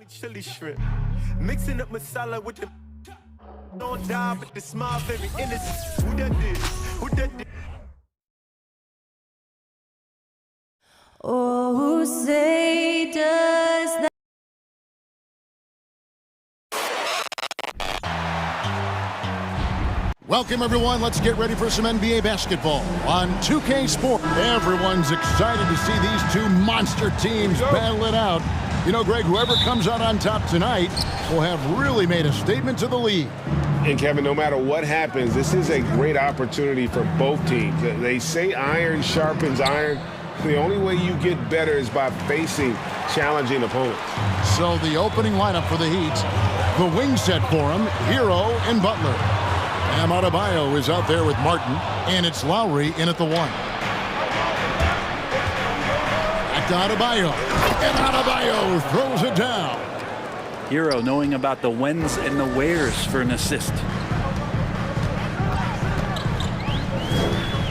Chili shrimp, mixing up masala with the don't die, but the smile very innocent. Who that is? Who that is? Oh, say does that. Welcome, everyone. Let's get ready for some NBA basketball on 2K Sport. Everyone's excited to see these two monster teams battle it out. You know, Greg, whoever comes out on top tonight will have really made a statement to the league. And, Kevin, no matter what happens, this is a great opportunity for both teams. They say iron sharpens iron. The only way you get better is by facing challenging opponents. So the opening lineup for the Heat, the wing set for them, Hero and Butler. Bam Adebayo is out there with Martin, and it's Lowry in at the one. Back to Adebayo, and Adebayo throws it down. Hero knowing about the whens and the wheres for an assist.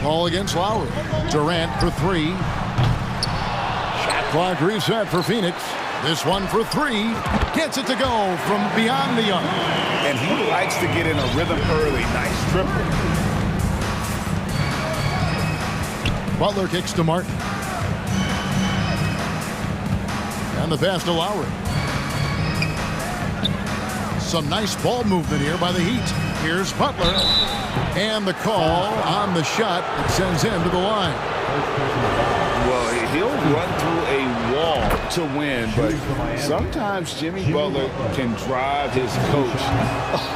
Ball against Lowry. Durant for three. Shot clock reset for Phoenix. This one for three. Gets it to go from beyond the arc. And he likes to get in a rhythm early. Nice triple. Butler kicks to Martin. And the pass to Lowry. Some nice ball movement here by the Heat. Here's Butler. And the call on the shot that sends him to the line. Well, he'll run through a wall to win, but sometimes Jimmy Butler can drive his coach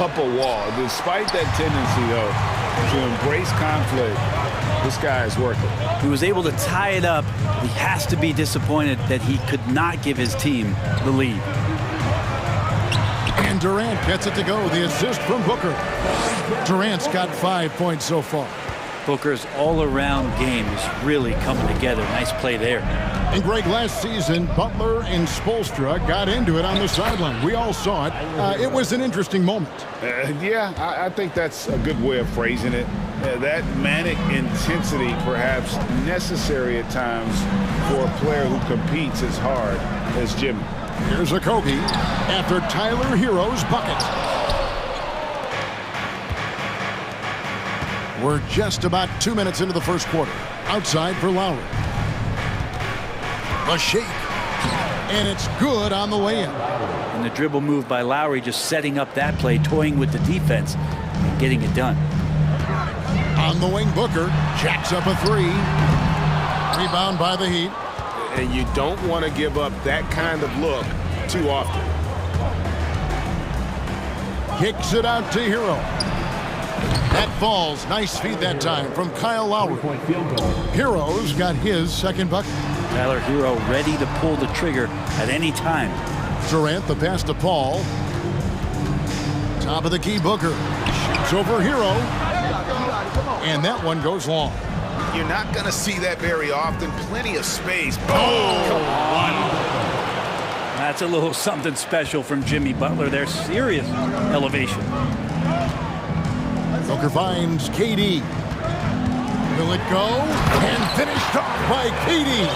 up a wall. Despite that tendency, though, to embrace conflict, this guy is working. He was able to tie it up. He has to be disappointed that he could not give his team the lead. And Durant gets it to go. The assist from Booker. Durant's got 5 points so far. Booker's all-around game is really coming together. Nice play there. And Greg, last season, Butler and Spoelstra got into it on the sideline. We all saw it. It was an interesting moment. Yeah, I think that's a good way of phrasing it. That manic intensity perhaps necessary at times for a player who competes as hard as Jimmy. Here's a Kobe after Tyler Hero's bucket. We're just about 2 minutes into the first quarter. Outside for Lowry. The shake. And it's good on the way in. And the dribble move by Lowry just setting up that play, toying with the defense, and getting it done. On the wing, Booker jacks up a three. Rebound by the Heat. And you don't want to give up that kind of look too often. Kicks it out to Hero. That falls. Nice feed that time from Kyle Lowry. Hero's got his second bucket. Tyler Hero ready to pull the trigger at any time. Durant, the pass to Paul. Top of the key, Booker. Shoots over Hero. And that one goes long. You're not going to see that very often. Plenty of space. Oh, come on. That's a little something special from Jimmy Butler. There's serious elevation. Booker finds KD. Will it go? And finished off by KD.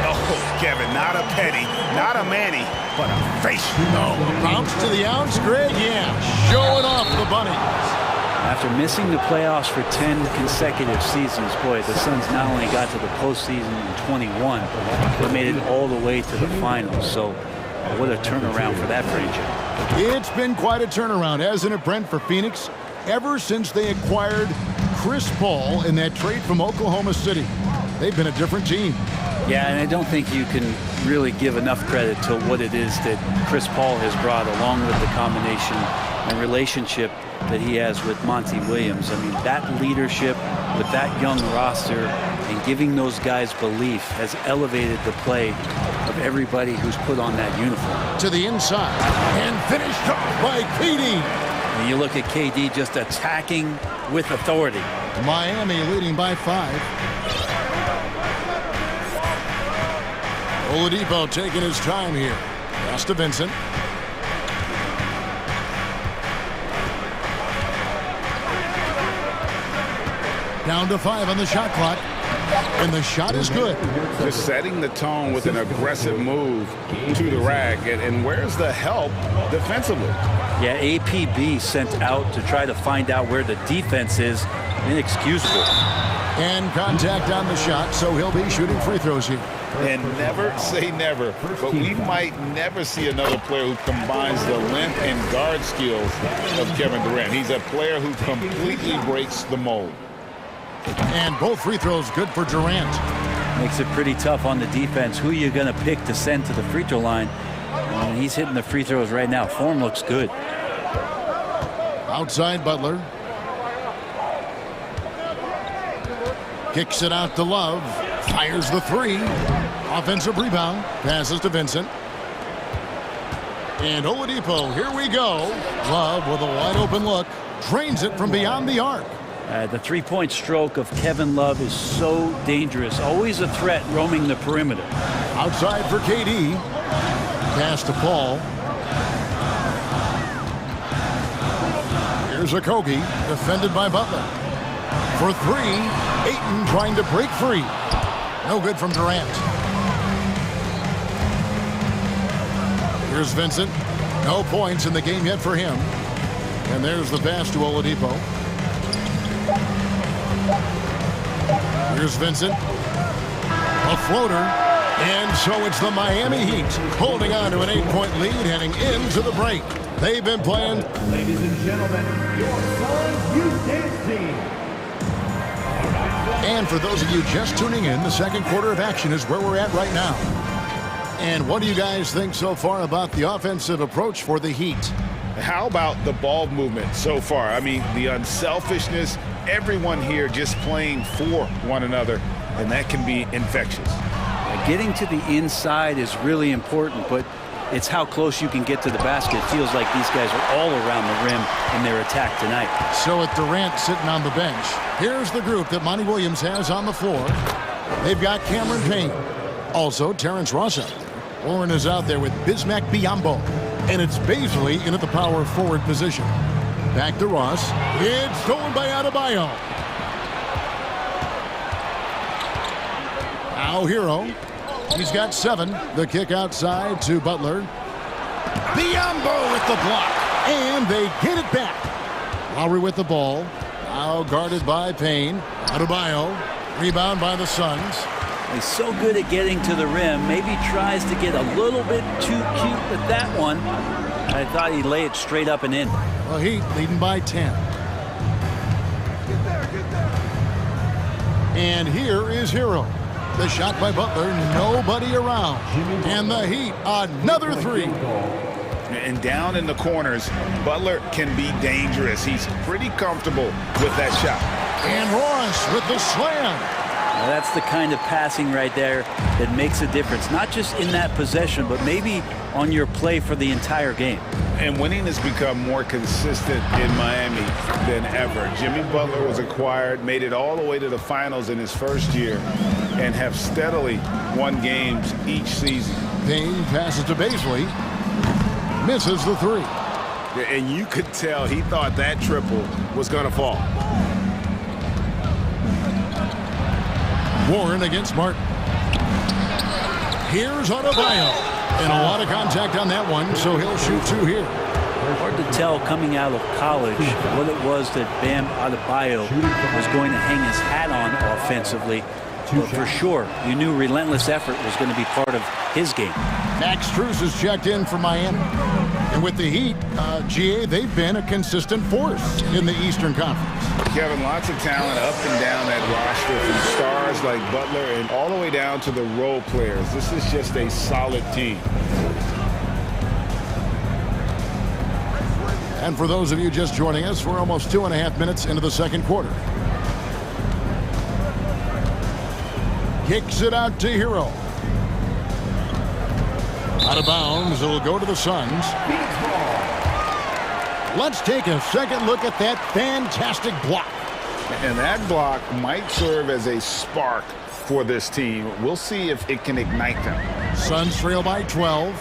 Oh, Kevin, not a Petty, not a Manny, but a face. No, a bounce to the ounce, Greg. Yeah, showing off the bunnies. After missing the playoffs for 10 consecutive seasons, boy, the Suns not only got to the postseason in 21, but made it all the way to the finals. So what a turnaround for that franchise. It's been quite a turnaround, hasn't it, Brent, for Phoenix? Ever since they acquired Chris Paul in that trade from Oklahoma City, they've been a different team. Yeah, and I don't think you can really give enough credit to what it is that Chris Paul has brought, along with the combination and relationship that he has with Monty Williams. I mean, that leadership with that young roster and giving those guys belief has elevated the play of everybody who's put on that uniform. To the inside and finished off by KD. And you look at KD just attacking with authority. Miami leading by 5. Oladipo taking his time here. Pass to Vincent. Down to 5 on the shot clock. And the shot is good. Just setting the tone with an aggressive move to the rack. And where's the help defensively? Yeah, APB sent out to try to find out where the defense is. Inexcusable. And contact on the shot, so he'll be shooting free throws here. And never say never, but we might never see another player who combines the length and guard skills of Kevin Durant. He's a player who completely breaks the mold. And both free throws good for Durant. Makes it pretty tough on the defense. Who are you going to pick to send to the free throw line? And he's hitting the free throws right now. Form looks good. Outside Butler. Kicks it out to Love. Fires the three. Offensive rebound. Passes to Vincent. And Oladipo, here we go. Love with a wide open look. Drains it from beyond the arc. The three-point stroke of Kevin Love is so dangerous. Always a threat roaming the perimeter. Outside for KD. Pass to Paul. Here's Okogie, defended by Butler. For three, Ayton trying to break free. No good from Durant. Here's Vincent. No points in the game yet for him. And there's the pass to Oladipo. Here's Vincent. A floater. And so it's the Miami Heat holding on to an 8-point lead heading into the break. They've been playing. Ladies and gentlemen, your Suns Youth Dance Team. And for those of you just tuning in, the second quarter of action is where we're at right now. And what do you guys think so far about the offensive approach for the Heat? How about the ball movement so far? I mean, the unselfishness, everyone here just playing for one another, and that can be infectious. Getting to the inside is really important, but it's how close you can get to the basket. It feels like these guys are all around the rim in their attack tonight. So with Durant sitting on the bench, here's the group that Monty Williams has on the floor. They've got Cameron Payne. Also, Terrence Ross out there. Warren is out there with Bismack Biyombo. And it's Baisley in at the power forward position. Back to Ross. It's stolen by Adebayo. Now Hero. He's got 7. The kick outside to Butler. Biyombo with the block. And they get it back. Lowry with the ball. Now guarded by Payne. Adebayo. Rebound by the Suns. He's so good at getting to the rim. Maybe tries to get a little bit too cute with that one. I thought he'd lay it straight up and in. Well, Heat leading by 10. And here is Hero. The shot by Butler, nobody around. And the Heat, another three. And down in the corners, Butler can be dangerous. He's pretty comfortable with that shot. And Ross with the slam. Now that's the kind of passing right there that makes a difference, not just in that possession, but maybe on your play for the entire game. And winning has become more consistent in Miami than ever. Jimmy Butler was acquired, made it all the way to the finals in his first year, and have steadily won games each season. Payne passes to Baisley. Misses the three. And you could tell he thought that triple was going to fall. Warren against Martin. Here's Adebayo. And a lot of contact on that one, so he'll shoot 2 here. Hard to tell coming out of college what it was that Bam Adebayo was going to hang his hat on offensively. But for sure, you knew relentless effort was going to be part of his game. Max Strus has checked in for Miami. And with the Heat, GA, they've been a consistent force in the Eastern Conference. Kevin, lots of talent up and down that roster, from stars like Butler and all the way down to the role players. This is just a solid team. And for those of you just joining us, we're almost 2.5 minutes into the second quarter. Kicks it out to Hero. Out of bounds, it'll go to the Suns. Let's take a second look at that fantastic block. And that block might serve as a spark for this team. We'll see if it can ignite them. Suns trail by 12.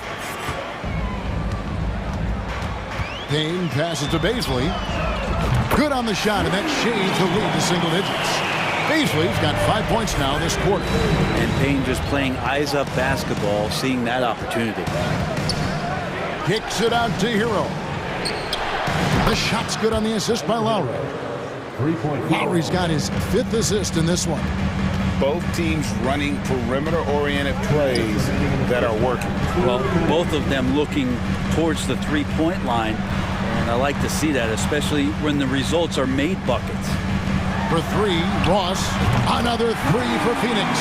Payne passes to Baisley. Good on the shot, and that shades the lead to single digits. Beasley's got 5 points now this quarter. And Payne just playing eyes-up basketball, seeing that opportunity. Kicks it out to Hero. The shot's good on the assist by Lowry. Lowry's got his 5th assist in this one. Both teams running perimeter-oriented plays that are working. Well, both of them looking towards the three-point line, and I like to see that, especially when the results are made buckets. For 3, Ross. Another 3 for Phoenix.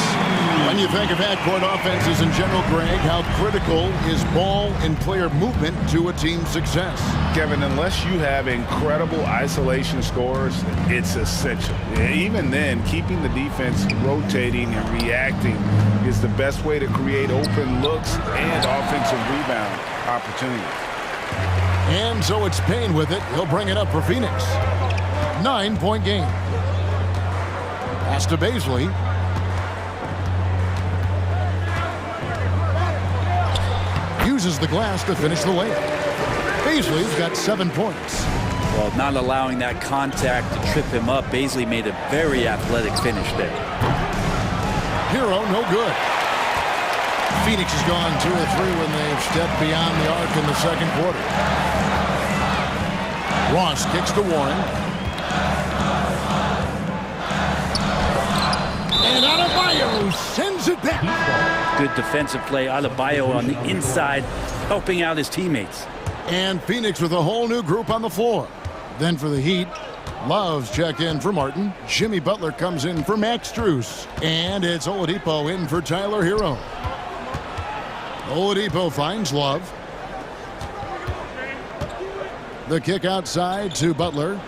When you think of half-court offenses in general, Greg, how critical is ball and player movement to a team's success? Kevin, unless you have incredible isolation scorers, it's essential. Even then, keeping the defense rotating and reacting is the best way to create open looks and offensive rebound opportunities. And so it's Payne with it. He'll bring it up for Phoenix. 9-point game. Pass to Beasley. Uses the glass to finish the layup. Beasley's got 7 points. Well, not allowing that contact to trip him up, Beasley made a very athletic finish there. Hero, no good. Phoenix has gone 2 of 3 when they've stepped beyond the arc in the second quarter. Ross kicks to Warren. And Adebayo sends it back. Good defensive play. Adebayo on the inside, helping out his teammates. And Phoenix with a whole new group on the floor. Then for the Heat, Love's check in for Martin. Jimmy Butler comes in for Max Strus. And it's Oladipo in for Tyler Hero. Oladipo finds Love. The kick outside to Butler.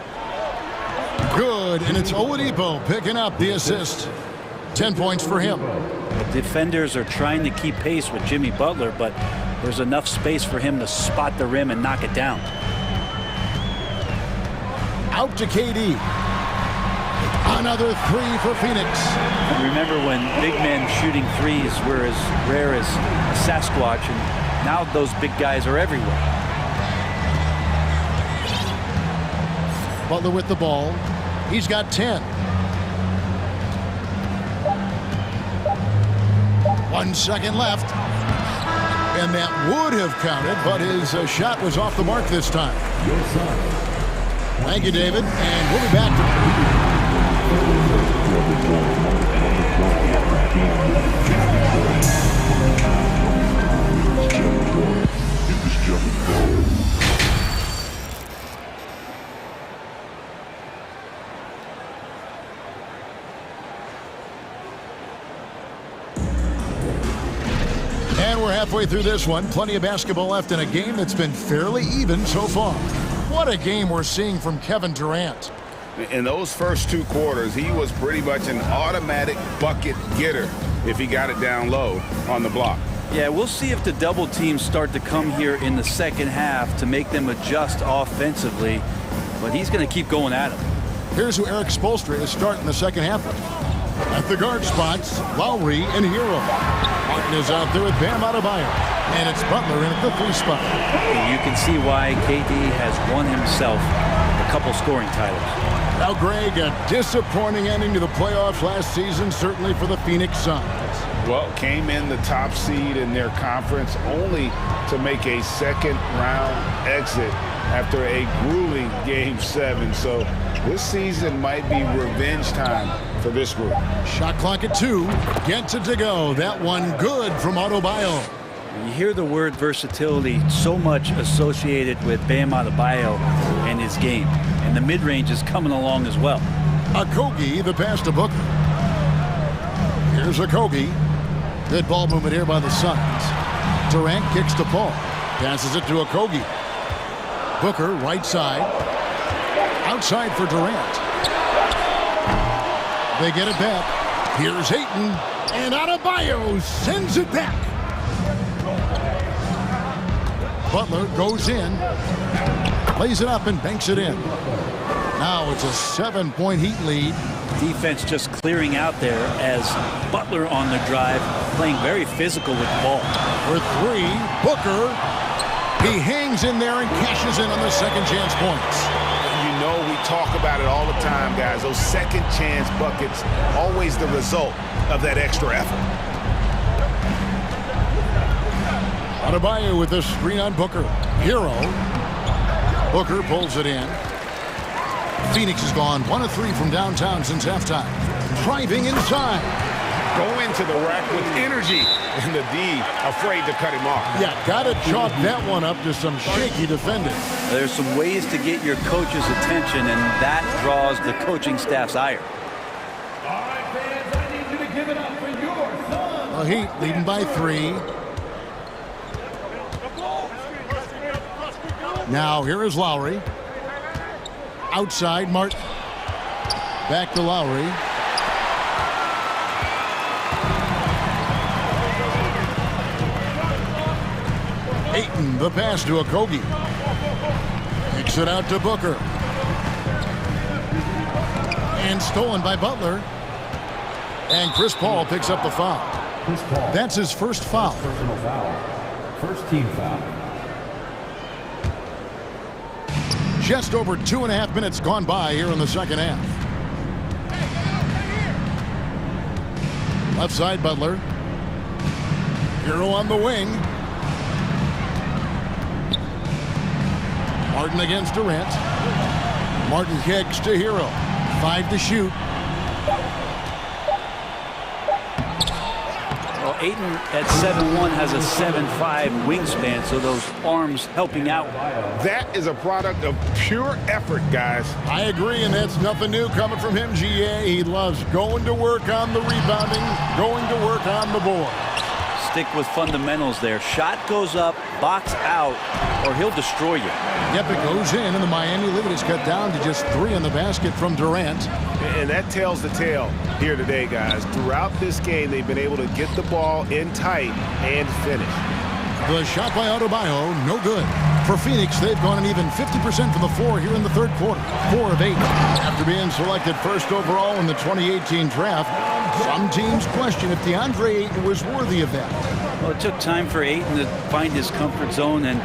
Good, and it's Oladipo picking up the assist. 10 points for him. The defenders are trying to keep pace with Jimmy Butler, but there's enough space for him to spot the rim and knock it down. Out to KD. Another 3 for Phoenix. Remember when big men shooting threes were as rare as a Sasquatch, and now those big guys are everywhere. Butler with the ball. He's got 10. 1 second left. And that would have counted, but his shot was off the mark this time. Thank you, David. And we'll be back to... And we're halfway through this one. Plenty of basketball left in a game that's been fairly even so far. What a game we're seeing from Kevin Durant. In those first 2 quarters, he was pretty much an automatic bucket getter if he got it down low on the block. Yeah, we'll see if the double teams start to come here in the second half to make them adjust offensively, but he's going to keep going at him. Here's who Eric Spoelstra is starting the second half with. At the guard spots, Lowry and Hero. Martin is out there with Bam Adebayo. And it's Butler in at the 3 spot. And you can see why KD has won himself a couple scoring titles. Now, Greg, a disappointing ending to the playoffs last season, certainly for the Phoenix Suns. Well, came in the top seed in their conference only to make a second-round exit after a grueling Game 7. So this season might be revenge time for this group. Shot clock at 2. Gets it to go. That one good from Adebayo. You hear the word versatility so much associated with Bam Adebayo and his game. And the mid-range is coming along as well. Okogie, the pass to Booker. Here's Okogie. Good ball movement here by the Suns. Durant kicks to Paul. Passes it to Okogie. Booker, right side. Outside for Durant. They get it back. Here's Ayton. And Adebayo sends it back. Butler goes in. Lays it up and banks it in. Now it's a 7-point Heat lead. Defense just clearing out there as Butler on the drive, playing very physical with the ball. For 3, Booker. He hangs in there and cashes in on the second chance points. You know we talk about it all the time, guys. Those second chance buckets, always the result of that extra effort. Adebayo with the screen on Booker. Hero. Booker pulls it in. Phoenix has gone 1 of 3 from downtown since halftime. Driving inside. Go into the rack with energy, and the D afraid to cut him off. Yeah, got to chalk that one up to some shaky defending. There's some ways to get your coach's attention, and that draws the coaching staff's ire. All right, fans, I need you to give it up for your son. The Heat leading by 3. Now here is Lowry. Outside, Martin. Back to Lowry. Ayton, the pass to Okogie. Kicks it out to Booker. And stolen by Butler. And Chris Paul picks up the foul. Chris Paul. That's his first foul. Personal foul. First team foul. Just over 2.5 minutes gone by here in the second half. Left side, Butler. Hero on the wing. Martin against Durant. Martin kicks to Hero. 5 to shoot. Well, Ayton at 7'1" has a 7'5" wingspan, so those arms helping out. That is a product of pure effort, guys. I agree, and that's nothing new coming from him, GA. He loves going to work on the rebounding, going to work on the board. Stick with fundamentals there. Shot goes up, box out, or he'll destroy you. Yep, it goes in, and the Miami lead is cut down to just 3 in the basket from Durant. And that tells the tale here today, guys. Throughout this game, they've been able to get the ball in tight and finish. The shot by Adebayo, no good. For Phoenix, they've gone an even 50% from the floor here in the third quarter. 4 of 8. After being selected first overall in the 2018 draft, some teams question if DeAndre Ayton was worthy of that. Well, it took time for Ayton to find his comfort zone, and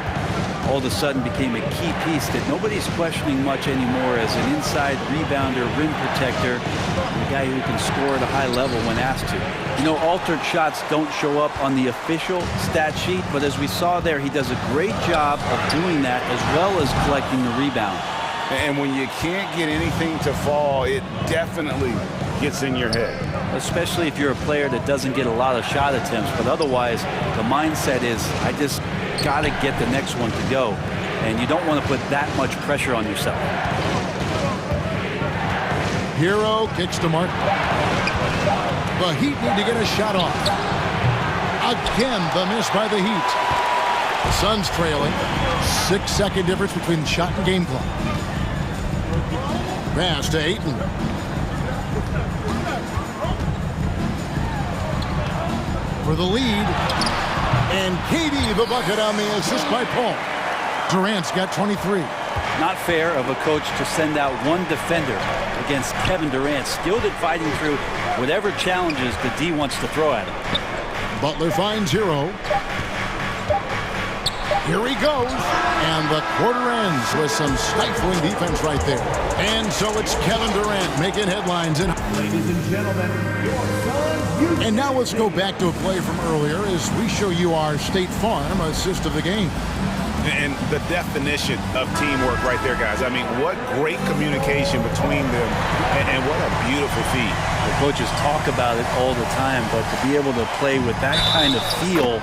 all of a sudden became a key piece that nobody's questioning much anymore as an inside rebounder, rim protector, and a guy who can score at a high level when asked to. You know, altered shots don't show up on the official stat sheet, but as we saw there, he does a great job of doing that as well as collecting the rebound. And when you can't get anything to fall, it definitely gets in your head. Especially if you're a player that doesn't get a lot of shot attempts, but otherwise the mindset is, I just got to get the next one to go, and you don't want to put that much pressure on yourself. Hero kicks to Martin. The Heat need to get a shot off. Again, the miss by the Heat. The Suns trailing. 6-second difference between the shot and game clock. Pass to Ayton. For the lead. And KD the bucket on the assist by Paul. Durant's got 23. Not fair of a coach to send out one defender against Kevin Durant, skilled at fighting through whatever challenges the D wants to throw at him. Butler finds Hero. Here he goes. And the quarter ends with some stifling defense right there. And so it's Kevin Durant making headlines. Ladies and gentlemen, your son, and now let's go back to a play from earlier as we show you our State Farm assist of the game. And the definition of teamwork right there, guys. I mean, what great communication between them, and what a beautiful feat. The coaches talk about it all the time, but to be able to play with that kind of feel,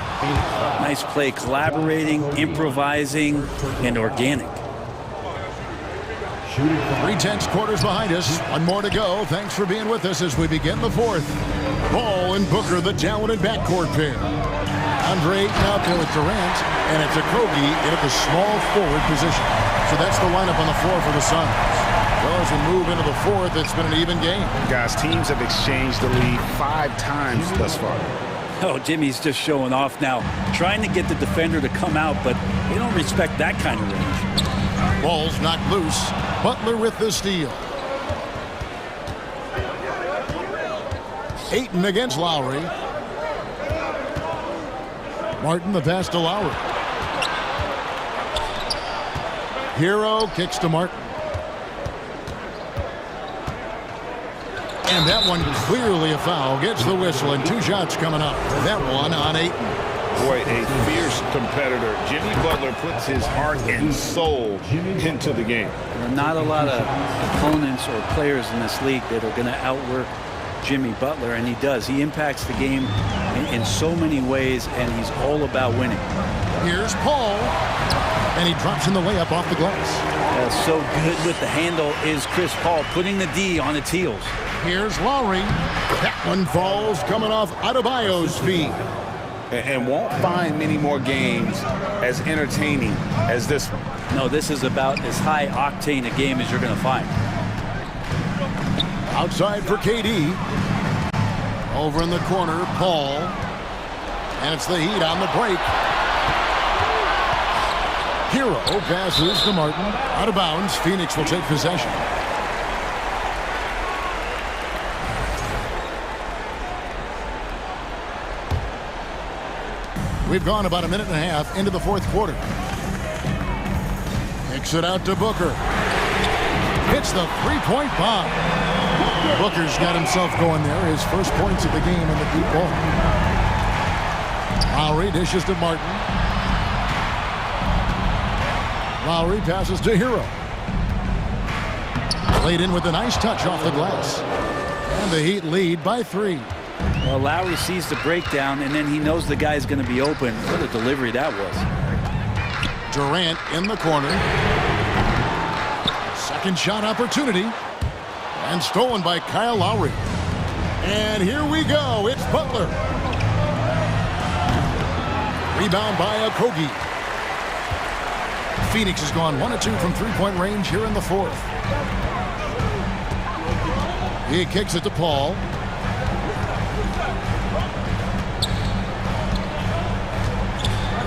nice play, collaborating, improvising, and organic. 3/10 quarters behind us. One more to go. Thanks for being with us as we begin the fourth. Paul and Booker, the talented backcourt pair. Andre Ayton out there with Durant, and it's Okogie in at the small forward position. So that's the lineup on the floor for the Suns. Well, as we move into the fourth, it's been an even game. Guys, teams have exchanged the lead 5 times thus far. Oh, Jimmy's just showing off now, trying to get the defender to come out, but they don't respect that kind of range. Ball's knocked loose. Butler with the steal. Ayton against Lowry. Martin the pass to Lowry. Hero kicks to Martin. And that one clearly a foul. Gets the whistle, and 2 shots coming up. That one on Ayton. Boy, a fierce competitor. Jimmy Butler puts his heart and soul into the game. There are not a lot of opponents or players in this league that are going to outwork Jimmy Butler, and he does. He impacts the game in so many ways, and he's all about winning. Here's Paul, and he drops in the layup off the glass. So good with the handle is Chris Paul, putting the D on its heels. Here's Lowry. That one falls coming off Adebayo's feet. And won't find many more games as entertaining as this one. No, this is about as high octane a game as you're going to find. Outside for KD. Over in the corner, Paul. And it's the Heat on the break. Hero passes to Martin. Out of bounds. Phoenix will take possession. We've gone about a minute and a half into the fourth quarter. Kicks it out to Booker. Hits the three-point bomb. Booker's got himself going there. His first points of the game in the deep ball. Lowry dishes to Martin. Lowry passes to Hero. Played in with a nice touch off the glass. And the Heat lead by 3. Well, Lowry sees the breakdown, and then he knows the guy's going to be open. What a delivery that was. Durant in the corner. Second shot opportunity. And stolen by Kyle Lowry. And here we go. It's Butler. Rebound by Okogie. Phoenix has gone 1 of 2 from three-point range here in the fourth. He kicks it to Paul.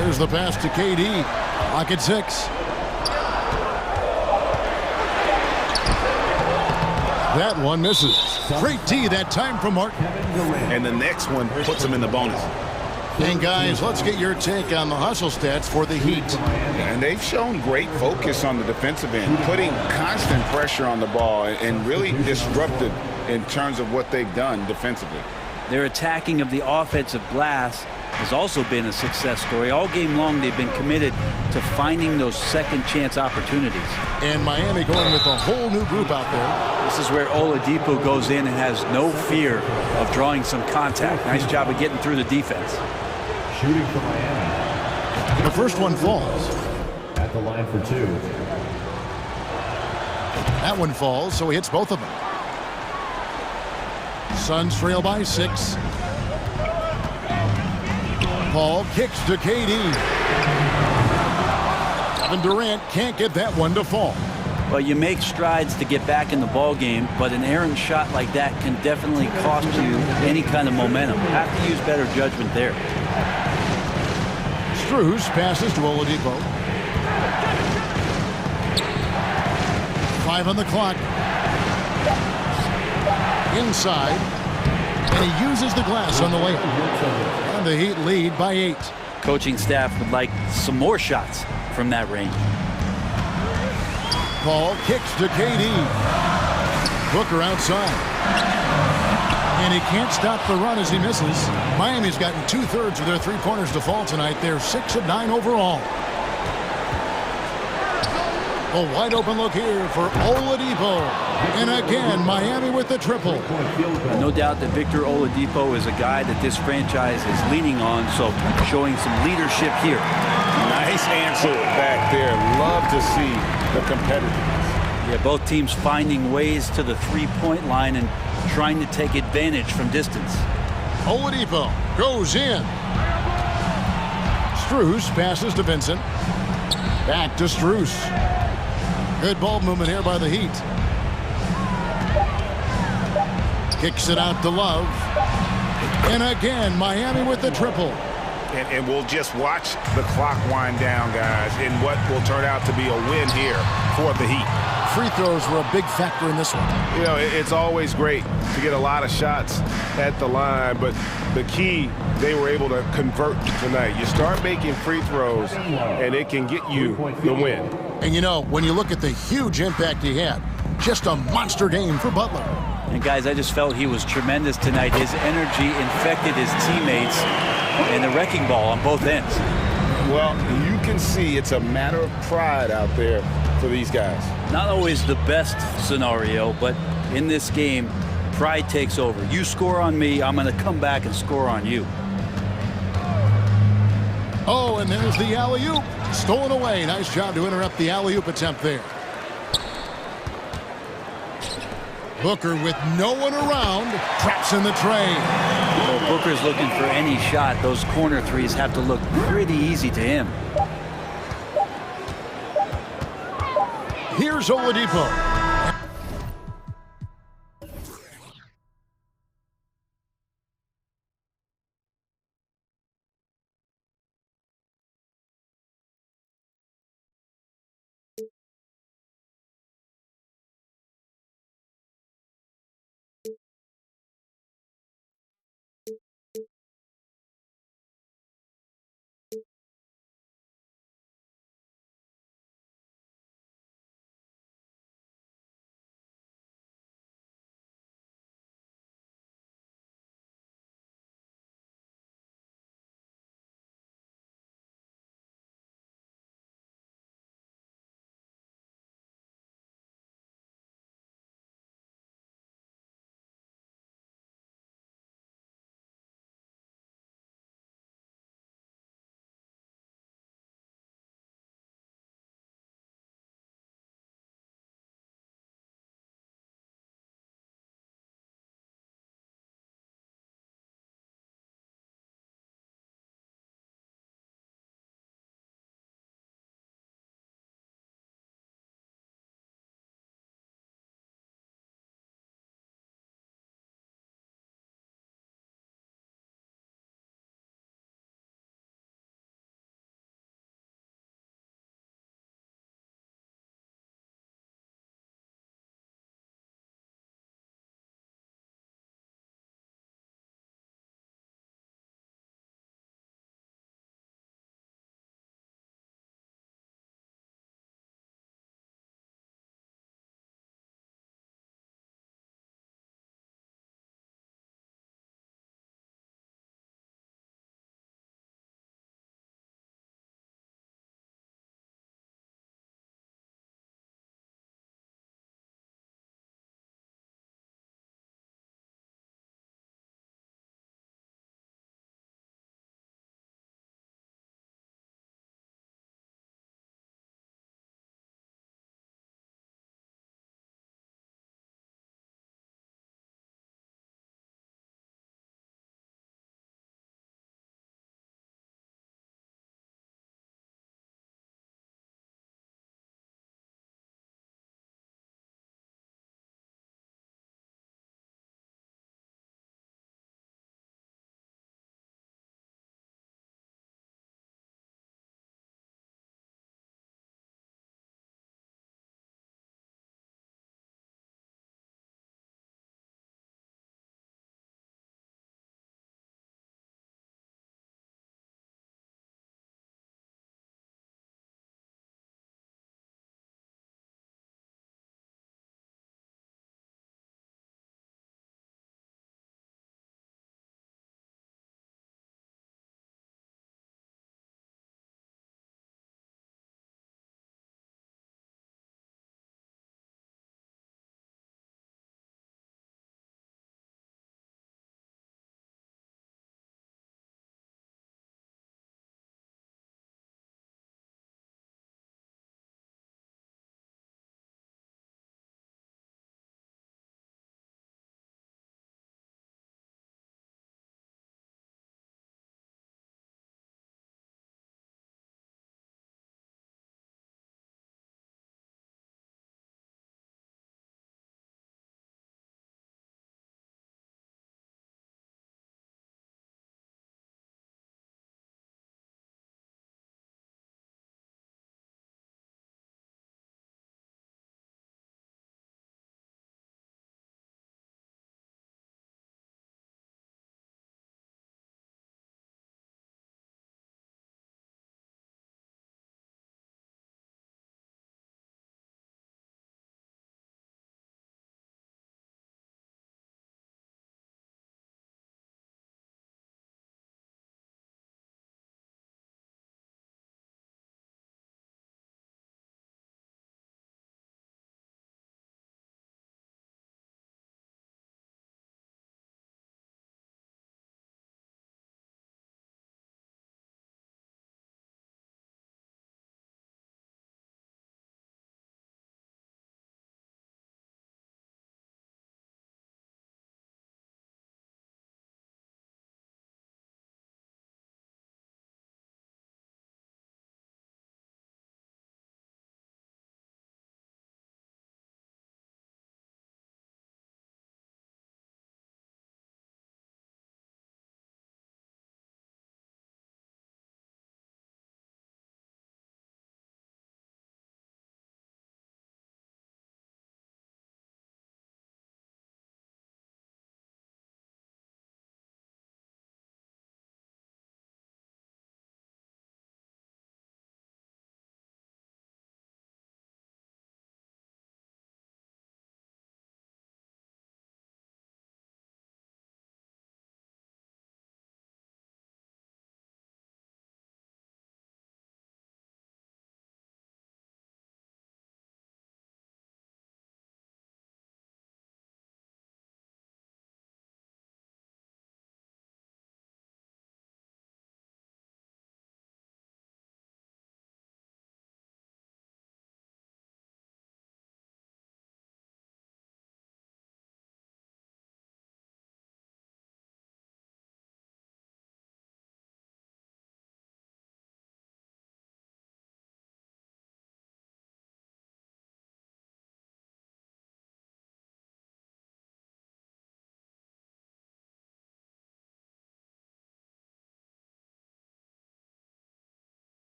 There's the pass to KD. Lock at 6. That one misses. Great D that time from Martin. And the next one puts him in the bonus. And guys, let's get your take on the hustle stats for the Heat. And they've shown great focus on the defensive end, putting constant pressure on the ball and really disruptive in terms of what they've done defensively. Their attacking of the offensive glass has also been a success story. All game long, they've been committed to finding those second chance opportunities. And Miami going with a whole new group out there. This is where Oladipo goes in and has no fear of drawing some contact. Nice job of getting through the defense. Shooting for Miami. The first one falls. At the line for 2. That one falls, so he hits both of them. Suns trail by 6. Paul kicks to KD. Kevin Durant can't get that one to fall. Well, you make strides to get back in the ball game, but an errant shot like that can definitely cost you any kind of momentum. You have to use better judgment there. Strus passes to Oladipo. 5 on the clock. Inside. And he uses the glass on the layup. And the Heat lead by 8. Coaching staff would like some more shots from that range. Paul kicks to KD. Booker outside. And he can't stop the run as he misses. Miami's gotten 2/3 of their three-pointers to fall tonight. They're 6 of 9 overall. A wide open look here for Oladipo. And again, Miami with the triple. No doubt that Victor Oladipo is a guy that this franchise is leaning on, so showing some leadership here. Nice answer back there. Love to see the competitiveness. Yeah, both teams finding ways to the three-point line and trying to take advantage from distance. Oladipo goes in. Strus passes to Vincent. Back to Strus. Good ball movement here by the Heat. Kicks it out to Love. And again, Miami with the triple. And we'll just watch the clock wind down, guys, in what will turn out to be a win here for the Heat. Free throws were a big factor in this one. You know, it's always great to get a lot of shots at the line, but the key, they were able to convert tonight. You start making free throws, and it can get you the win. And you know, when you look at the huge impact he had, just a monster game for Butler. And guys, I just felt he was tremendous tonight. His energy infected his teammates, and the wrecking ball on both ends. Well, you can see it's a matter of pride out there for these guys. Not always the best scenario, but in this game, pride takes over. You score on me, I'm going to come back and score on you. Oh, and there's the alley-oop. Stolen away. Nice job to interrupt the alley-oop attempt there. Booker with no one around, traps in the train. Well, Booker's looking for any shot. Those corner threes have to look pretty easy to him. Here's Oladipo.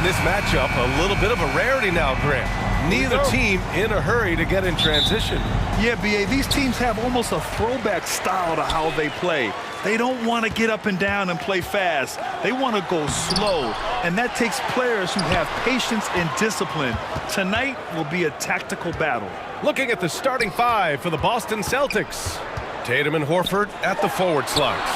And this matchup, a little bit of a rarity now, Grant. Neither team in a hurry to get in transition. Yeah, B.A., these teams have almost a throwback style to how they play. They don't want to get up and down and play fast. They want to go slow, and that takes players who have patience and discipline. Tonight will be a tactical battle. Looking at the starting five for the Boston Celtics. Tatum and Horford at the forward slots.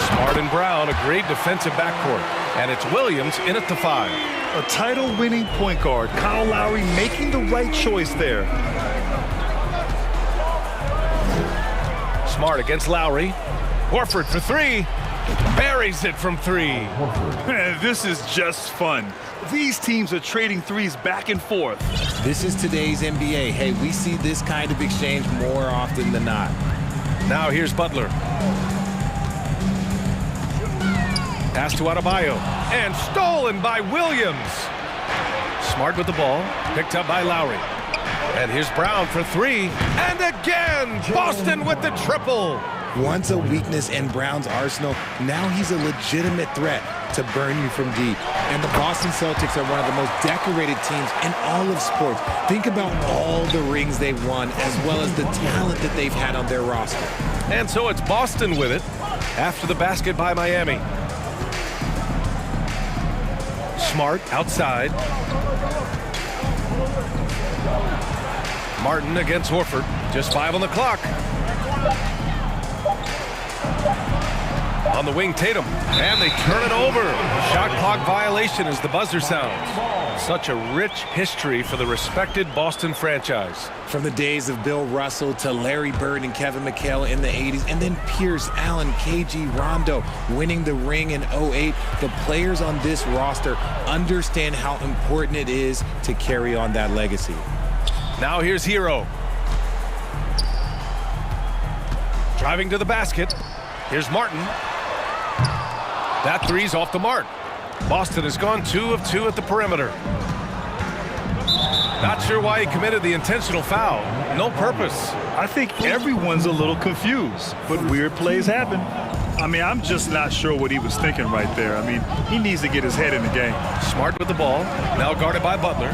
Smart and Brown, a great defensive backcourt. And it's Williams in at the 5. A title-winning point guard, Kyle Lowry, making the right choice there. Smart against Lowry. Horford for 3. Buries it from 3. Man, this is just fun. These teams are trading threes back and forth. This is today's NBA. Hey, we see this kind of exchange more often than not. Now here's Butler. Pass to Adebayo. And stolen by Williams. Smart with the ball. Picked up by Lowry. And here's Brown for 3. And again, Boston with the triple. Once a weakness in Brown's arsenal, now he's a legitimate threat to burn you from deep. And the Boston Celtics are one of the most decorated teams in all of sports. Think about all the rings they've won, as well as the talent that they've had on their roster. And so it's Boston with it after the basket by Miami. Smart outside. Martin against Horford. Just 5 on the clock. On the wing, Tatum. And they turn it over. Shot clock violation as the buzzer sounds. Such a rich history for the respected Boston franchise. From the days of Bill Russell to Larry Bird and Kevin McHale in the 80s, and then Pierce, Allen, KG, Rondo winning the ring in 08, the players on this roster understand how important it is to carry on that legacy. Now here's Hero. Driving to the basket. Here's Martin. That three's off the mark. Boston has gone 2 of 2 at the perimeter. Not sure why he committed the intentional foul. No purpose. I think everyone's a little confused, but weird plays happen. I mean, I'm just not sure what he was thinking right there. I mean, he needs to get his head in the game. Smart with the ball. Now guarded by Butler.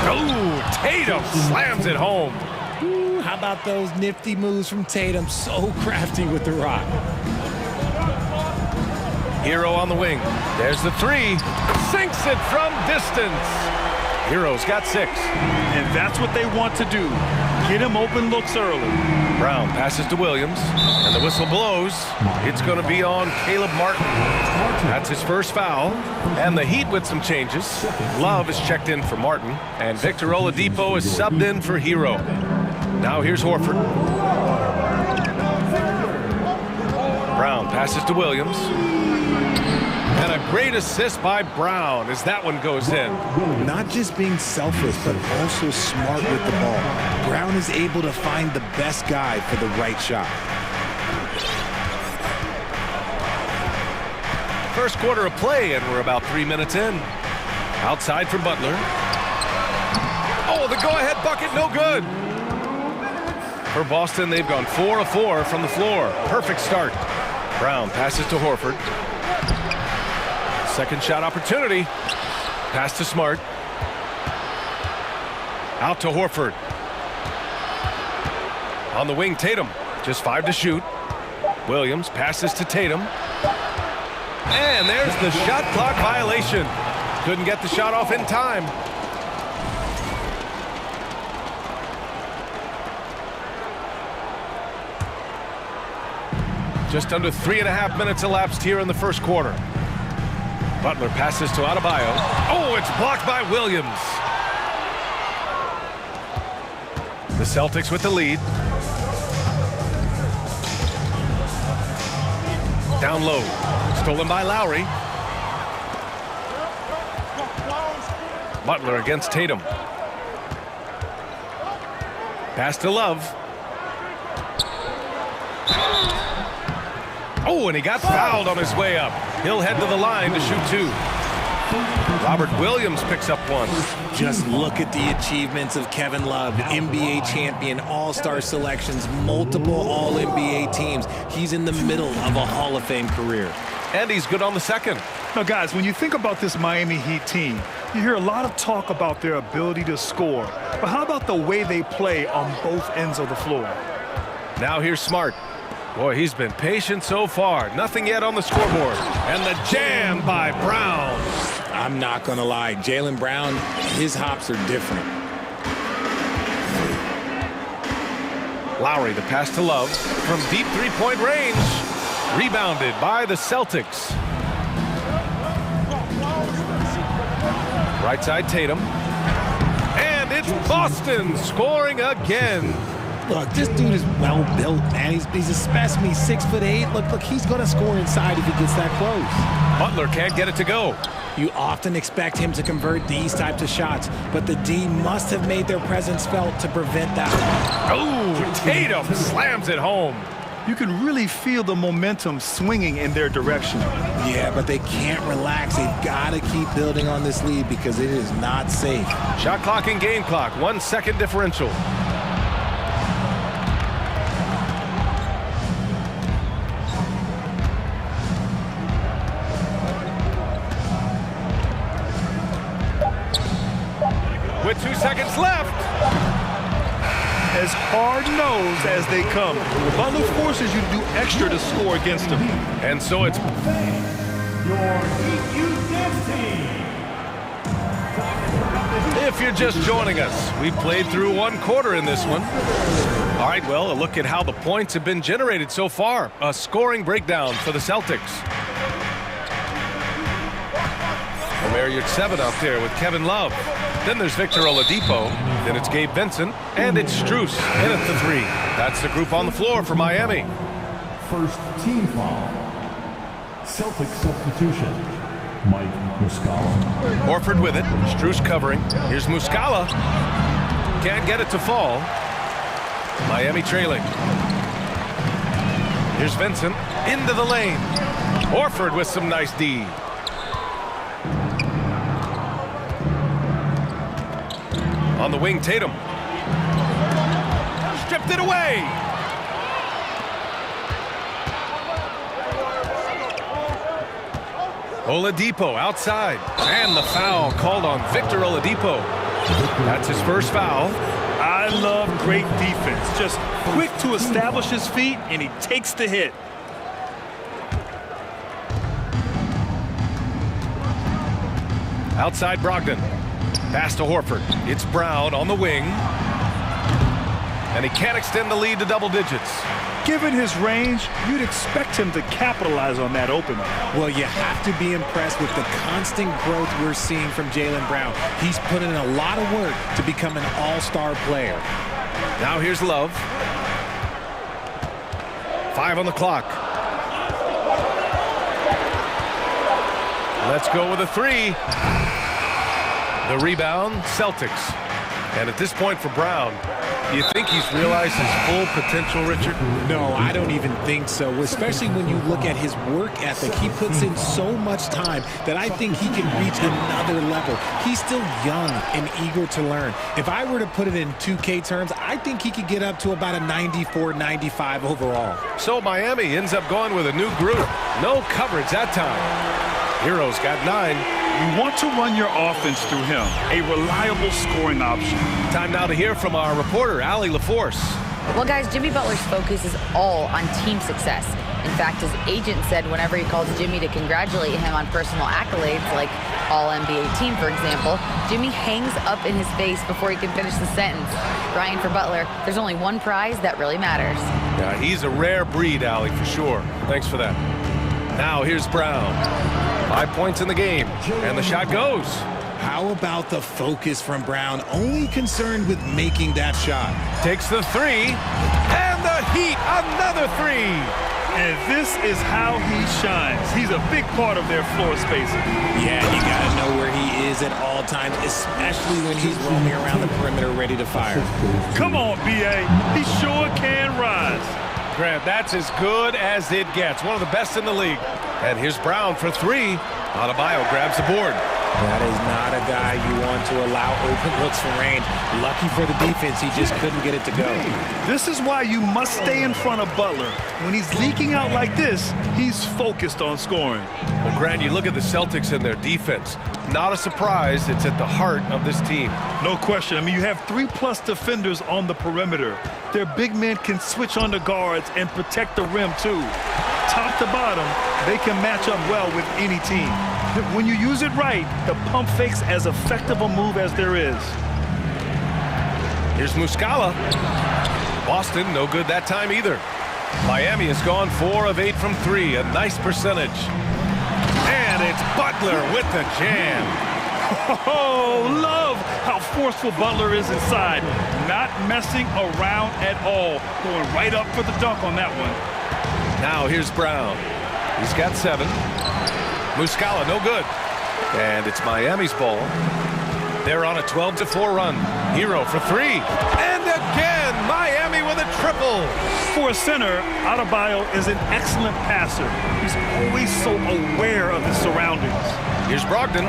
Oh, Tatum slams it home. Ooh, how about those nifty moves from Tatum? So crafty with the rock. Hero on the wing. There's the 3. Sinks it from distance. Hero's got 6. And that's what they want to do. Get him open looks early. Brown passes to Williams. And the whistle blows. It's going to be on Caleb Martin. That's his first foul. And the Heat with some changes. Love is checked in for Martin. And Victor Oladipo is subbed in for Hero. Now here's Horford. Brown passes to Williams. And a great assist by Brown as that one goes in. Not just being selfish, but also smart with the ball. Brown is able to find the best guy for the right shot. First quarter of play, and we're about 3 minutes in. Outside for Butler. Oh, the go-ahead bucket, no good. For Boston, they've gone 4 of 4 from the floor. Perfect start. Brown passes to Horford. Second shot opportunity. Pass to Smart. Out to Horford. On the wing, Tatum. Just 5 to shoot. Williams passes to Tatum. And there's the shot clock violation. Couldn't get the shot off in time. Just under 3.5 minutes elapsed here in the first quarter. Butler passes to Adebayo. Oh, it's blocked by Williams. The Celtics with the lead. Down low. Stolen by Lowry. Butler against Tatum. Pass to Love. Oh, and he got fouled on his way up. He'll head to the line to shoot 2. Robert Williams picks up 1. Just look at the achievements of Kevin Love, NBA champion, all-star selections, multiple all-NBA teams. He's in the middle of a Hall of Fame career. and he's good on the second. Now, guys, when you think about this Miami Heat team, you hear a lot of talk about their ability to score. But how about the way they play on both ends of the floor? Now here's Smart. Boy, he's been patient so far. Nothing yet on the scoreboard. And the jam by Brown. I'm not going to lie. Jaylen Brown, his hops are different. Lowry, the pass to Love from deep three-point range. Rebounded by the Celtics. Right side, Tatum. And it's Boston scoring again. Look, this dude is well built, man. He's a specimen. He's 6'8". Look, he's going to score inside if he gets that close. Butler can't get it to go. You often expect him to convert these types of shots, but the D must have made their presence felt to prevent that. Oh, Tatum slams it home. You can really feel the momentum swinging in their direction. Yeah, but they can't relax. They've got to keep building on this lead because it is not safe. Shot clock and game clock, 1 second differential. With 2 seconds left. As hard-nosed as they come, Butler forces you to do extra to score against them. And so it's... If you're just joining us, we played through 1 quarter in this one. All right, well, a look at how the points have been generated so far. A scoring breakdown for the Celtics. Marriott 7 out there with Kevin Love. Then there's Victor Oladipo. Then it's Gabe Vincent. And it's Strus in at the 3. That's the group on the floor for Miami. First team foul. Celtic substitution. Mike Muscala. Horford with it. Strus covering. Here's Muscala. Can't get it to fall. Miami trailing. Here's Vincent into the lane. Horford with some nice D. On the wing, Tatum. Stripped it away. Oladipo outside. And the foul called on Victor Oladipo. That's his first foul. I love great defense. Just quick to establish his feet, and he takes the hit. Outside Brogdon. Pass to Horford. It's Brown on the wing. And he can't extend the lead to double digits. Given his range, you'd expect him to capitalize on that opening. Well, you have to be impressed with the constant growth we're seeing from Jaylen Brown. He's put in a lot of work to become an all-star player. Now here's Love. 5 on the clock. Let's go with a 3. The rebound, Celtics. And at this point for Brown, do you think he's realized his full potential, Richard? No, I don't even think so, especially when you look at his work ethic. He puts in so much time that I think he can reach another level. He's still young and eager to learn. If I were to put it in 2K terms, I think he could get up to about a 94, 95 overall. So Miami ends up going with a new group. No coverage that time. Hero's got 9. You want to run your offense through him, a reliable scoring option. Time now to hear from our reporter, Allie LaForce. Well, guys, Jimmy Butler's focus is all on team success. In fact, his agent said whenever he calls Jimmy to congratulate him on personal accolades, like All-NBA team, for example, Jimmy hangs up in his face before he can finish the sentence. Ryan, for Butler, there's only one prize that really matters. Yeah, he's a rare breed, Allie, for sure. Thanks for that. Now here's Brown. 5 points in the game, and the shot goes. How about the focus from Brown? Only concerned with making that shot. Takes the 3, and the Heat, another 3. And this is how he shines. He's a big part of their floor spacing. Yeah, you got to know where he is at all times, especially when he's roaming around the perimeter ready to fire. Come on, B.A. He sure can rise. Grant, that's as good as it gets. One of the best in the league. And here's Brown for 3. Adebayo grabs the board. That is not a guy you want to allow open looks from range. Lucky for the defense, he just couldn't get it to go. This is why you must stay in front of Butler. When he's leaking out like this, he's focused on scoring. Well, Grant, you look at the Celtics and their defense. Not a surprise, it's at the heart of this team. No question. I mean, you have 3+ defenders on the perimeter. Their big men can switch on the guards and protect the rim, too. Top to bottom, they can match up well with any team. When you use it right, the pump fake's as effective a move as there is. Here's Muscala. Boston, no good that time either. Miami has gone 4 of 8 from 3, a nice percentage. And it's Butler with the jam. Oh, love how forceful Butler is inside. Not messing around at all. Going right up for the dunk on that one. Now here's Brown. He's got 7. Muscala, no good. And it's Miami's ball. They're on a 12-4 run. Hero for 3. And again, Miami with a triple. For a center, Adebayo is an excellent passer. He's always so aware of his surroundings. Here's Brogdon.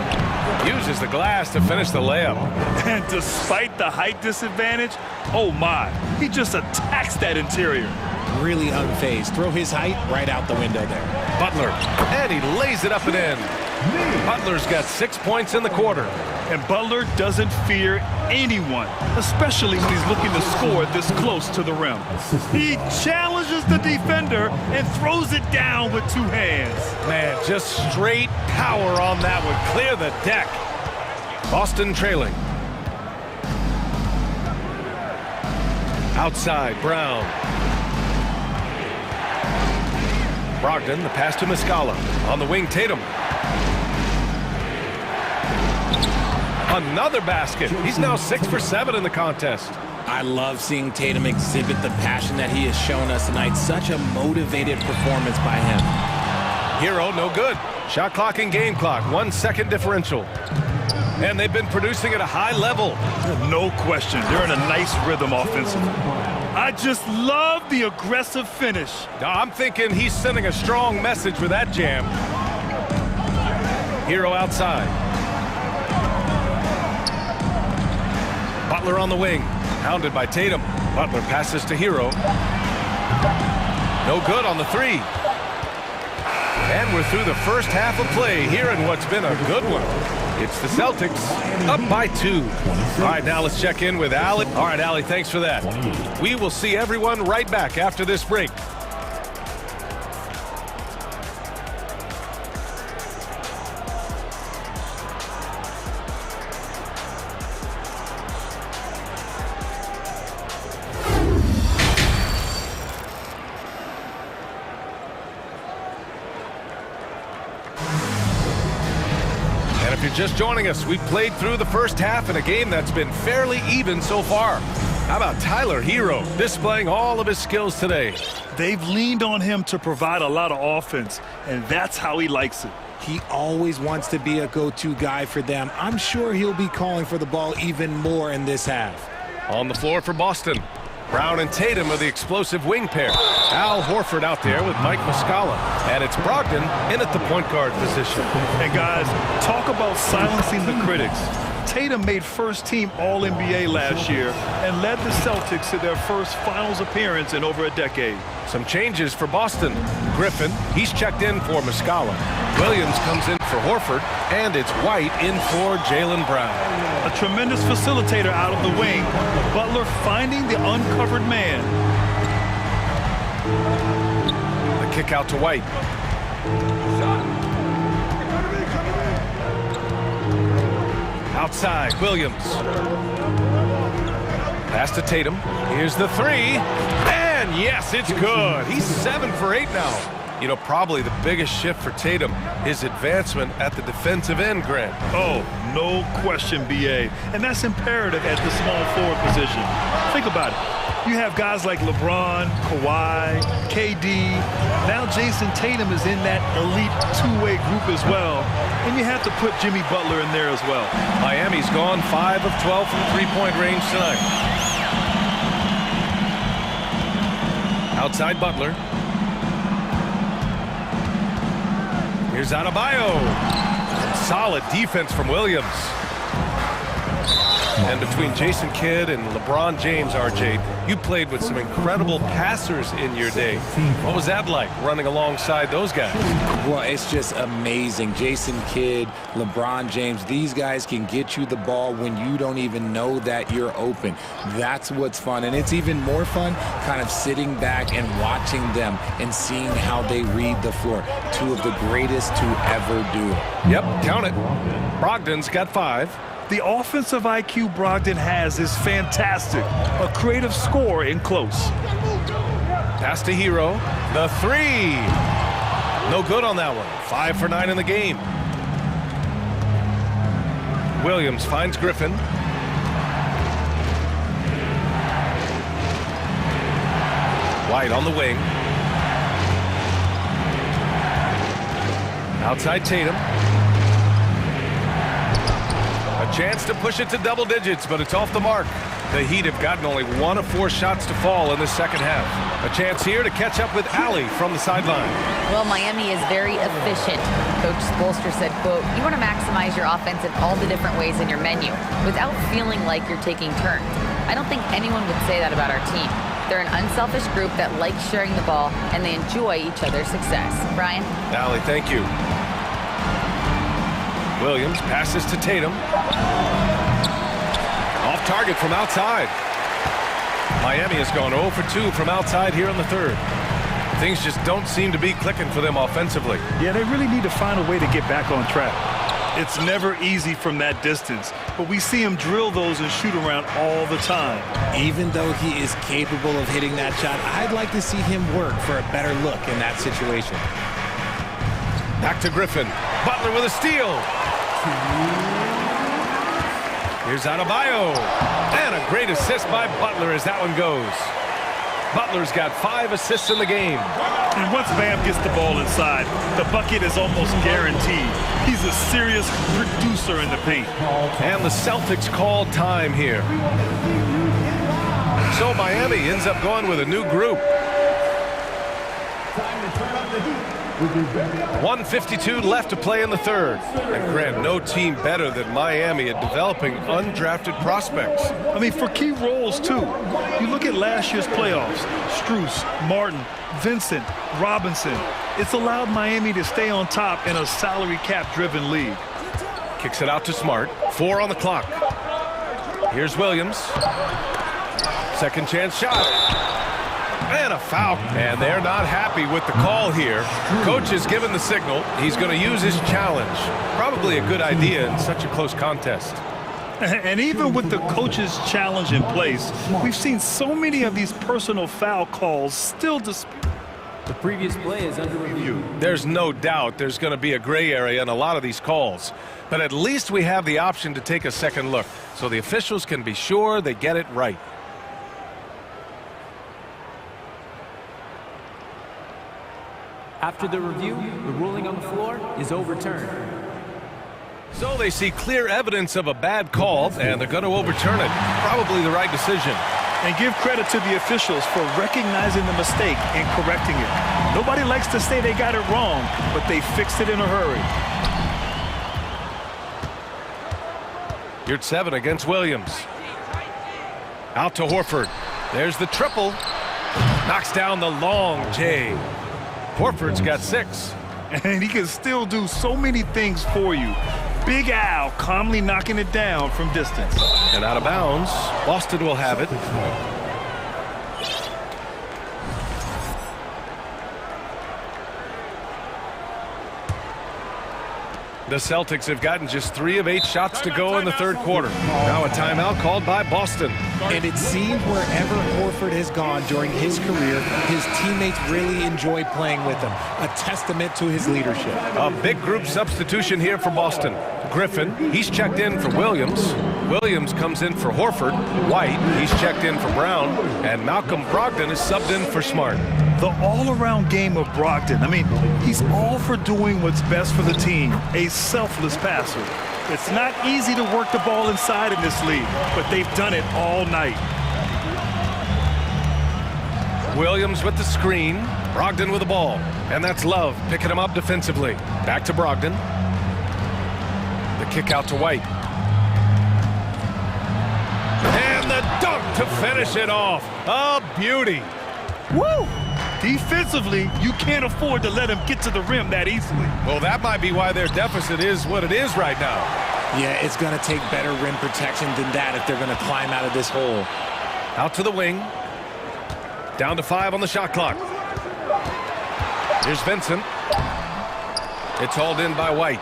Uses the glass to finish the layup. And despite the height disadvantage, oh my, he just attacks that interior. Really unfazed. Throw his height right out the window there. Butler, and he lays it up and in. Butler's got 6 points in the quarter. And Butler doesn't fear anyone, especially when he's looking to score this close to the rim. He challenges the defender and throws it down with 2 hands. Man, just straight power on that one. Clear the deck. Boston trailing. Outside, Brown. Brogdon, the pass to Muscala. On the wing, Tatum. Another basket. He's now 6 for 7 in the contest. I love seeing Tatum exhibit the passion that he has shown us tonight. Such a motivated performance by him. Hero, no good. Shot clock and game clock, 1 second differential. And they've been producing at a high level. No question. They're in a nice rhythm offensively. I just love the aggressive finish. I'm thinking he's sending a strong message with that jam. Hero outside. Butler on the wing, hounded by Tatum. Butler passes to Hero. No good on the 3. And we're through the first half of play here in what's been a good one. It's the Celtics up by 2. All right, now let's check in with Allie. All right, Allie, thanks for that. We will see everyone right back after this break. If you're just joining us, we've played through the first half in a game that's been fairly even so far. How about Tyler Hero displaying all of his skills today? They've leaned on him to provide a lot of offense, and that's how he likes it. He always wants to be a go-to guy for them. I'm sure he'll be calling for the ball even more in this half. On the floor for Boston, Brown and Tatum are the explosive wing pair. Al Horford out there with Mike Muscala. And it's Brogdon in at the point guard position. And guys, talk about silencing the critics. Tatum made first-team All-NBA last year and led the Celtics to their first finals appearance in over a decade. Some changes for Boston. Griffin, he's checked in for Muscala. Williams comes in for Horford, and it's White in for Jaylen Brown. A tremendous facilitator out of the wing. Butler finding the uncovered man. The kick out to White. Outside, Williams. Pass to Tatum. Here's the 3. And yes, it's good. He's 7 for 8 now. You know, probably the biggest shift for Tatum, his advancement at the defensive end, Grant. Oh, no question, B.A. And that's imperative at the small forward position. Think about it. You have guys like LeBron, Kawhi, KD. Now Jason Tatum is in that elite two-way group as well. And you have to put Jimmy Butler in there as well. Miami's gone 5 of 12 from three-point range tonight. Outside Butler. Here's Adebayo. Solid defense from Williams. And between Jason Kidd and LeBron James, RJ, you played with some incredible passers in your day. What was that like, running alongside those guys? Well, it's just amazing. Jason Kidd, LeBron James, these guys can get you the ball when you don't even know that you're open. That's what's fun. And it's even more fun kind of sitting back and watching them and seeing how they read the floor. Two of the greatest to ever do it. Yep, count it. Brogdon's got 5. The offensive IQ Brogdon has is fantastic. A creative scorer in close. Pass to Hero. The 3. No good on that one. 5 for 9 in the game. Williams finds Griffin. White on the wing. Outside Tatum. A chance to push it to double digits, but it's off the mark. The Heat have gotten only 1 of 4 shots to fall in the second half. A chance here to catch up with Allie from the sideline. Well, Miami is very efficient. Coach Spoelstra said, quote, "You want to maximize your offense in all the different ways in your menu without feeling like you're taking turns." I don't think anyone would say that about our team. They're an unselfish group that likes sharing the ball, and they enjoy each other's success. Brian? Allie, thank you. Williams passes to Tatum. Off target from outside. Miami has gone 0 for 2 from outside here in the third. Things just don't seem to be clicking for them offensively. Yeah, they really need to find a way to get back on track. It's never easy from that distance, but we see him drill those and shoot around all the time. Even though he is capable of hitting that shot, I'd like to see him work for a better look in that situation. Back to Griffin. Butler with a steal. Here's Adebayo. And a great assist by Butler as that one goes. Butler's got 5 assists in the game. And once Bam gets the ball inside, the bucket is almost guaranteed. He's a serious producer in the paint. And the Celtics call time here. So Miami ends up going with a new group. 1:52 left to play in the third. And Grant, no team better than Miami at developing undrafted prospects. I mean, for key roles, too. You look at last year's playoffs. Strus, Martin, Vincent, Robinson. It's allowed Miami to stay on top in a salary cap-driven league. Kicks it out to Smart. 4 on the clock. Here's Williams. Second chance shot. And a foul. And they're not happy with the call here. Coach has given the signal. He's going to use his challenge. Probably a good idea in such a close contest. And even with the coach's challenge in place, we've seen so many of these personal foul calls still disputed. The previous play is under review. There's no doubt there's going to be a gray area in a lot of these calls. But at least we have the option to take a second look so the officials can be sure they get it right. After the review, the ruling on the floor is overturned. So they see clear evidence of a bad call, and they're going to overturn it. Probably the right decision. And give credit to the officials for recognizing the mistake and correcting it. Nobody likes to say they got it wrong, but they fixed it in a hurry. You're at 7 against Williams. Out to Horford. There's the triple. Knocks down the long J. Horford's got 6. And he can still do so many things for you. Big Al calmly knocking it down from distance. And out of bounds. Boston will have it. The Celtics have gotten just 3 of 8 shots to go in the third quarter. Now a timeout called by Boston. And it seemed wherever Horford has gone during his career, his teammates really enjoy playing with him. A testament to his leadership. A big group substitution here for Boston. Griffin, he's checked in for Williams. Williams comes in for Horford. White, he's checked in for Brown. And Malcolm Brogdon is subbed in for Smart. The all-around game of Brogdon. I mean, he's all for doing what's best for the team. A selfless passer. It's not easy to work the ball inside in this league, but they've done it all night. Williams with the screen. Brogdon with the ball. And that's Love picking him up defensively. Back to Brogdon. kick out to White. And the dunk to finish it off. A beauty. Woo! Defensively, you can't afford to let him get to the rim that easily. Well, that might be why their deficit is what it is right now. Yeah, it's going to take better rim protection than that if they're going to climb out of this hole. Out to the wing. Down to 5 on the shot clock. Here's Vincent. It's hauled in by White.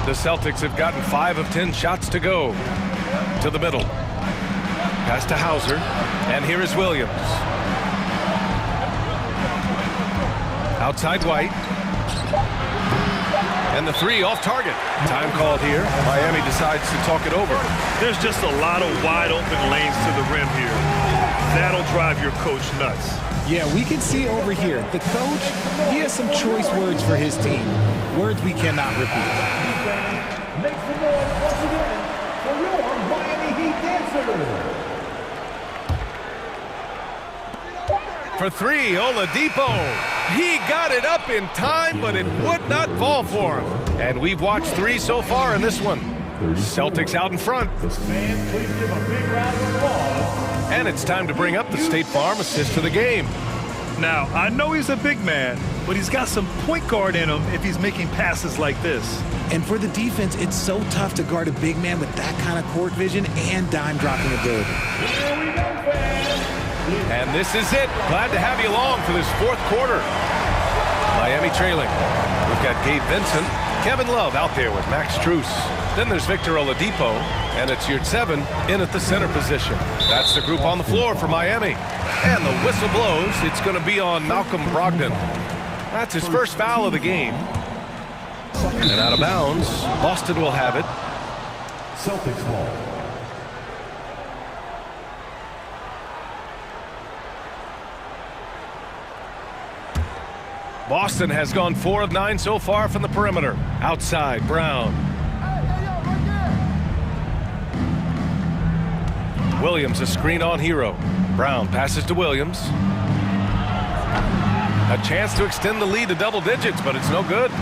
The Celtics have gotten 5 of 10 shots to go. To the middle. Pass to Hauser. And here is Williams. Outside White. And the 3 off target. Time called here. Miami decides to talk it over. There's just a lot of wide open lanes to the rim here. That'll drive your coach nuts. Yeah, we can see over here. The coach, he has some choice words for his team. Words we cannot repeat. Make some noise once again for your Miami Heat dancers. For 3, Oladipo. He got it up in time, but it would not fall for him. And we've watched 3 so far in this one. Celtics out in front. Fans, please give a big round of applause. And it's time to bring up the State Farm assist to the game. Now, I know he's a big man, but he's got some point guard in him if he's making passes like this. And for the defense, it's so tough to guard a big man with that kind of court vision and dime-dropping ability. Here we go, fans. And this is it. Glad to have you along for this 4th quarter. Miami trailing. We've got Gabe Vincent, Kevin Love out there with Max Strus. Then there's Victor Oladipo, and it's Yurtseven in at the center position. That's the group on the floor for Miami. And the whistle blows. It's going to be on Malcolm Brogdon. That's his first foul of the game. And out of bounds, Boston will have it. Celtics ball. Boston has gone 4 of 9 so far from the perimeter. Outside, Brown. Williams, a screen on Hero. Brown passes to Williams. A chance to extend the lead to double digits, but it's no good.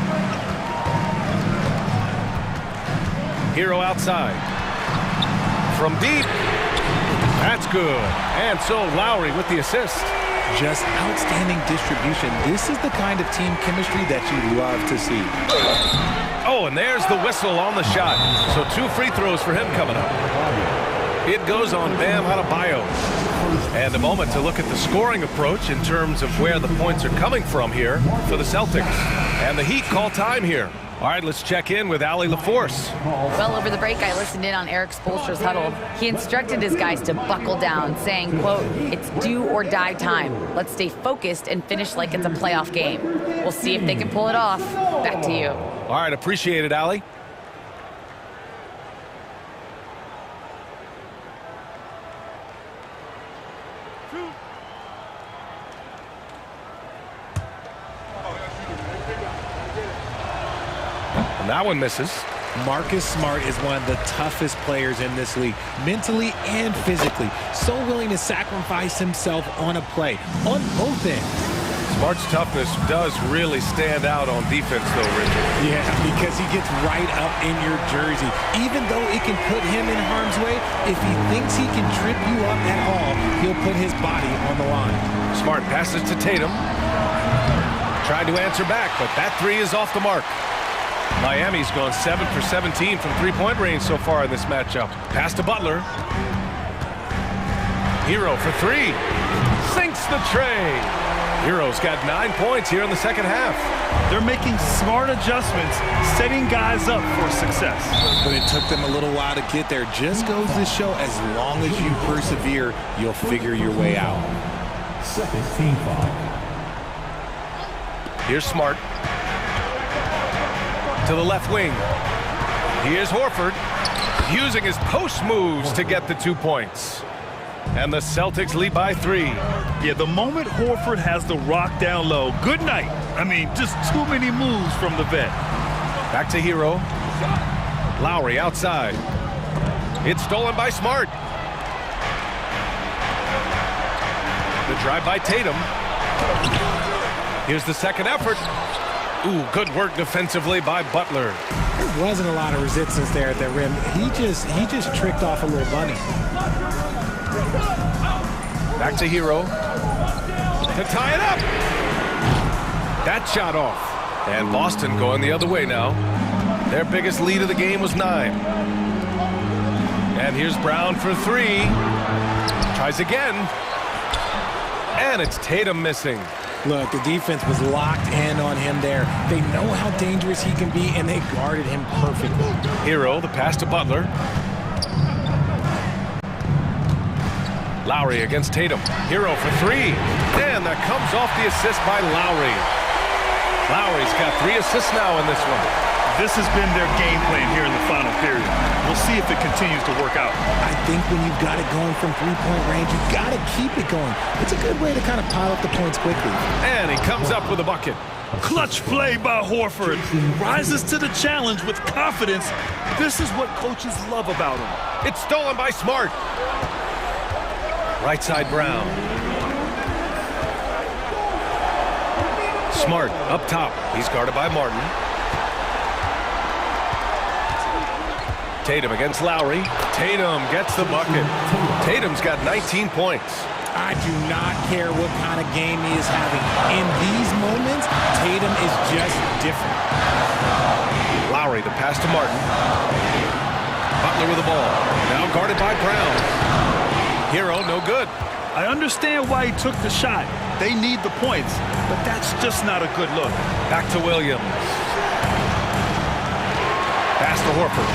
Hero outside. From deep. That's good. And so Lowry with the assist. Just outstanding distribution. This is the kind of team chemistry that you love to see. Oh, and there's the whistle on the shot. So 2 free throws for him coming up. It goes on Bam Adebayo. And a moment to look at the scoring approach in terms of where the points are coming from here for the Celtics. And the Heat call time here. All right, let's check in with Allie LaForce. Well, over the break, I listened in on Eric Spoelstra's huddle. He instructed his guys to buckle down, saying, quote, "It's do or die time. Let's stay focused and finish like it's a playoff game. We'll see if they can pull it off." Back to you. All right, appreciate it, Allie. That one misses. Marcus Smart is one of the toughest players in this league, mentally and physically. So willing to sacrifice himself on a play, on both ends. Smart's toughness does really stand out on defense, though, Richard. Yeah, because he gets right up in your jersey. Even though it can put him in harm's way, if he thinks he can trip you up at all, he'll put his body on the line. Smart passes to Tatum. Tried to answer back, but that 3 is off the mark. Miami's gone 7 for 17 from three-point range so far in this matchup. Pass to Butler. Hero for 3. Sinks the tray. Hero's got 9 points here in the second half. They're making smart adjustments, setting guys up for success. But it took them a little while to get there. Just goes to show, as long as you persevere, you'll figure your way out. Second team foul. Here's Smart. To the left wing. Here's Horford, using his post moves to get the 2 points. And the Celtics lead by 3. Yeah, the moment Horford has the rock down low, good night. I mean, just too many moves from the vet. Back to Hero. Lowry outside. It's stolen by Smart. The drive by Tatum. Here's the second effort. Ooh, good work defensively by Butler. There wasn't a lot of resistance there at the rim. He just tricked off a little bunny. Back to Hero to tie it up. That shot off. And Boston going the other way now. Their biggest lead of the game was 9. And here's Brown for 3. Tries again. And it's Tatum missing. Look, the defense was locked in on him there. They know how dangerous he can be, and they guarded him perfectly. Hero, the pass to Butler. Lowry against Tatum. Hero for 3. And that comes off the assist by Lowry. Lowry's got 3 assists now in this one. This has been their game plan here in the final period. We'll see if it continues to work out. I think when you've got it going from three-point range, you've got to keep it going. It's a good way to kind of pile up the points quickly. And he comes up with a bucket. Clutch play by Horford. Rises to the challenge with confidence. This is what coaches love about him. It's stolen by Smart. Right side Brown. Smart up top. He's guarded by Martin. Tatum against Lowry. Tatum gets the bucket. Tatum's got 19 points. I do not care what kind of game he is having. In these moments, Tatum is just different. Lowry, the pass to Martin. Butler with the ball. Now guarded by Brown. Hero, no good. I understand why he took the shot. They need the points, but that's just not a good look. Back to Williams. Pass to Horford.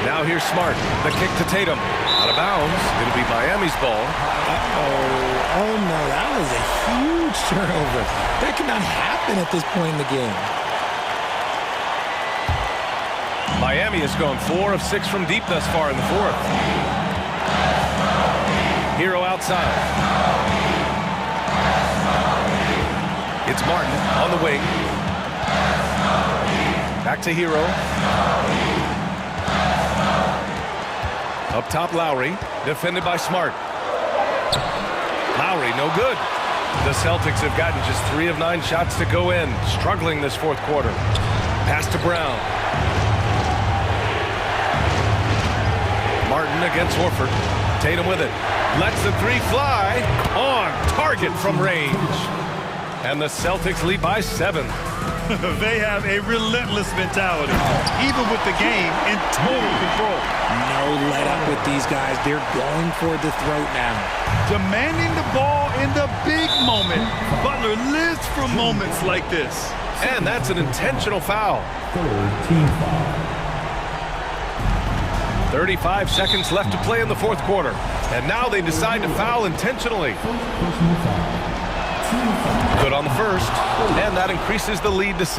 Now here's Smart. The kick to Tatum. Out of bounds. It'll be Miami's ball. Uh-oh. Oh, no. That was a huge turnover. That cannot happen at this point in the game. Miami has gone 4 of 6 from deep thus far in the 4th. Hero outside. It's Martin on the wing. Back to Hero. Up top, Lowry, defended by Smart. Lowry, no good. The Celtics have gotten just 3 of 9 shots to go in, struggling this 4th quarter. Pass to Brown. Martin against Horford. Tatum with it. Lets the 3 fly. On target from range. And the Celtics lead by 7. They have a relentless mentality, even with the game in total control. No let up with these guys. They're going for the throat now. Demanding the ball in the big moment. Butler lives for moments like this. And that's an intentional foul. Third team foul. 35 seconds left to play in the 4th quarter. And now they decide to foul intentionally. Personal foul. Good on the first, and that increases the lead to 6.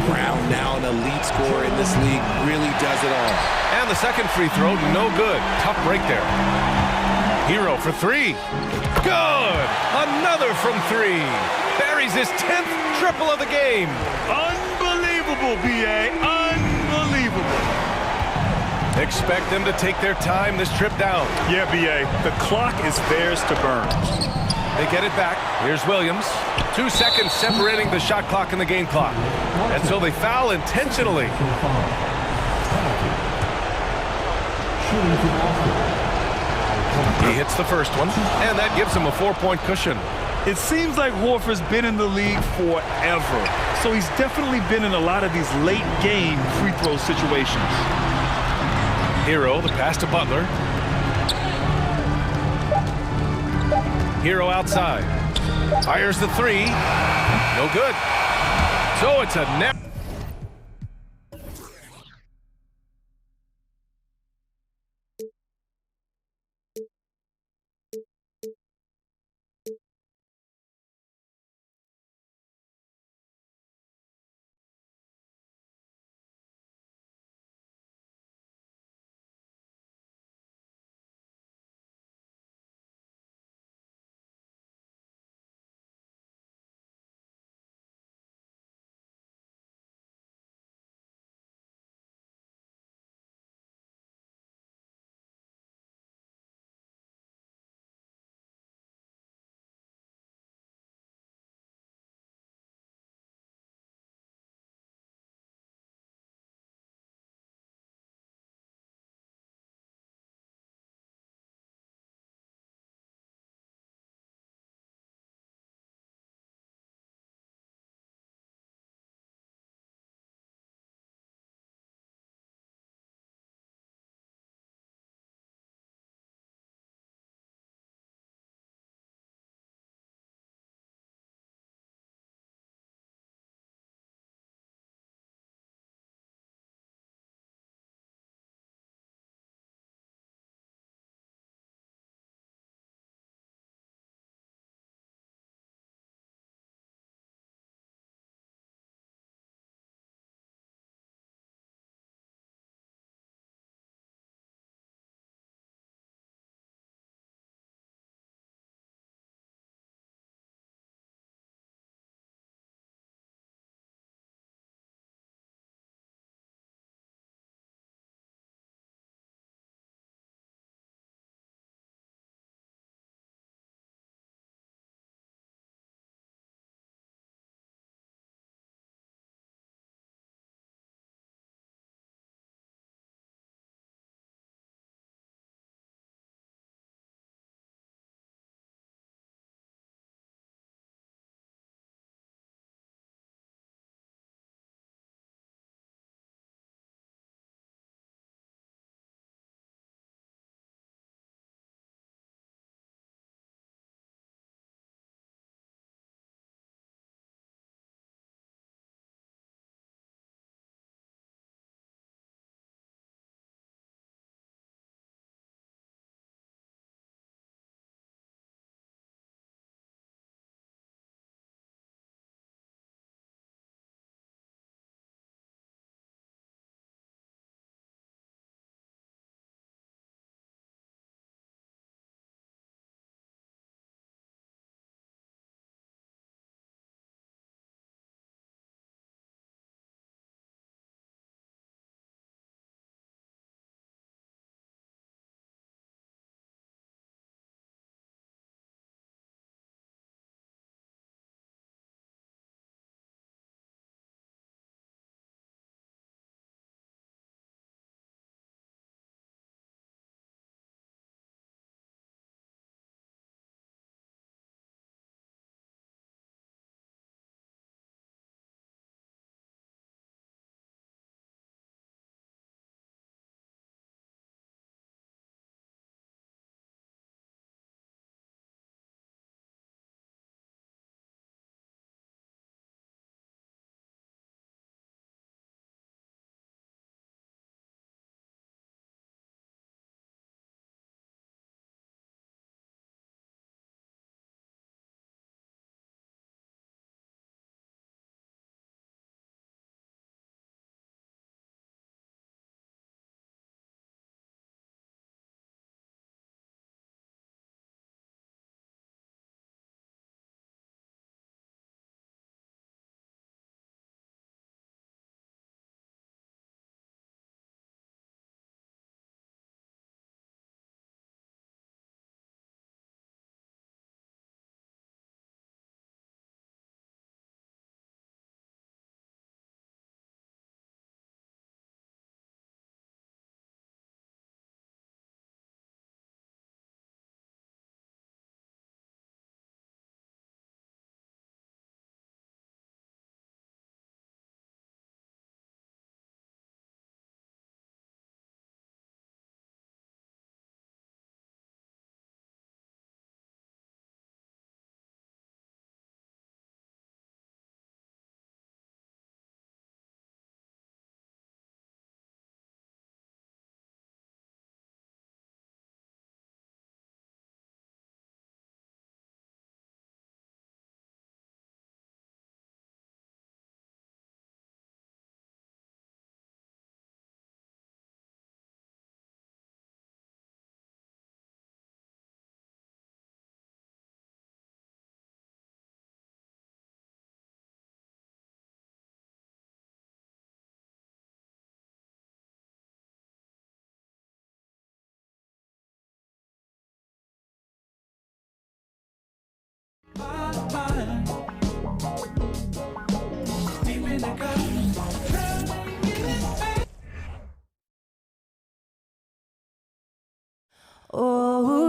Brown, now an elite scorer in this league, really does it all. And the second free throw, no good. Tough break there. Hero for 3. Good! Another from 3. Buries his 10th triple of the game. Unbelievable, B.A. Unbelievable. Expect them to take their time this trip down. Yeah, B.A. The clock is theirs to burn. They get it back. Here's Williams. 2 seconds separating the shot clock and the game clock. And so they foul intentionally. He hits the first one, and that gives him a 4-point cushion. It seems like Horford's been in the league forever. So he's definitely been in a lot of these late game free throw situations. Hero, the pass to Butler. Hero outside. Fires the 3. No good. So it's a net.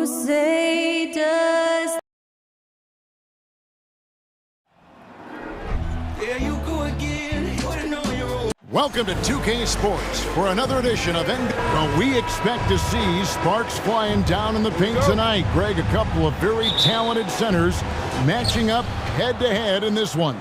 say does Welcome to 2K Sports for another edition of NBA. Well, we expect to see sparks flying down in the paint tonight. Greg, a couple of very talented centers matching up head-to-head in this one.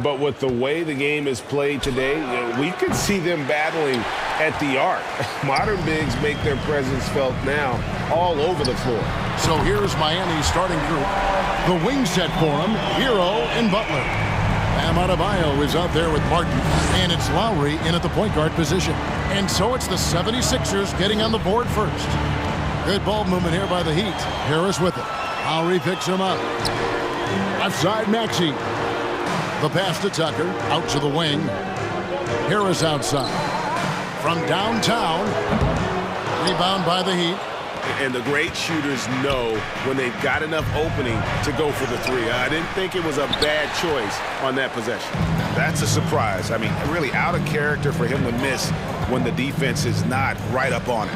But with the way the game is played today, we could see them battling at the arc. Modern bigs make their presence felt now all over the floor. So here's Miami's starting group. The wing set for him, Hero and Butler. Bam Adebayo is out there with Martin, and it's Lowry in at the point guard position. And so it's the 76ers getting on the board first. Good ball movement here by the Heat. Harris with it. Lowry picks him up. Left side, Maxey. The pass to Tucker, out to the wing. Harris outside. From downtown, rebound by the Heat. And the great shooters know when they've got enough opening to go for the three. I didn't think it was a bad choice on that possession. That's a surprise. I mean, really out of character for him to miss when the defense is not right up on it.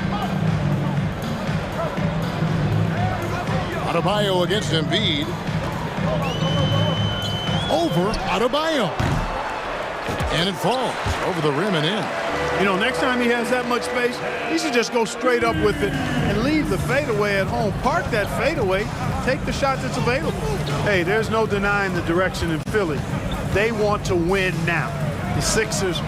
Adebayo against Embiid. Over Adebayo. And it falls over the rim and in. You know, next time he has that much space, he should just go straight up with it and leave the fadeaway at home. Park that fadeaway, take the shot that's available. Hey, there's no denying the direction in Philly. They want to win now. The Sixers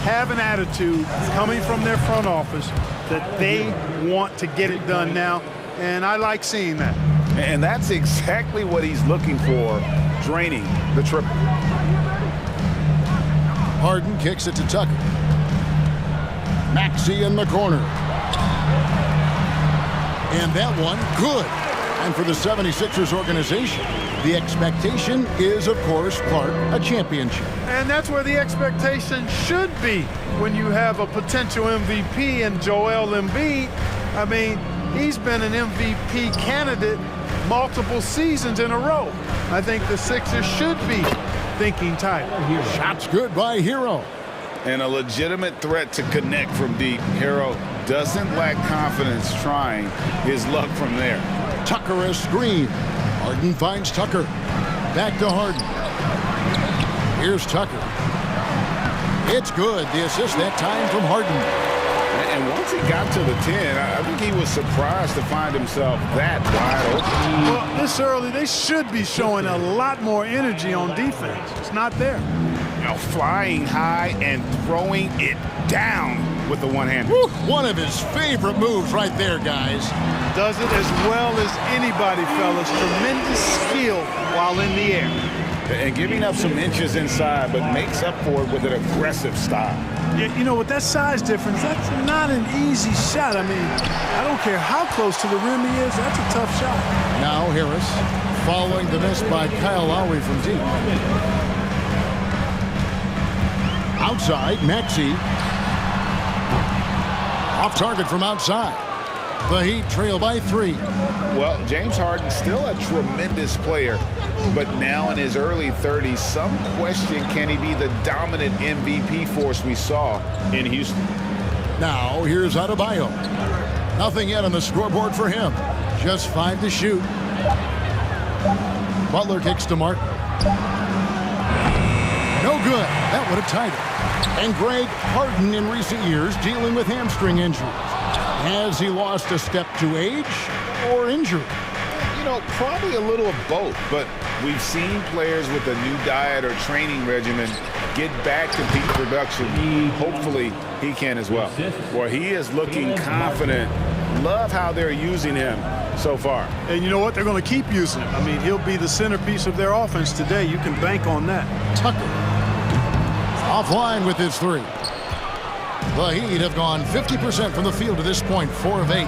have an attitude coming from their front office that they want to get it done now, and I like seeing that. And that's exactly what he's looking for, draining the triple. Harden kicks it to Tucker. Maxey in the corner. And that one, good. And for the 76ers organization, the expectation is, of course, Clark, a championship. And that's where the expectation should be when you have a potential MVP in Joel Embiid. I mean, he's been an MVP candidate multiple seasons in a row. I think the Sixers should be thinking title. Shots good by Hero. And a legitimate threat to connect from deep. Hero doesn't lack confidence trying his luck from there. Tucker a screen. Harden finds Tucker. Back to Harden. Here's Tucker. It's good. The assist that time from Harden. And once he got to the 10, I think he was surprised to find himself that wide open. Well, this early, they should be showing a lot more energy on defense. It's not there. You know, flying high and throwing it down with the one-hander. One of his favorite moves right there, guys. Does it as well as anybody, fellas. Tremendous skill while in the air. And giving up some inches inside, but makes up for it with an aggressive style. Yeah, you know, with that size difference, that's not an easy shot. I mean, I don't care how close to the rim he is, that's a tough shot. Now Harris following the miss by Kyle Lowry from deep. Outside, Maxey. Off target from outside. The Heat trail by 3. Well, James Harden's still a tremendous player, but now in his early 30s, some question, can he be the dominant MVP force we saw in Houston? Now, here's Adebayo. Nothing yet on the scoreboard for him. Just 5 to shoot. Butler kicks to Martin. No good. That would have tied it. And Greg, Harden in recent years dealing with hamstring injuries. Has he lost a step to age or injury? You know, probably a little of both, but we've seen players with a new diet or training regimen get back to peak production. Hopefully, he can as well. Well, he is looking confident. Love how they're using him so far. And you know what? They're going to keep using him. I mean, he'll be the centerpiece of their offense today. You can bank on that. Tucker offline with his 3. The Heat have gone 50% from the field to this point, 4 of 8.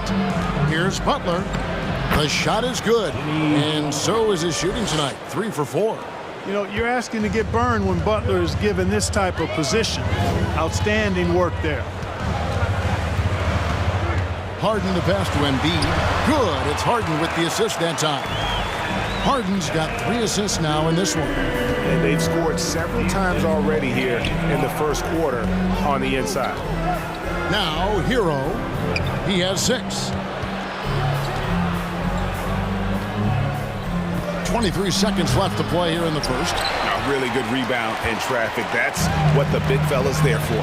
Here's Butler. The shot is good, and so is his shooting tonight, 3 for 4. You know, you're asking to get burned when Butler is given this type of position. Outstanding work there. Harden the pass to Embiid. Good. It's Harden with the assist that time. Harden's got 3 assists now in this one. And they've scored several times already here in the first quarter on the inside. Now, Hero. He has 6. 23 seconds left to play here in the first. A really good rebound in traffic. That's what the big fella's there for.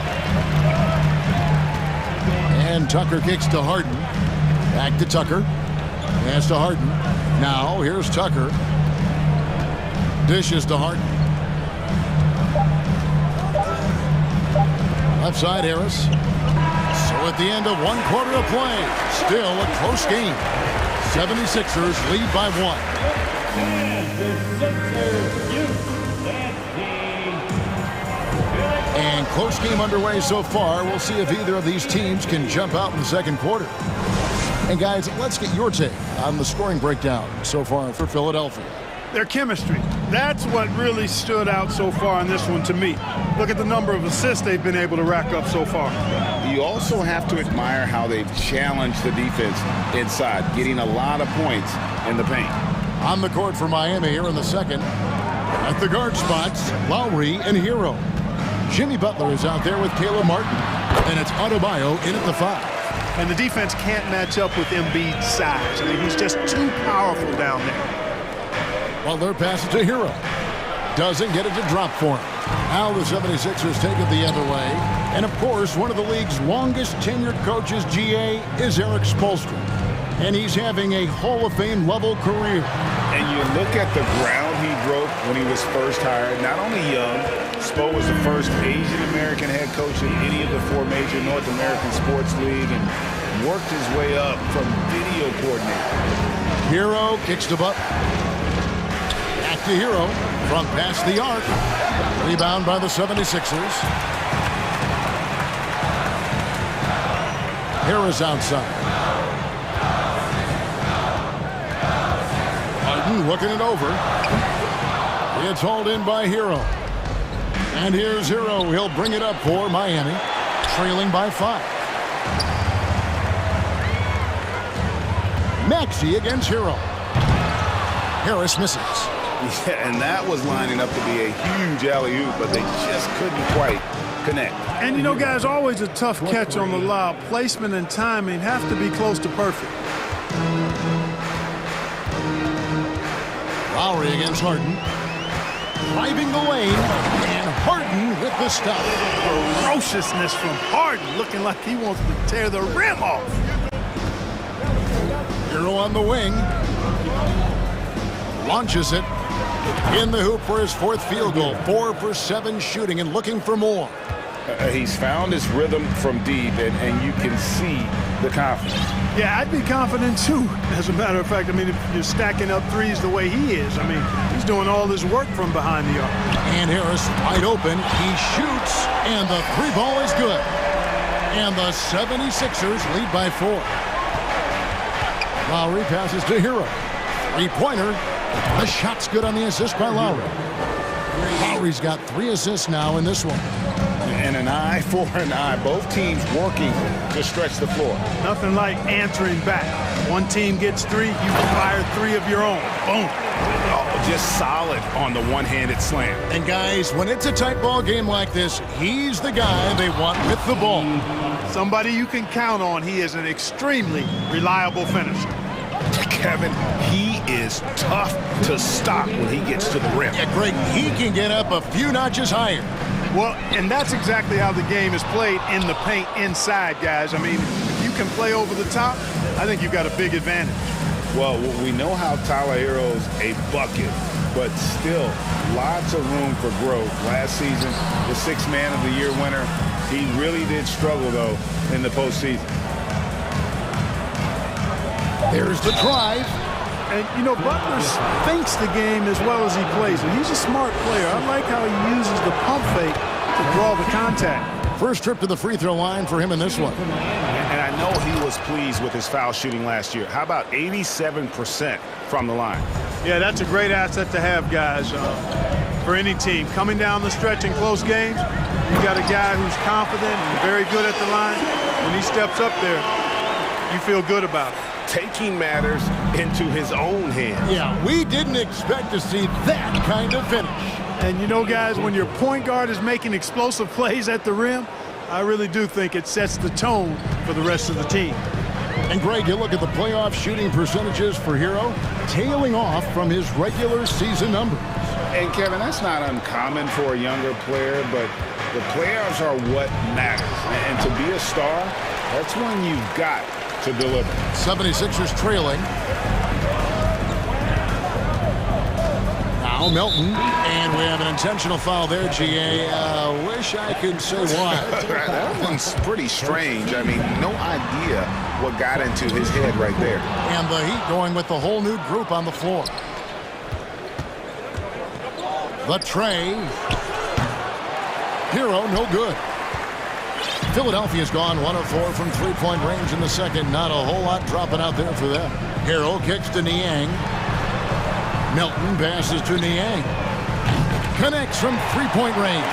And Tucker kicks to Harden. Back to Tucker. Pass to Harden. Now here's Tucker. Dishes to Harden. Left side Harris. So at the end of 1 quarter of play, still a close game. 76ers lead by 1. And close game underway so far. We'll see if either of these teams can jump out in the second quarter. And guys, let's get your take on the scoring breakdown so far for Philadelphia. Their chemistry. That's what really stood out so far in this one to me. Look at the number of assists they've been able to rack up so far. You also have to admire how they've challenged the defense inside, getting a lot of points in the paint. On the court for Miami here in the second. At the guard spots, Lowry and Hero. Jimmy Butler is out there with Caleb Martin. And it's Adebayo in at the 5. And the defense can't match up with Embiid's size. I mean, he's just too powerful down there. Butler passes to Hero. Doesn't get it to drop for him. Now the 76ers take it the other way. And of course, one of the league's longest tenured coaches, GA, is Eric Spoelstra. And he's having a Hall of Fame level career. And you look at the ground he broke when he was first hired. Not only young, Spo was the first Asian American head coach in any of the 4 major North American sports league and worked his way up from video coordinator. Hero kicks to Butler. Back to Hero from past the arc. Rebound by the 76ers. Harris outside. Harden looking it over. It's hauled in by Hero. And here's Hero. He'll bring it up for Miami, trailing by 5. Maxey against Hero. Harris misses. Yeah, and that was lining up to be a huge alley-oop, but they just couldn't quite connect. And you know, guys, always a tough catch on the lob. Placement and timing have to be close to perfect. Lowry against Harden. Driving the lane, and Harden with the stop. Ferociousness from Harden, looking like he wants to tear the rim off. Hero on the wing. Launches it. In the hoop for his 4th field goal. 4 for 7 shooting and looking for more. He's found his rhythm from deep, and you can see the confidence. Yeah, I'd be confident too. As a matter of fact, I mean, if you're stacking up threes the way he is, I mean, he's doing all this work from behind the arc. And Harris wide open. He shoots, and the 3 ball is good. And the 76ers lead by 4. Lowry passes to Hero. 3-pointer. The shot's good on the assist by Lowry. Lowry's got 3 assists now in this one. And an eye for an eye. Both teams working to stretch the floor. Nothing like answering back. One team gets 3, you can fire 3 of your own. Boom. Oh, just solid on the one-handed slam. And guys, when it's a tight ball game like this, he's the guy they want with the ball. Somebody you can count on. He is an extremely reliable finisher. Kevin, he is tough to stop when he gets to the rim. Yeah, Greg, he can get up a few notches higher. Well, and that's exactly how the game is played in the paint inside, guys. I mean, if you can play over the top, I think you've got a big advantage. Well, we know how Tyler Hero's a bucket, but still lots of room for growth. Last season, the 6th Man of the Year winner, he really did struggle, though, in the postseason. There's the drive. And, you know, Butler thinks the game as well as he plays it. He's a smart player. I like how he uses the pump fake to draw the contact. First trip to the free throw line for him in this one. And I know he was pleased with his foul shooting last year. How about 87% from the line? Yeah, that's a great asset to have, guys, for any team. Coming down the stretch in close games, you got a guy who's confident and very good at the line. When he steps up there, you feel good about it. Taking matters into his own hands. Yeah, we didn't expect to see that kind of finish. And you know, guys, when your point guard is making explosive plays at the rim, I really do think it sets the tone for the rest of the team. And Greg, you look at the playoff shooting percentages for Hero, tailing off from his regular season numbers. And Kevin, that's not uncommon for a younger player, but the playoffs are what matters. And to be a star, that's when you've got to deliver. 76ers trailing. Now Milton, and we have an intentional foul there, GA. Wish I could say why. That one's pretty strange. I mean, no idea what got into his head right there. And the Heat going with the whole new group on the floor. The tray. Hero, no good. Philadelphia's gone 1 of 4 from three-point range in the second. Not a whole lot dropping out there for them. Hero kicks to Niang. Milton passes to Niang. Connects from three-point range.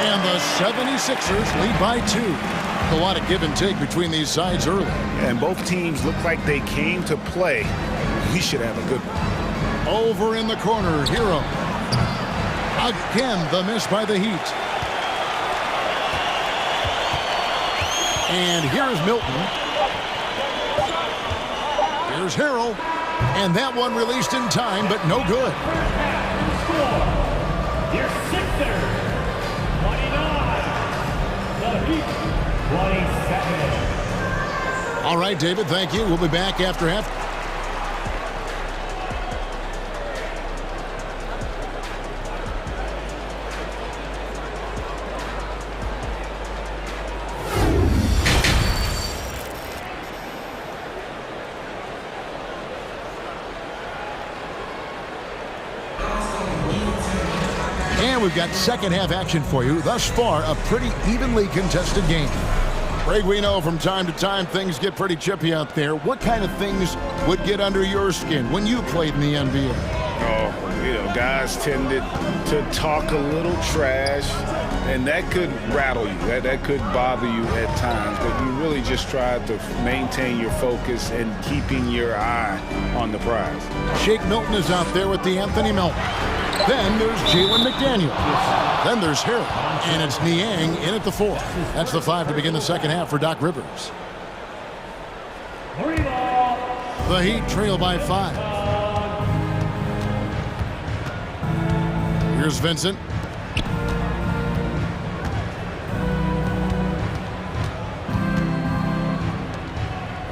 And the 76ers lead by 2. A lot of give and take between these sides early. And both teams look like they came to play. We should have a good one. Over in the corner, Hero. Again, the miss by the Heat. And here's Milton. Here's Harrell. And that one released in time, but no good. Your Sixers, 29. The Heat, 27. All right, David, thank you. We'll be back after half. We've got second half action for you. Thus far, a pretty evenly contested game. Greg, we know from time to time things get pretty chippy out there. What kind of things would get under your skin when you played in the NBA? Oh, guys tended to talk a little trash, and that could rattle you. That could bother you at times, but you really just try to maintain your focus and keeping your eye on the prize. Shake Milton is out there with the Anthony Milton. Then there's Jalen McDaniel. Then there's Harrell. And it's Niang in at the 4. That's the 5 to begin the second half for Doc Rivers. The Heat trail by 5. Here's Vincent.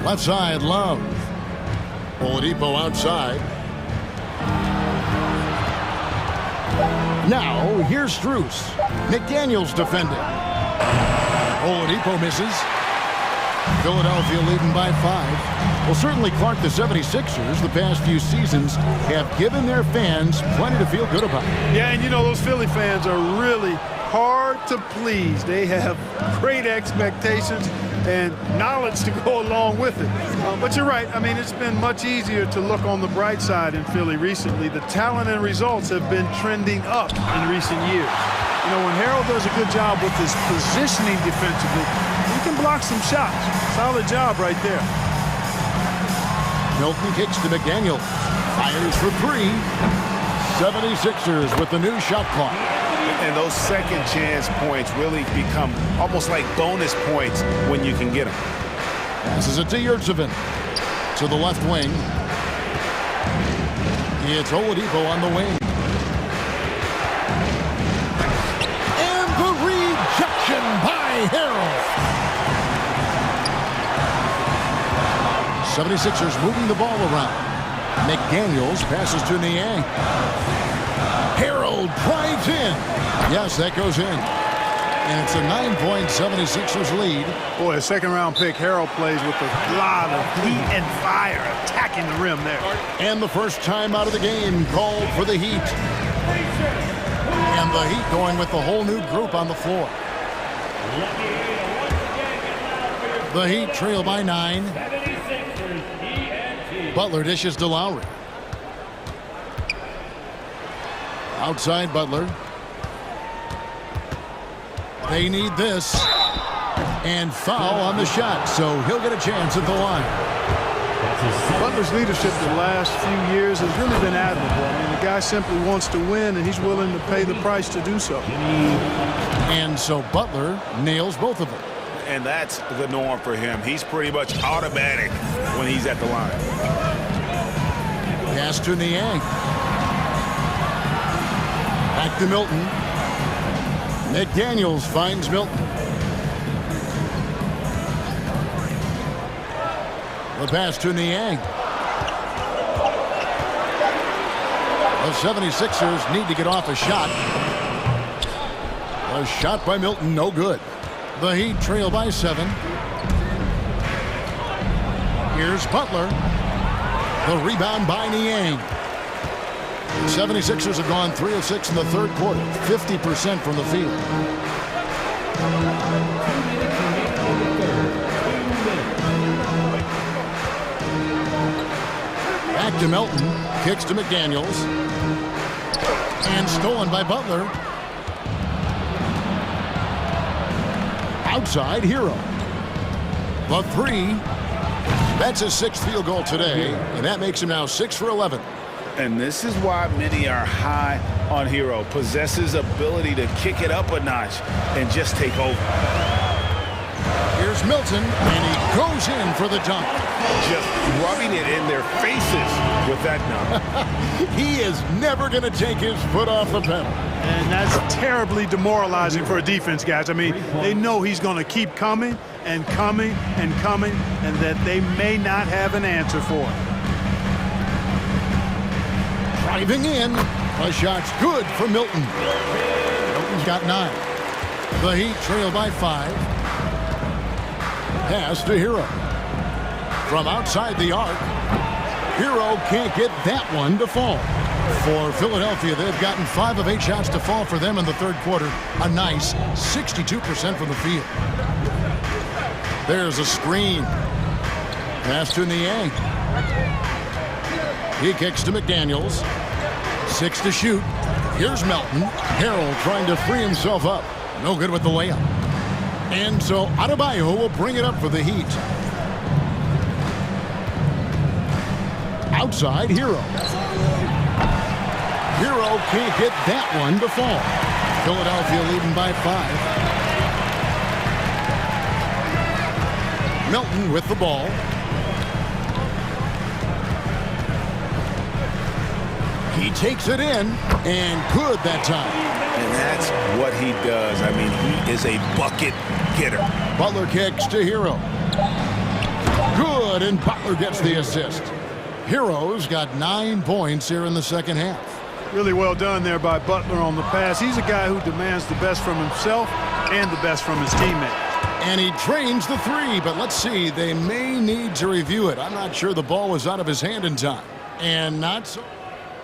Left side, Love. Oladipo outside. Now, here's Strus. McDaniels defending. Oladipo misses. Philadelphia leading by 5. Well, certainly, Clark, the 76ers, the past few seasons, have given their fans plenty to feel good about. Yeah, and those Philly fans are really hard to please. They have great expectations and knowledge to go along with it. But you're right. I mean, it's been much easier to look on the bright side in Philly recently. The talent and results have been trending up in recent years. When Harrell does a good job with his positioning defensively, he can block some shots. Solid job right there. Milton kicks to McDaniel. Fires for 3. 76ers with the new shot clock. And those second chance points really become almost like bonus points when you can get them. This is a Yurtsevin to the left wing. It's Oladipo on the wing. And the rejection by Harrell. 76ers moving the ball around. McDaniels passes to Niang. Harrell drives in. Yes, that goes in. And it's a 9-point 76ers lead. Boy, a second-round pick. Harrell plays with a lot of heat and fire attacking the rim there. And the first time out of the game called for the Heat. And the Heat going with the whole new group on the floor. The Heat trail by 9. Butler dishes to Lowry. Outside Butler. They need this. And foul on the shot, so he'll get a chance at the line. Butler's leadership the last few years has really been admirable. I mean, the guy simply wants to win, and he's willing to pay the price to do so. And so Butler nails both of them. and that's the norm for him. He's pretty much automatic when he's at the line. Pass to Niang. Back to Milton. McDaniels finds Milton. The pass to Niang. The 76ers need to get off a shot. A shot by Milton, no good. The Heat trail by 7. Here's Butler. The rebound by Niang. The 76ers have gone 3 of 6 in the third quarter, 50% from the field. Back to Melton, kicks to McDaniels, and stolen by Butler. Outside, Hero. The 3. That's his 6th field goal today, and that makes him now 6 for 11. And this is why many are high on Hero. Possesses ability to kick it up a notch and just take over. Here's Milton, and he goes in for the dunk. Just rubbing it in their faces with that dunk. He is never going to take his foot off the pedal. And that's terribly demoralizing for a defense, guys. I mean, they know he's going to keep coming and coming and coming, and that they may not have an answer for it. Driving in. The shot's good for Milton. Milton's got 9. The Heat trail by 5. Pass to Hero. From outside the arc, Hero can't get that one to fall. For Philadelphia, they've gotten 5 of 8 shots to fall for them in the third quarter. A nice 62% from the field. There's a screen. Pass to Niang. He kicks to McDaniels. 6 to shoot. Here's Melton. Harrell trying to free himself up. No good with the layup. And so Adebayo will bring it up for the Heat. Outside, Hero. Hero can't get that one to fall. Philadelphia leading by 5. Melton with the ball. He takes it in, and good that time. And that's what he does. I mean, he is a bucket getter. Butler kicks to Hero. Good, and Butler gets the assist. Hero's got 9 points here in the second half. Really well done there by Butler on the pass. He's a guy who demands the best from himself and the best from his teammates. And he drains the 3, but let's see. They may need to review it. I'm not sure the ball was out of his hand in time. And not so.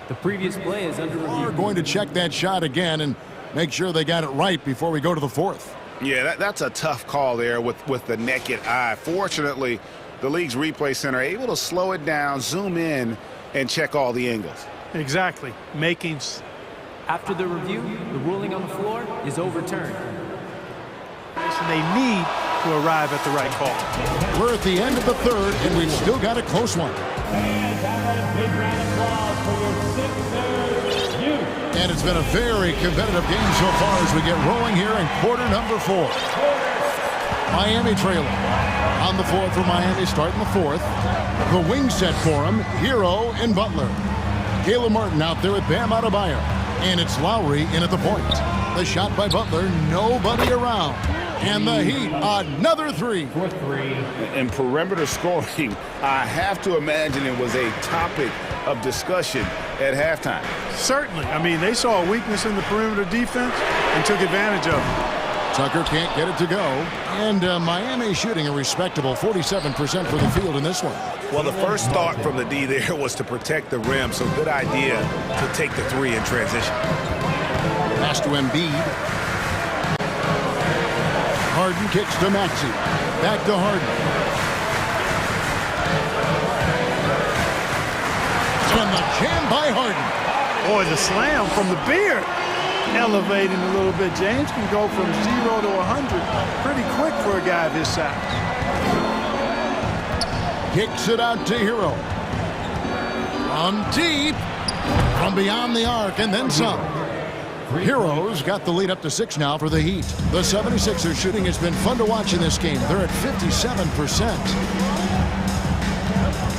The previous play is under review. We're going to check that shot again and make sure they got it right before we go to the 4th. Yeah, that's a tough call there with the naked eye. Fortunately, the league's replay center able to slow it down, zoom in, and check all the angles. Exactly. After the review, the ruling on the floor is overturned. And they need to arrive at the right call. We're at the end of the third, and we've still got a close one. And it's been a very competitive game so far as we get rolling here in quarter number 4. Miami trailing. On the floor for Miami, starting the 4th. The wing set for him, Hero and Butler. Caleb Martin out there with Bam Adebayo. And it's Lowry in at the point. The shot by Butler, nobody around. And the Heat, another 3. In perimeter scoring, I have to imagine it was a topic of discussion at halftime. Certainly. I mean, they saw a weakness in the perimeter defense and took advantage of it. Tucker can't get it to go. And Miami shooting a respectable 47% for the field in this one. Well, the first thought from the D there was to protect the rim, so good idea to take the 3 in transition. Pass to Embiid. Harden kicks to Maxey. Back to Harden. And the jam by Harden. Boy, the slam from the beard. Elevating a little bit. James can go from 0 to 100 pretty quick for a guy of his size. Kicks it out to Hero. From deep. From beyond the arc and then some. Heroes got the lead up to 6 now for the Heat. The 76ers shooting has been fun to watch in this game. They're at 57%.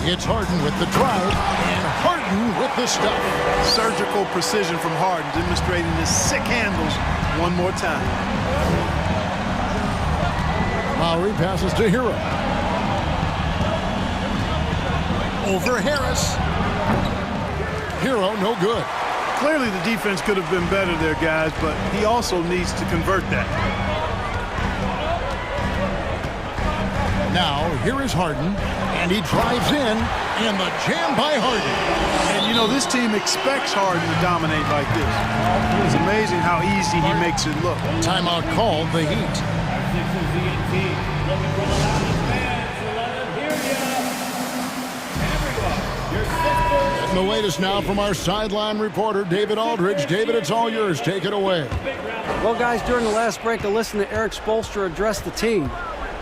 It's Harden with the drive, and Harden with the stuff. Surgical precision from Harden, demonstrating his sick handles one more time. Lowry passes to Hero. Over Harris. Hero, no good. Clearly the defense could have been better there, guys, but he also needs to convert that. Now, here is Harden, and he drives in, and the jam by Harden. And, you know, this team expects Harden to dominate like this. It's amazing how easy he makes it look. Timeout called, the Heat. And the latest now from our sideline reporter, David Aldridge. David, it's all yours. Take it away. Well, guys, during the last break, I listened to Eric Spoelstra address the team.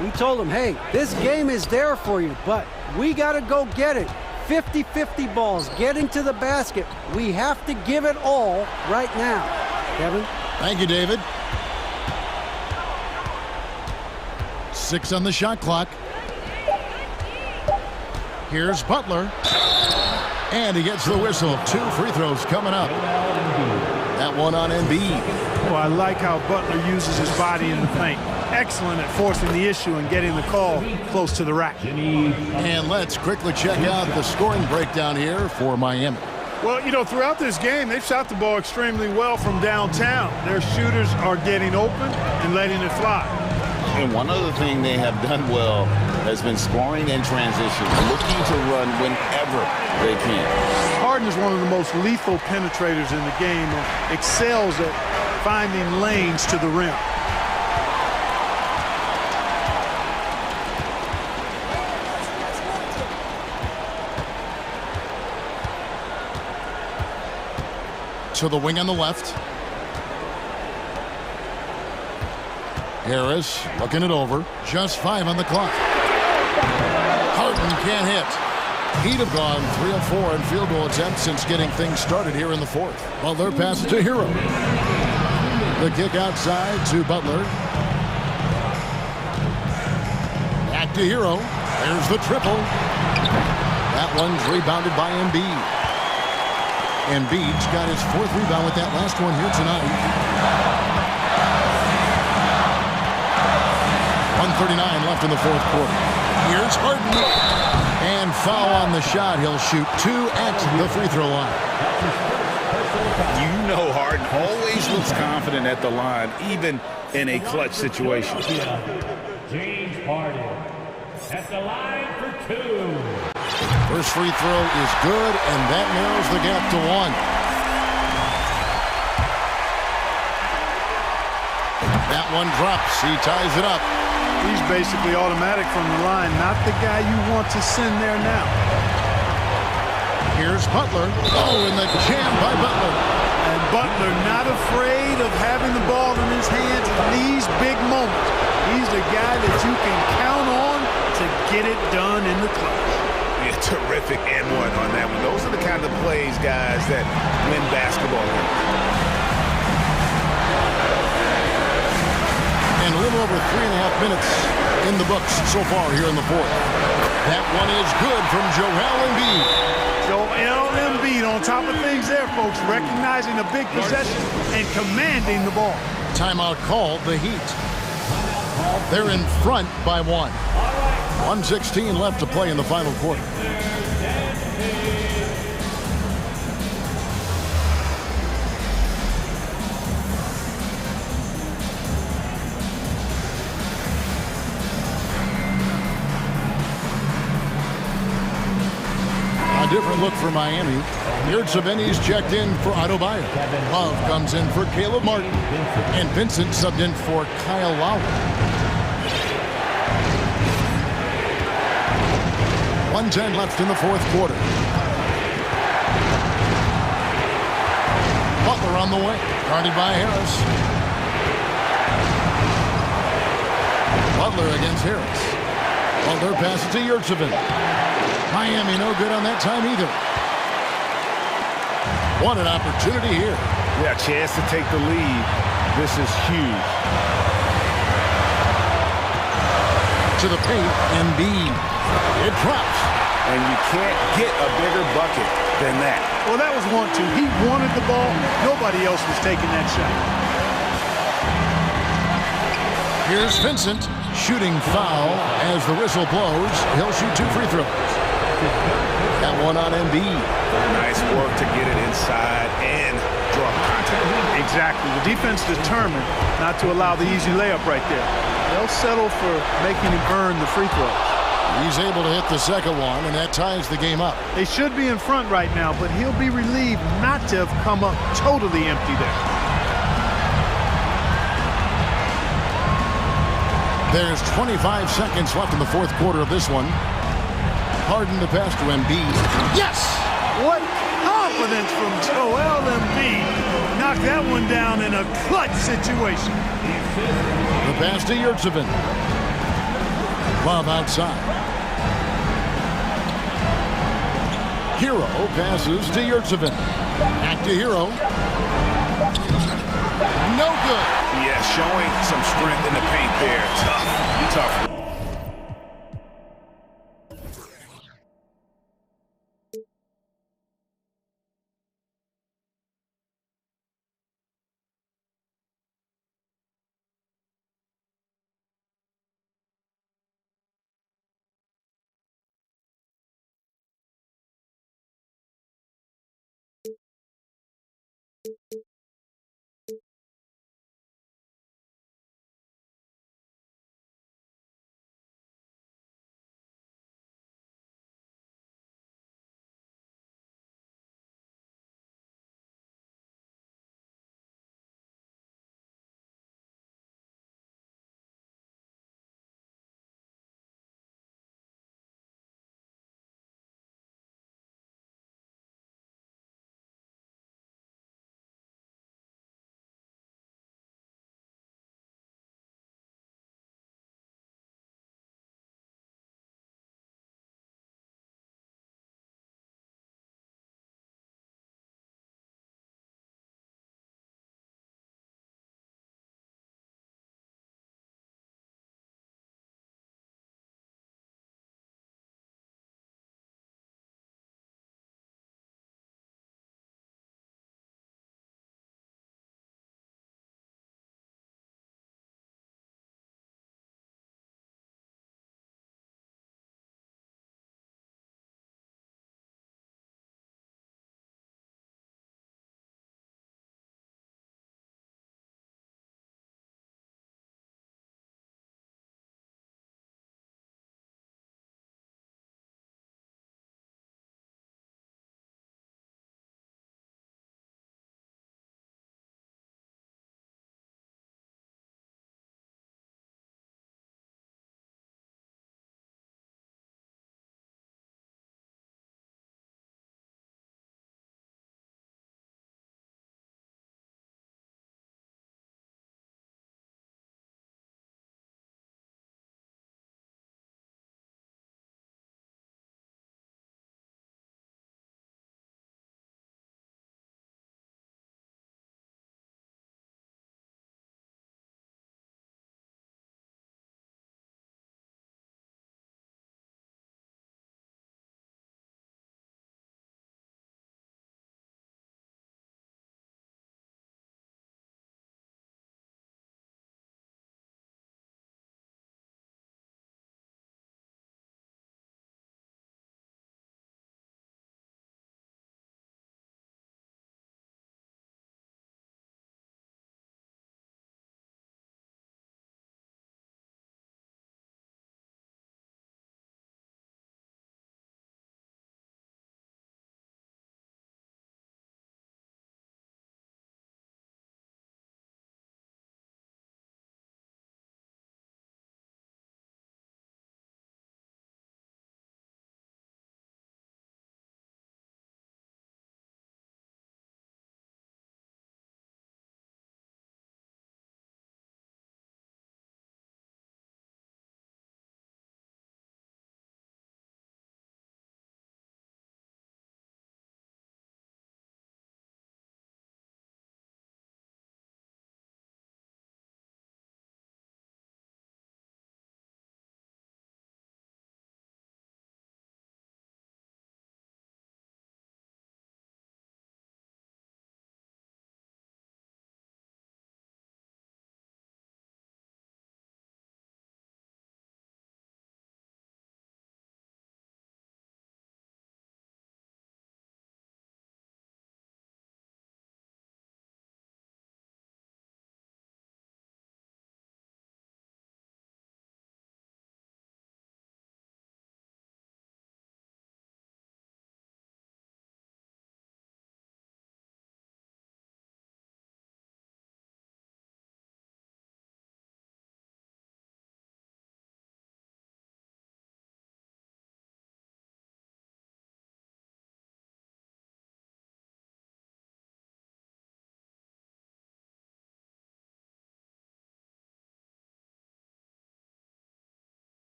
He told them, hey, this game is there for you, but we got to go get it. 50-50 balls, getting to the basket. We have to give it all right now. Kevin? Thank you, David. 6 on the shot clock. Here's Butler. And he gets the whistle. 2 free throws coming up. That one on Embiid. Oh, I like how Butler uses his body in the paint. Excellent at forcing the issue and getting the call close to the rack. And let's quickly check out the scoring breakdown here for Miami. Well, you know, throughout this game, they've shot the ball extremely well from downtown. Their shooters are getting open and letting it fly. And one other thing they have done well has been scoring in transition, looking to run whenever they can. Harden is one of the most lethal penetrators in the game and excels at finding lanes to the rim. To the wing on the left. Harris looking it over. Just 5 on the clock. Harden can't hit. Heat have gone 3 of 4 in field goal attempts since getting things started here in the 4th. Butler passes to Hero. The kick outside to Butler. Back to Hero. There's the triple. That one's rebounded by Embiid. Embiid's got his 4th rebound with that last one here tonight. 1:39 left in the 4th quarter. Here's Harden. And foul on the shot. He'll shoot 2 at the free throw line. You know Harden always looks confident at the line, even in a clutch situation. James Harden at the line for 2. First free throw is good, and that narrows the gap to 1. That one drops. He ties it up. He's basically automatic from the line, not the guy you want to send there now. Here's Butler. Oh, and the jam by Butler. And Butler not afraid of having the ball in his hands in these big moments. He's the guy that you can count on to get it done in the clutch. Yeah, terrific and one on that one. Those are the kind of plays, guys, that win basketball games. And a little over 3.5 minutes in the books so far here in the 4th. That one is good from Joel Embiid. Joel Embiid on top of things there, folks, recognizing a big possession and commanding the ball. Timeout called, the Heat. They're in front by 1. 1:16 left to play in the final quarter. A different look for Miami. Yurtseven's checked in for Adebayo. Love comes in for Caleb Martin. And Vincent subbed in for Kyle Lowry. 1:10 left in the 4th quarter. Butler on the way. Guarded by Harris. Butler against Harris. Butler passes to Yurtseven. Miami no good on that time either. What an opportunity here. Yeah, chance to take the lead. This is huge. To the paint, Embiid. It drops. And you can't get a bigger bucket than that. Well, that was 1-2. He wanted the ball. Nobody else was taking that shot. Here's Vincent. Shooting foul as the whistle blows. He'll shoot 2 free throws. That one on Embiid. Nice work to get it inside and draw contact. Exactly. The defense determined not to allow the easy layup right there. They'll settle for making him earn the free throws. He's able to hit the second one, and that ties the game up. They should be in front right now, but he'll be relieved not to have come up totally empty there. There's 25 seconds left in the fourth quarter of this one. Harden to pass to Embiid. Yes! What confidence from Joel Embiid. Knocked that one down in a clutch situation. The pass to Yurtsevin. Love outside. Hero passes to Yurtsevin. Back to Hero. No good. Yeah, showing some strength in the paint there. Tough.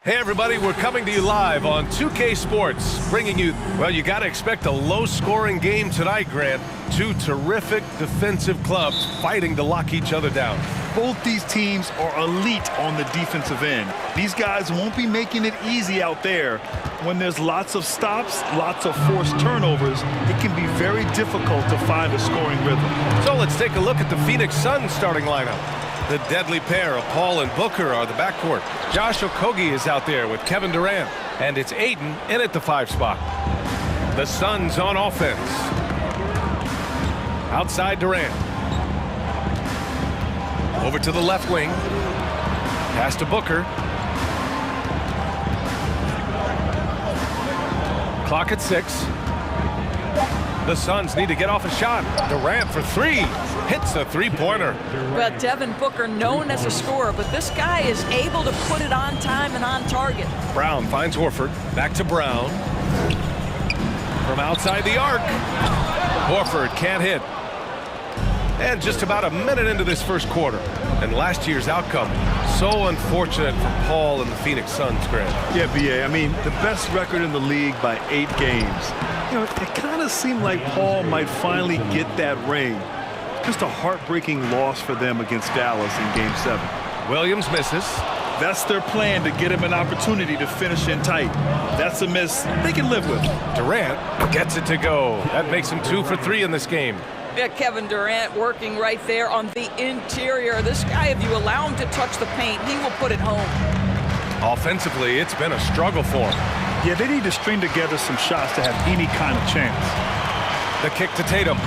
Hey everybody, we're coming to you live on 2K Sports, bringing you, well, you got to expect a low-scoring game tonight, Grant. Two terrific defensive clubs fighting to lock each other down. Both these teams are elite on the defensive end. These guys won't be making it easy out there. When there's lots of stops, lots of forced turnovers, it can be very difficult to find a scoring rhythm. So let's take a look at the Phoenix Suns starting lineup. The deadly pair of Paul and Booker are the backcourt. Josh Okogie is out there with Kevin Durant. And it's Ayton in at the 5 spot. The Suns on offense. Outside Durant. Over to the left wing. Pass to Booker. Clock at 6. The Suns need to get off a shot. Durant for 3. Hits a three-pointer. Well, Devin Booker, known as a scorer, but this guy is able to put it on time and on target. Brown finds Horford. Back to Brown. From outside the arc. Horford can't hit. And just about a minute into this first quarter. And last year's outcome, so unfortunate for Paul and the Phoenix Suns, Grant. Yeah, B.A., I mean, the best record in the league by 8 games. You know, it kind of seemed like Paul might finally get that ring. Just a heartbreaking loss for them against Dallas in Game 7. Williams misses. That's their plan, to get him an opportunity to finish in tight. That's a miss they can live with. Durant gets it to go. That makes him 2 for 3 in this game. Yeah, Kevin Durant working right there on the interior. This guy, if you allow him to touch the paint, he will put it home. Offensively, it's been a struggle for him. Yeah, they need to string together some shots to have any kind of chance. The kick to Tatum.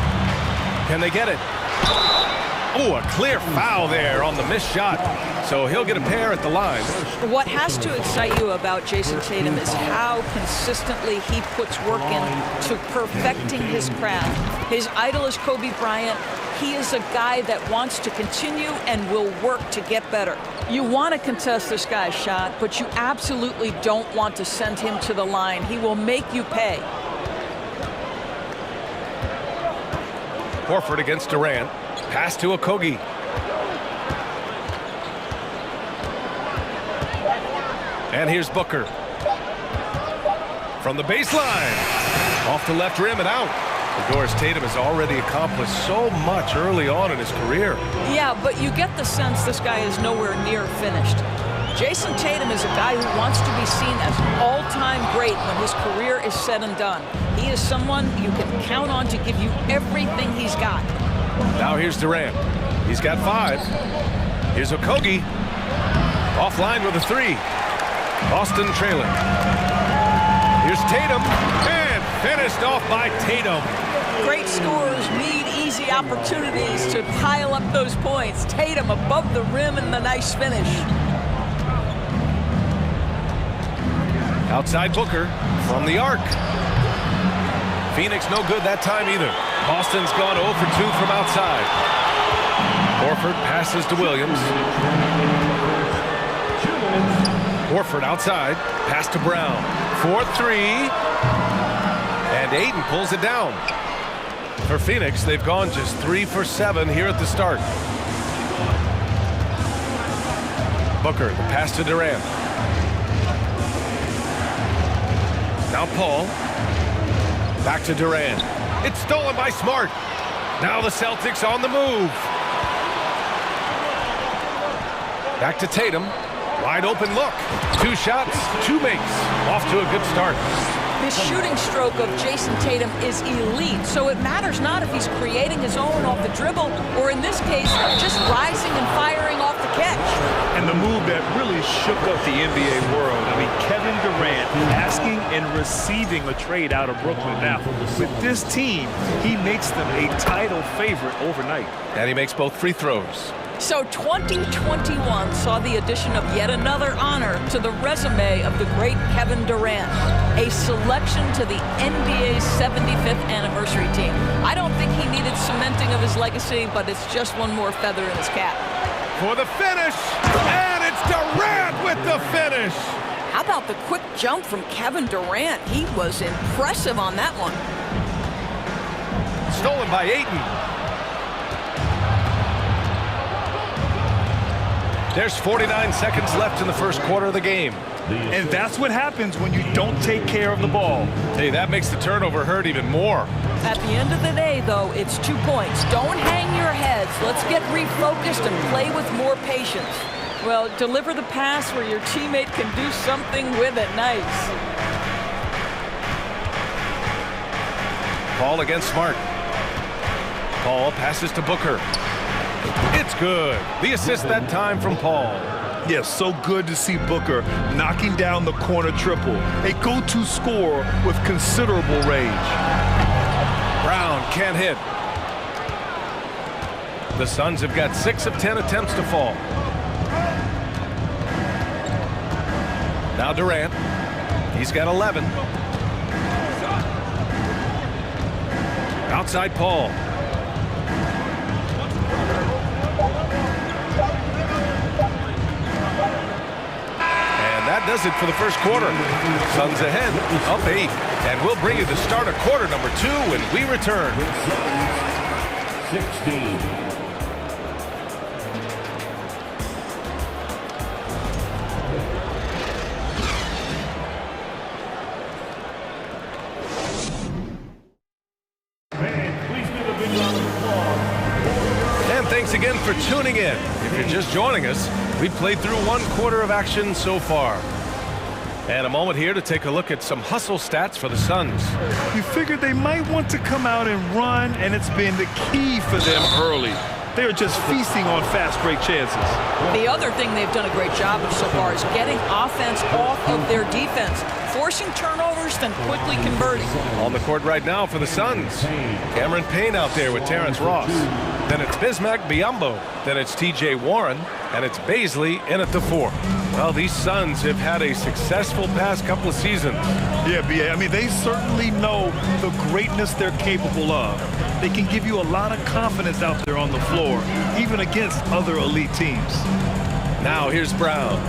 Can they get it? Oh, a clear foul there on the missed shot. So he'll get a pair at the line. What has to excite you about Jason Tatum is how consistently he puts work in to perfecting his craft. His idol is Kobe Bryant. He is a guy that wants to continue and will work to get better. You want to contest this guy's shot, but you absolutely don't want to send him to the line. He will make you pay. Horford against Durant. Pass to Okogie. And here's Booker. From the baseline. Off the left rim and out. Doris Tatum has already accomplished so much early on in his career. Yeah, but you get the sense this guy is nowhere near finished. Jason Tatum is a guy who wants to be seen as an all-time great when his career is said and done. He is someone you can count on to give you everything he's got. Now here's Durant. He's got 5. Here's Okogie. Offline with a 3. Boston trailing. Here's Tatum. And finished off by Tatum. Great scorers need easy opportunities to pile up those points. Tatum above the rim and the nice finish. Outside Booker from the arc. Phoenix no good that time either. Boston's gone 0 for 2 from outside. Horford passes to Williams. Horford outside. Pass to Brown. 4-3. And Ayton pulls it down. For Phoenix, they've gone just 3 for 7 here at the start. Booker, the pass to Durant. Now Paul. Back to Durant. It's stolen by Smart. Now the Celtics on the move. Back to Tatum. Wide open look. 2 shots, 2 makes. Off to a good start. His shooting stroke of Jason Tatum is elite, so it matters not if he's creating his own off the dribble or, in this case, just rising and firing off the catch. And the move that really shook up the NBA world. I mean, Kevin Durant asking and receiving a trade out of Brooklyn. Now, with this team, he makes them a title favorite overnight. And he makes both free throws. So 2021 saw the addition of yet another honor to the resume of the great Kevin Durant, a selection to the NBA's 75th anniversary team. I don't think he needed cementing of his legacy, but it's just one more feather in his cap. For the finish, and it's Durant with the finish. How about the quick jump from Kevin Durant? He was impressive on that one. Stolen by Ayton. There's 49 seconds left in the first quarter of the game. And that's what happens when you don't take care of the ball. Hey, that makes the turnover hurt even more. At the end of the day, though, it's 2 points. Don't hang your heads. Let's get refocused and play with more patience. Well, deliver the pass where your teammate can do something with it. Nice. Paul against Smart. Paul passes to Booker. It's good. The assist that time from Paul. Yes, so good to see Booker knocking down the corner triple. A go-to scorer with considerable range. Brown can't hit. The Suns have got 6 of 10 attempts to fall. Now Durant. He's got 11. Outside Paul. And that does it for the first quarter. Suns ahead, up 8. And we'll bring you the start of quarter number 2 when we return. 16. Thanks again for tuning in. If you're just joining us, we've played through 1 quarter of action so far. And a moment here to take a look at some hustle stats for the Suns. You figured they might want to come out and run, and it's been the key for them early. They're just feasting on fast break chances. The other thing they've done a great job of so far is getting offense off of their defense, forcing turnovers, then quickly converting. On the court right now for the Suns, Cameron Payne out there with Terrence Ross. Then it's Bismack Biyombo. Then it's T.J. Warren. And it's Baisley in at the 4. Well, these Suns have had a successful past couple of seasons. Yeah, B.A. I mean, they certainly know the greatness they're capable of. They can give you a lot of confidence out there on the floor, even against other elite teams. Now here's Brown.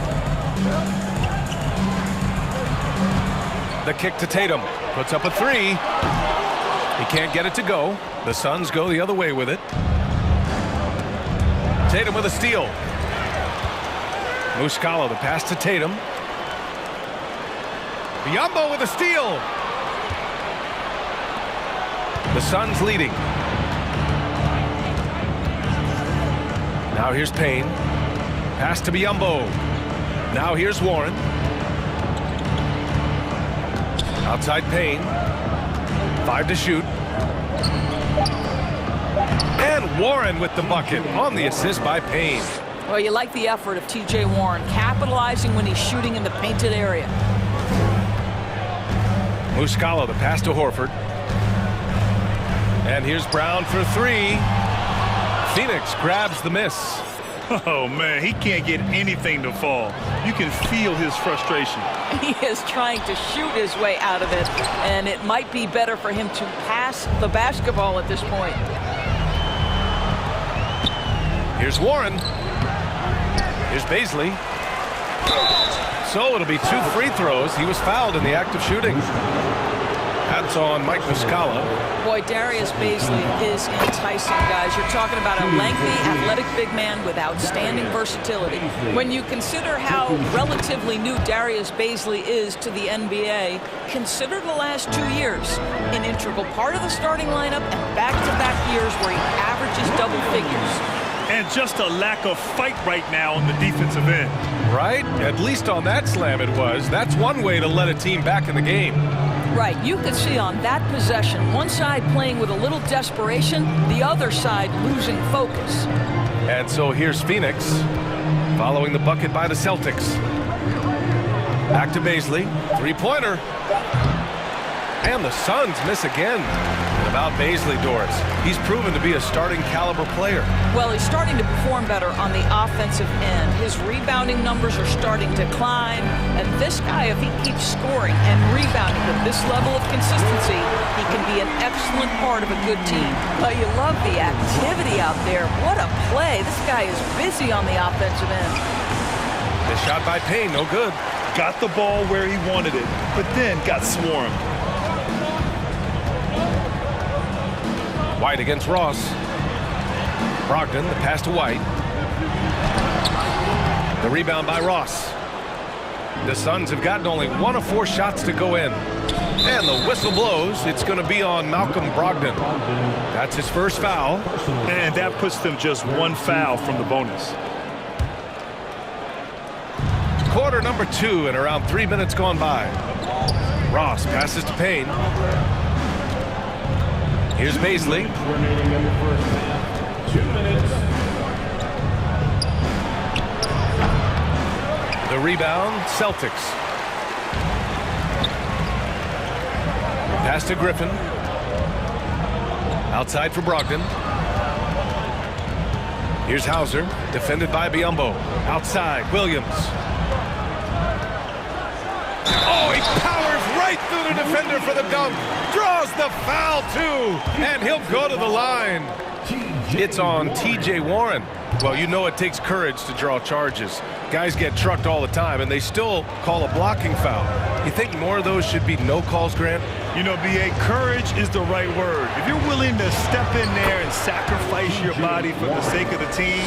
The kick to Tatum. Puts up a 3. He can't get it to go. The Suns go the other way with it. Tatum with a steal. Muscala, the pass to Tatum. Biyombo with a steal. The Suns leading. Now here's Payne. Pass to Biyombo. Now here's Warren. Outside Payne. 5 to shoot. And Warren with the bucket on the assist by Payne. Well, you like the effort of T.J. Warren, capitalizing when he's shooting in the painted area. Muscala, the pass to Horford. And here's Brown for 3. Phoenix grabs the miss. Oh, man, he can't get anything to fall. You can feel his frustration. He is trying to shoot his way out of it, and it might be better for him to pass the basketball at this point. Here's Warren. Here's Baisley. So it'll be 2 free throws. He was fouled in the act of shooting. That's on Mike Muscala. Boy, Darius Baisley is enticing, guys. You're talking about a lengthy, athletic big man with outstanding versatility. When you consider how relatively new Darius Baisley is to the NBA, consider the last 2 years. An integral part of the starting lineup and back-to-back years where he averages double figures. And just a lack of fight right now on the defensive end. Right? At least on that slam it was. That's one way to let a team back in the game. Right. You could see on that possession, one side playing with a little desperation, the other side losing focus. And so here's Phoenix following the bucket by the Celtics. Back to Baisley. 3-pointer. And the Suns miss again. About Baisley, Doris, he's proven to be a starting caliber player. Well, he's starting to perform better on the offensive end. His rebounding numbers are starting to climb. And this guy, if he keeps scoring and rebounding with this level of consistency, he can be an excellent part of a good team. But you love the activity out there. What a play. This guy is busy on the offensive end. The shot by Payne, no good. Got the ball where he wanted it, but then got swarmed. White against Ross. Brogdon, the pass to White. The rebound by Ross. The Suns have gotten only 1 of 4 shots to go in. And the whistle blows. It's going to be on Malcolm Brogdon. That's his first foul. And that puts them just 1 foul from the bonus. Quarter number 2 and around 3 minutes gone by. Ross passes to Payne. Here's Baisley. Remaining in the first half. 2 minutes. The rebound, Celtics. Pass to Griffin. Outside for Brogdon. Here's Hauser, defended by Biyombo. Outside, Williams. Oh, he powers right through the defender for the dunk. Draws the foul, too. And he'll go to the line. It's on T.J. Warren. Well, you know it takes courage to draw charges. Guys get trucked all the time, and they still call a blocking foul. You think more of those should be no calls, Grant? You know, B.A., courage is the right word. If you're willing to step in there and sacrifice your body for the sake of the team,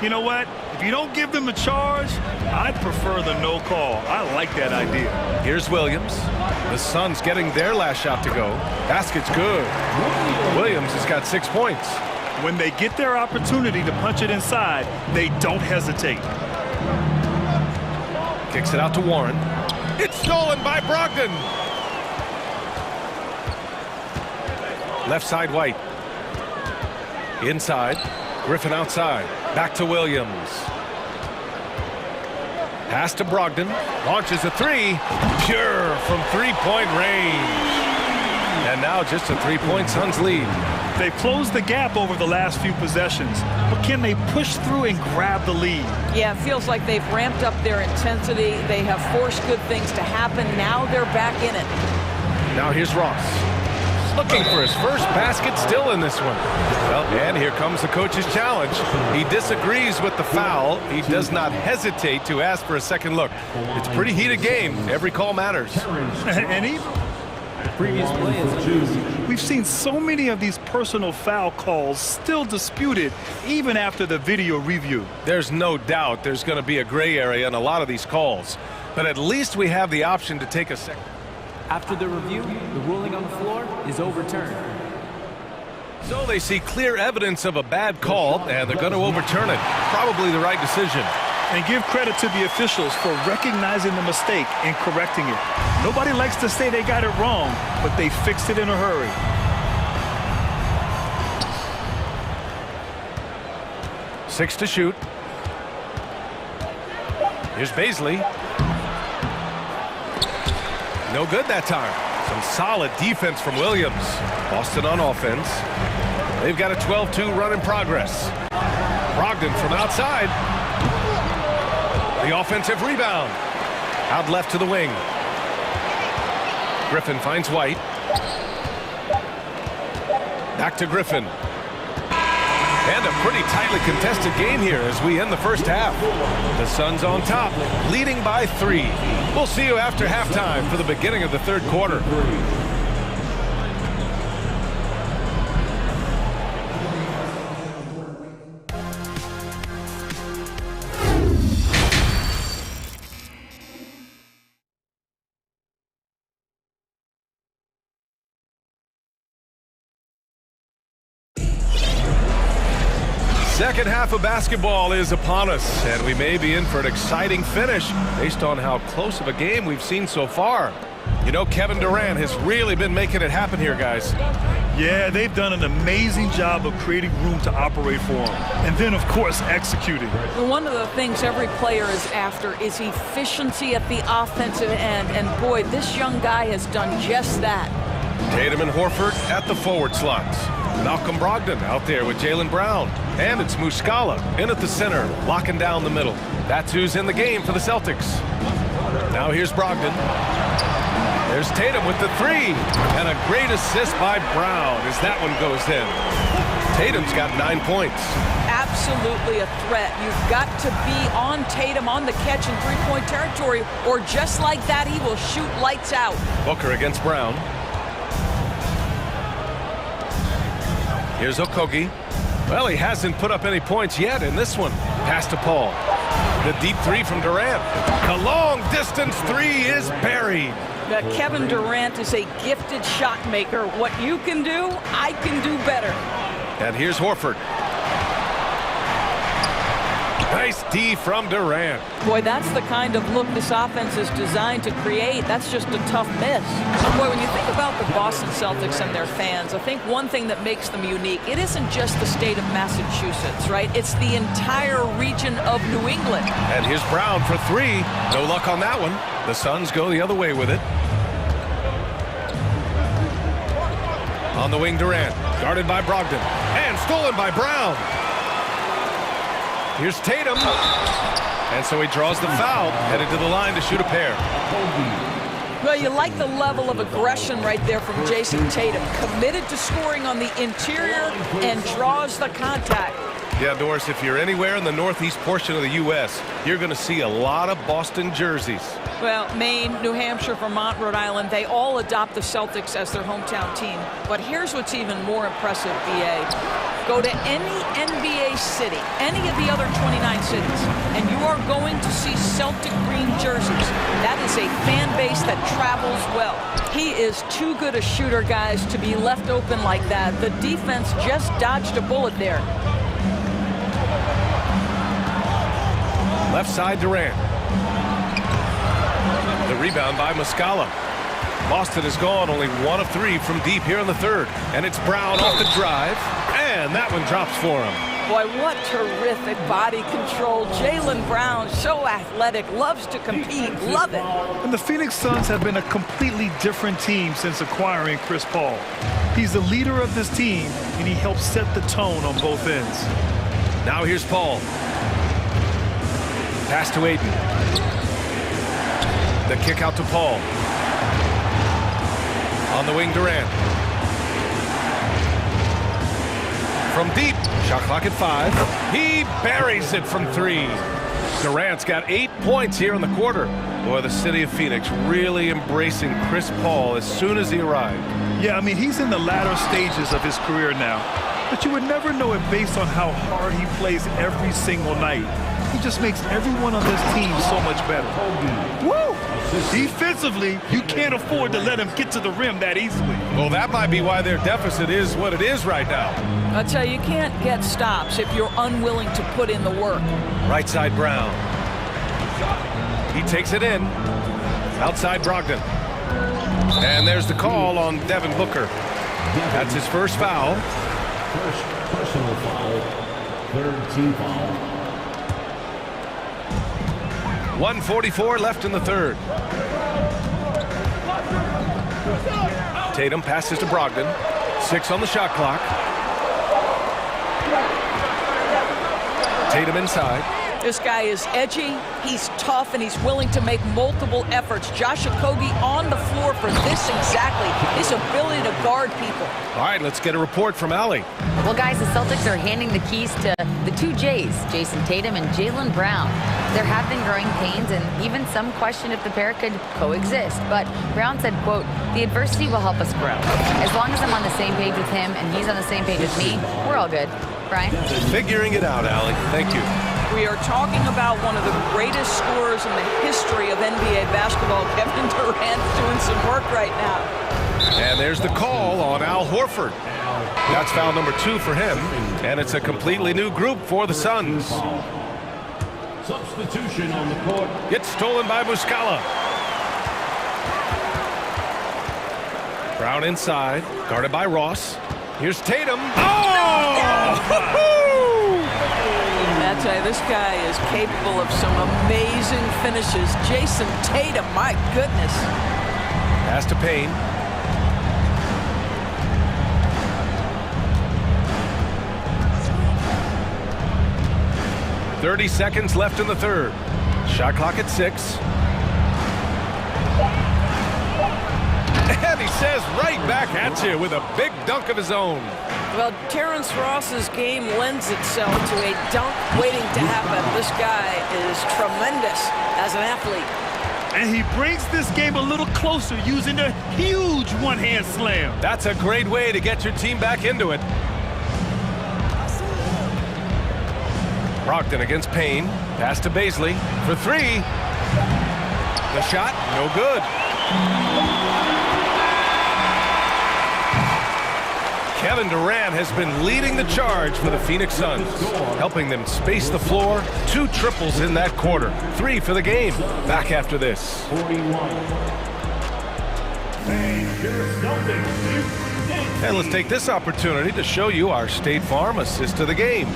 you know what? If you don't give them a charge, I'd prefer the no call. I like that idea. Here's Williams. The Suns getting their last shot to go. Basket's good. Williams has got 6 points. When they get their opportunity to punch it inside, they don't hesitate. Kicks it out to Warren. It's stolen by Brogdon. Left side, White. Inside. Griffin outside. Back to Williams. Pass to Brogdon. Launches a 3. Pure from 3-point range. And now just a 3-point Suns lead. They've closed the gap over the last few possessions, but can they push through and grab the lead? Yeah, it feels like they've ramped up their intensity. They have forced good things to happen. Now they're back in it. Now here's Ross. Looking for his first basket still in this one. Well, and here comes the coach's challenge. He disagrees with the foul. He does not hesitate to ask for a second look. It's a pretty heated game. Every call matters. And even Previous play is we've seen so many of these personal foul calls still disputed even after the video review. There's no doubt there's going to be a gray area in a lot of these calls, but at least we have the option to take a second. After the review, the ruling on the floor is overturned. So they see clear evidence of a bad call, and they're going to overturn it. Probably the right decision. And give credit to the officials for recognizing the mistake and correcting it. Nobody likes to say they got it wrong, but they fixed it in a hurry. Six to shoot. Here's Baisley. No good that time. Some solid defense from Williams. Boston on offense. They've got a 12-2 run in progress. Brogdon from outside. The offensive rebound. Out left to the wing. Griffin finds White. Back to Griffin. And a pretty tightly contested game here as we end the first half. The Suns on top, leading by 3. We'll see you after halftime for the beginning of the third quarter. Second half of basketball is upon us, and we may be in for an exciting finish based on how close of a game we've seen so far. You know, Kevin Durant has really been making it happen here, guys. Yeah, they've done an amazing job of creating room to operate for him. And then, of course, executing. One of the things every player is after is efficiency at the offensive end. And, boy, this young guy has done just that. Tatum and Horford at the forward slots. Malcolm Brogdon out there with Jaylen Brown. And it's Muscala in at the center, locking down the middle. That's who's in the game for the Celtics. Now here's Brogdon. There's Tatum with the 3. And a great assist by Brown as that one goes in. Tatum's got 9 points. Absolutely a threat. You've got to be on Tatum on the catch in three-point territory, or just like that, he will shoot lights out. Booker against Brown. Here's Okogie. Well, he hasn't put up any points yet in this one. Pass to Paul. The deep three from Durant. The long distance three is buried. Kevin Durant is a gifted shot maker. What you can do, I can do better. And here's Horford. Nice D from Durant. Boy, that's the kind of look this offense is designed to create. That's just a tough miss. Boy, when you think about the Boston Celtics and their fans, I think one thing that makes them unique, it isn't just the state of Massachusetts, right? It's the entire region of New England. And here's Brown for three. No luck on that one. The Suns go the other way with it. On the wing, Durant. Guarded by Brogdon. And stolen by Brown. Here's Tatum. And so he draws the foul, headed to the line to shoot a pair. Well, you like the level of aggression right there from Jason Tatum. Committed to scoring on the interior and draws the contact. Yeah, Doris, if you're anywhere in the northeast portion of the U.S., you're going to see a lot of Boston jerseys. Well, Maine, New Hampshire, Vermont, Rhode Island, they all adopt the Celtics as their hometown team. But here's what's even more impressive, BA. Go to any NBA city, any of the other 29 cities, and you are going to see Celtic green jerseys. That is a fan base that travels well. He is too good a shooter, guys, to be left open like that. The defense just dodged a bullet there. Left side, Durant. The rebound by Muscala. Boston has gone only 1 of 3 from deep here in the third. And it's Brown off the drive. And that one drops for him. Boy, what terrific body control. Jaylen Brown, so athletic, loves to compete, love it. And the Phoenix Suns have been a completely different team since acquiring Chris Paul. He's the leader of this team, and he helps set the tone on both ends. Now here's Paul. Pass to Ayton. The kick out to Paul. On the wing, Durant. From deep, shot clock at 5. He buries it from 3. Durant's got 8 points here in the quarter. Boy, the city of Phoenix really embracing Chris Paul as soon as he arrived. Yeah, I mean, he's in the latter stages of his career now. But you would never know it based on how hard he plays every single night. He just makes everyone on this team so much better. Woo! Defensively, you can't afford to let him get to the rim that easily. Well, that might be why their deficit is what it is right now. I'll tell you, you can't get stops if you're unwilling to put in the work. Right side, Brown. He takes it in. Outside, Brogdon. And there's the call on Devin Booker. That's his first foul. First personal foul, third team foul. 1:44 left in the third. Tatum passes to Brogdon. 6 on the shot clock. Tatum inside. This guy is edgy, he's tough, and he's willing to make multiple efforts. Josh Okogie on the floor for this exactly, his ability to guard people. All right, let's get a report from Allie. Well, guys, the Celtics are handing the keys to the 2 J's, Jason Tatum and Jaylen Brown. There have been growing pains, and even some question if the pair could coexist. But Brown said, quote, "The adversity will help us grow. As long as I'm on the same page with him and he's on the same page with me, we're all good." Brian? Figuring it out, Allie. Thank you. We are talking about one of the greatest scorers in the history of NBA basketball. Kevin Durant's doing some work right now. And there's the call on Al Horford. That's foul number 2 for him. And it's a completely new group for the Suns. Substitution on the court. Gets stolen by Muscala. Brown inside, guarded by Ross. Here's Tatum. Oh! I tell you, this guy is capable of some amazing finishes. Jason Tatum, my goodness. Pass to Payne. .30 seconds left in the third. Shot clock at 6. And he says right back at you with a big dunk of his own. Well, Terrence Ross's game lends itself to a dunk waiting to happen. This guy is tremendous as an athlete. And he brings this game a little closer using a huge one-hand slam. That's a great way to get your team back into it. Brogdon against Payne. Pass to Baisley for three. The shot, no good. Kevin Durant has been leading the charge for the Phoenix Suns, helping them space the floor. 2 triples in that quarter. 3 for the game. Back after this. And let's take this opportunity to show you our State Farm assist of the game.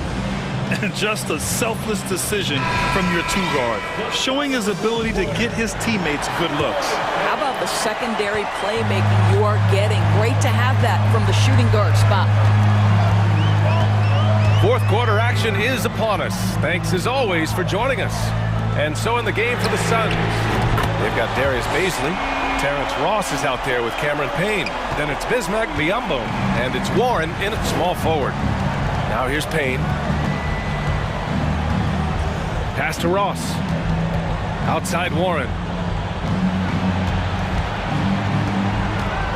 And just a selfless decision from your 2-guard, showing his ability to get his teammates good looks. How about the secondary playmaking you are getting? Great to have that from the shooting guard spot. 4th quarter action is upon us. Thanks as always for joining us. And so in the game for the Suns, they've got Darius Baisley. Terrence Ross is out there with Cameron Payne. Then it's Bismack Biyombo. And it's Warren in at small forward. Now here's Payne. Pass to Ross. Outside Warren.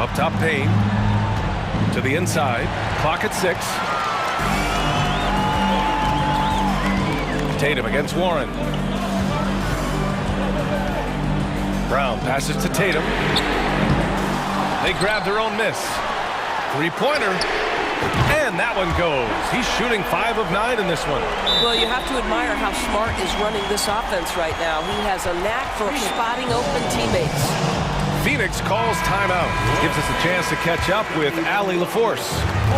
Up top Payne. To the inside. Clock at 6. Tatum against Warren. Brown passes to Tatum. They grab their own miss. 3-pointer. And that one goes. He's shooting 5 of 9 in this one. Well, you have to admire how Smart is running this offense right now. He has a knack for spotting open teammates. Phoenix calls timeout. Gives us a chance to catch up with Allie LaForce.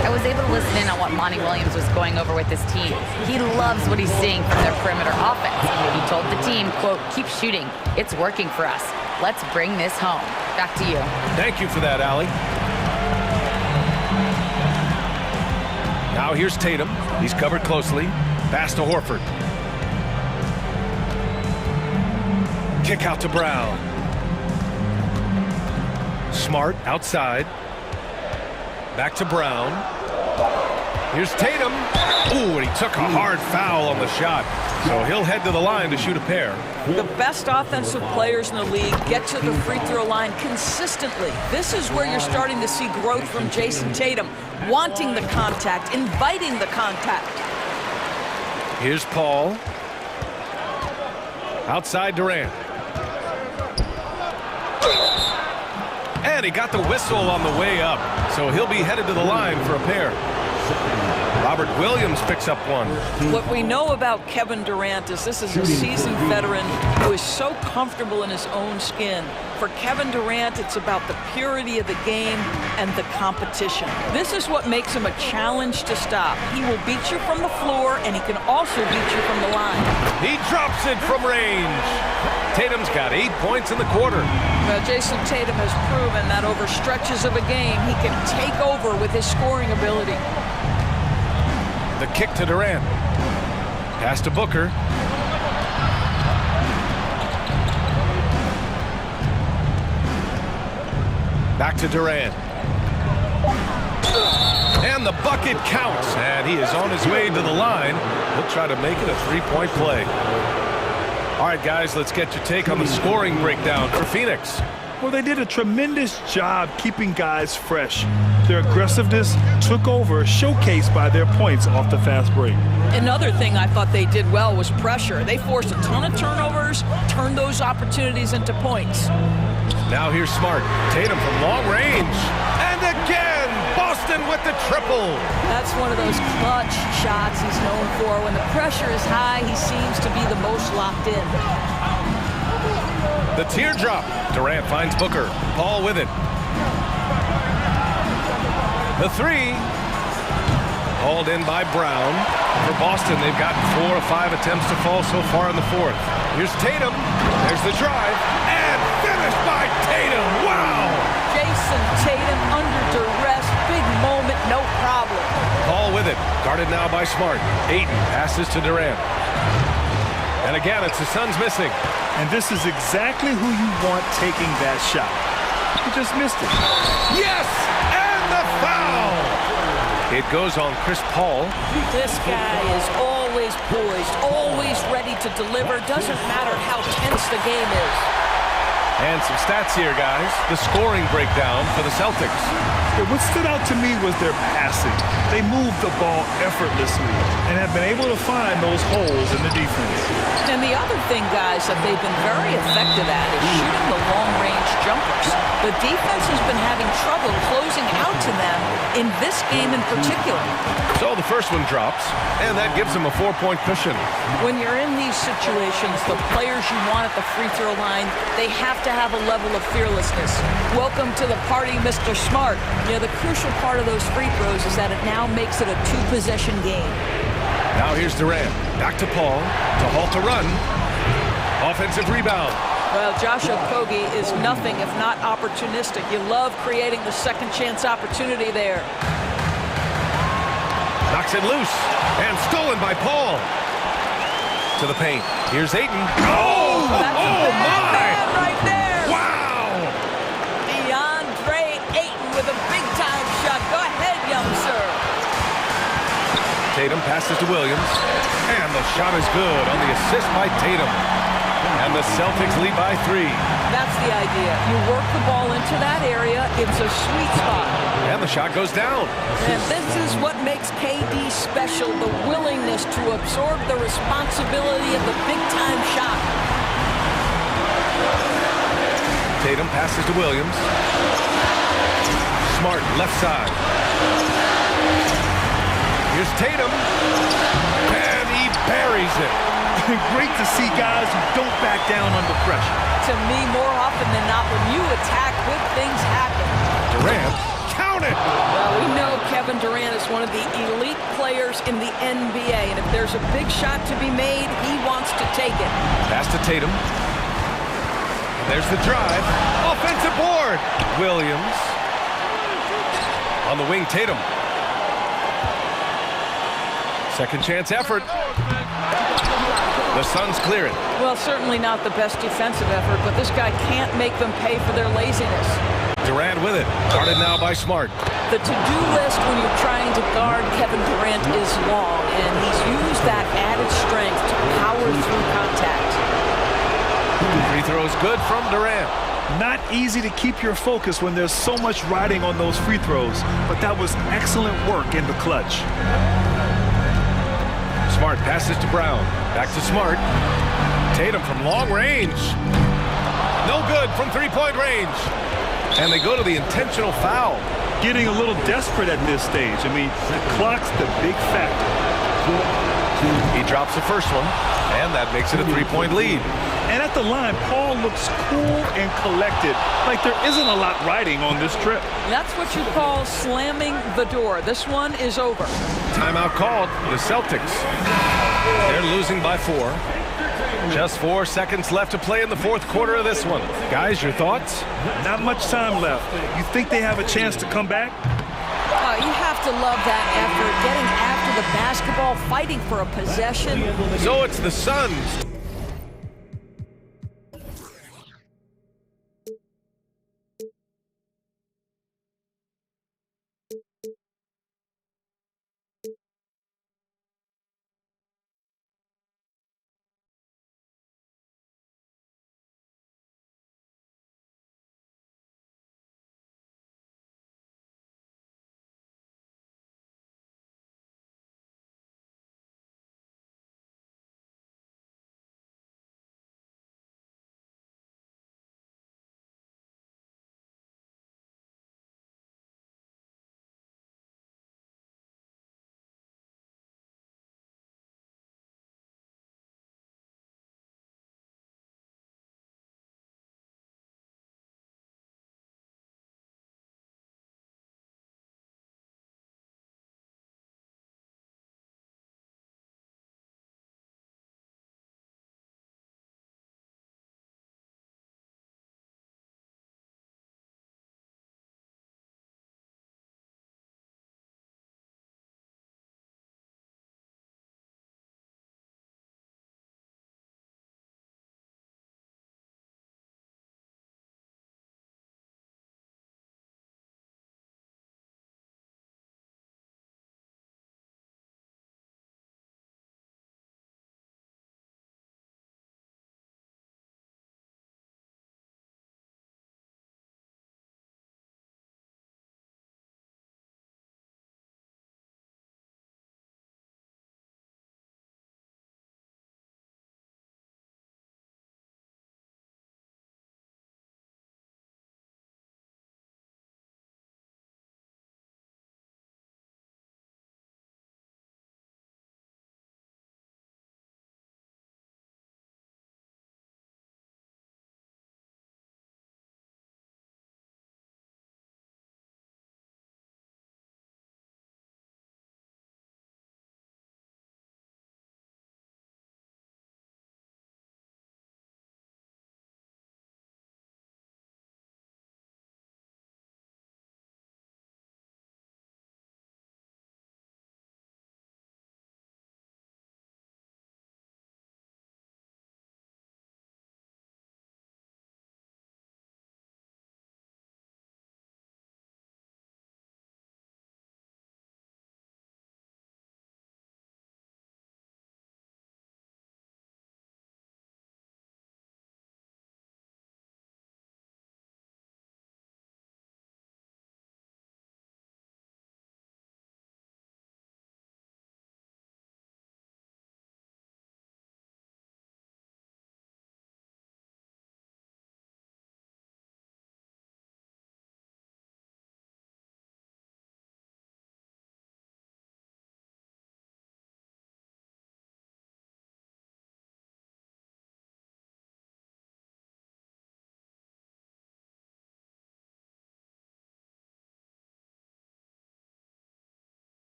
I was able to listen in on what Monty Williams was going over with his team. He loves what he's seeing from their perimeter offense. He told the team, quote, "Keep shooting. It's working for us. Let's bring this home." Back to you. Thank you for that, Allie. Now here's Tatum. He's covered closely. Pass to Horford. Kick out to Brown. Smart outside. Back to Brown. Here's Tatum. Ooh, and he took a hard foul on the shot. So he'll head to the line to shoot a pair. The best offensive players in the league get to the free throw line consistently. This is where you're starting to see growth from Jason Tatum, wanting the contact, inviting the contact. Here's Paul. Outside Durant. And he got the whistle on the way up, so he'll be headed to the line for a pair. Robert Williams picks up one. What we know about Kevin Durant is this is a seasoned veteran who is so comfortable in his own skin. For Kevin Durant, it's about the purity of the game and the competition. This is what makes him a challenge to stop. He will beat you from the floor, and he can also beat you from the line. He drops it from range. Tatum's got 8 points in the quarter. Well, Jason Tatum has proven that over stretches of a game, he can take over with his scoring ability. The kick to Durant. Pass to Booker. Back to Durant. And the bucket counts. And he is on his way to the line. He'll try to make it a 3-point play. All right, guys, let's get your take on the scoring breakdown for Phoenix. Well, they did a tremendous job keeping guys fresh. Their aggressiveness took over, showcased by their points off the fast break. Another thing I thought they did well was pressure. They forced a ton of turnovers, turned those opportunities into points. Now here's Smart. Tatum from long range. And again, Boston with the triple. That's one of those clutch shots he's known for. When the pressure is high, he seems to be the most locked in. The teardrop. Durant finds Booker. Paul with it. The 3. Hauled in by Brown. For Boston, they've gotten 4 of 5 attempts to fall so far in the 4th. Here's Tatum. There's the drive. And finished by Tatum. Wow! Jason Tatum under duress. Big moment, no problem. Paul with it. Guarded now by Smart. Ayton passes to Durant. And again, it's the Suns missing. And this is exactly who you want taking that shot. He just missed it. Yes! And the foul! It goes on Chris Paul. This guy is always poised, always ready to deliver. Doesn't matter how tense the game is. And some stats here, guys. The scoring breakdown for the Celtics. What stood out to me was their passing. They moved the ball effortlessly and have been able to find those holes in the defense. And the other thing, guys, that they've been very effective at is shooting the long-range jumpers. The defense has been having trouble closing out to them in this game in particular. So the first one drops, and that gives them a 4-point cushion. When you're in these situations, the players you want at the free throw line, they have to have a level of fearlessness. Welcome to the party, Mr. Smart. You know, the crucial part of those free throws is that it now makes it a 2-possession game. Now here's Durant. Back to Paul to halt a run. Offensive rebound. Well, Josh Okogie is nothing if not opportunistic. You love creating the second chance opportunity there. Knocks it loose and stolen by Paul. To the paint. Here's Ayton. Oh, that's a bad my! Man right there. Wow! DeAndre Ayton with a big-time shot. Go ahead, young sir. Tatum passes to Williams, and the shot is good on the assist by Tatum. And the Celtics lead by 3. That's the idea. You work the ball into that area. It's a sweet spot. And the shot goes down. And this is what makes KD special, the willingness to absorb the responsibility of the big-time shot. Tatum passes to Williams. Smart left side. Here's Tatum. And he buries it. Great to see guys who don't back down under pressure. To me, more often than not, when you attack, good things happen. Durant, count it! Well, we know Kevin Durant is one of the elite players in the NBA, and if there's a big shot to be made, he wants to take it. Pass to Tatum. There's the drive. Offensive board. Williams. On the wing, Tatum. Second chance effort. The Suns clear it. Well, certainly not the best defensive effort, but this guy can't make them pay for their laziness. Durant with it. Guarded now by Smart. The to-do list when you're trying to guard Kevin Durant is long, and he's used that added strength to power through contact. Free throws good from Durant. Not easy to keep your focus when there's so much riding on those free throws, but that was excellent work in the clutch. Smart passes to Brown. Back to Smart. Tatum from long range. No good from three-point range. And they go to the intentional foul. Getting a little desperate at this stage. I mean, the clock's the big factor. He drops the first one, and that makes it a 3-point lead. And at the line, Paul looks cool and collected, like there isn't a lot riding on this trip. That's what you call slamming the door. This one is over. Timeout called. The Celtics. They're losing by 4. Just 4 seconds left to play in the fourth quarter of this one. Guys, your thoughts? Not much time left. You think they have a chance to come back? You have to love that effort, getting after the basketball, fighting for a possession. So it's the Suns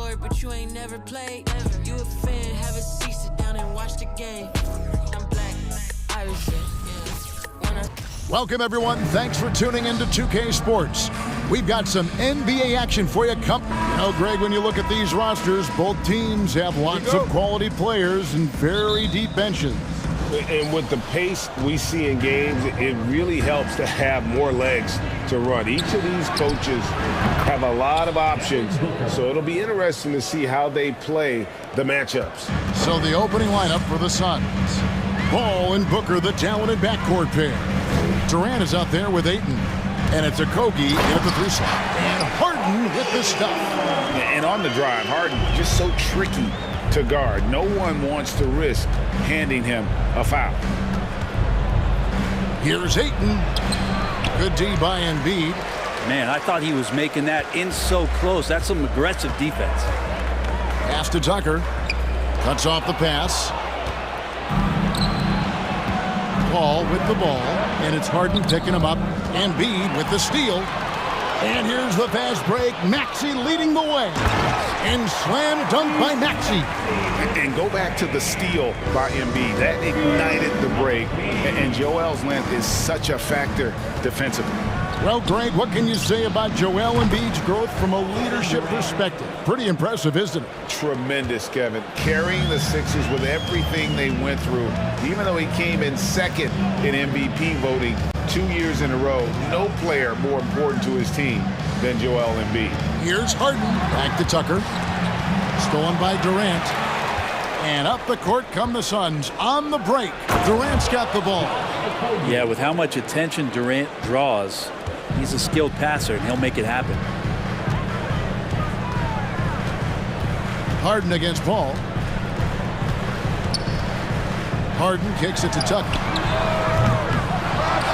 court, but you ain't never played. You a fan, have a seat, sit down and watch the game. I'm black, Irish, yeah. Welcome, everyone. Thanks for tuning into 2K Sports. We've got some NBA action for you. Greg, when you look at these rosters, both teams have lots of quality players and very deep benches. And with the pace we see in games, it really helps to have more legs to run. Each of these coaches have a lot of options, so it'll be interesting to see how they play the matchups. So the opening lineup for the Suns. Ball and Booker, the talented backcourt pair. Durant is out there with Ayton. And it's Okogie at the 3 slot. And Harden with the stuff. And on the drive, Harden just so tricky to guard. No one wants to risk handing him a foul. Here's Ayton. Good D by Embiid. Man, I thought he was making that in so close. That's some aggressive defense. Pass to Tucker. Cuts off the pass. Paul with the ball, and it's Harden picking him up. Embiid with the steal. And here's the fast break. Maxey leading the way. And slam dunk by Maxey. And go back to the steal by Embiid. That ignited the break. And Joel's length is such a factor defensively. Well, Greg, what can you say about Joel Embiid's growth from a leadership perspective? Pretty impressive, isn't it? Tremendous, Kevin. Carrying the Sixers with everything they went through. Even though he came in second in MVP voting 2 years in a row, no player more important to his team than Joel Embiid. Here's Harden. Back to Tucker. Stolen by Durant. And up the court come the Suns on the break. Durant's got the ball. Yeah, with how much attention Durant draws, he's a skilled passer, and he'll make it happen. Harden against Paul. Harden kicks it to Tucker.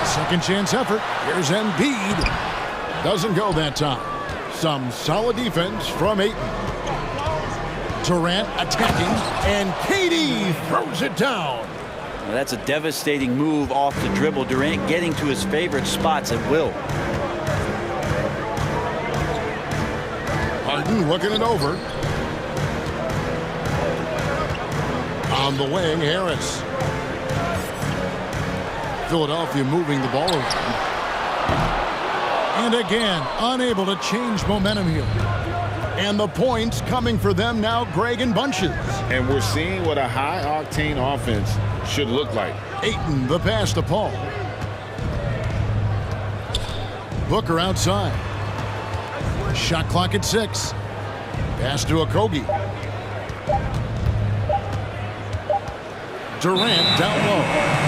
Second chance effort. Here's Embiid. Doesn't go that time. Some solid defense from Ayton. Durant attacking, and KD throws it down. Well, that's a devastating move off the dribble. Durant getting to his favorite spots at will. Harden looking it over. On the wing, Harris. Philadelphia moving the ball around. And again, unable to change momentum here. And the points coming for them now, Greg, in bunches. And we're seeing what a high-octane offense should look like. Ayton, the pass to Paul. Booker outside. Shot clock at 6. Pass to Okogie. Durant down low.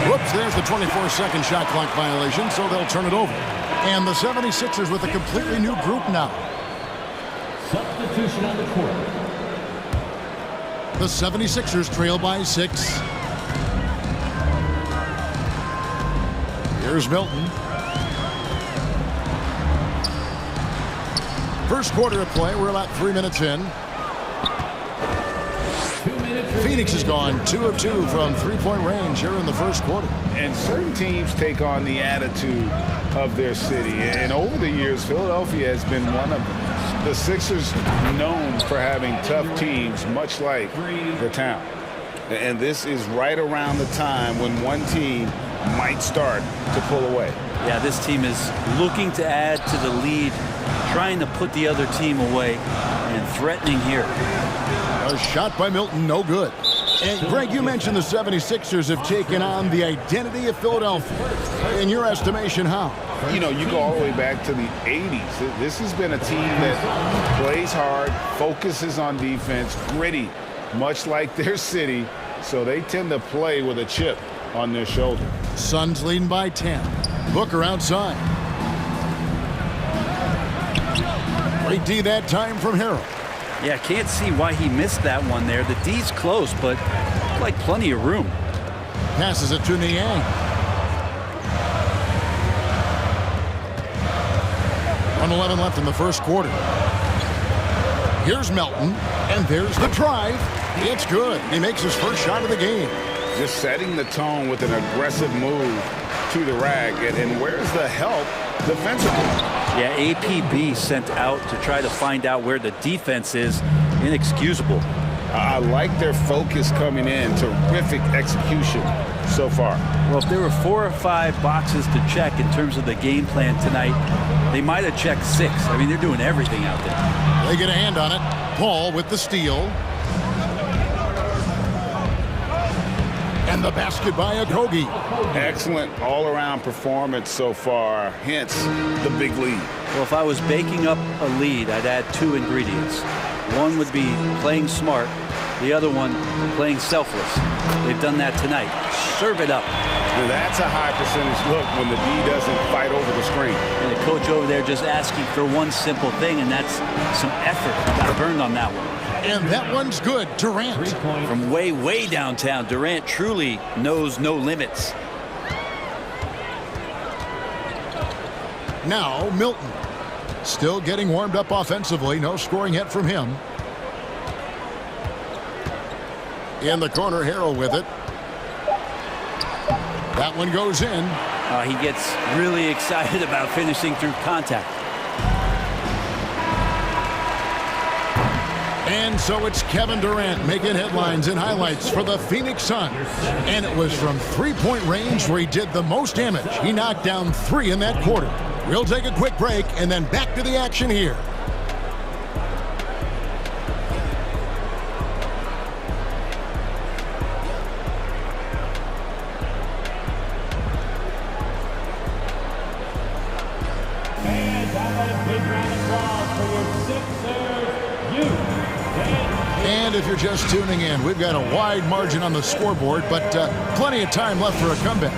Whoops, there's the 24-second shot clock violation, so they'll turn it over. And the 76ers with a completely new group now. Substitution on the court. The 76ers trail by 6. Here's Milton. First quarter of play. We're about 3 minutes in. Phoenix has gone 2 of 2 from three-point range here in the first quarter. And certain teams take on the attitude of their city. And over the years, Philadelphia has been one of them. The Sixers known for having tough teams, much like the town. And this is right around the time when one team might start to pull away. Yeah, this team is looking to add to the lead, trying to put the other team away, and threatening here. A shot by Milton, no good. And Greg, you mentioned the 76ers have taken on the identity of Philadelphia. In your estimation, how? You know, you go all the way back to the 80s. This has been a team that plays hard, focuses on defense, gritty, much like their city, so they tend to play with a chip on their shoulder. Suns leading by 10. Booker outside. Great D that time from Harrell. Yeah, can't see why he missed that one there. The D's close, but like plenty of room. Passes it to Niang. 1:11 left in the first quarter. Here's Melton, and there's the drive. It's good. He makes his first shot of the game. Just setting the tone with an aggressive move to the rack. And where's the help defensively? Yeah, APB sent out to try to find out where the defense is inexcusable. I like their focus coming in. Terrific execution so far. Well, if there were 4 or 5 boxes to check in terms of the game plan tonight, they might have checked 6. I mean, they're doing everything out there. They get a hand on it. Paul with the steal. And the basket by Okogie. Excellent all-around performance so far, hence the big lead. Well, if I was baking up a lead, I'd add 2 ingredients. One would be playing smart. The other one, playing selfless. They've done that tonight. Serve it up. Now that's a high percentage look when the D doesn't fight over the screen. And the coach over there just asking for one simple thing, and that's some effort. Got burned on that one. And that one's good. Durant. From way, way downtown, Durant truly knows no limits. Now Milton. Still getting warmed up offensively. No scoring yet from him. In the corner, Harrell with it. That one goes in. He gets really excited about finishing through contact. And so it's Kevin Durant making headlines and highlights for the Phoenix Suns. And it was from three-point range where he did the most damage. He knocked down 3 in that quarter. We'll take a quick break and then back to the action here. And if you're just tuning in, we've got a wide margin on the scoreboard, but plenty of time left for a comeback.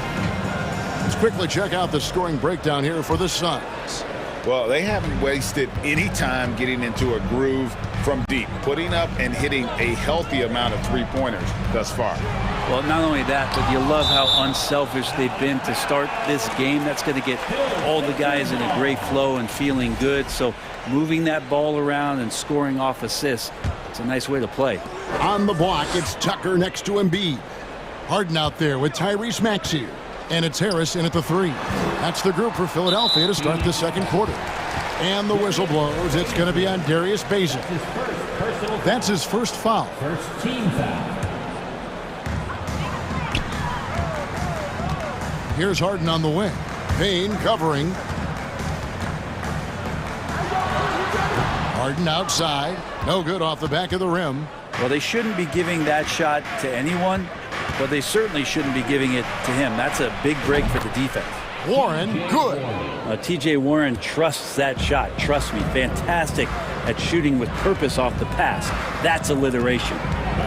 Let's quickly check out the scoring breakdown here for the Suns. Well, they haven't wasted any time getting into a groove from deep, putting up and hitting a healthy amount of three-pointers thus far. Well, not only that, but you love how unselfish they've been to start this game. That's going to get all the guys in a great flow and feeling good. So moving that ball around and scoring off assists, it's a nice way to play. On the block, it's Tucker next to Embiid. Harden out there with Tyrese Maxey. And it's Harris in at the 3. That's the group for Philadelphia to start the second quarter. And the whistle blows. It's going to be on Darius Bazin. That's his first foul. First team foul. Here's Harden on the wing. Payne covering. Harden outside. No good off the back of the rim. Well, they shouldn't be giving that shot to anyone, but they certainly shouldn't be giving it to him. That's a big break for the defense. Warren, good. T.J. Warren trusts that shot. Trust me, fantastic at shooting with purpose off the pass. That's alliteration.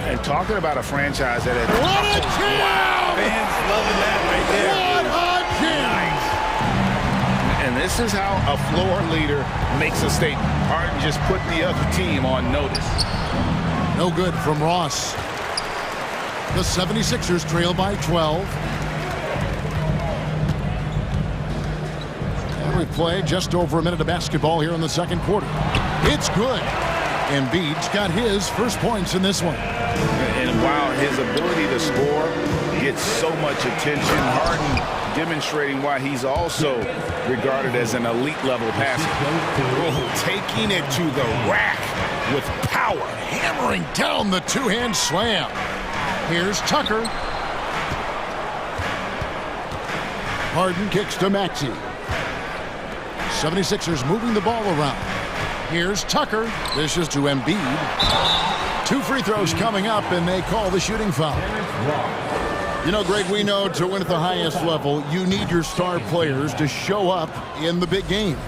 And talking about a franchise that had... What a jam! Wow, fans loving that right there. What a jam! Nice. And this is how a floor leader makes a statement. Harden just put the other team on notice. No good from Ross. The 76ers trail by 12. And we play just over a minute of basketball here in the second quarter. It's good. Embiid's got his first points in this one. And while his ability to score gets so much attention, Harden demonstrating why he's also regarded as an elite level passer. Taking it to the rack with power, hammering down the two-hand slam. Here's Tucker. Harden kicks to Maxey. 76ers moving the ball around. Here's Tucker. This is to Embiid. 2 free throws coming up, and they call the shooting foul. You know, Greg, we know to win at the highest level, you need your star players to show up in the big games.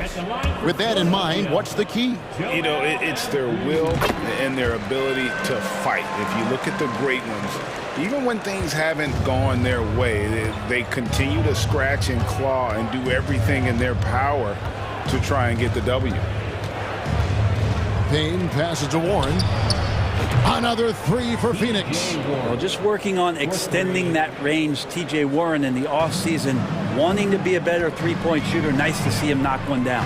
With that in mind, what's the key? You know, it's their will and their ability to fight. If you look at the great ones, even when things haven't gone their way, they continue to scratch and claw and do everything in their power to try and get the W. Payne passes to Warren. Another 3 for Phoenix. Well, just working on extending that range. T.J. Warren in the offseason wanting to be a better three-point shooter. Nice to see him knock one down.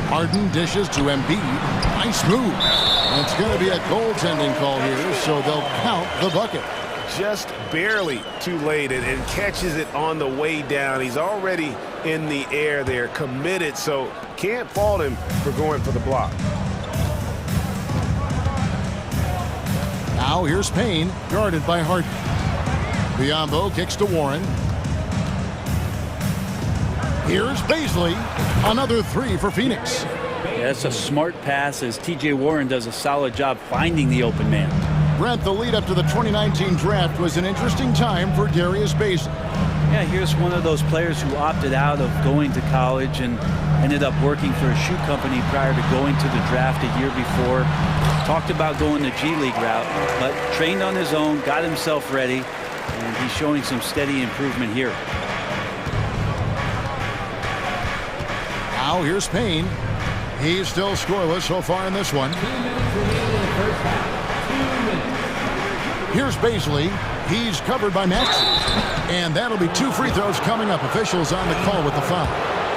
Harden dishes to Embiid. Nice move. It's going to be a goaltending call here, so they'll count the bucket. Just barely too late and catches it on the way down. He's already in the air there, committed, so can't fault him for going for the block. Now here's Payne, guarded by Harden. Biombo kicks to Warren. Here's Baisley. Another three for Phoenix. Yeah, that's a smart pass as T.J. Warren does a solid job finding the open man. Brent, the lead up to the 2019 draft was an interesting time for Darius Baisley. Yeah, here's one of those players who opted out of going to college and ended up working for a shoe company prior to going to the draft a year before. Talked about going the G League route, but trained on his own, got himself ready, and he's showing some steady improvement here. Now here's Payne. He's still scoreless so far in this one. Here's Baisley. He's covered by Max. And that'll be 2 free throws coming up. Officials on the call with the foul.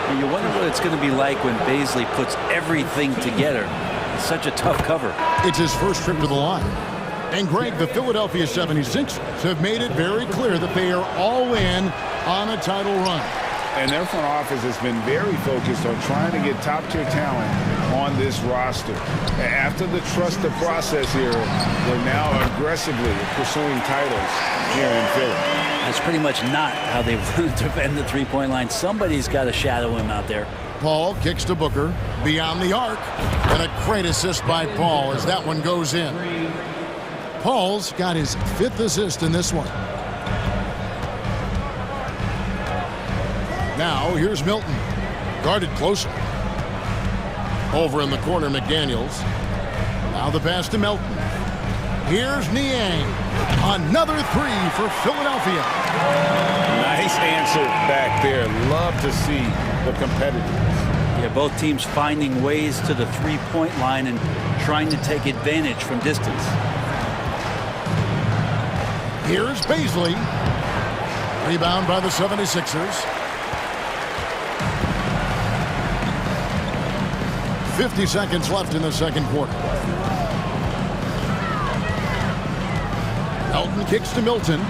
And you wonder what it's going to be like when Baisley puts everything together. It's such a tough cover. It's his first trip to the line. And Greg, the Philadelphia 76ers have made it very clear that they are all in on a title run. And their front office has been very focused on trying to get top-tier talent on this roster. After the trust the process here, they're now aggressively pursuing titles here in Philly. That's pretty much not how they want to defend the three-point line. Somebody's got to shadow him out there. Paul kicks to Booker beyond the arc. And a great assist by Paul as that one goes in. Paul's got his 5th assist in this one. Now here's Milton, guarded closer. Over in the corner, McDaniels. Now the pass to Melton. Here's Niang. Another three for Philadelphia. Nice answer back there. Love to see the competitiveness. Yeah, both teams finding ways to the three-point line and trying to take advantage from distance. Here's Baisley. Rebound by the 76ers. 50 seconds left in the second quarter. Elton kicks to Milton.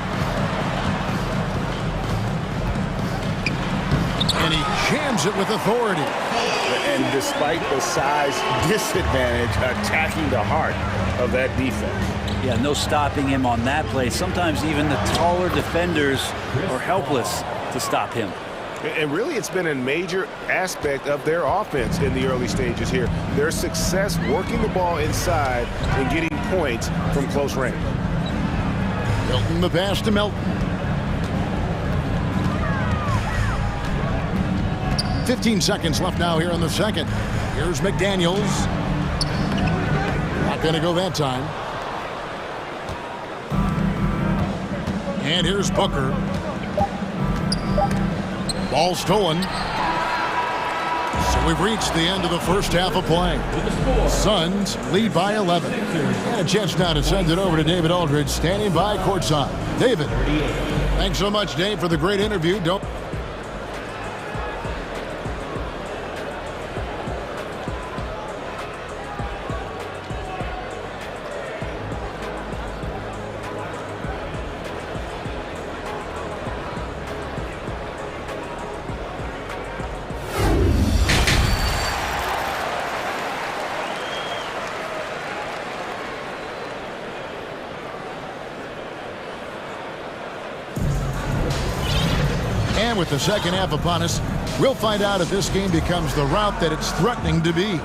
And he jams it with authority. And despite the size disadvantage, attacking the heart of that defense. Yeah, no stopping him on that play. Sometimes even the taller defenders are helpless to stop him. And really, it's been a major aspect of their offense in the early stages here. Their success working the ball inside and getting points from close range. Milton the pass to Melton. 15 seconds left now here in the second. Here's McDaniels. Not going to go that time. And here's Booker. Ball stolen. So we've reached the end of the first half of play. Suns lead by 11. And a chance now to send it over to David Aldridge, standing by courtside. David, thanks so much, Dave, for the great interview. And with the second half upon us, we'll find out if this game becomes the route that it's threatening to be.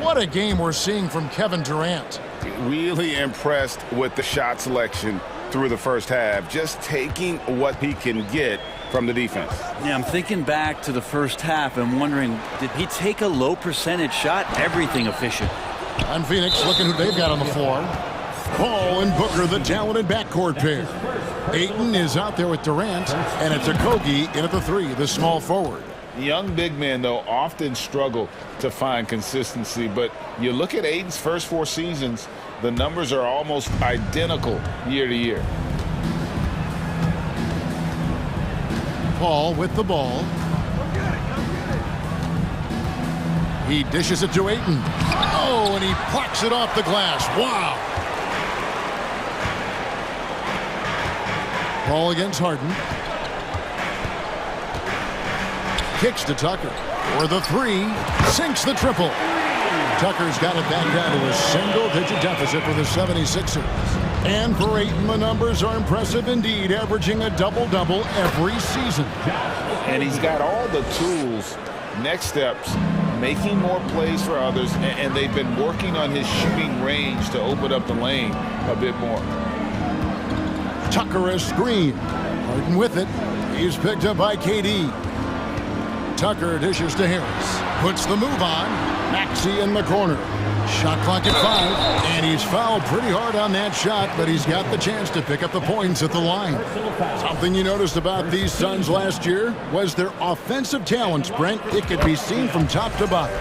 What a game we're seeing from Kevin Durant. Really impressed with the shot selection through the first half, just taking what he can get from the defense. Yeah, I'm thinking back to the first half and wondering, did he take a low percentage shot? Everything efficient. And Phoenix looking who they've got on the floor. Paul and Booker, the talented backcourt pair. Ayton is out there with Durant, and it's Okogie in at the three, the small forward. Young big men, though, often struggle to find consistency, but you look at Ayton's first 4 seasons, the numbers are almost identical year to year. Paul with the ball. He dishes it to Ayton. Oh, and he plucks it off the glass. Wow. Ball against Harden. Kicks to Tucker. For the three. Sinks the triple. Tucker's got it back down to a single-digit deficit for the 76ers. And for Ayton, the numbers are impressive indeed, averaging a double-double every season. And he's got all the tools, next steps, making more plays for others, and they've been working on his shooting range to open up the lane a bit more. Tucker a screen. Harden with it. He's picked up by KD. Tucker dishes to Harris. Puts the move on. Maxey in the corner. Shot clock at 5. And he's fouled pretty hard on that shot, but he's got the chance to pick up the points at the line. Something you noticed about these Suns last year was their offensive talents, Brent. It could be seen from top to bottom.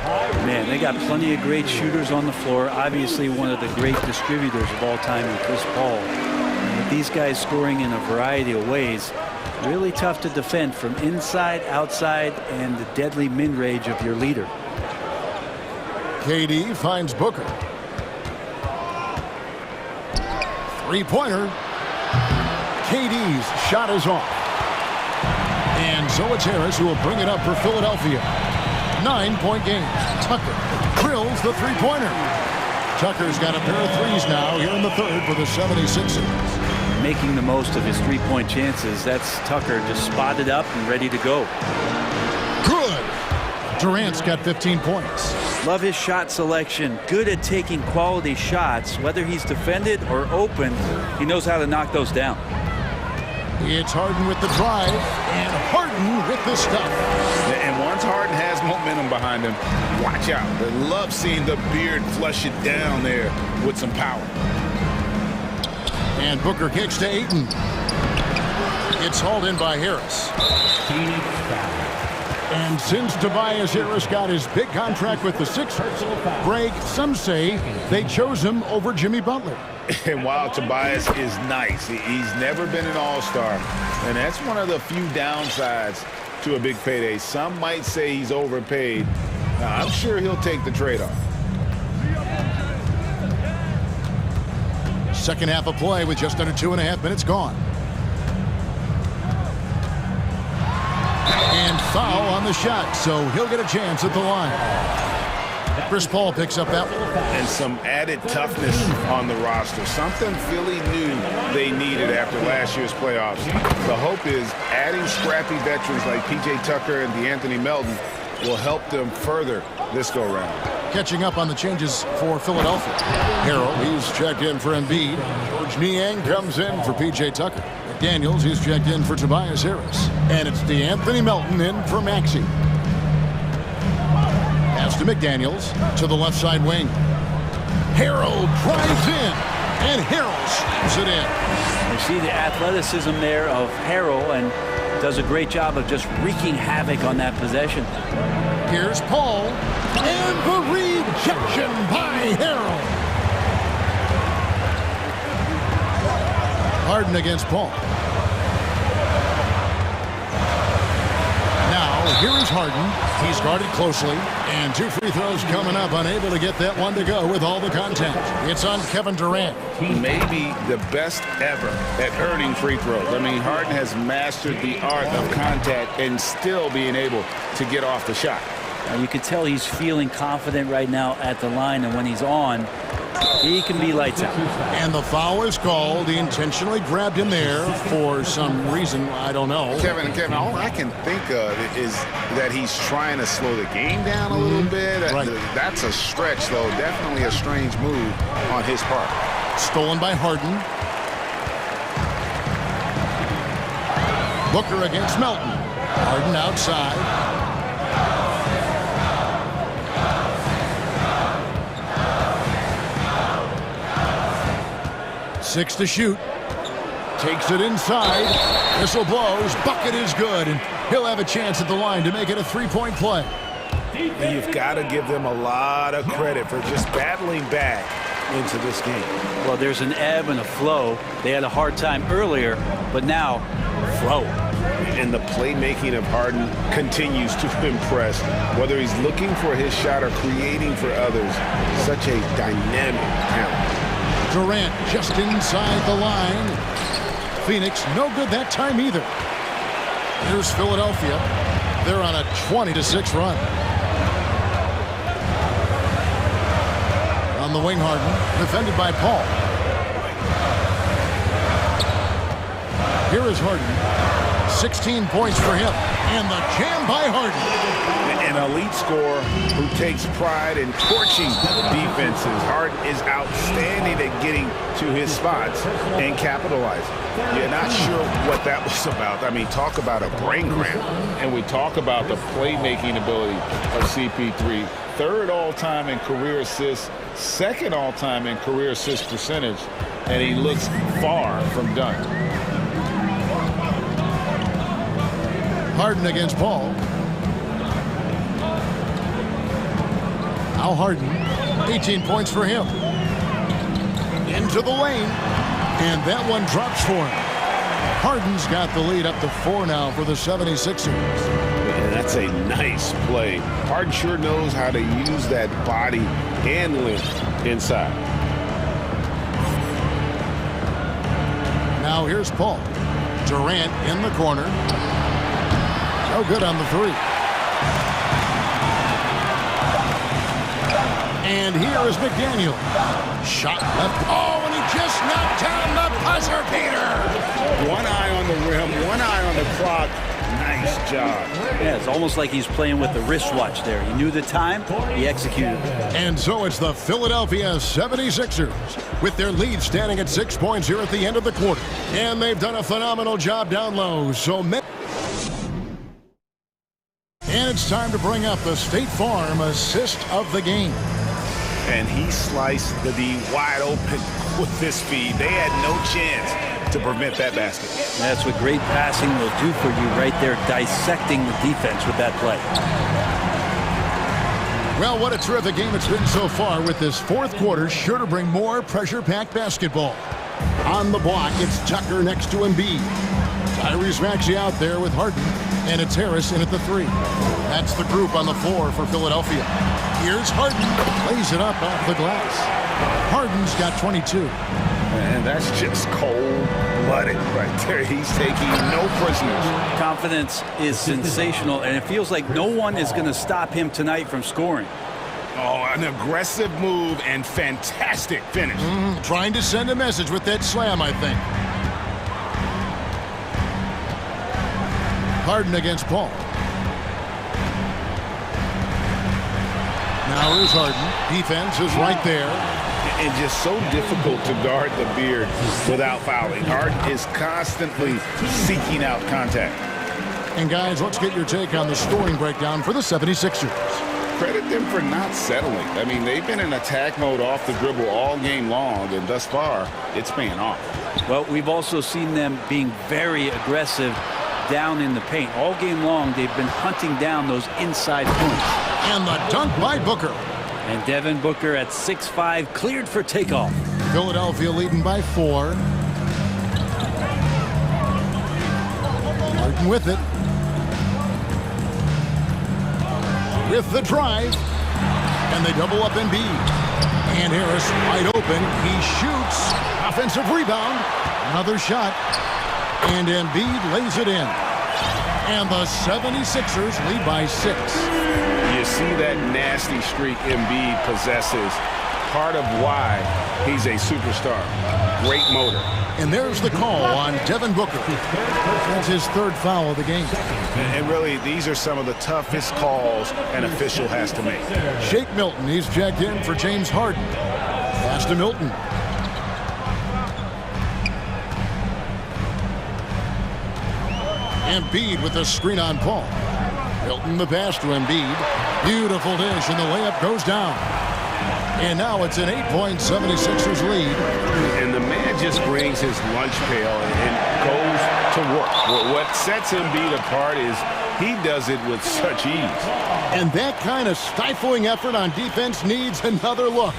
Man, they got plenty of great shooters on the floor. Obviously, one of the great distributors of all time in Chris Paul. And with these guys scoring in a variety of ways, really tough to defend from inside, outside, and the deadly mid-range of your leader. KD finds Booker. Three-pointer. KD's shot is off. And so it's Harris who will bring it up for Philadelphia. 9-point game. Tucker drills the three-pointer. Tucker's got a pair of threes now here in the third for the 76ers. Making the most of his three-point chances. That's Tucker just spotted up and ready to go. Good. Durant's got 15 points. Love his shot selection. Good at taking quality shots. Whether he's defended or open, he knows how to knock those down. It's Harden with the drive, and Harden with the stuff. And once Harden has momentum behind him, watch out. I love seeing the beard flush it down there with some power. And Booker kicks to Ayton. It's hauled in by Harris. And since Tobias Harris got his big contract with the Sixers, Greg, some say they chose him over Jimmy Butler. And while Tobias is nice, he's never been an all-star. And that's one of the few downsides to a big payday. Some might say he's overpaid. Now, I'm sure he'll take the trade-off. Second half of play with just under 2.5 minutes gone. And foul on the shot, so he'll get a chance at the line. Chris Paul picks up that one. And some added toughness on the roster. Something Philly knew they needed after last year's playoffs. The hope is adding scrappy veterans like P.J. Tucker and DeAnthony Melton will help them further this go-round. Catching up on the changes for Philadelphia. Harrell, he's checked in for Embiid. George Niang comes in for P.J. Tucker. Daniels, he's checked in for Tobias Harris. And it's DeAnthony Melton in for Maxey. Pass to McDaniels to the left side wing. Harrell drives in, and Harrell slams it in. You see the athleticism there of Harrell, and does a great job of just wreaking havoc on that possession. Here's Paul, and the rejection by Harrell. Harden against Paul. Now, here is Harden. He's guarded closely, and 2 free throws coming up, unable to get that one to go with all the contact. It's on Kevin Durant. Maybe the best ever at earning free throws. I mean, Harden has mastered the art of contact and still being able to get off the shot. You can tell he's feeling confident right now at the line, and when he's on, he can be lights out. And the foul is called. He intentionally grabbed him there for some reason. I don't know. Kevin, all I can think of is that he's trying to slow the game down a little bit. Right. That's a stretch, though. Definitely a strange move on his part. Stolen by Harden. Booker against Melton. Harden outside. Six to shoot. Takes it inside. Whistle blows. Bucket is good. And he'll have a chance at the line to make it a three-point play. And you've got to give them a lot of credit for just battling back into this game. Well, there's an ebb and a flow. They had a hard time earlier, but now, flow. And the playmaking of Harden continues to impress. Whether he's looking for his shot or creating for others, such a dynamic talent. Durant just inside the line. Phoenix no good that time either. Here's Philadelphia. They're on a 20-6 run. On the wing, Harden, defended by Paul. Here is Harden. 16 points for him. And the jam by Harden. An elite scorer who takes pride in torching defenses. Harden is outstanding at getting to his spots and capitalizing. You're not sure what that was about. I mean, talk about a brain cramp. And we talk about the playmaking ability of CP3. Third all-time in career assists, second all-time in career assist percentage, and he looks far from done. Harden against Paul. Now Harden, 18 points for him. Into the lane, and that one drops for him. Harden's got the lead up to 4 now for the 76ers. And that's a nice play. Harden sure knows how to use that body and length inside. Now here's Paul. Durant in the corner. No good on the 3. And here is McDaniel. Shot left. Oh, and he just knocked down the buzzer beater. One eye on the rim, one eye on the clock. Nice job. Yeah, it's almost like he's playing with the wristwatch there. He knew the time, he executed. And so it's the Philadelphia 76ers with their lead standing at 6 points here at the end of the quarter. And they've done a phenomenal job down low. And it's time to bring up the State Farm assist of the game. And he sliced the D wide open with this feed. They had no chance to prevent that basket. That's what great passing will do for you right there, dissecting the defense with that play. Well, what a terrific game it's been so far, with this fourth quarter sure to bring more pressure-packed basketball. On the block, it's Tucker next to Embiid. Tyrese Maxey out there with Harden, and it's Harris in at the 3. That's the group on the floor for Philadelphia. Here's Harden, plays it up off the glass. Harden's got 22. And that's just cold-blooded right there. He's taking no prisoners. Confidence is sensational, and it feels like no one is going to stop him tonight from scoring. Oh, an aggressive move and fantastic finish. Trying to send a message with that slam, I think. Harden against Paul. Now here's Harden. Defense is right there. And just so difficult to guard the beard without fouling. Harden is constantly seeking out contact. And guys, let's get your take on the scoring breakdown for the 76ers. Credit them for not settling. I mean, they've been in attack mode off the dribble all game long, and thus far, it's paying off. Well, we've also seen them being very aggressive down in the paint. All game long, they've been hunting down those inside points. And the dunk by Booker. And Devin Booker at 6'5", cleared for takeoff. Philadelphia leading by 4. Harden with it. With the drive. And they double up Embiid. And Harris wide open. He shoots. Offensive rebound. Another shot. And Embiid lays it in. And the 76ers lead by 6. You see that nasty streak Embiid possesses. Part of why he's a superstar. Great motor. And there's the call on Devin Booker. That's his 3rd foul of the game. And really, these are some of the toughest calls an official has to make. Shake Milton, he's checked in for James Harden. Pass to Milton. Embiid with the screen on Paul. Milton the pass to Embiid. Beautiful dish, and the layup goes down. And now it's an 8-point 76ers lead. And the man just brings his lunch pail and goes to work. What sets Embiid apart is he does it with such ease. And that kind of stifling effort on defense needs another look.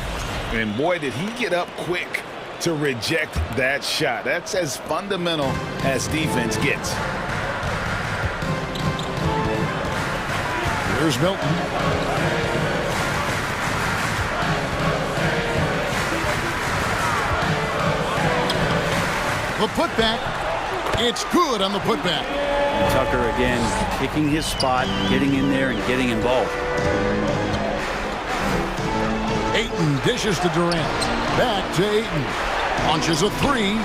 And boy, did he get up quick to reject that shot. That's as fundamental as defense gets. Here's Milton. The putback. It's good on the putback. And Tucker again picking his spot, getting in there and getting involved. Ayton dishes to Durant. Back to Ayton. Launches a 3.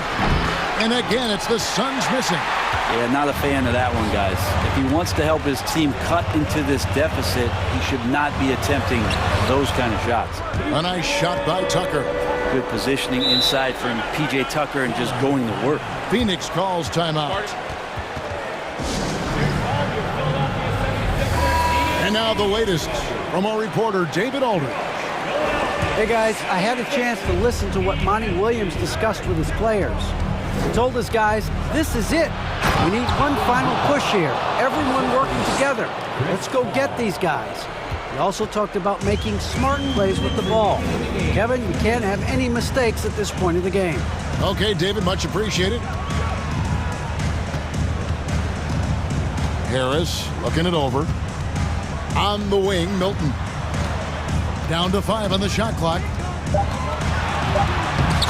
And again, it's the Suns missing. Yeah, not a fan of that one, guys. If he wants to help his team cut into this deficit, he should not be attempting those kind of shots. A nice shot by Tucker. Good positioning inside from P.J. Tucker and just going to work. Phoenix calls timeout. And now the latest from our reporter, David Aldridge. Hey guys, I had a chance to listen to what Monty Williams discussed with his players. He told his guys, this is it. We need one final push here. Everyone working together. Let's go get these guys. He also talked about making smart plays with the ball. Kevin, you can't have any mistakes at this point of the game. Okay, David, much appreciated. Harris looking it over. On the wing, Milton. Down to 5 on the shot clock.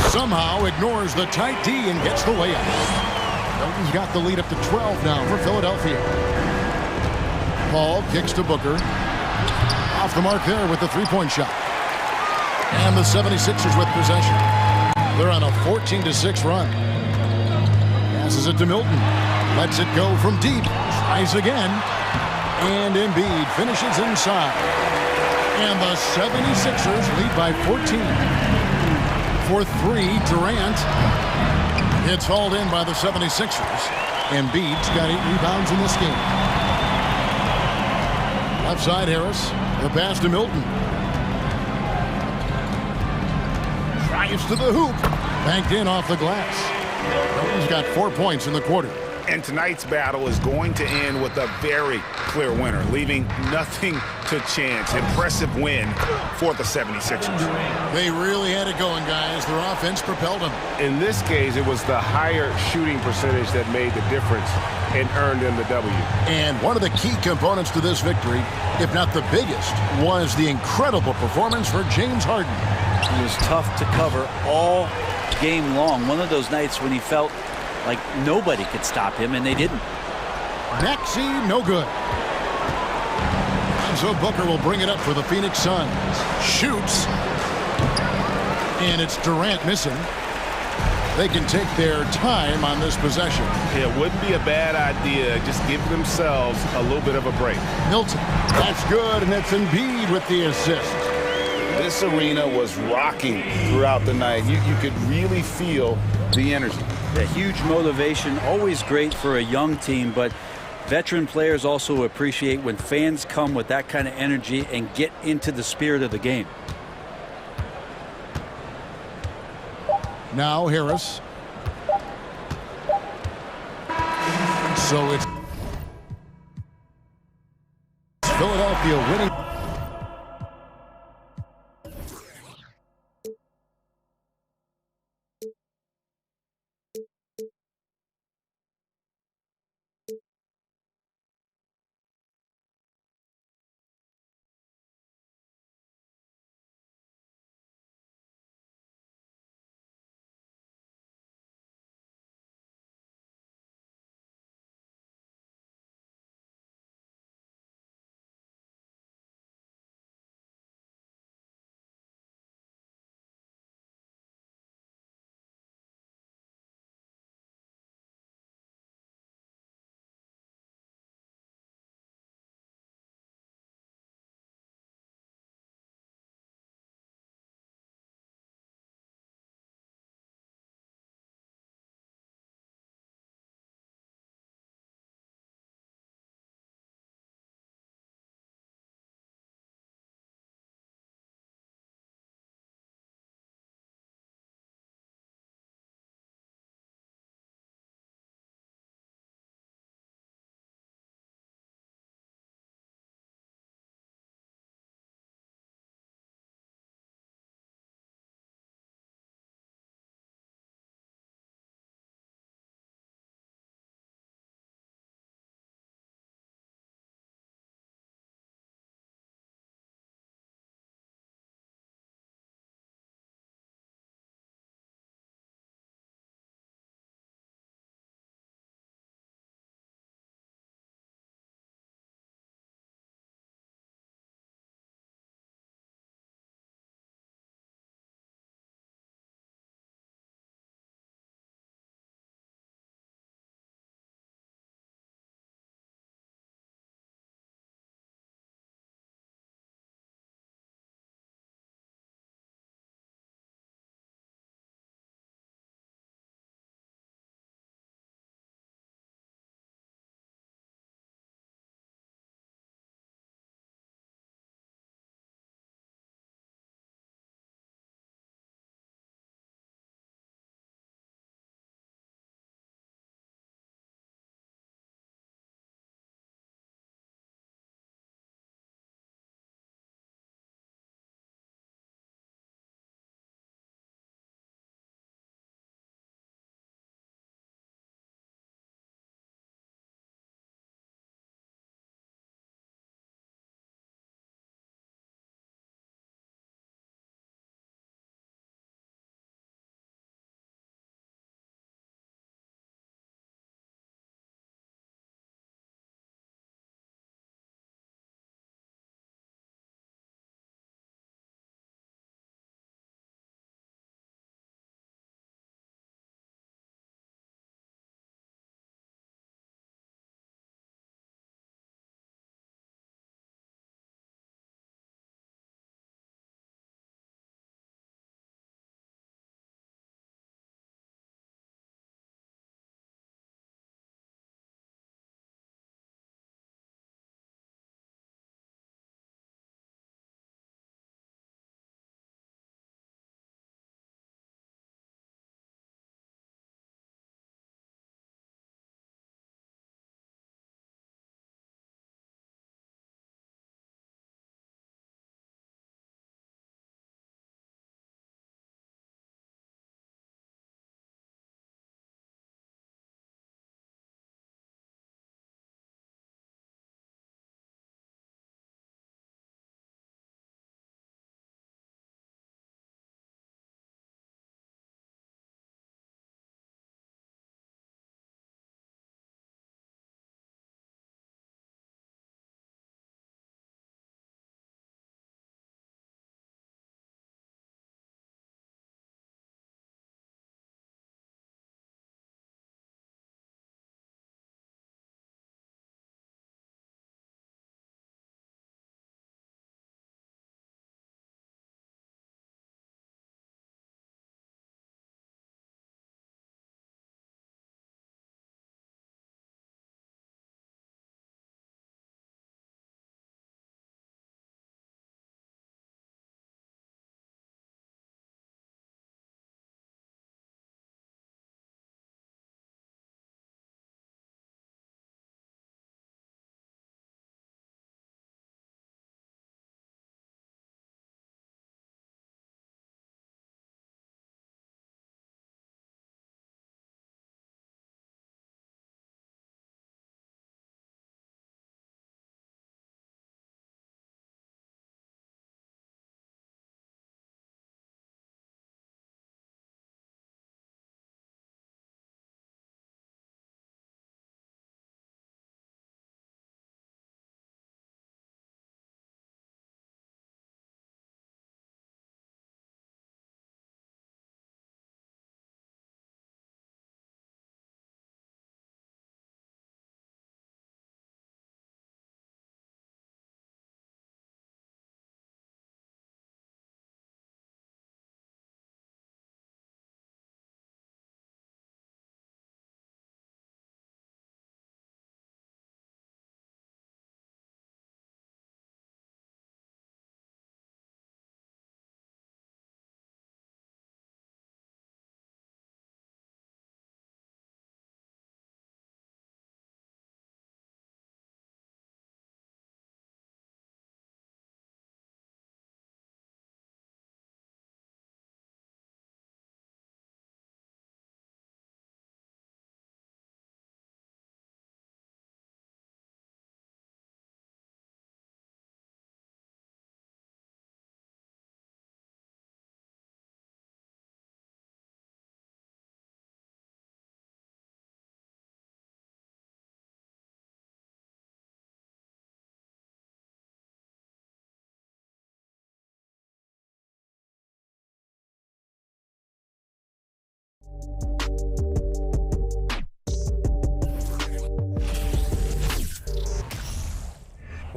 Somehow ignores the tight D and gets the layup. Milton's got the lead up to 12 now for Philadelphia. Paul kicks to Booker. Off the mark there with the three-point shot. And the 76ers with possession. They're on a 14-6 run. Passes it to Milton. Lets it go from deep. Tries again. And Embiid finishes inside. And the 76ers lead by 14. For 3, Durant. It's hauled in by the 76ers. Embiid's got 8 rebounds in this game. Left side, Harris. The pass to Milton. Drives to the hoop. Banked in off the glass. Milton's got 4 points in the quarter. And tonight's battle is going to end with a very clear winner, leaving nothing to chance. Impressive win for the 76ers. They really had it going, guys. Their offense propelled them. In this case, it was the higher shooting percentage that made the difference and earned them the W. And one of the key components to this victory, if not the biggest, was the incredible performance for James Harden. It was tough to cover all game long. One of those nights when he felt like nobody could stop him, and they didn't. Maxey, no good. And so Booker will bring it up for the Phoenix Suns. Shoots. And it's Durant missing. They can take their time on this possession. It wouldn't be a bad idea. Just give themselves a little bit of a break. Milton. That's good, and that's Embiid with the assist. This arena was rocking throughout the night. You could really feel the energy. A huge motivation, always great for a young team, but veteran players also appreciate when fans come with that kind of energy and get into the spirit of the game. Now Harris. So it's Philadelphia winning.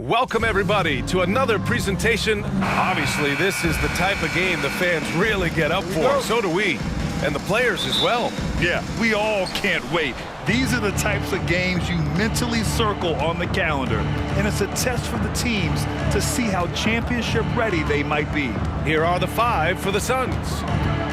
Welcome, everybody, to another presentation. Obviously, this is the type of game the fans really get up for. So do we, and the players as well. Yeah, we all can't wait. These are the types of games you mentally circle on the calendar, and it's a test for the teams to see how championship ready they might be. Here are the 5 for the Suns.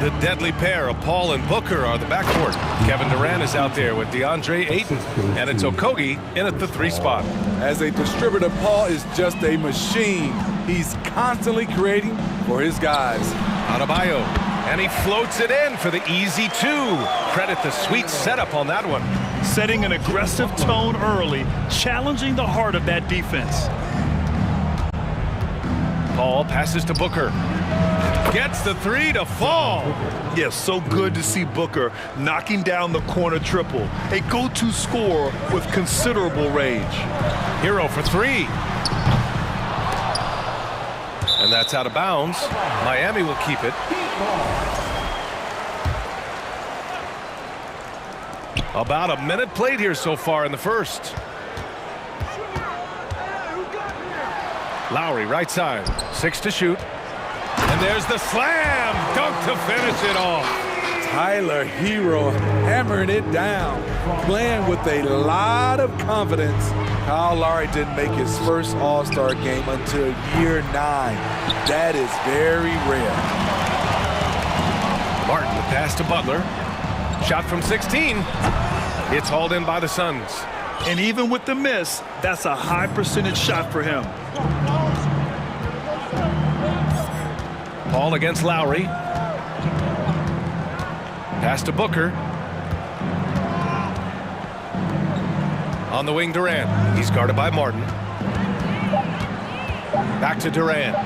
The deadly pair of Paul and Booker are the backcourt. Kevin Durant is out there with DeAndre Ayton, and it's Okogie in at the 3 spot. As a distributor, Paul is just a machine. He's constantly creating for his guys. Adebayo, and he floats it in for the easy 2. Credit the sweet setup on that one. Setting an aggressive tone early, challenging the heart of that defense. Paul passes to Booker. Gets the 3 to fall. Yes, so good to see Booker knocking down the corner triple. A go-to scorer with considerable range. Hero for 3. And that's out of bounds. Miami will keep it. About a minute played here so far in the first. Lowry right side. 6 to shoot. And there's the slam dunk to finish it off. Tyler Hero hammering it down, playing with a lot of confidence. Kyle Lowry didn't make his first All-Star game until year 9. That is very rare. Martin, the pass to Butler. Shot from 16. It's hauled in by the Suns. And even with the miss, that's a high percentage shot for him. Paul against Lowry. Pass to Booker. On the wing, Durant. He's guarded by Martin. Back to Durant.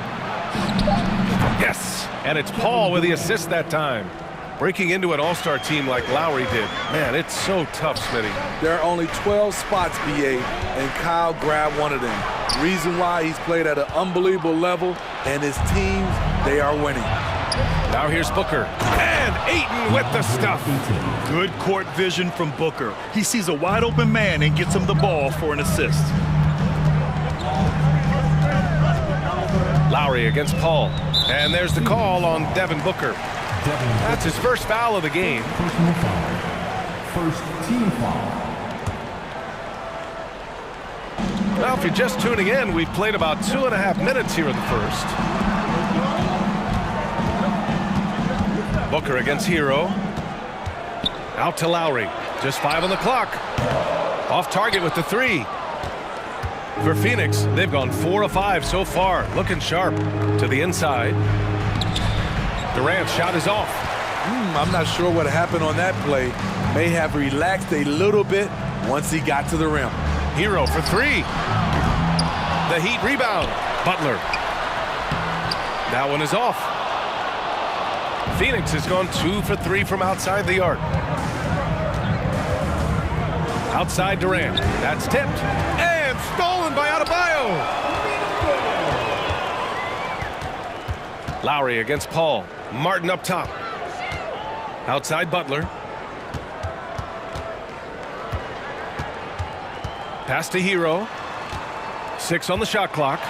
Yes, and it's Paul with the assist that time. Breaking into an all-star team like Lowry did. Man, it's so tough, Smitty. There are only 12 spots, BA, and Kyle grabbed one of them. Reason why he's played at an unbelievable level, and his teams, they are winning. Now here's Booker. And Ayton with the stuff. Good court vision from Booker. He sees a wide open man and gets him the ball for an assist. Lowry against Paul. And there's the call on Devin Booker. That's his first foul of the game. First team foul. Well, if you're just tuning in, we've played about 2.5 minutes here in the first. Booker against Hero. Out to Lowry. Just 5 on the clock. Off target with the 3. For Phoenix, they've gone 4 of 5 so far. Looking sharp to the inside. Durant's shot is off. I'm not sure what happened on that play. May have relaxed a little bit once he got to the rim. Hero for 3. The Heat rebound. Butler. That one is off. Phoenix has gone 2 for 3 from outside the arc. Outside Durant. That's tipped. And stolen by Adebayo. Lowry against Paul. Martin up top. Outside Butler. Pass to Hero. 6 on the shot clock.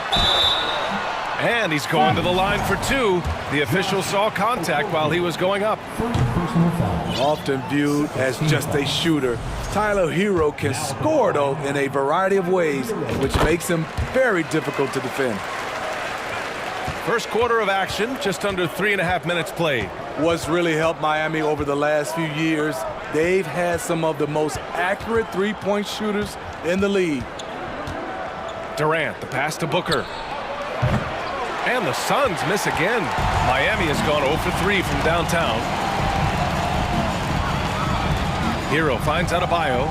And he's going to the line for 2. The official saw contact while he was going up. Often viewed as just a shooter, Tyler Hero can score, though, in a variety of ways, which makes him very difficult to defend. First quarter of action, just under 3.5 minutes played. What's really helped Miami over the last few years, they've had some of the most accurate three-point shooters in the league. Durant, the pass to Booker. And the Suns miss again. Miami has gone 0 for 3 from downtown. Hero finds Adebayo.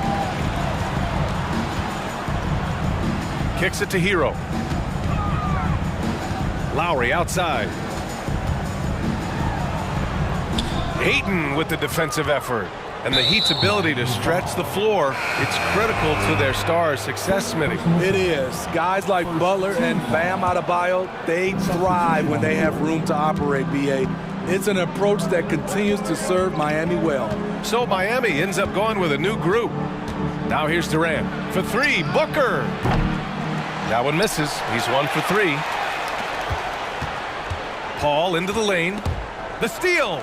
Kicks it to Hero. Lowry outside. Ayton with the defensive effort. And the Heat's ability to stretch the floor, it's critical to their stars' success, Smitty. It is. Guys like Butler and Bam Adebayo, they thrive when they have room to operate, BA. It's an approach that continues to serve Miami well. So Miami ends up going with a new group. Now here's Durant for 3. Booker. That one misses. He's 1 for 3. Paul into the lane. The steal.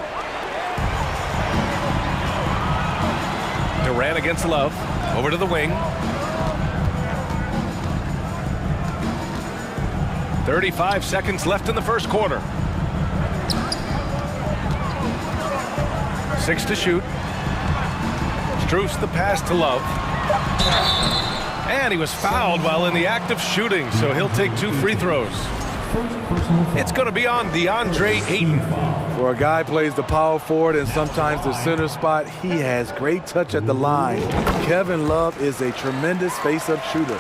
Durant against Love. Over to the wing. 35 seconds left in the first quarter. 6 to shoot. Struce the pass to Love. And he was fouled while in the act of shooting, so he'll take 2 free throws. It's going to be on DeAndre Ayton. For a guy who plays the power forward and sometimes the center spot, he has great touch at the line. Kevin Love is a tremendous face-up shooter.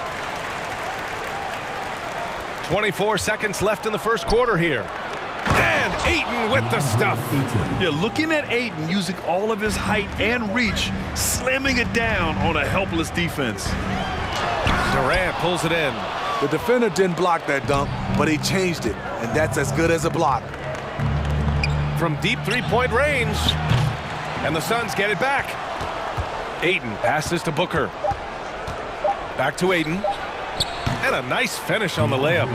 24 seconds left in the first quarter here. And Ayton with the stuff. Yeah, looking at Ayton using all of his height and reach, slamming it down on a helpless defense. Durant pulls it in. The defender didn't block that dunk, but he changed it, and that's as good as a block. From deep three-point range. And the Suns get it back. Ayton passes to Booker. Back to Ayton. And a nice finish on the layup.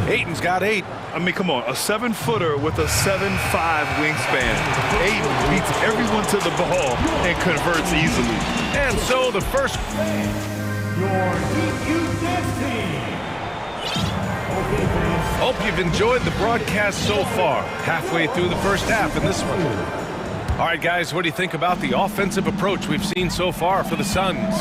Ayton's got 8. I mean, come on, a 7-footer with a 7'5" wingspan. Ayton beats everyone to the ball and converts easily. And so the first... Your EQ Dance Team. Hope you've enjoyed the broadcast so far. Halfway through the first half in this one. All right, guys, what do you think about the offensive approach we've seen so far for the Suns?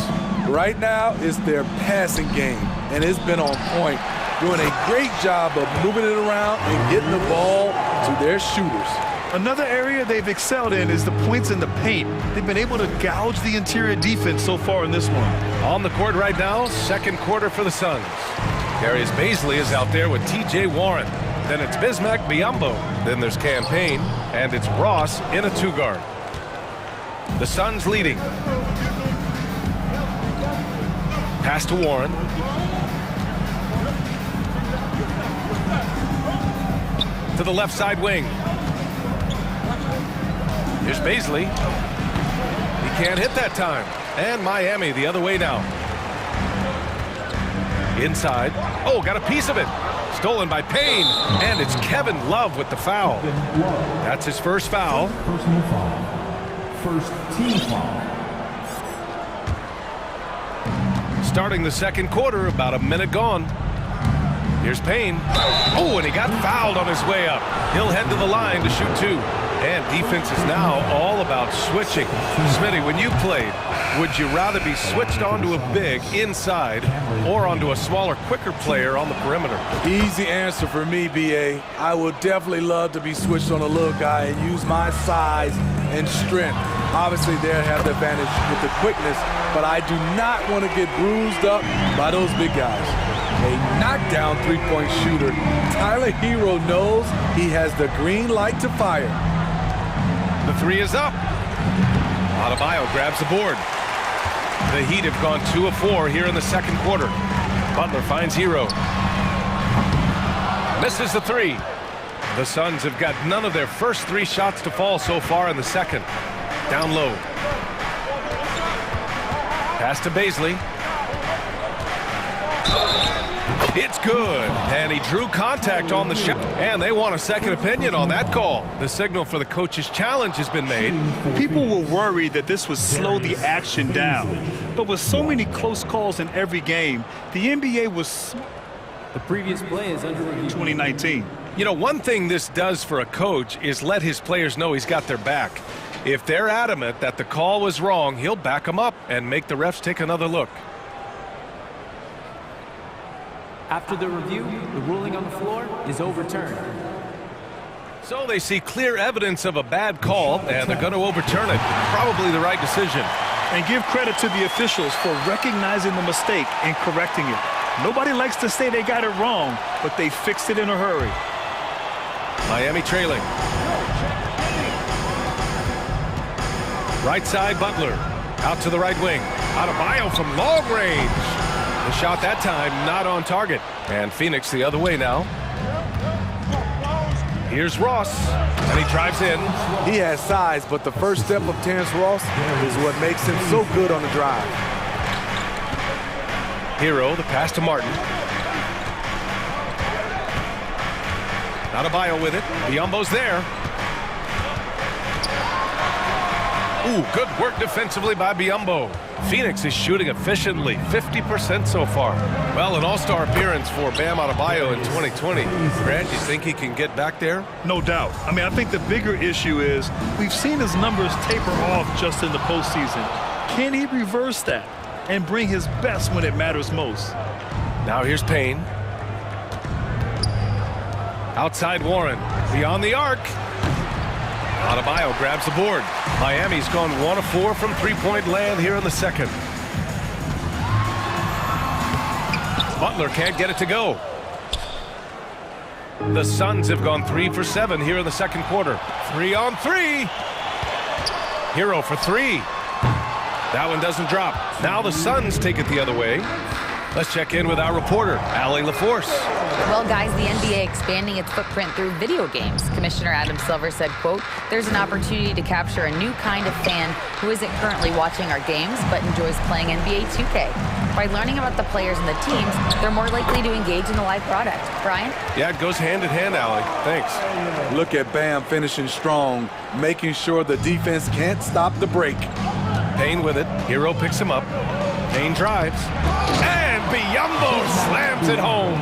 Right now, it's their passing game, and it's been on point, doing a great job of moving it around and getting the ball to their shooters. Another area they've excelled in is the points in the paint. They've been able to gouge the interior defense so far in this one. On the court right now, second quarter for the Suns. Darius Baisley is out there with T.J. Warren. Then it's Bismack Biyombo. Then there's Campaign, and it's Ross in a 2-guard. The Suns leading. Pass to Warren. To the left side wing. Here's Baisley. He can't hit that time. And Miami the other way now. Inside. Oh, got a piece of it. Stolen by Payne. And it's Kevin Love with the foul. That's his first foul. Personal foul. First team foul. Starting the second quarter, about a minute gone. Here's Payne. Oh, and he got fouled on his way up. He'll head to the line to shoot 2. And defense is now all about switching. Smitty, when you played, would you rather be switched onto a big inside or onto a smaller, quicker player on the perimeter? Easy answer for me, B.A. I would definitely love to be switched on a little guy and use my size and strength. Obviously, they'll have the advantage with the quickness, but I do not want to get bruised up by those big guys. A knockdown three-point shooter. Tyler Hero knows he has the green light to fire. The 3 is up. Adebayo grabs the board. The Heat have gone 2 of 4 here in the second quarter. Butler finds Hero. Misses the 3. The Suns have got none of their first 3 shots to fall so far in the second. Down low. Pass to Baisley. It's good. And he drew contact on the shot. And they want a second opinion on that call. The signal for the coach's challenge has been made. People were worried that this would slow the action down. But with so many close calls in every game, the NBA was... The previous play is under review. 2019. You know, one thing this does for a coach is let his players know he's got their back. If they're adamant that the call was wrong, he'll back them up and make the refs take another look. After the review, the ruling on the floor is overturned. So they see clear evidence of a bad call, and they're going to overturn it. Probably the right decision. And give credit to the officials for recognizing the mistake and correcting it. Nobody likes to say they got it wrong, but they fixed it in a hurry. Miami trailing. Right side, Butler. Out to the right wing. Adebayo from long range. The shot that time not on target. And Phoenix the other way now. Here's Ross. And he drives in. He has size, but the first step of Terrence Ross is what makes him so good on the drive. Hero, the pass to Martin. Adebayo with it. Biyombo's there. Ooh, good work defensively by Biyombo. Phoenix is shooting efficiently, 50% so far. Well, an all-star appearance for Bam Adebayo in 2020. Grant, you think he can get back there? No doubt. I mean, I think the bigger issue is we've seen his numbers taper off just in the postseason. Can he reverse that and bring his best when it matters most? Now here's Payne. Outside Warren. Beyond the arc. Adebayo grabs the board. Miami's gone 1 of 4 from three-point land here in the second. Butler can't get it to go. The Suns have gone 3 for 7 here in the second quarter. 3 on 3. Hero for 3. That one doesn't drop. Now the Suns take it the other way. Let's check in with our reporter, Allie LaForce. Well, guys, the NBA expanding its footprint through video games. Commissioner Adam Silver said, quote, there's an opportunity to capture a new kind of fan who isn't currently watching our games but enjoys playing NBA 2K. By learning about the players and the teams, they're more likely to engage in the live product. Brian? Yeah, it goes hand in hand, Allie. Thanks. Look at Bam finishing strong, making sure the defense can't stop the break. Payne with it. Hero picks him up. Payne drives. And Biyombo slams it home.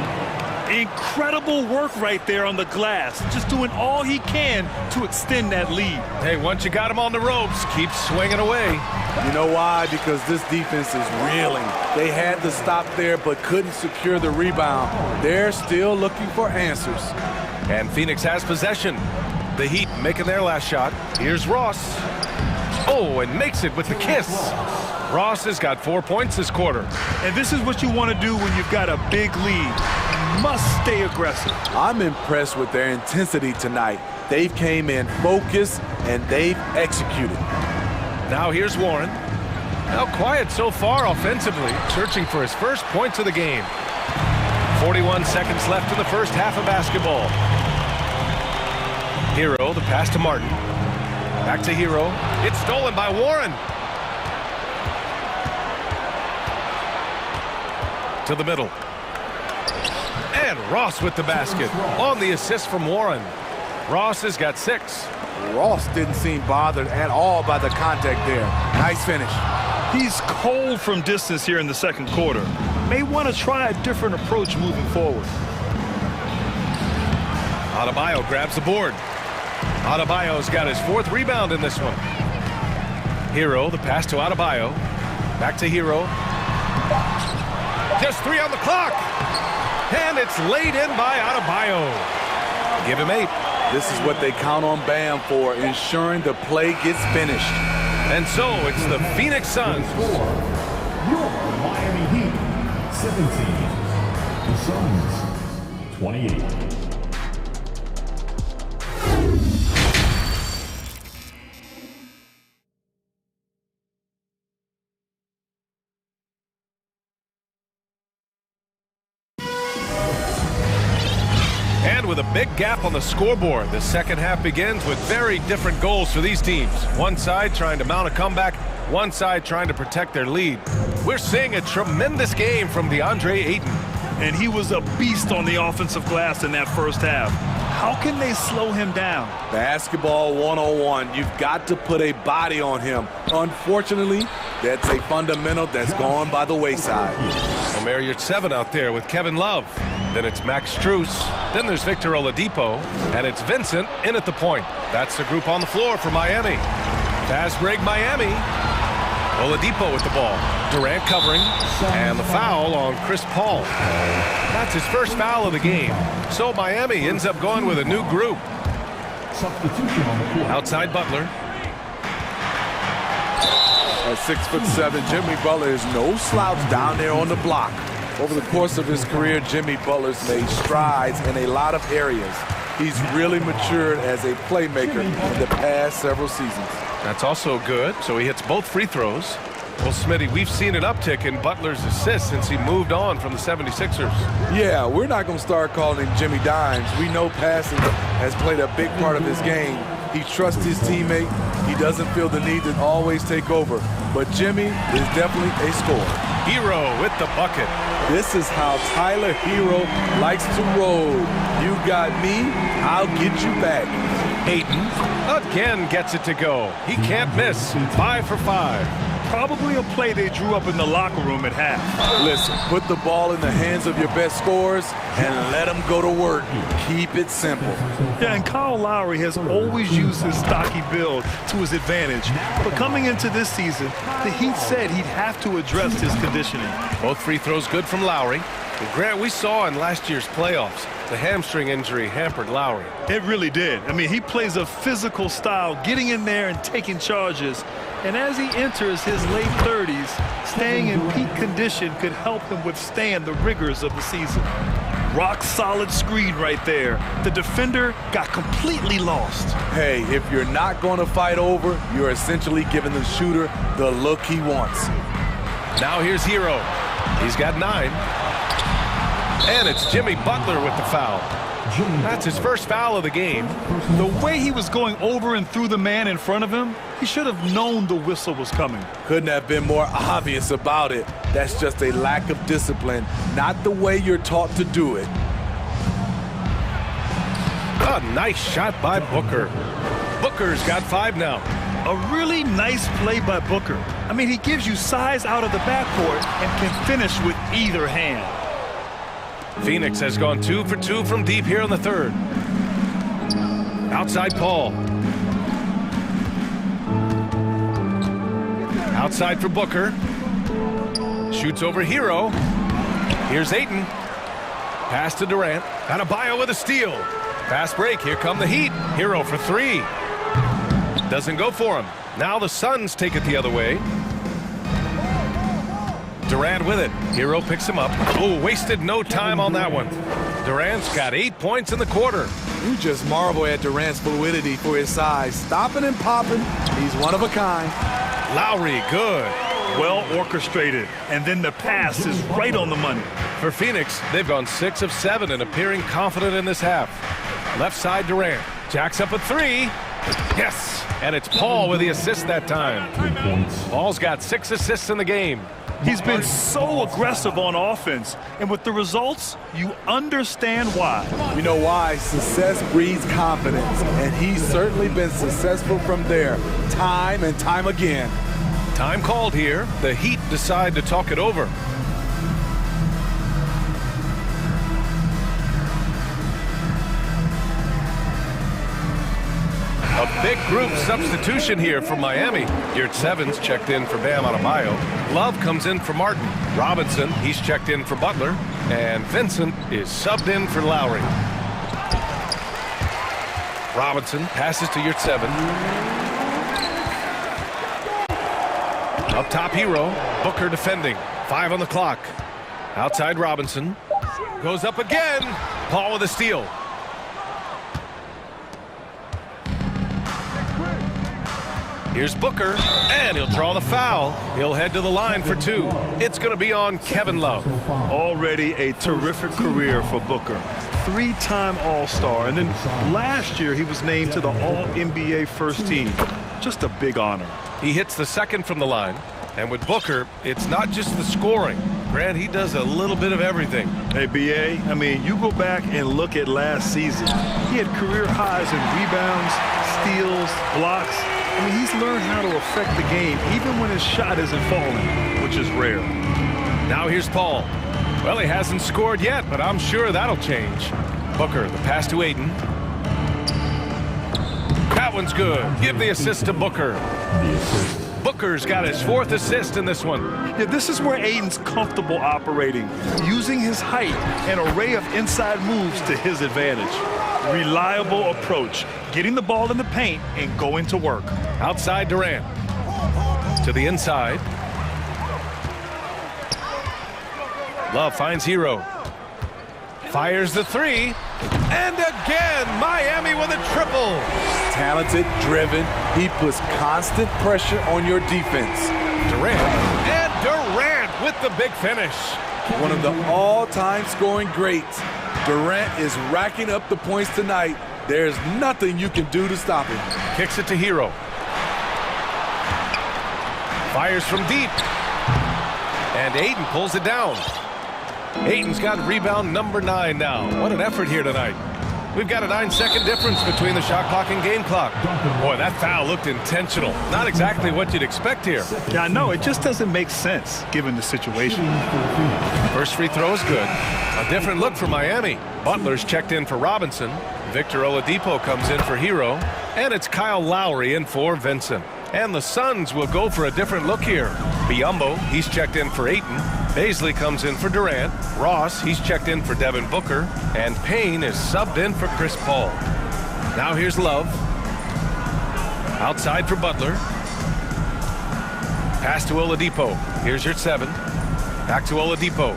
Incredible work right there on the glass. Just doing all he can to extend that lead. Hey, once you got him on the ropes, keep swinging away. You know why? Because this defense is reeling. They had to stop there but couldn't secure the rebound. They're still looking for answers. And Phoenix has possession. The Heat making their last shot. Here's Ross. Oh, and makes it with the kiss. Ross has got 4 points this quarter. And this is what you want to do when you've got a big lead. You must stay aggressive. I'm impressed with their intensity tonight. They've came in focused and they've executed. Now here's Warren. Now quiet so far offensively, searching for his first points of the game. 41 seconds left in the first half of basketball. Hero, the pass to Martin. Back to Hero. It's stolen by Warren. To the middle. And Ross with the basket on the assist from Warren. Ross has got 6. Ross didn't seem bothered at all by the contact there. Nice finish. He's cold from distance here in the second quarter. May want to try a different approach moving forward. Adebayo grabs the board. Adebayo's got his 4th rebound in this one. Hero, the pass to Adebayo. Back to Hero. Just 3 on the clock. And it's laid in by Adebayo. Give him 8. This is what they count on Bam for, ensuring the play gets finished. And so it's the Phoenix Suns. Your Miami Heat, 17. The Suns, 28. With a big gap on the scoreboard, the second half begins with very different goals for these teams. One side trying to mount a comeback, one side trying to protect their lead. We're seeing a tremendous game from DeAndre Ayton. And he was a beast on the offensive glass in that first half. How can they slow him down? Basketball 101. You've got to put a body on him. Unfortunately, that's a fundamental that's gone by the wayside. Omer, you're 7 out there with Kevin Love. Then it's Max Strus. Then there's Victor Oladipo. And it's Vincent in at the point. That's the group on the floor for Miami. Fast break Miami. Oladipo with the ball. Durant covering. And the foul on Chris Paul. That's his first foul of the game. So Miami ends up going with a new group. Outside Butler. At 6'7", Jimmy Butler is no slouch down there on the block. Over the course of his career, Jimmy Butler's made strides in a lot of areas. He's really matured as a playmaker in the past several seasons. That's also good. So he hits both free throws. Well, Smitty, we've seen an uptick in Butler's assists since he moved on from the 76ers. Yeah, we're not going to start calling him Jimmy Dimes. We know passing has played a big part of his game. He trusts his teammate. He doesn't feel the need to always take over. But Jimmy is definitely a scorer. Hero with the bucket. This is how Tyler Hero likes to roll. You got me, I'll get you back. Ayton again gets it to go. He can't miss. 5 for 5. Probably a play they drew up in the locker room at half. Listen, put the ball in the hands of your best scorers and let them go to work. Keep it simple. Yeah, and Kyle Lowry has always used his stocky build to his advantage. But coming into this season, the Heat said he'd have to address his conditioning. Both free throws good from Lowry. And Grant, we saw in last year's playoffs, the hamstring injury hampered Lowry. It really did. I mean, he plays a physical style, getting in there and taking charges. And as he enters his late 30s, staying in peak condition could help him withstand the rigors of the season. Rock solid screen right there. The defender got completely lost. Hey, if you're not going to fight over, you're essentially giving the shooter the look he wants. Now here's Hero. He's got 9. And it's Jimmy Butler with the foul. That's his first foul of the game. The way he was going over and through the man in front of him, he should have known the whistle was coming. Couldn't have been more obvious about it. That's just a lack of discipline, not the way you're taught to do it. A nice shot by Booker. Booker's got 5 now. A really nice play by Booker. I mean, he gives you size out of the backcourt and can finish with either hand. Phoenix has gone 2 for 2 from deep here in the third. Outside Paul. Outside for Booker. Shoots over Hero. Here's Ayton. Pass to Durant. Adebayo with a steal. Fast break. Here come the Heat. Hero for 3. Doesn't go for him. Now the Suns take it the other way. Durant with it. Hero picks him up. Oh, wasted no time on that one. Durant's got 8 points in the quarter. You just marvel at Durant's fluidity for his size. Stopping and popping. He's one of a kind. Lowry, good. Well orchestrated. And then the pass is right on the money. For Phoenix, they've gone 6 of 7 and appearing confident in this half. Left side Durant. Jacks up a 3. Yes. And it's Paul with the assist that time. Paul's got 6 assists in the game. He's been so aggressive on offense, and with the results, you understand why. You know why? Success breeds confidence, and he's certainly been successful from there, time and time again. Time called here. The Heat decide to talk it over. A big group substitution here for Miami. Yurt Sevens checked in for Bam Adebayo. Love comes in for Martin. Robinson, he's checked in for Butler. And Vincent is subbed in for Lowry. Robinson passes to Yurt Seven. Up top Hero. Booker defending. 5 on the clock. Outside Robinson. Goes up again. Paul with a steal. Here's Booker, and he'll draw the foul. He'll head to the line for 2. It's going to be on Kevin Love. Already a terrific career for Booker. 3-time All-Star, and then last year he was named to the All-NBA first team. Just a big honor. He hits the second from the line, and with Booker, it's not just the scoring. Grant, he does a little bit of everything. Hey, B.A., I mean, you go back and look at last season. He had career highs in rebounds, steals, blocks. I mean, he's learned how to affect the game, even when his shot isn't falling, which is rare. Now here's Paul. Well, he hasn't scored yet, but I'm sure that'll change. Booker, the pass to Ayton. That one's good. Give the assist to Booker. Booker's got his 4th assist in this one. Yeah, this is where Ayton's comfortable operating, using his height and array of inside moves to his advantage. Reliable approach, getting the ball in the paint and going to work. Outside Durant. To the inside. Love finds Hero. Fires the 3. And again, Miami with a triple. Talented, driven. He puts constant pressure on your defense. Durant. And Durant with the big finish. One of the all-time scoring greats. Durant is racking up the points tonight. There's nothing you can do to stop him. Kicks it to Hero. Fires from deep. And Ayton pulls it down. Ayton's got rebound number 9 now. What an effort here tonight. We've got a 9-second difference between the shot clock and game clock. Boy, that foul looked intentional. Not exactly what you'd expect here. Yeah, I know. It just doesn't make sense given the situation. First free throw is good. A different look for Miami. Butler's checked in for Robinson. Victor Oladipo comes in for Hero. And it's Kyle Lowry in for Vincent. And the Suns will go for a different look here. Biyombo, he's checked in for Ayton. Baisley comes in for Durant. Ross, he's checked in for Devin Booker. And Payne is subbed in for Chris Paul. Now here's Love. Outside for Butler. Pass to Oladipo. Here's your 7. Back to Oladipo.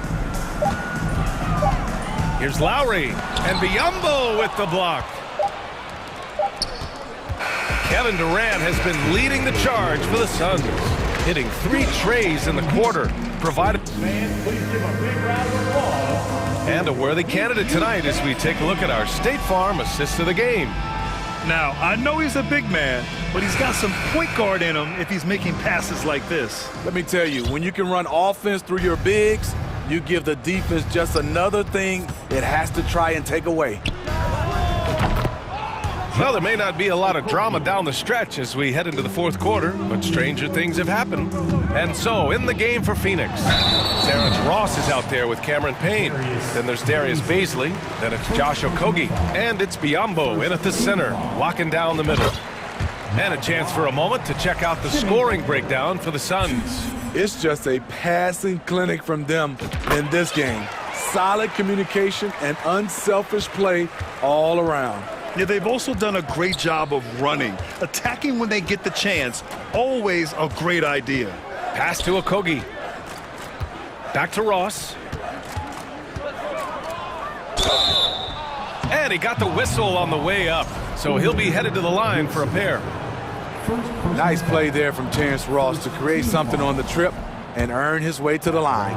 Here's Lowry. And Biyombo with the block. Kevin Durant has been leading the charge for the Suns, hitting 3 trays in the quarter, provided and a worthy candidate tonight as we take a look at our State Farm assist of the game. Now, I know he's a big man, but he's got some point guard in him if he's making passes like this. Let me tell you, when you can run offense through your bigs, you give the defense just another thing it has to try and take away. Well, there may not be a lot of drama down the stretch as we head into the fourth quarter, but stranger things have happened. And so, in the game for Phoenix, Terrence Ross is out there with Cameron Payne. Then there's Darius Baisley. Then it's Josh Okogie. And it's Biyombo in at the center, locking down the middle. And a chance for a moment to check out the scoring breakdown for the Suns. It's just a passing clinic from them in this game. Solid communication and unselfish play all around. Yeah, they've also done a great job of running. Attacking when they get the chance, always a great idea. Pass to Okogie. Back to Ross. And he got the whistle on the way up, so he'll be headed to the line for a pair. Nice play there from Terrence Ross to create something on the trip and earn his way to the line.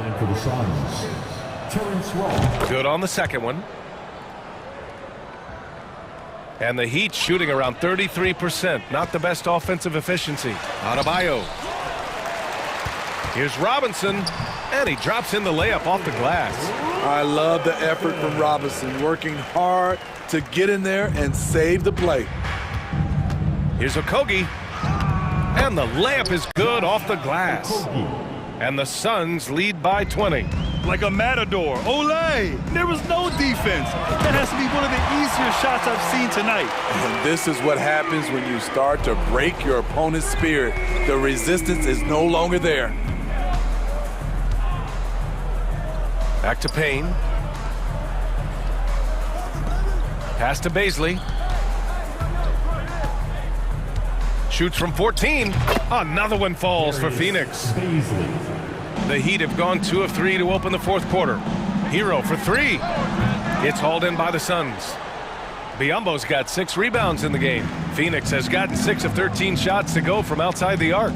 Good on the second one. And the Heat shooting around 33%. Not the best offensive efficiency. Adebayo. Here's Robinson. And he drops in the layup off the glass. I love the effort from Robinson, working hard to get in there and save the play. Here's Okogie. And the layup is good off the glass. And the Suns lead by 20. Like a matador. Olay! There was no defense. That has to be one of the easier shots I've seen tonight. And this is what happens when you start to break your opponent's spirit. The resistance is no longer there. Back to Payne. Pass to Baisley. Shoots from 14. Another one falls for Phoenix. The Heat have gone 2 of 3 to open the fourth quarter. Hero for 3. It's hauled in by the Suns. Biyombo's got 6 rebounds in the game. Phoenix has gotten 6 of 13 shots to go from outside the arc.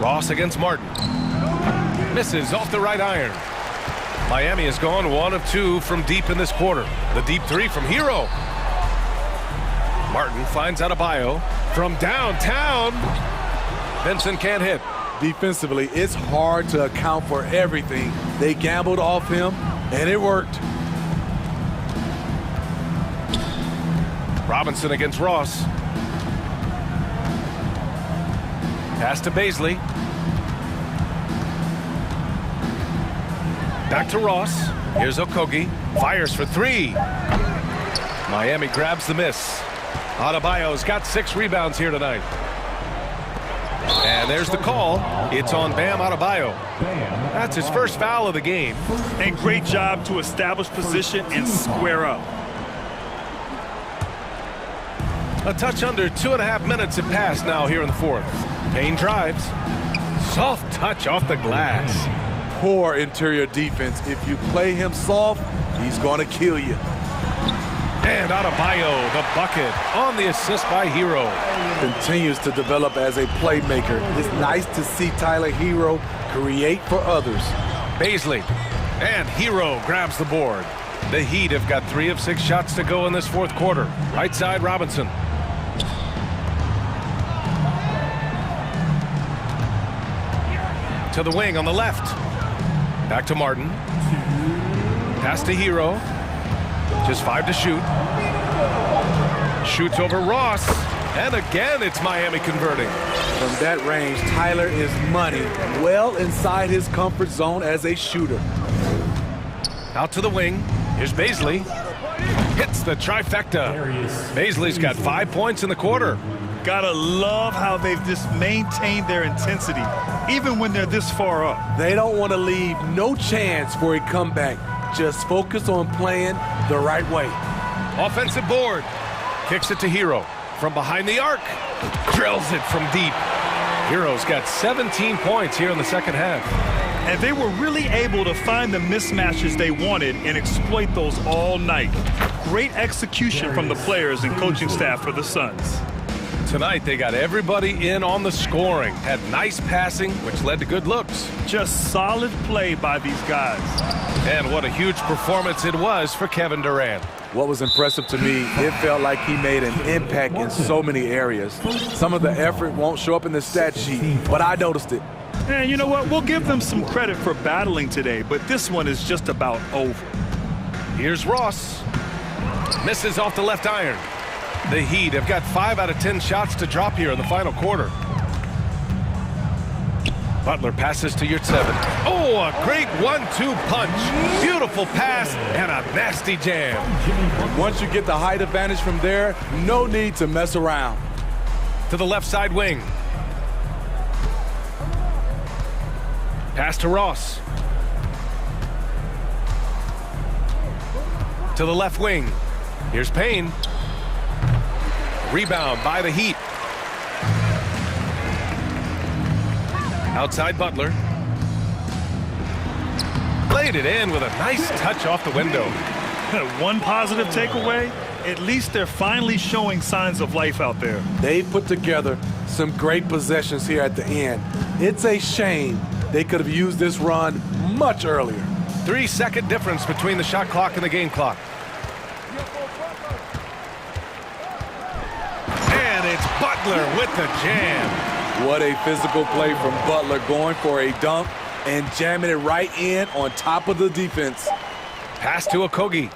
Ross against Martin. Misses off the right iron. Miami has gone 1 of 2 from deep in this quarter. The deep 3 from Hero. Martin finds Adebayo from downtown. Vincent can't hit. Defensively, it's hard to account for everything. They gambled off him, and it worked. Robinson against Ross. Pass to Baisley. Back to Ross. Here's Okogie. Fires for 3. Miami grabs the miss. Adebayo's got 6 rebounds here tonight. And there's the call. It's on Bam Adebayo. That's his first foul of the game. And great job to establish position and square up. A touch under 2.5 minutes have passed now here in the fourth. Payne drives. Soft touch off the glass. Poor interior defense. If you play him soft, he's going to kill you. And Adebayo, the bucket, on the assist by Hero. Continues to develop as a playmaker. It's nice to see Tyler Hero create for others. Baisley, and Hero grabs the board. The Heat have got 3 of 6 shots to go in this fourth quarter. Right side, Robinson. to the wing on the left. Back to Martin. Pass to Hero. Just 5 to shoot. Shoots over Ross. And again, it's Miami converting. From that range, Tyler is money. Well inside his comfort zone as a shooter. Out to the wing. Here's Baisley. Hits the trifecta. Baisley's got 5 points in the quarter. Gotta love how they've just maintained their intensity, even when they're this far up. They don't want to leave no chance for a comeback. Just focus on playing the right way. Offensive board. Kicks it to Hero. From behind the arc. Drills it from deep. Hero's got 17 points here in the second half. And they were really able to find the mismatches they wanted and exploit those all night. Great execution from the players and coaching staff for the Suns. Tonight, they got everybody in on the scoring. Had nice passing, which led to good looks. Just solid play by these guys. And what a huge performance it was for Kevin Durant. What was impressive to me, it felt like he made an impact in so many areas. Some of the effort won't show up in the stat sheet, but I noticed it. And you know what? We'll give them some credit for battling today, but this one is just about over. Here's Ross. Misses off the left iron. The Heat have got 5 out of 10 shots to drop here in the final quarter. Butler passes to Yurtseven. Oh, a great 1-2 punch. Beautiful pass and a nasty jam. Once you get the height advantage from there, no need to mess around. To the left side wing. Pass to Ross. To the left wing. Here's Payne. Rebound by the Heat. Outside Butler. Laid it in with a nice touch off the window. One positive takeaway, at least they're finally showing signs of life out there. They put together some great possessions here at the end. It's a shame they could have used this run much earlier. 3-second difference between the shot clock and the game clock. And it's Butler with the jam. What a physical play from Butler, going for a dunk and jamming it right in on top of the defense. Pass to Okogie.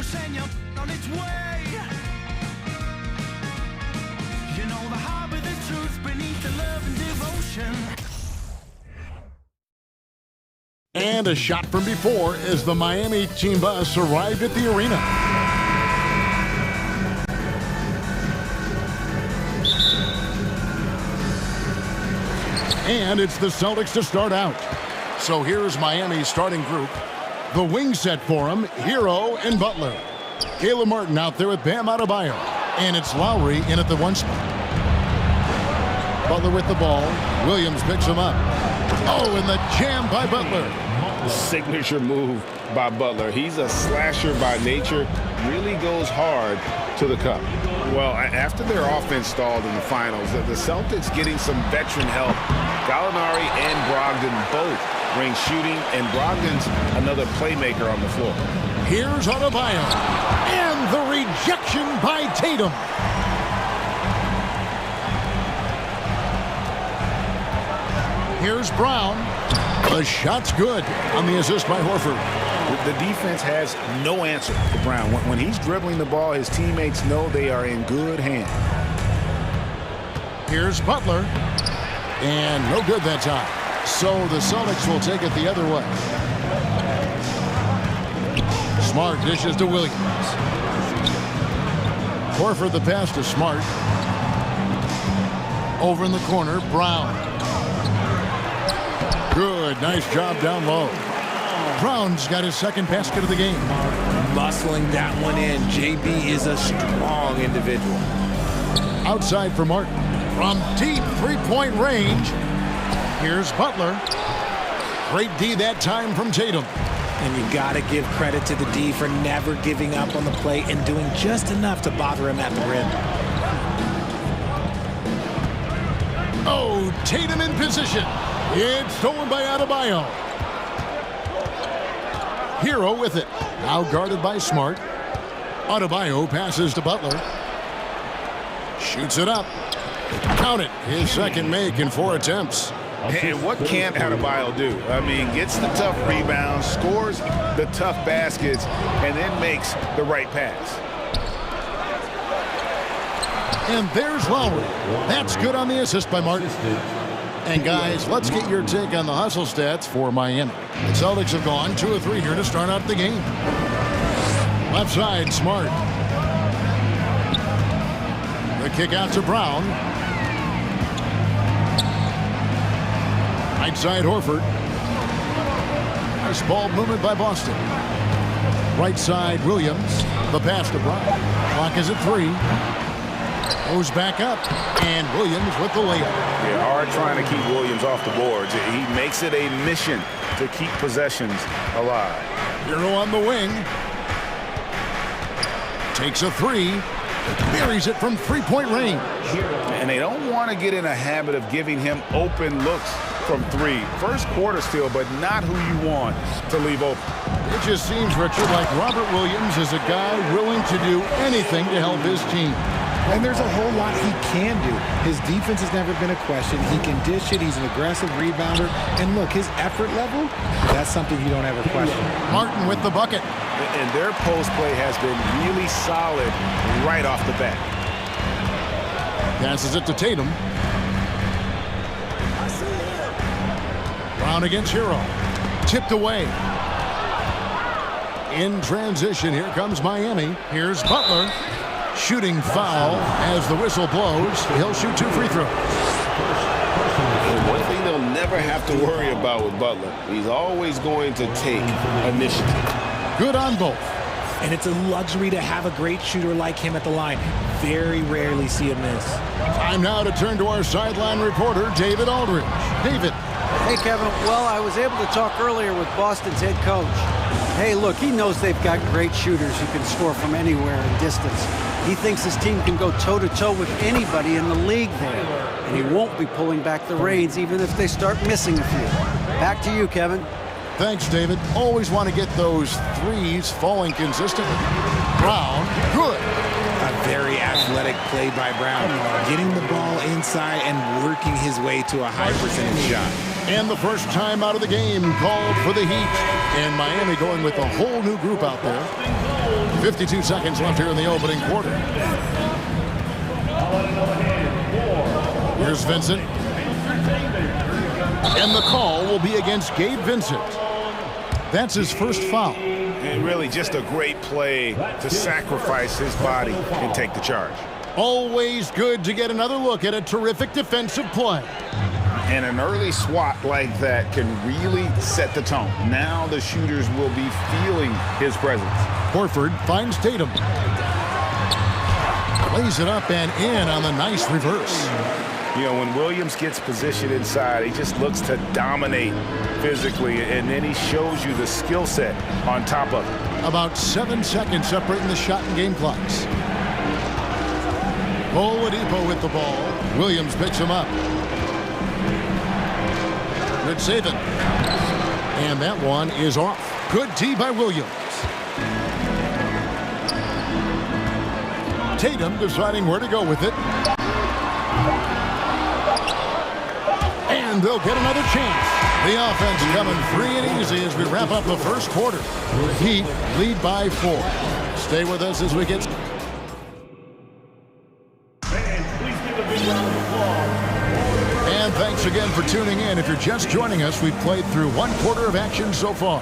send you on its way. You know the heart of the truth beneath the love and devotion. And a shot from before as the Miami team bus arrived at the arena. And it's the Celtics to start out. So here's Miami's starting group. The wing set for him, Hero and Butler. Caleb Martin out there with Bam Adebayo. And it's Lowry in at the 1 spot. Butler with the ball. Williams picks him up. Oh, and the jam by Butler. Signature move by Butler. He's a slasher by nature. Really goes hard to the cup. Well, after their offense stalled in the finals, the Celtics getting some veteran help. Gallinari and Brogdon both bring shooting, and Brogdon's another playmaker on the floor. Here's Adebayo. And the rejection by Tatum. Here's Brown. The shot's good on the assist by Horford. The defense has no answer for Brown. When he's dribbling the ball, his teammates know they are in good hands. Here's Butler. And no good that time. So the Celtics will take it the other way. Smart dishes to Williams. Horford the pass to Smart. Over in the corner, Brown. Good, nice job down low. Brown's got his second basket of the game. Muscling that one in. JB is a strong individual. Outside for Martin. From deep three-point range. Here's Butler. Great D that time from Tatum. And you got to give credit to the D for never giving up on the play and doing just enough to bother him at the rim. Oh, Tatum in position. It's stolen by Adebayo. Hero with it. Now guarded by Smart. Adebayo passes to Butler. Shoots it up. Count it. His second make in 4 attempts. And what can't Adebayo do? I mean, gets the tough rebounds, scores the tough baskets, and then makes the right pass. And there's Lowry. That's good on the assist by Martin. And guys, let's get your take on the hustle stats for Miami. The Celtics have gone 2 of 3 here to start out the game. Left side, Smart. The kick out to Brown. Right side, Horford. Nice ball movement by Boston. Right side, Williams. The pass to Brown. Clock is at 3. Goes back up, and Williams with the layup. Yeah, hard trying to keep Williams off the boards. He makes it a mission to keep possessions alive. Hero on the wing. Takes a 3. Buries it from three-point range. And they don't want to get in a habit of giving him open looks from 3. First quarter still, but not who you want to leave open. It just seems, Richard, like Robert Williams is a guy willing to do anything to help his team. And there's a whole lot he can do. His defense has never been a question. He can dish it. He's an aggressive rebounder. And look, his effort level, that's something you don't ever question. Martin with the bucket. And their post play has been really solid right off the bat. Passes it to Tatum. Brown against Hero. Tipped away. In transition, here comes Miami. Here's Butler. Shooting foul as the whistle blows. He'll shoot 2 free throws. One thing they'll never have to worry about with Butler, he's always going to take initiative. Good on both. And it's a luxury to have a great shooter like him at the line. Very rarely see him miss. Time now to turn to our sideline reporter, David Aldridge. David. Hey, Kevin. Well, I was able to talk earlier with Boston's head coach. Hey, look, he knows they've got great shooters who can score from anywhere in distance. He thinks his team can go toe-to-toe with anybody in the league there. And he won't be pulling back the reins even if they start missing a few. Back to you, Kevin. Thanks, David. Always want to get those threes falling consistently. Brown, good. A very athletic play by Brown, getting the ball inside and working his way to a high percentage shot. And the first time out of the game called for the Heat. And Miami going with a whole new group out there. 52 seconds left here in the opening quarter. Here's Vincent. And the call will be against Gabe Vincent. That's his first foul. And really just a great play to sacrifice his body and take the charge. Always good to get another look at a terrific defensive play. And an early swat like that can really set the tone. Now the shooters will be feeling his presence. Horford finds Tatum. Lays it up and in on the nice reverse. You know, when Williams gets positioned inside, he just looks to dominate physically, and then he shows you the skill set on top of it. About 7 seconds separating the shot and game clocks. Oladipo with the ball. Williams picks him up. Good saving. And that one is off. Good D by Williams. Tatum deciding where to go with it. And they'll get another chance. The offense coming free and easy as we wrap up the first quarter. Heat lead by 4. Stay with us as we get... And thanks again for tuning in. If you're just joining us, we've played through 1 quarter of action so far.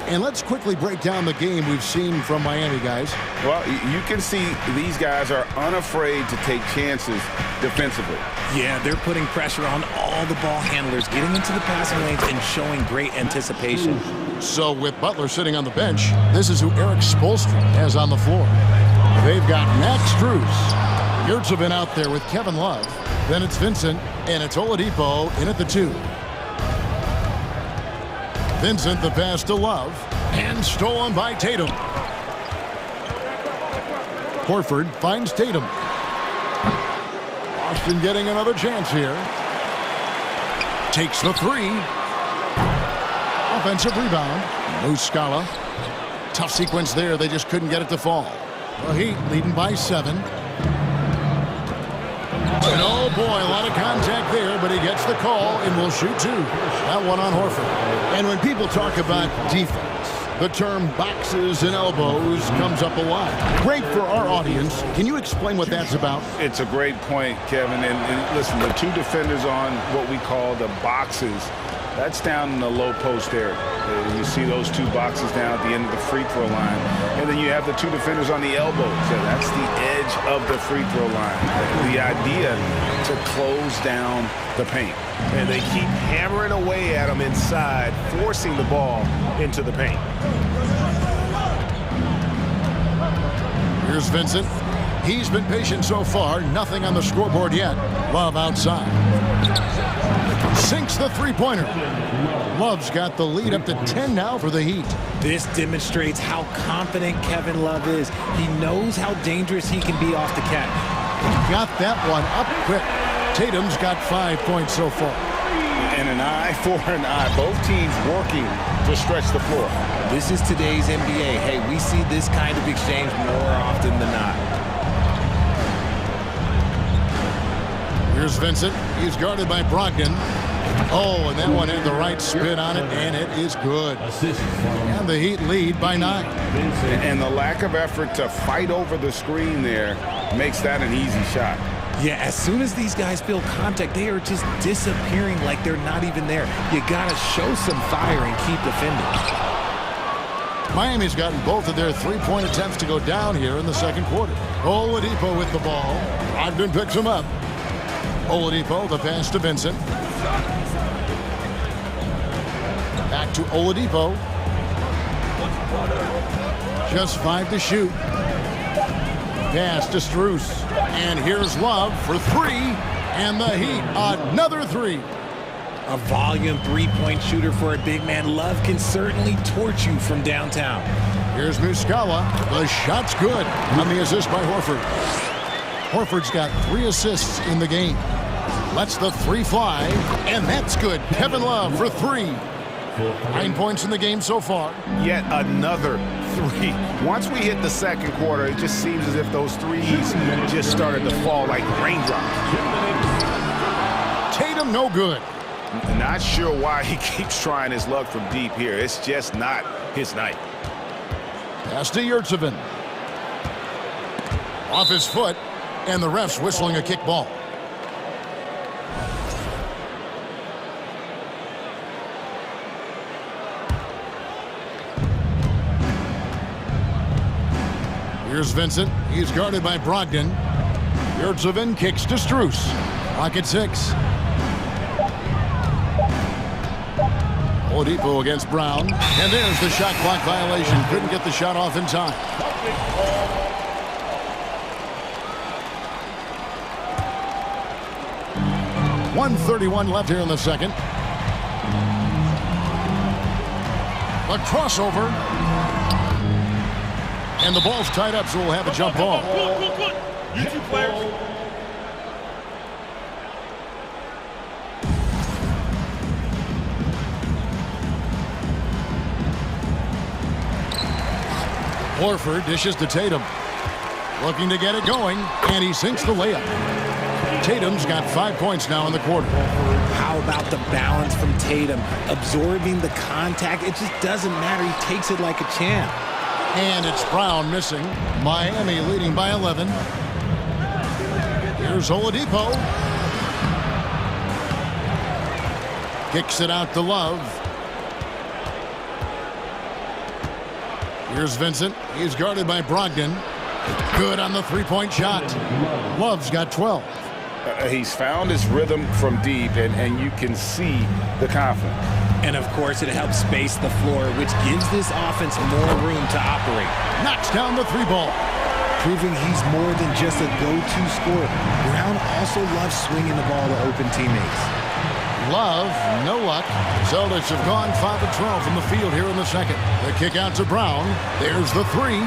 And let's quickly break down the game we've seen from Miami, guys. Well, you can see these guys are unafraid to take chances defensively. Yeah, they're putting pressure on all the ball handlers, getting into the passing lanes and showing great anticipation. So with Butler sitting on the bench, this is who Eric Spoelstra has on the floor. They've got Max Strus. Yurts have been out there with Kevin Love. Then it's Vincent, and it's Oladipo in at the 2. Vincent the pass to Love, and stolen by Tatum. Horford finds Tatum. Boston getting another chance here. Takes the 3. Offensive rebound. Muscala. Tough sequence there. They just couldn't get it to fall. The Heat leading by 7. And oh boy, a lot of contact there, but he gets the call and will shoot 2. That one on Horford. And when people talk about defense, the term boxes and elbows comes up a lot. Great for our audience. Can you explain what that's about? It's a great point, Kevin. And listen, the 2 defenders on what we call the boxes, that's down in the low post area. You see those 2 boxes down at the end of the free throw line. And then you have the 2 defenders on the elbows. So that's the edge of the free throw line. The idea to close down the paint. And they keep hammering away at him inside, forcing the ball into the paint. Here's Vincent. He's been patient so far. Nothing on the scoreboard yet. Love outside. Sinks the three-pointer. Love's got the lead up to 10 now for the Heat. This demonstrates how confident Kevin Love is. He knows how dangerous he can be off the catch. Got that one up quick. Tatum's got 5 points so far. And an eye for an eye. Both teams working to stretch the floor. This is today's NBA. Hey, we see this kind of exchange more often than not. Here's Vincent. He's guarded by Brogdon. Oh, and that one had the right spin on it, and it is good. And the Heat lead by 9. And the lack of effort to fight over the screen there makes that an easy shot. Yeah, as soon as these guys feel contact, they are just disappearing like they're not even there. You got to show some fire and keep defending. Miami's gotten both of their three-point attempts to go down here in the second quarter. Oladipo with the ball. Brogdon picks him up. Oladipo, the pass to Vincent. Back to Oladipo. Just 5 to shoot. Pass to Strus. And here's Love for 3. And the Heat, another 3. A volume three-point shooter for a big man. Love can certainly torch you from downtown. Here's Muscala. The shot's good on the assist by Horford. Horford's got 3 assists in the game. Lets the 3 fly, and that's good. Kevin Love for 3. 9 points in the game so far. Yet another three. Once we hit the second quarter, it just seems as if those threes just started to fall like raindrops. Tatum, no good. Not sure why he keeps trying his luck from deep here. It's just not his night. Pass to Yurtsevin. Off his foot, and the ref's whistling a kick ball. Here's Vincent. He's guarded by Brogdon. Yurtsevin kicks to Strus. Clock at 6. Oladipo against Brown. And there's the shot clock violation. Couldn't get the shot off in time. .131 left here in the second. A crossover. And the ball's tied up, so we'll have a jump ball. You two players. Horford dishes to Tatum. Looking to get it going, and he sinks the layup. Tatum's got 5 points now in the quarter. How about the balance from Tatum? Absorbing the contact, it just doesn't matter. He takes it like a champ. And it's Brown missing. Miami leading by 11. Here's Oladipo. Kicks it out to Love. Here's Vincent. He's guarded by Brogdon. Good on the three-point shot. Love's got 12. He's found his rhythm from deep, and you can see the confidence. And, of course, it helps space the floor, which gives this offense more room to operate. Knocks down the three ball. Proving he's more than just a go-to scorer. Brown also loves swinging the ball to open teammates. Love, no luck. Celtics have gone 5 of 12 from the field here in the second. The kick out to Brown. There's the three.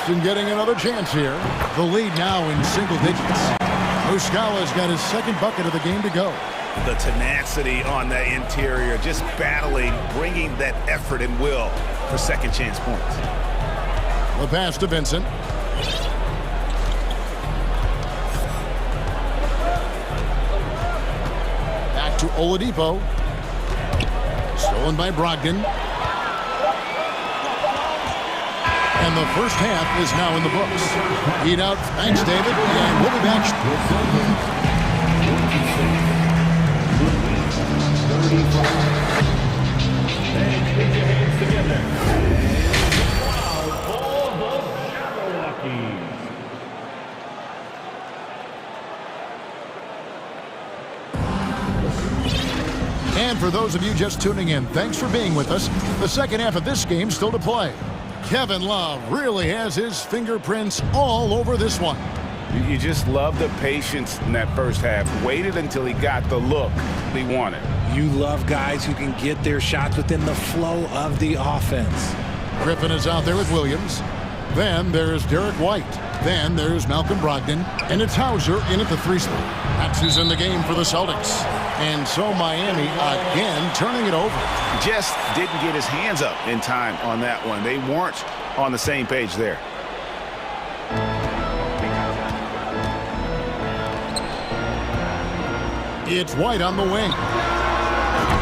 Boston getting another chance here. The lead now in single digits. Muscala's got his second bucket of the game to go. The tenacity on that interior, just battling, bringing that effort and will for second chance points. The pass to Vincent. Back to Oladipo. Stolen by Brogdon. And the first half is now in the books. Heat out. Thanks, David. And we'll be back. And for those of you just tuning in, thanks for being with us. The second half of this game still to play. Kevin Love really has his fingerprints all over this one. You just love the patience in that first half. Waited until he got the look he wanted. You love guys who can get their shots within the flow of the offense. Griffin is out there with Williams. Then there's Derek White. Then there's Malcolm Brogdon. And it's Hauser in at the 3 spot. That's who's in the game for the Celtics. And so Miami again turning it over. Just didn't get his hands up in time on that one. They weren't on the same page there. It's White on the wing.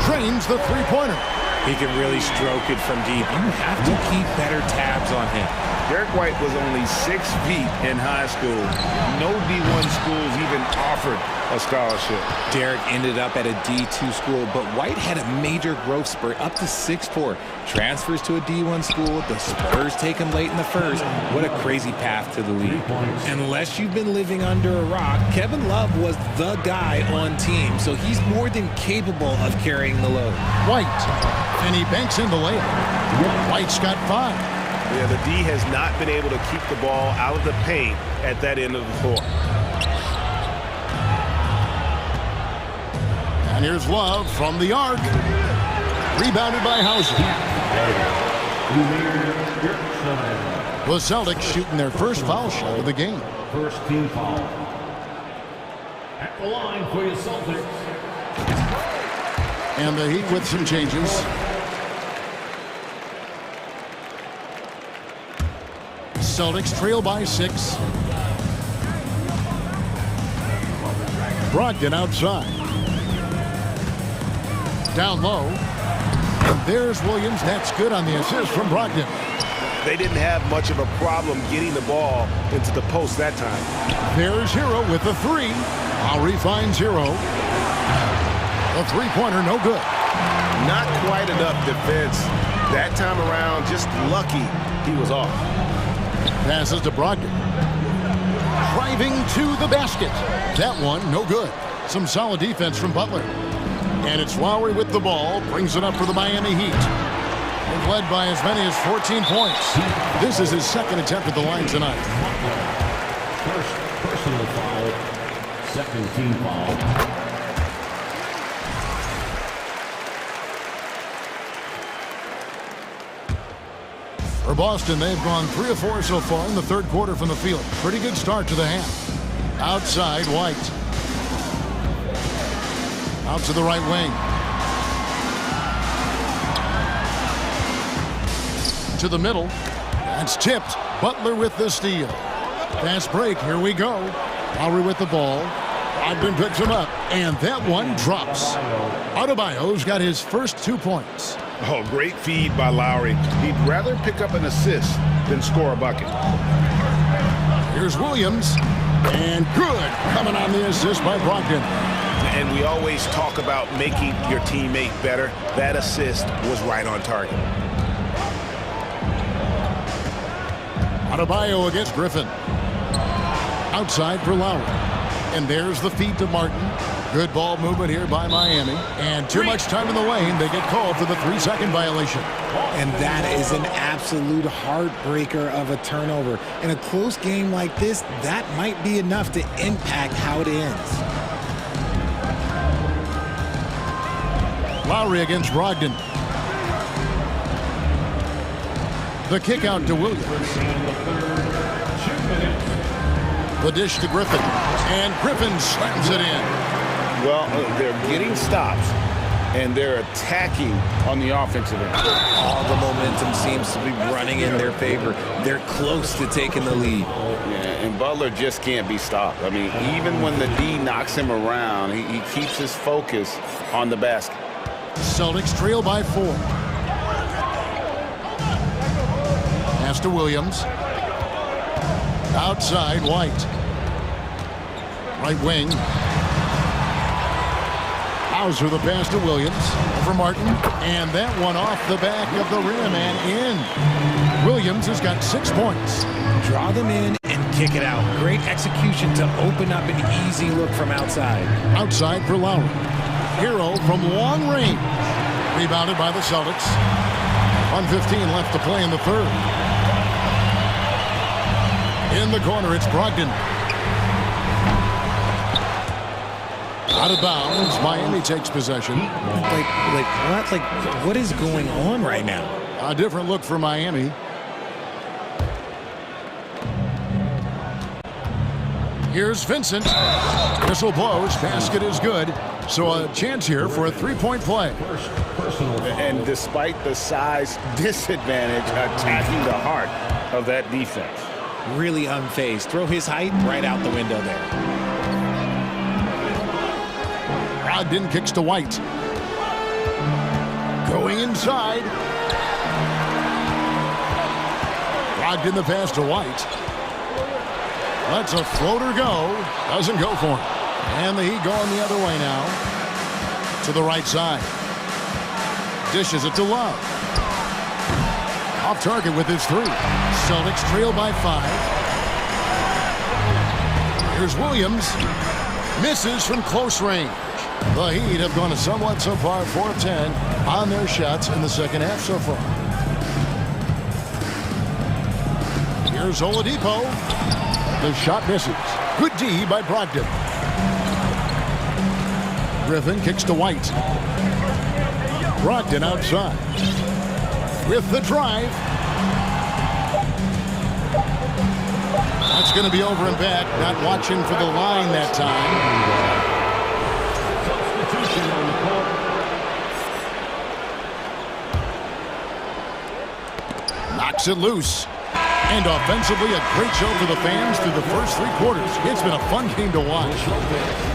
Trains the three-pointer. He can really stroke it from deep. You have to keep better tabs on him. Derek White was only 6 feet in high school. No D1 schools even offered a scholarship. Derek ended up at a D2 school, but White had a major growth spurt up to 6'4". Transfers to a D1 school. The Spurs take him late in the first. What a crazy path to the league. Unless you've been living under a rock, Kevin Love was the guy on team, so he's more than capable of carrying the load. White, and he banks in the layup. White's got 5. Yeah, the D has not been able to keep the ball out of the paint at that end of the floor. And here's Love from the arc. Rebounded by Hauser. The Celtics shooting their first foul shot of the game. First team foul. At the line for your Celtics. And the Heat with some changes. Celtics trail by 6. Brogdon outside. Down low. And there's Williams. That's good on the assist from Brogdon. They didn't have much of a problem getting the ball into the post that time. There's Hero with the 3. Lowry finds Hero. A three-pointer, no good. Not quite enough defense that time around. Just lucky he was off. Passes to Brogdon. Driving to the basket. That one, no good. Some solid defense from Butler. And it's Lowry with the ball. Brings it up for the Miami Heat. They've led by as many as 14 points. This is his second attempt at the line tonight. First personal foul. Second team foul. For Boston, they've gone 3 of 4 so far in the third quarter from the field. Pretty good start to the half. Outside, White. Out to the right wing. To the middle. That's tipped. Butler with the steal. Fast break. Here we go. Lowry with the ball. Brogdon picks him up. And that one drops. Adebayo's got his first 2 points. Oh, great feed by Lowry. He'd rather pick up an assist than score a bucket. Here's Williams. And good. Coming on the assist by Brogdon. And we always talk about making your teammate better. That assist was right on target. Adebayo against Griffin. Outside for Lowry. And there's the feed to Martin. Good ball movement here by Miami. And too much time in the lane. They get called for the 3-second violation. And that is an absolute heartbreaker of a turnover. In a close game like this, that might be enough to impact how it ends. Lowry against Brogdon. The kick out to Williams. The dish to Griffin. And Griffin slams it in. Well, they're getting stops, and they're attacking on the offensive end. All the momentum seems to be running in their favor. They're close to taking the lead. Yeah, and Butler just can't be stopped. I mean, even when the D knocks him around, he keeps his focus on the basket. Celtics trail by 4. Pass to Williams. Outside, White. Right wing. Hauser the pass to Williams. For Martin. And that one off the back of the rim and in. Williams has got 6 points. Draw them in and kick it out. Great execution to open up an easy look from outside. Outside for Lowry. Hero from long range. Rebounded by the Celtics. 1:15 left to play in the third. In the corner, it's Brogdon. Out of bounds. Miami takes possession. What is going on right now? A different look for Miami. Here's Vincent. Whistle blows. Basket is good. So a chance here for a 3-point play. And despite the size disadvantage, attacking the heart of that defense. Really unfazed. Throw his height right out the window there. Brogdon kicks to White. Going inside. Brogdon the pass to White. Lets a floater go. Doesn't go for him. And the Heat going the other way now. To the right side. Dishes it to Love. Off target with his 3. Celtics trail by 5. Here's Williams. Misses from close range. The Heat have gone somewhat so far 4 of 10 on their shots in the second half so far. Here's Oladipo. The shot misses. Good D by Brogdon. Griffin kicks to White. Brogdon outside. With the drive. That's going to be over and back. Not watching for the line that time. Substitution on the court. Knocks it loose. And offensively, a great show for the fans through the first 3 quarters. It's been a fun game to watch.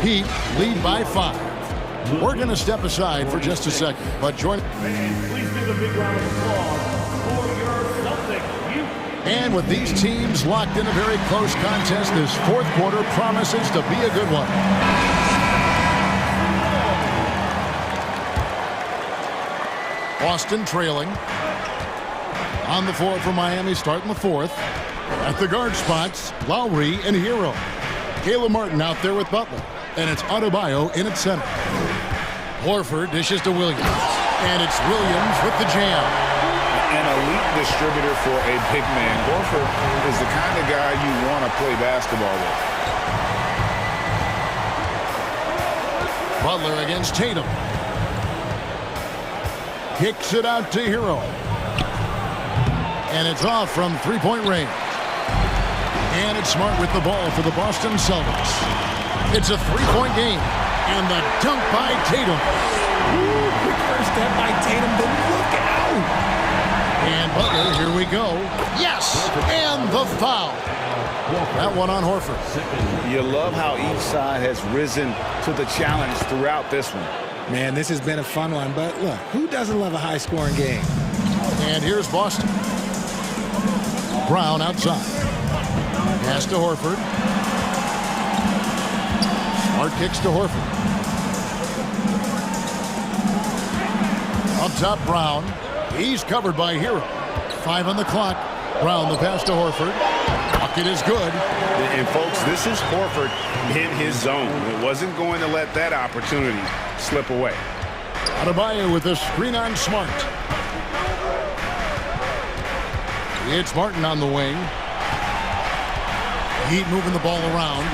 Heat lead by 5. We're going to step aside for just a second, but join. Please give a big round of applause for your Celtics. And with these teams locked in a very close contest, this 4th quarter promises to be a good one. Boston trailing. On the floor for Miami, starting the 4th. At the guard spots, Lowry and Hero. Caleb Martin out there with Butler. And it's Adebayo in at center. Horford dishes to Williams. And it's Williams with the jam. An elite distributor for a big man. Horford is the kind of guy you want to play basketball with. Butler against Tatum. Kicks it out to Hero. And it's off from 3-point range. And it's Smart with the ball for the Boston Celtics. It's a 3-point game. And the dunk by Tatum. Ooh, quick first step by Tatum, but look out! And Butler, here we go. Yes! And the foul. That one on Horford. You love how each side has risen to the challenge throughout this one. Man, this has been a fun one, but look, who doesn't love a high-scoring game? And here's Boston. Brown outside. Pass to Horford. Smart kicks to Horford. Up top, Brown. He's covered by Hero. 5 on the clock. Brown, the pass to Horford. Bucket is good. And folks, this is Horford in his zone. It wasn't going to let that opportunity slip away. Adebayo with a screen on Smart. It's Martin on the wing. Heat moving the ball around.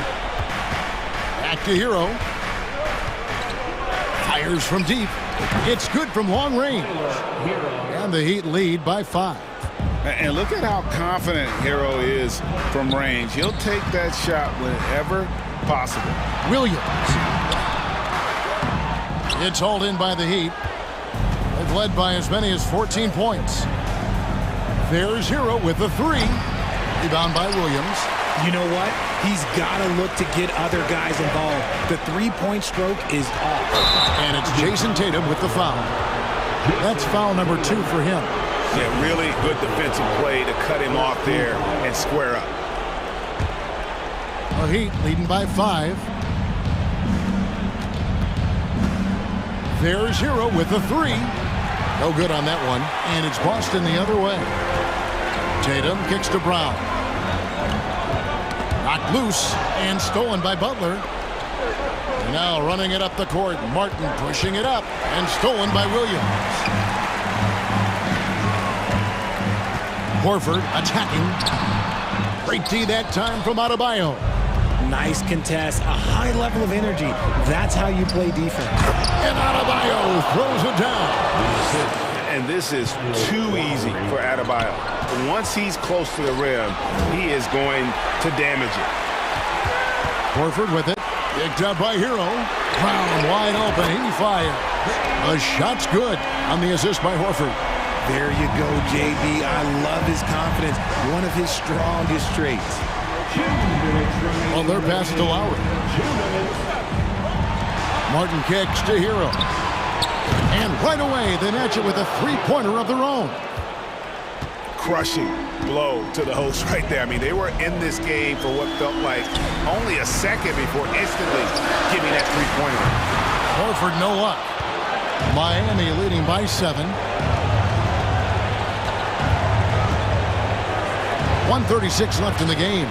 Back to Hero. Fires from deep. It's good from long range. And the Heat lead by 5. And look at how confident Hero is from range. He'll take that shot whenever possible. Williams. It's hauled in by the Heat. They've led by as many as 14 points. There's Hero with the 3. Rebound by Williams. You know what? He's got to look to get other guys involved. The 3-point stroke is off. And it's Jason Tatum with the foul. That's foul number 2 for him. Yeah, really good defensive play to cut him off there and square up. The Heat leading by 5. There's Hero with the 3. No good on that one. And it's Boston the other way. Tatum kicks to Brown. Knocked loose and stolen by Butler. Now running it up the court. Martin pushing it up and stolen by Williams. Horford attacking. Great D that time from Adebayo. Nice contest, a high level of energy. That's how you play defense. And Adebayo throws it down. And this is too easy for Adebayo. Once he's close to the rim, he is going to damage it. Horford with it. Picked up by Hero. Brown wide open. He fired. The shot's good on the assist by Horford. There you go, JB. I love his confidence. One of his strongest traits. Well, they're passing to Lowry. Martin kicks to Hero. And right away, they match it with a 3-pointer of their own. Crushing blow to the host right there. I mean, they were in this game for what felt like only a second before instantly giving that 3-pointer. Horford, no luck. Miami leading by 7. 1:36 left in the game.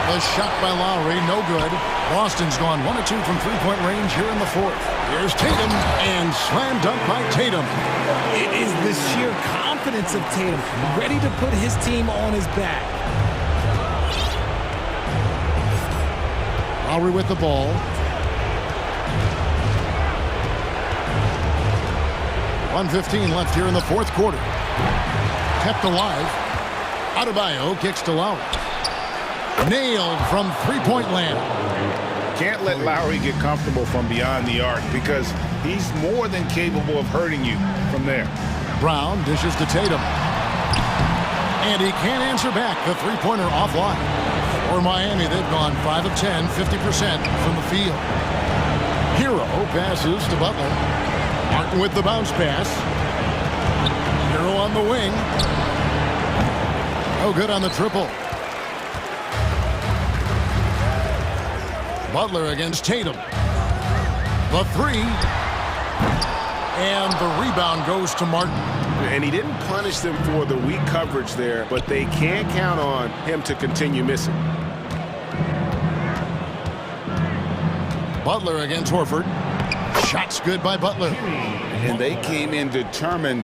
The shot by Lowry, no good. Boston's gone 1 of 2 from 3-point range here in the 4th. Here's Tatum, and slam dunk by Tatum. It is the sheer confidence of Tatum, ready to put his team on his back. Lowry with the ball. .115 left here in the 4th quarter. Kept alive. Adebayo kicks to Lowry. Nailed from 3-point land. Can't let Lowry get comfortable from beyond the arc because he's more than capable of hurting you from there. Brown dishes to Tatum. And he can't answer back. The three-pointer offline. For Miami, they've gone 5 of 10, 50% from the field. Hero passes to Butler. Martin with the bounce pass. Hero on the wing. Oh, good on the triple. Butler against Tatum. The three. And the rebound goes to Martin. And he didn't punish them for the weak coverage there, but they can't count on him to continue missing. Butler against Horford. Shots good by Butler. And they came in determined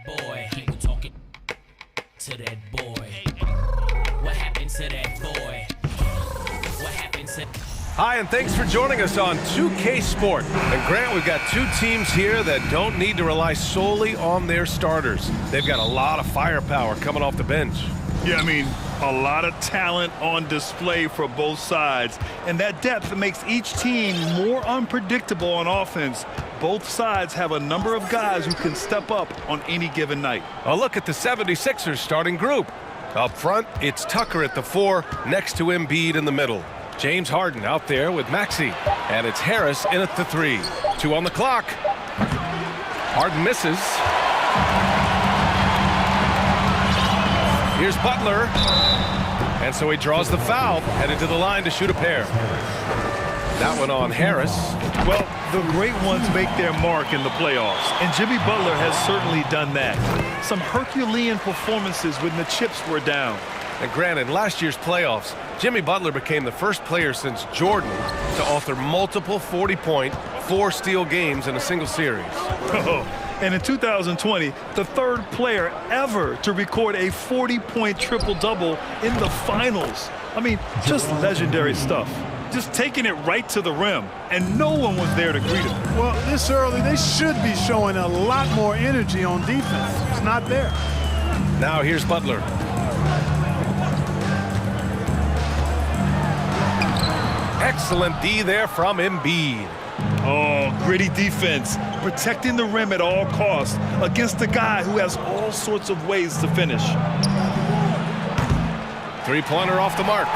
Boy, he was talking to that boy. What happened to that boy? What happened to... Hi, and thanks for joining us on 2K Sport. And Grant, we've got two teams here that don't need to rely solely on their starters. They've got a lot of firepower coming off the bench. Yeah, I mean, a lot of talent on display for both sides. And that depth makes each team more unpredictable on offense. Both sides have a number of guys who can step up on any given night. A look at the 76ers starting group. Up front, it's Tucker at the 4, next to Embiid in the middle. James Harden out there with Maxey. And it's Harris in at the 3. 2 on the clock. Harden misses. Here's Butler. And so he draws the foul, headed to the line to shoot a pair. That one on Harris. Well, the great ones make their mark in the playoffs, and Jimmy Butler has certainly done that. Some Herculean performances when the chips were down. And granted, in last year's playoffs, Jimmy Butler became the first player since Jordan to author multiple 40-point, 4-steal games in a single series. And in 2020, the third player ever to record a 40-point triple-double in the finals. I mean, just legendary stuff. Just taking it right to the rim, and no one was there to greet him. Well, this early, they should be showing a lot more energy on defense. It's not there. Now here's Butler. Excellent D there from Embiid. Oh, gritty defense, protecting the rim at all costs against a guy who has all sorts of ways to finish. Three-pointer off the mark.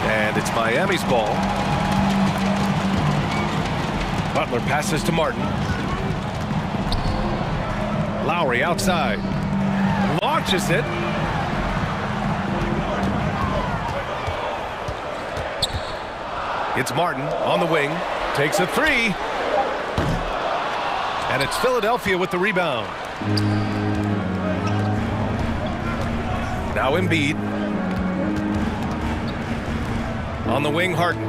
And it's Miami's ball. Butler passes to Martin. Lowry outside. Launches it. It's Martin on the wing. Takes a 3. And it's Philadelphia with the rebound. Now Embiid. On the wing, Harden.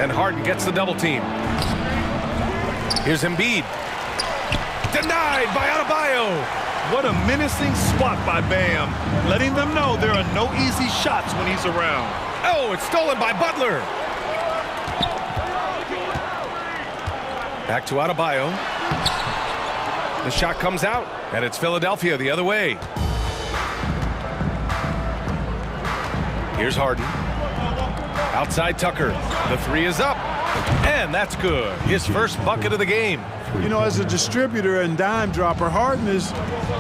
And Harden gets the double team. Here's Embiid. Denied by Adebayo. What a menacing spot by Bam, letting them know there are no easy shots when he's around. Oh, it's stolen by Butler. Back to Adebayo. The shot comes out, and it's Philadelphia the other way. Here's Harden. Outside Tucker. The 3 is up. And that's good. His first bucket of the game. You know, as a distributor and dime dropper, Harden has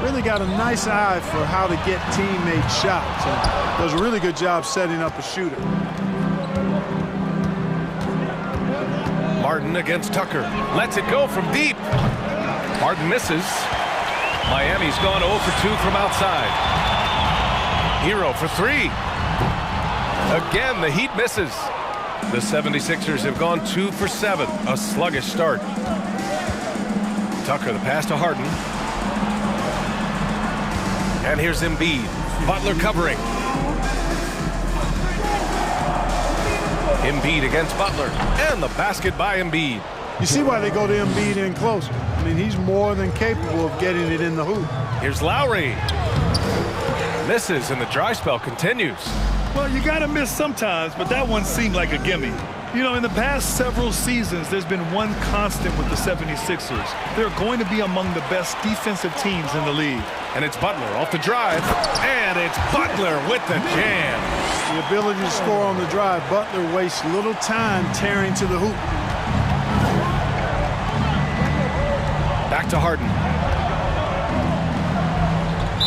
really got a nice eye for how to get teammate shots. And does a really good job setting up a shooter. Martin against Tucker. Lets it go from deep. Harden misses. Miami's gone 0 for 2 from outside. Hero for 3. Again, the Heat misses. The 76ers have gone 2 for 7. A sluggish start. Tucker, the pass to Harden. And here's Embiid. Butler covering. Embiid against Butler. And the basket by Embiid. You see why they go to Embiid in close. I mean, he's more than capable of getting it in the hoop. Here's Lowry. Misses, and the dry spell continues. Well, you got to miss sometimes, but that one seemed like a gimme. You know, in the past several seasons, there's been one constant with the 76ers. They're going to be among the best defensive teams in the league. And it's Butler off the drive. And it's Butler with the jam. The ability to score on the drive. Butler wastes little time tearing to the hoop. Back to Harden.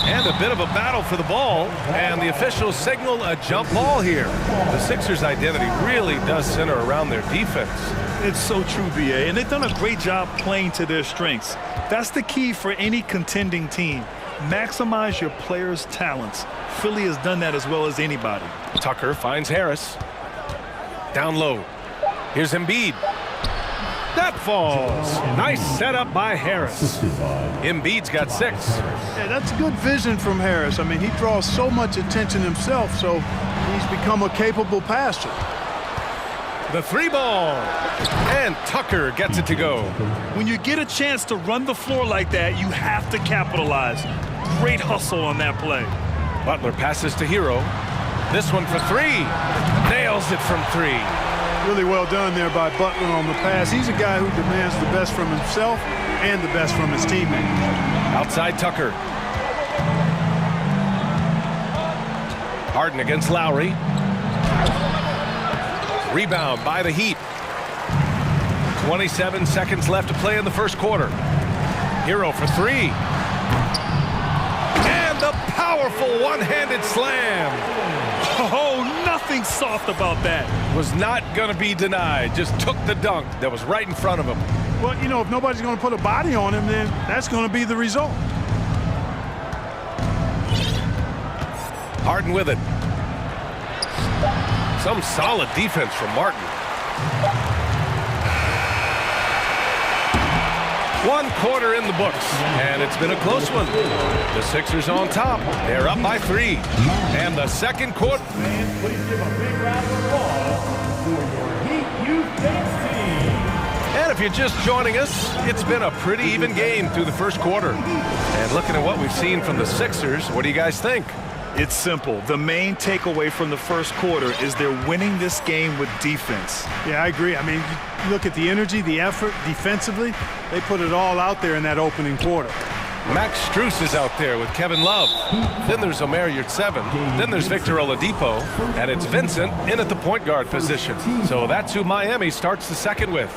And a bit of a battle for the ball, and the officials signal a jump ball here. The Sixers' identity really does center around their defense. It's so true, B.A., and they've done a great job playing to their strengths. That's the key for any contending team. Maximize your players' talents. Philly has done that as well as anybody. Tucker finds Harris. Down low. Here's Embiid. That falls. Nice setup by Harris. Embiid's got 6. Yeah, that's good vision from Harris. I mean, he draws so much attention himself, so he's become a capable passer. The three ball. And Tucker gets it to go. When you get a chance to run the floor like that, you have to capitalize. Great hustle on that play. Butler passes to Hero. This one for three. Nails it from three. Really well done there by Butler on the pass. He's a guy who demands the best from himself and the best from his teammates. Outside Tucker. Harden against Lowry. Rebound by the Heat. 27 seconds left to play in the first quarter. Hero for three. And the powerful one-handed slam. Oh, nothing soft about that. Was not going to be denied. Just took the dunk that was right in front of him. Well, you know, if nobody's going to put a body on him, then that's going to be the result. Harden with it. Some solid defense from Martin. 1 quarter in the books, and it's been a close one. The Sixers on top. They're up by 3. And the second quarter. Fans, please give a big round of applause for your Heat Youth Dance Team. And if you're just joining us, it's been a pretty even game through the first quarter. And looking at what we've seen from the Sixers, what do you guys think? It's simple. The main takeaway from the first quarter is they're winning this game with defense. Yeah, I agree. I mean, you look at the energy, the effort defensively. They put it all out there in that opening quarter. Max Strus is out there with Kevin Love. Then there's Omer Yurtseven. Then there's Victor Oladipo. And it's Vincent in at the point guard position. So that's who Miami starts the second with.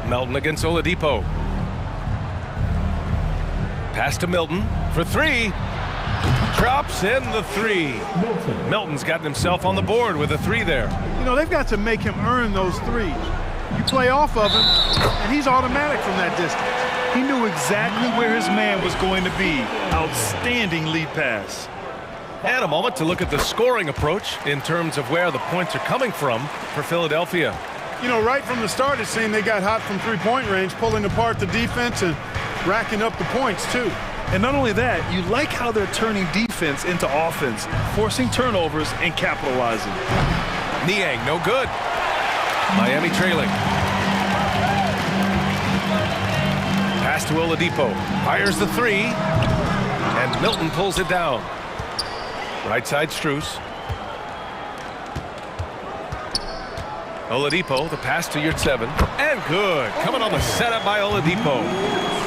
Melton against Oladipo. Pass to Milton for three. Drops in the three. Milton's gotten himself on the board with a three there. You know, they've got to make him earn those threes. You play off of him, and he's automatic from that distance. He knew exactly where his man was going to be. Outstanding lead pass. And a moment to look at the scoring approach in terms of where the points are coming from for Philadelphia. You know, right from the start, it seemed they got hot from three-point range, pulling apart the defense and racking up the points, too. And not only that, you like how they're turning defense into offense, forcing turnovers and capitalizing. Niang, no good. Miami trailing. Pass to Oladipo. Fires the three. And Milton pulls it down. Right side Strus. Oladipo, the pass to Yurtseven. And good. Coming on the setup by Oladipo.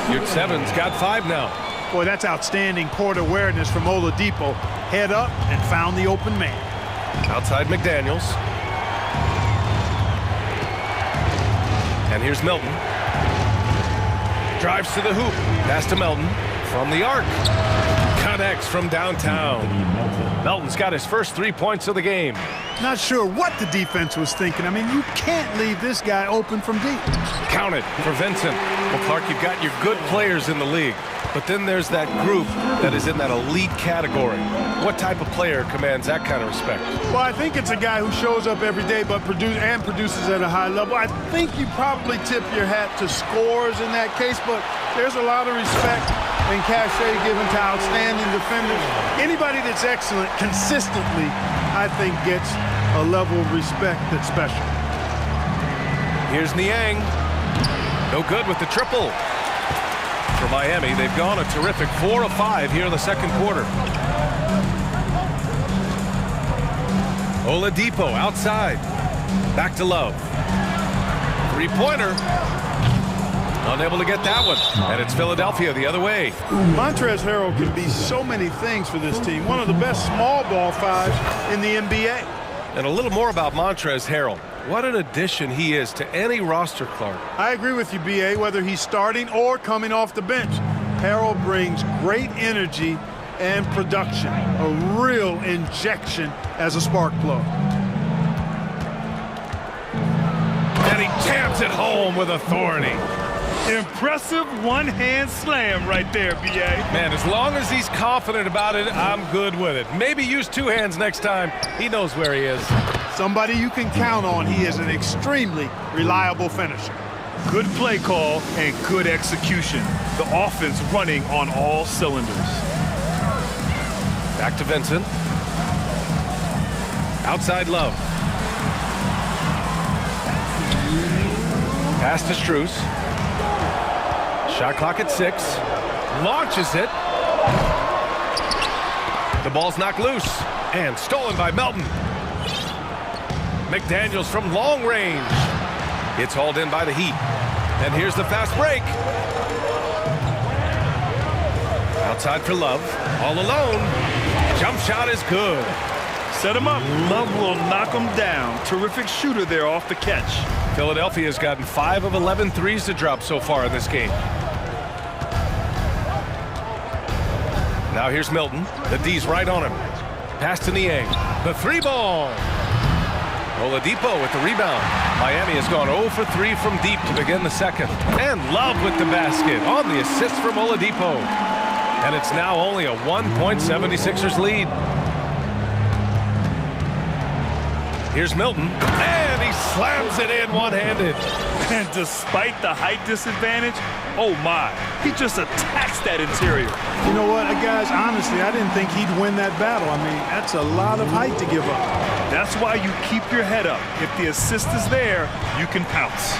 Yurtseven's got 5 now. Boy, that's outstanding court awareness from Oladipo. Head up and found the open man. Outside McDaniels. And here's Milton. Drives to the hoop. Pass to Melton. From the arc. Connects from downtown. Melton's got his first 3 points of the game. Not sure what the defense was thinking. I mean, you can't leave this guy open from deep. Counted for Vincent. Well, Clark, you've got your good players in the league, but then there's that group that is in that elite category. What type of player commands that kind of respect? Well, I think it's a guy who shows up every day but produces at a high level. I think you probably tip your hat to scores in that case, but there's a lot of respect and cachet given to outstanding defenders. Anybody that's excellent consistently, I think, gets a level of respect that's special. Here's Niang. No good with the triple. For Miami, they've gone a terrific 4 of 5 here in the second quarter. Oladipo outside. Back to Love. Three-pointer. Unable to get that one. And it's Philadelphia the other way. Montrezl Harrell can be so many things for this team. One of the best small ball 5s in the NBA. And a little more about Montrezl Harrell. What an addition he is to any roster, Clark. I agree with you, B.A., whether he's starting or coming off the bench. Harrell brings great energy and production, a real injection as a spark plug. And he jams it home with authority. Impressive one-hand slam right there, B.A. Man, as long as he's confident about it, I'm good with it. Maybe use 2 hands next time. He knows where he is. Somebody you can count on. He is an extremely reliable finisher. Good play call and good execution. The offense running on all cylinders. Back to Vincent. Outside Love. Pass to Strus. Shot clock at 6. Launches it. The ball's knocked loose and stolen by Melton. McDaniels from long range. It's hauled in by the Heat. And here's the fast break. Outside for Love. All alone. Jump shot is good. Set him up. Love will knock him down. Terrific shooter there off the catch. Philadelphia's gotten 5 of 11 threes to drop so far in this game. Now here's Milton. The D's right on him. Pass to Niang. The 3 ball. Oladipo with the rebound. Miami has gone 0 for 3 from deep to begin the second. And Love with the basket on the assist from Oladipo. And it's now only a 1-point 76ers lead. Here's Milton. And he slams it in one-handed. And despite the height disadvantage, oh my, he just attacks that interior. You know what, guys, honestly, I didn't think he'd win that battle. I mean, that's a lot of height to give up. That's why you keep your head up. If the assist is there, you can pounce.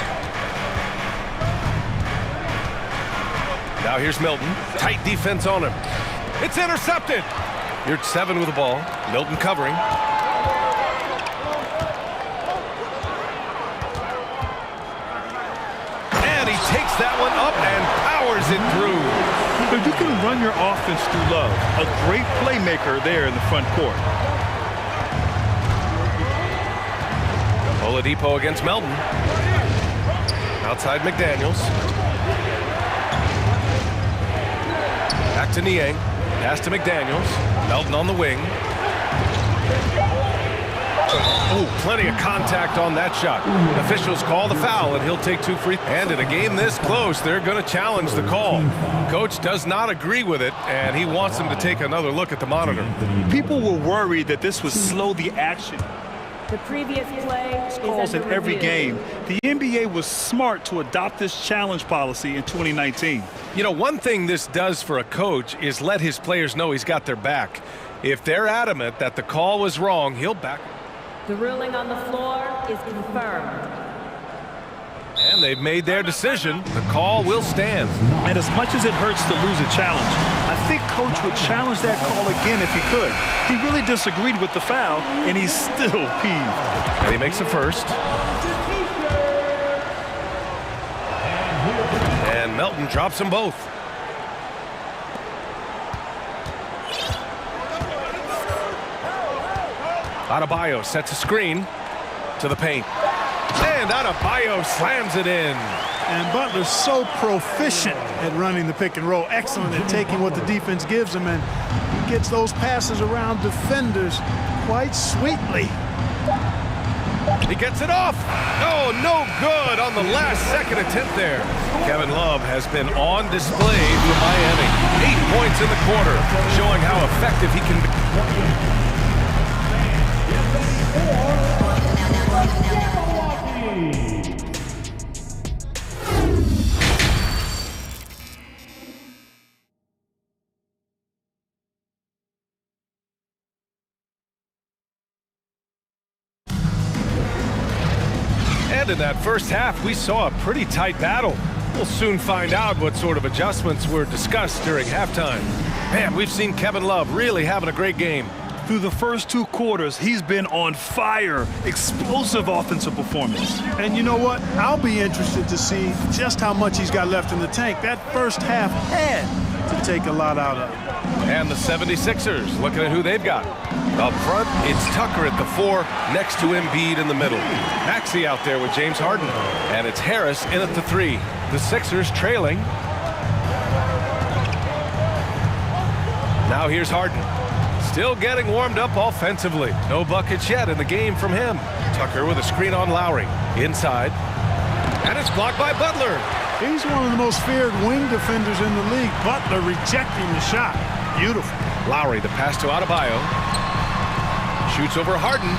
Now here's Milton. Tight defense on him. It's intercepted. You're at 7 with the ball. Milton covering. And he takes that one up and powers it through. So you can run your offense through Love. A great playmaker there in the front court. Oladipo against Melton. Outside McDaniels. Back to Niang. Pass to McDaniels. Melton on the wing. Oh, plenty of contact on that shot. Officials call the foul, and he'll take 2 free. And in a game this close, they're going to challenge the call. Coach does not agree with it, and he wants them to take another look at the monitor. People were worried that this would slow the action. The previous play calls in every game. The NBA was smart to adopt this challenge policy in 2019. You know, one thing this does for a coach is let his players know he's got their back. If they're adamant that the call was wrong, he'll back. The ruling on the floor is confirmed. And they've made their decision. The call will stand. And as much as it hurts to lose a challenge, I think Coach would challenge that call again if he could. He really disagreed with the foul, and he's still peeved. And he makes the first. And Melton drops them both. Adebayo sets a screen to the paint. And Adebayo slams it in. And Butler's so proficient at running the pick and roll. Excellent at taking what the defense gives him. And he gets those passes around defenders quite sweetly. He gets it off. Oh, no good on the last second attempt there. Kevin Love has been on display for Miami. 8 points in the quarter, showing how effective he can be. And in that first half, we saw a pretty tight battle. We'll soon find out what sort of adjustments were discussed during halftime. Man, we've seen Kevin Love really having a great game. Through the first 2 quarters, he's been on fire. Explosive offensive performance. And you know what? I'll be interested to see just how much he's got left in the tank. That first half had to take a lot out of him. And the 76ers, looking at who they've got. Up front, it's Tucker at the 4, next to Embiid in the middle. Maxey out there with James Harden. And it's Harris in at the 3. The Sixers trailing. Now here's Harden. Still getting warmed up offensively. No buckets yet in the game from him. Tucker with a screen on Lowry. Inside. And it's blocked by Butler. He's one of the most feared wing defenders in the league. Butler rejecting the shot. Beautiful. Lowry, the pass to Adebayo. Shoots over Harden.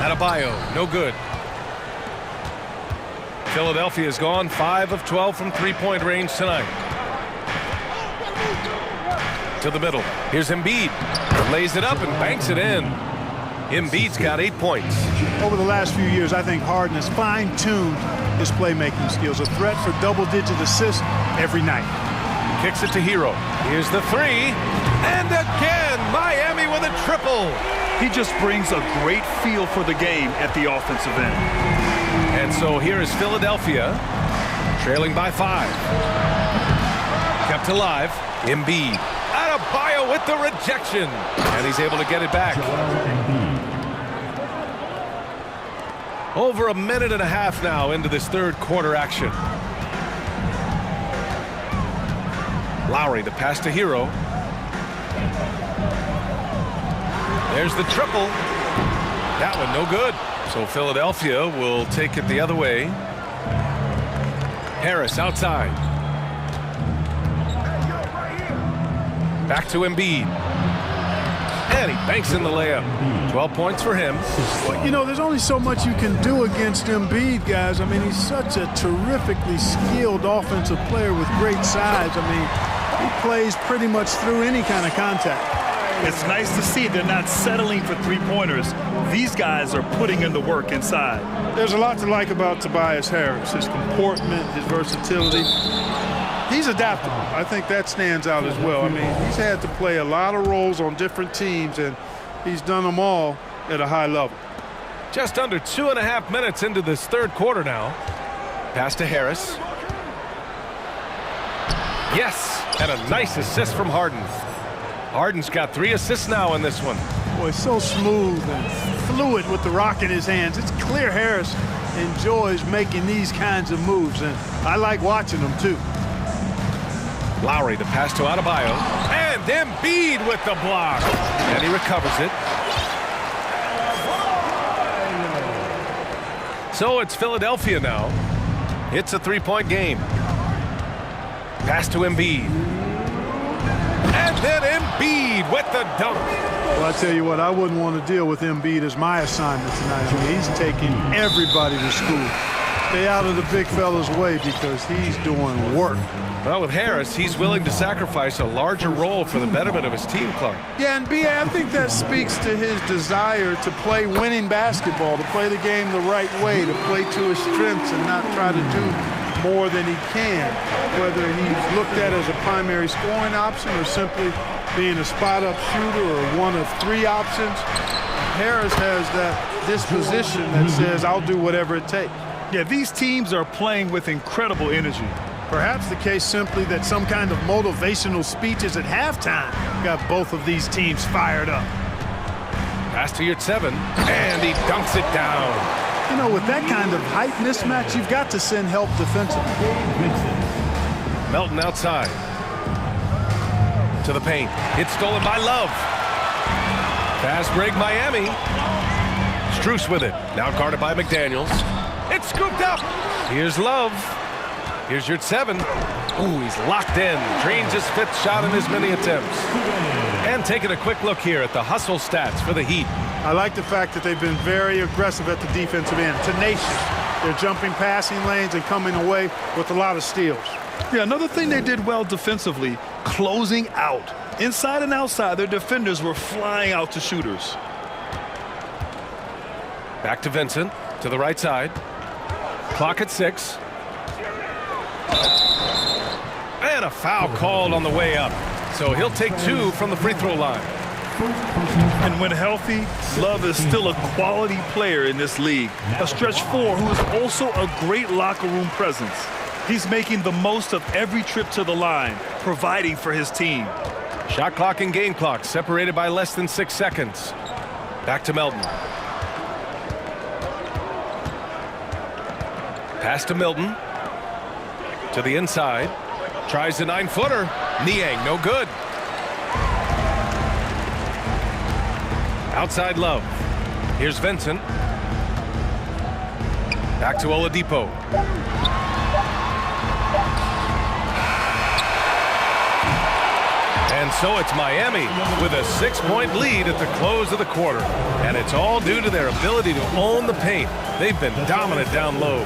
Adebayo, no good. Philadelphia's gone 5 of 12 from three-point range tonight. To the middle. Here's Embiid. Lays it up and banks it in. Embiid's got 8 points. Over the last few years, I think Harden has fine-tuned his playmaking skills. A threat for double-digit assists every night. Kicks it to Hero. Here's the three. And again, Miami with a triple. He just brings a great feel for the game at the offensive end. And so here is Philadelphia, trailing by 5. Kept alive. Embiid. Adebayo with the rejection. And he's able to get it back. Over a minute and a half now into this third quarter action. Lowry, the pass to Hero. There's the triple. That one no good. So Philadelphia will take it the other way. Harris outside. Back to Embiid. And he banks in the layup. 12 points for him. Well, you know, there's only so much you can do against Embiid, guys. I mean, he's such a terrifically skilled offensive player with great size. I mean, he plays pretty much through any kind of contact. It's nice to see they're not settling for three-pointers. These guys are putting in the work inside. There's a lot to like about Tobias Harris, his comportment, his versatility. He's adaptable. I think that stands out as well. I mean, he's had to play a lot of roles on different teams, and he's done them all at a high level. Just under 2.5 minutes into this third quarter now. Pass to Harris. Yes, and a nice assist from Harden. Harden's got 3 assists now in this one. Boy, so smooth and fluid with the rock in his hands. It's clear Harris enjoys making these kinds of moves, and I like watching them too. Lowry, the pass to Adebayo, and Embiid with the block, and he recovers it. So it's Philadelphia now. It's a 3-point game. Pass to Embiid, and then Embiid with the dunk. Well, I tell you what, I wouldn't want to deal with Embiid as my assignment tonight. I mean, he's taking everybody to school. Stay out of the big fella's way because he's doing work. Well, with Harris, he's willing to sacrifice a larger role for the betterment of his team, Clark. Yeah, and B.A., I think that speaks to his desire to play winning basketball, to play the game the right way, to play to his strengths and not try to do more than he can, whether he's looked at as a primary scoring option or simply being a spot-up shooter or one of 3 options. Harris has that disposition that says, I'll do whatever it takes. Yeah, these teams are playing with incredible energy. Perhaps the case simply that some kind of motivational speeches at halftime got both of these teams fired up. Pass to your 7, and he dunks it down. You know, with that kind of height mismatch, you've got to send help defensively. Melton outside. To the paint. It's stolen by Love. Fast break Miami. Strus with it. Now guarded by McDaniels. It's scooped up. Here's Love. Here's your 7. Ooh, he's locked in. Drains his 5th shot in as many attempts. And taking a quick look here at the hustle stats for the Heat. I like the fact that they've been very aggressive at the defensive end. Tenacious. They're jumping passing lanes and coming away with a lot of steals. Yeah, another thing they did well defensively, closing out. Inside and outside, their defenders were flying out to shooters. Back to Vincent, to the right side. Clock at 6. And a foul called on the way up. So he'll take 2 from the free throw line. And when healthy, Love is still a quality player in this league. A stretch 4 who is also a great locker room presence. He's making the most of every trip to the line, providing for his team. Shot clock and game clock separated by less than 6 seconds. Back to Melton. Pass to Milton. To the inside. Tries the 9-footer. Niang, no good. Outside Love. Here's Vincent. Back to Oladipo. And so it's Miami with a 6-point lead at the close of the quarter. And it's all due to their ability to own the paint. They've been dominant down low.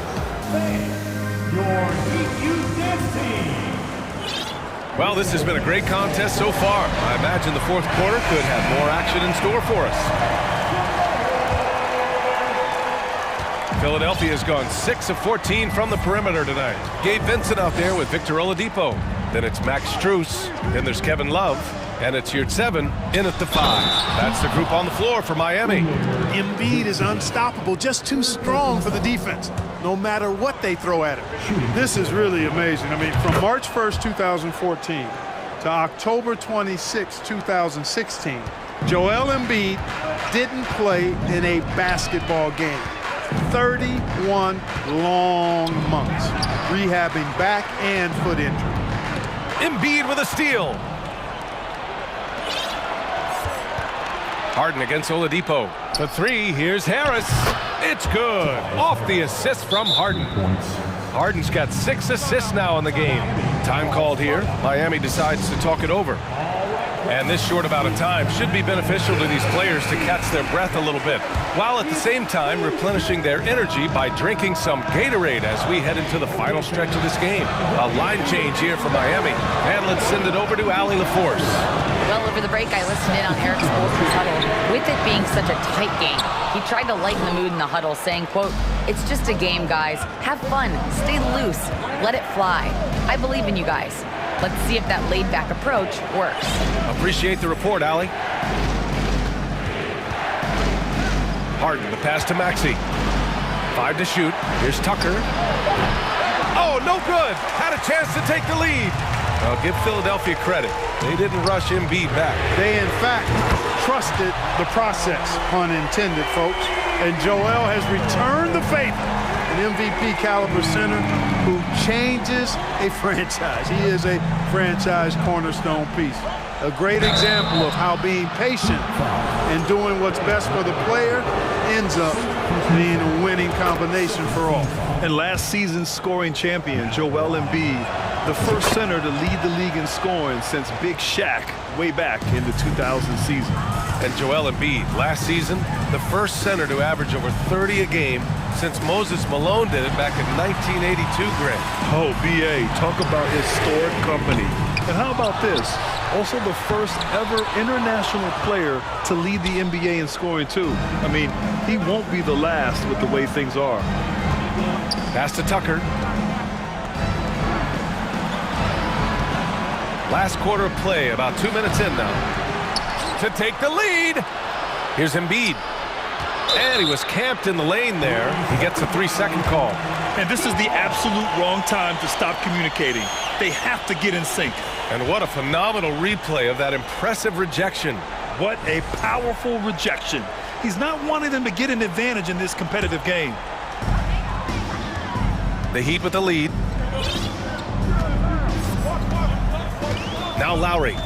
Your Heat Youth Dance Team. Well, this has been a great contest so far. I imagine the fourth quarter could have more action in store for us. Philadelphia has gone 6 of 14 from the perimeter tonight. Gabe Vincent out there with Victor Oladipo. Then it's Max Strus. Then there's Kevin Love. And it's Yurtseven in at the 5. That's the group on the floor for Miami. Embiid is unstoppable, just too strong for the defense, no matter what they throw at him. This is really amazing. I mean, from March 1st, 2014 to October 26, 2016, Joel Embiid didn't play in a basketball game. 31 long months, rehabbing back and foot injury. Embiid with a steal. Harden against Oladipo. The 3, here's Harris. It's good. Off the assist from Harden. Harden's got 6 assists now in the game. Time called here. Miami decides to talk it over. And this short amount of time should be beneficial to these players to catch their breath a little bit, while at the same time replenishing their energy by drinking some Gatorade as we head into the final stretch of this game. A line change here for Miami. And let's send it over to Allie LaForce. Well, over the break, I listened in on Eric Spoelstra's huddle. With it being such a tight game, he tried to lighten the mood in the huddle, saying, quote, "It's just a game, guys. Have fun. Stay loose. Let it fly. I believe in you guys." Let's see if that laid-back approach works. Appreciate the report, Allie. Harden, the pass to Maxey. 5 to shoot. Here's Tucker. Oh, no good. Had a chance to take the lead. Well, give Philadelphia credit. They didn't rush Embiid back. They, in fact, trusted the process, pun intended, folks. And Joel has returned the favor. An MVP caliber center who changes a franchise. He is a franchise cornerstone piece. A great example of how being patient and doing what's best for the player ends up being a winning combination for all. And last season's scoring champion, Joel Embiid, the first center to lead the league in scoring since Big Shaq way back in the 2000 season. And Joel Embiid, last season, the first center to average over 30 a game since Moses Malone did it back in 1982, Greg. Oh, B.A., talk about historic company. And how about this? Also the first ever international player to lead the NBA in scoring, too. I mean, he won't be the last with the way things are. Pass to Tucker. Last quarter of play, about 2 minutes in now. To take the lead. Here's Embiid. And he was camped in the lane there. He gets a 3-second call. And this is the absolute wrong time to stop communicating. They have to get in sync. And what a phenomenal replay of that impressive rejection. What a powerful rejection. He's not wanting them to get an advantage in this competitive game. The Heat with the lead. Now Lowry.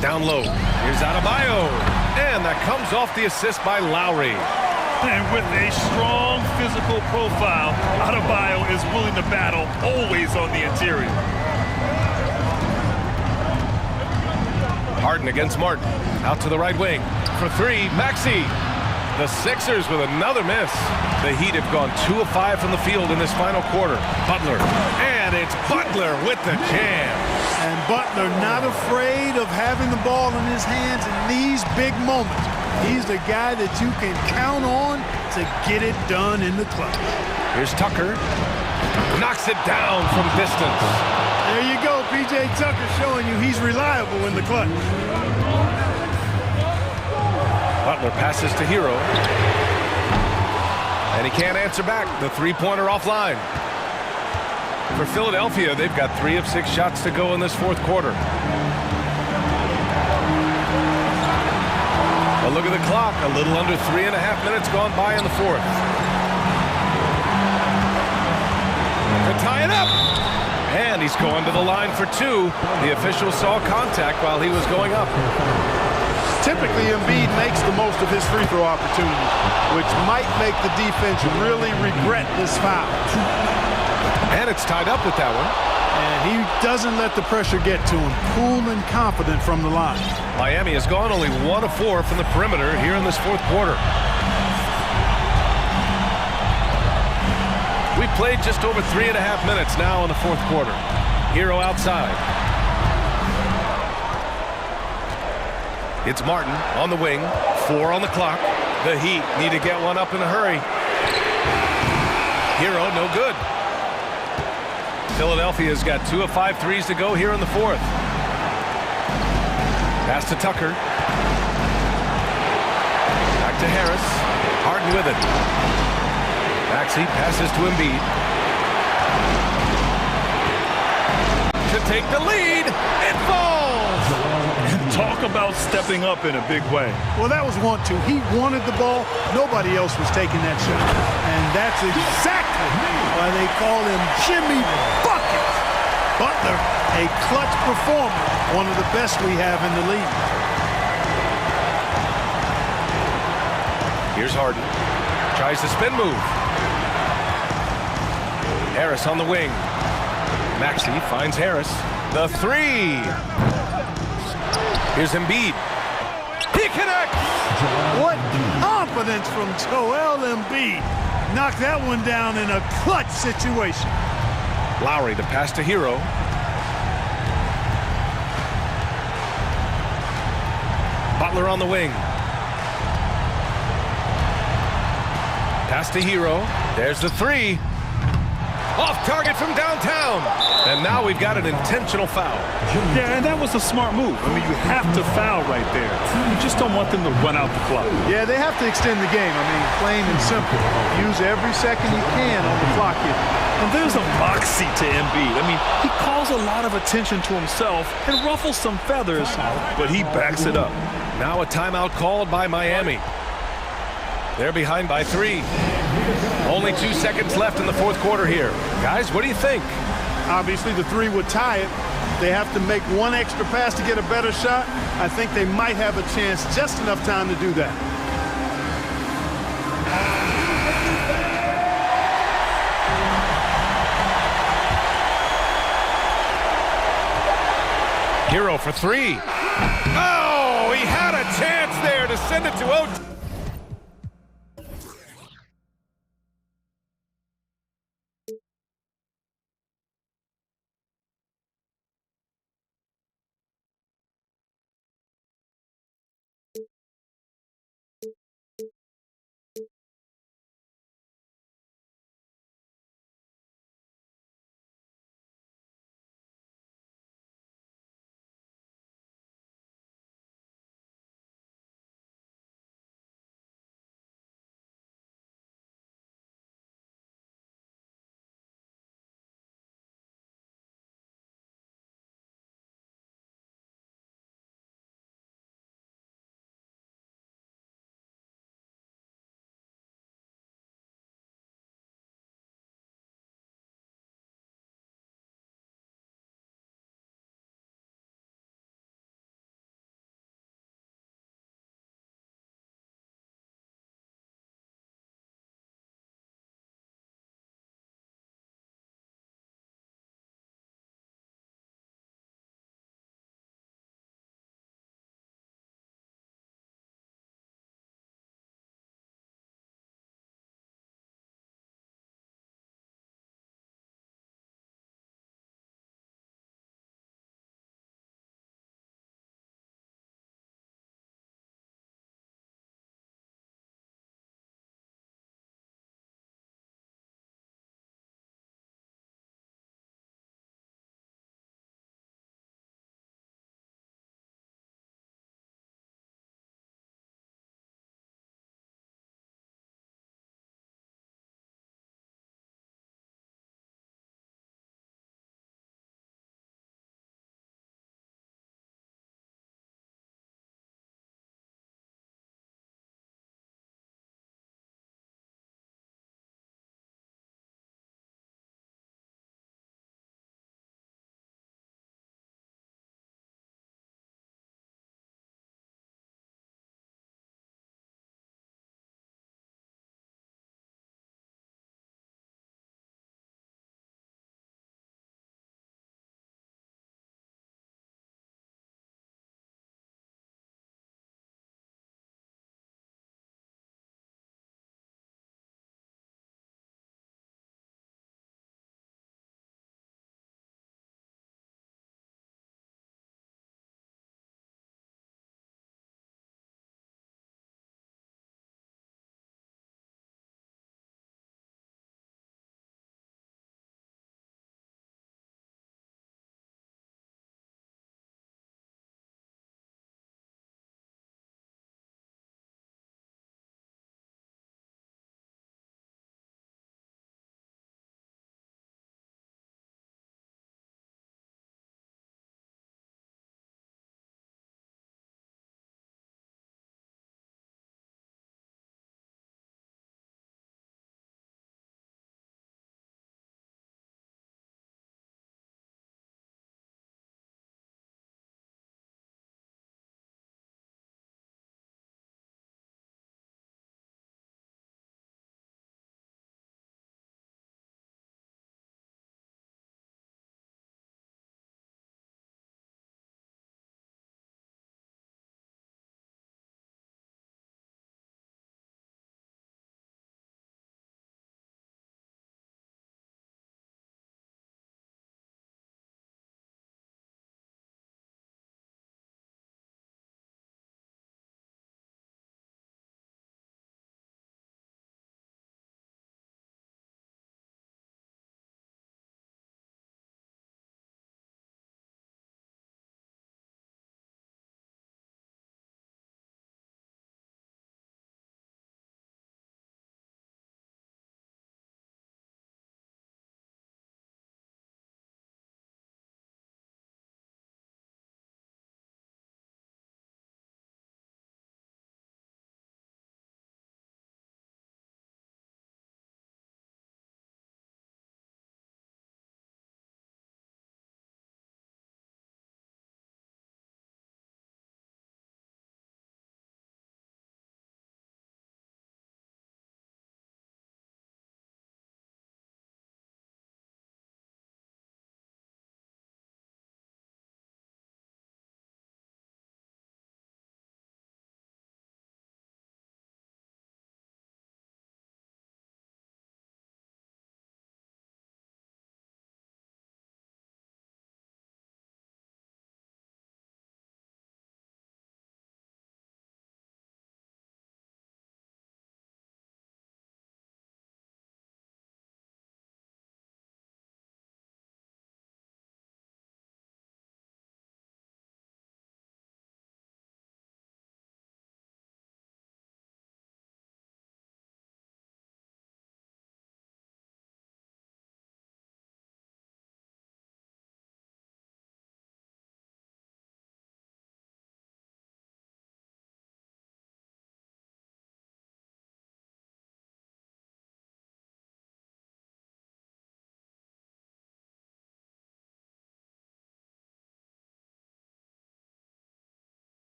Down low. Here's Adebayo. And that comes off the assist by Lowry. And with a strong physical profile, Adebayo is willing to battle, always on the interior. Harden against Martin. Out to the right wing. For 3, Maxey. The Sixers with another miss. The Heat have gone 2 of 5 from the field in this final quarter. Butler. And it's Butler with the jam. And Butler not afraid of having the ball in his hands in these big moments. He's the guy that you can count on to get it done in the clutch. Here's Tucker. Knocks it down from distance. There you go, P.J. Tucker showing you he's reliable in the clutch. Butler passes to Hero. And he can't answer back. The three-pointer offline. For Philadelphia, they've got 3 of 6 shots to go in this fourth quarter. A look at the clock. A little under 3.5 minutes gone by in the fourth. To tie it up. And he's going to the line for 2. The official saw contact while he was going up. Typically, Embiid makes the most of his free throw opportunity, which might make the defense really regret this foul. And it's tied up with that one. And he doesn't let the pressure get to him. Cool and confident from the line. Miami has gone only 1 of 4 from the perimeter here in this fourth quarter. We've played just over 3.5 minutes now in the fourth quarter. Hero outside. It's Martin on the wing. 4 on the clock. The Heat need to get one up in a hurry. Hero, no good. Philadelphia's got 2 of 5 threes to go here in the fourth. Pass to Tucker. Back to Harris. Harden with it. Maxey passes to Embiid. To take the lead. It falls. Talk about stepping up in a big way. Well, that was 1-2. He wanted the ball. Nobody else was taking that shot. And that's exactly why they call him Jimmy Bucket. Butler, a clutch performer, one of the best we have in the league. Here's Harden. Tries the spin move. Harris on the wing. Maxey finds Harris. The 3. Here's Embiid. He connects! What confidence from Joel Embiid. Knocked that one down in a clutch situation. Lowry, the pass to Hero. Butler on the wing. Pass to Hero. There's the 3. Off target from downtown. And now we've got an intentional foul. Yeah, and that was a smart move. I mean, you have to foul right there. You just don't want them to run out the clock. Yeah, they have to extend the game. I mean, plain and simple. Use every second you can on the clock here. And there's a moxie to Embiid. I mean, he calls a lot of attention to himself and ruffles some feathers, but he backs it up. Now a timeout called by Miami. They're behind by 3. Only 2 seconds left in the fourth quarter here. Guys, what do you think? Obviously, the 3 would tie it. They have to make one extra pass to get a better shot. I think they might have a chance, just enough time to do that. Hero for 3. Oh, he had a chance there to send it to OT.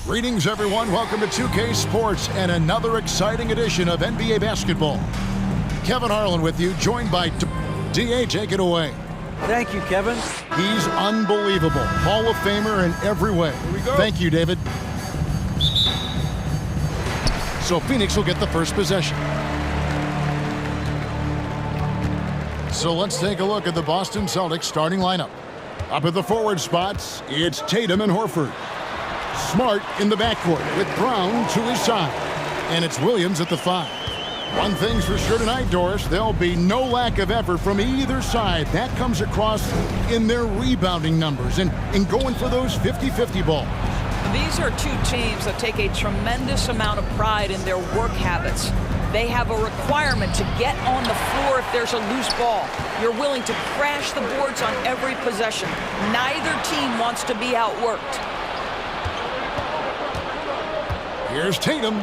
Greetings, everyone. Welcome to 2K Sports and another exciting edition of NBA basketball. Kevin Harlan with you, joined by DA. Take it away. Thank you, Kevin. He's unbelievable. Hall of Famer in every way. Here we go. Thank you, David. So Phoenix will get the first possession. So let's take a look at the Boston Celtics starting lineup. Up at the forward spots, it's Tatum and Horford. Smart in the backcourt with Brown to his side. And it's Williams at the 5. One thing's for sure tonight, Doris, there'll be no lack of effort from either side. That comes across in their rebounding numbers and going for those 50-50 balls. These are two teams that take a tremendous amount of pride in their work habits. They have a requirement to get on the floor if there's a loose ball. You're willing to crash the boards on every possession. Neither team wants to be outworked. Here's Tatum.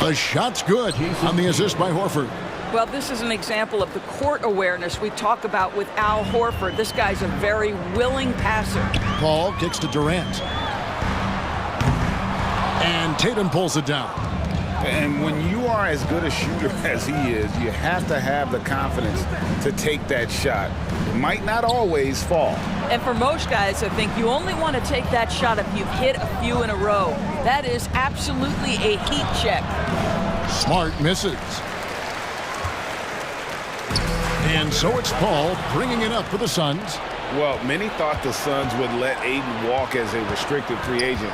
The shot's good on the assist by Horford. Well, this is an example of the court awareness we talk about with Al Horford. This guy's a very willing passer. Paul kicks to Durant. And Tatum pulls it down. And when you are as good a shooter as he is, you have to have the confidence to take that shot. It might not always fall. And for most guys, I think you only want to take that shot if you've hit a few in a row. That is absolutely a heat check. Smart misses. And so it's Paul bringing it up for the Suns. Well, many thought the Suns would let Ayton walk as a restricted free agent,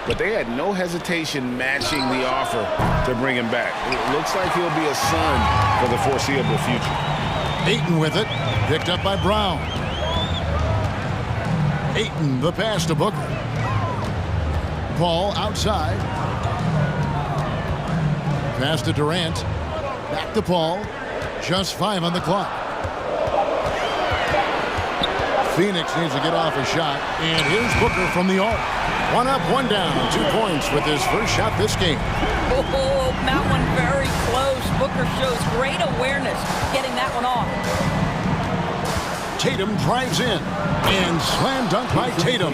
but they had no hesitation matching the offer to bring him back. It looks like he'll be a Sun for the foreseeable future. Ayton with it, picked up by Brown. Ayton, the pass to Booker. Paul outside. Pass to Durant. Back to Paul. Just 5 on the clock. Phoenix needs to get off a shot. And here's Booker from the arc. 1 up, 1 down. 2 points with his first shot this game. Oh, that one very close. Booker shows great awareness getting that one off. Tatum drives in. And slam dunk by Tatum.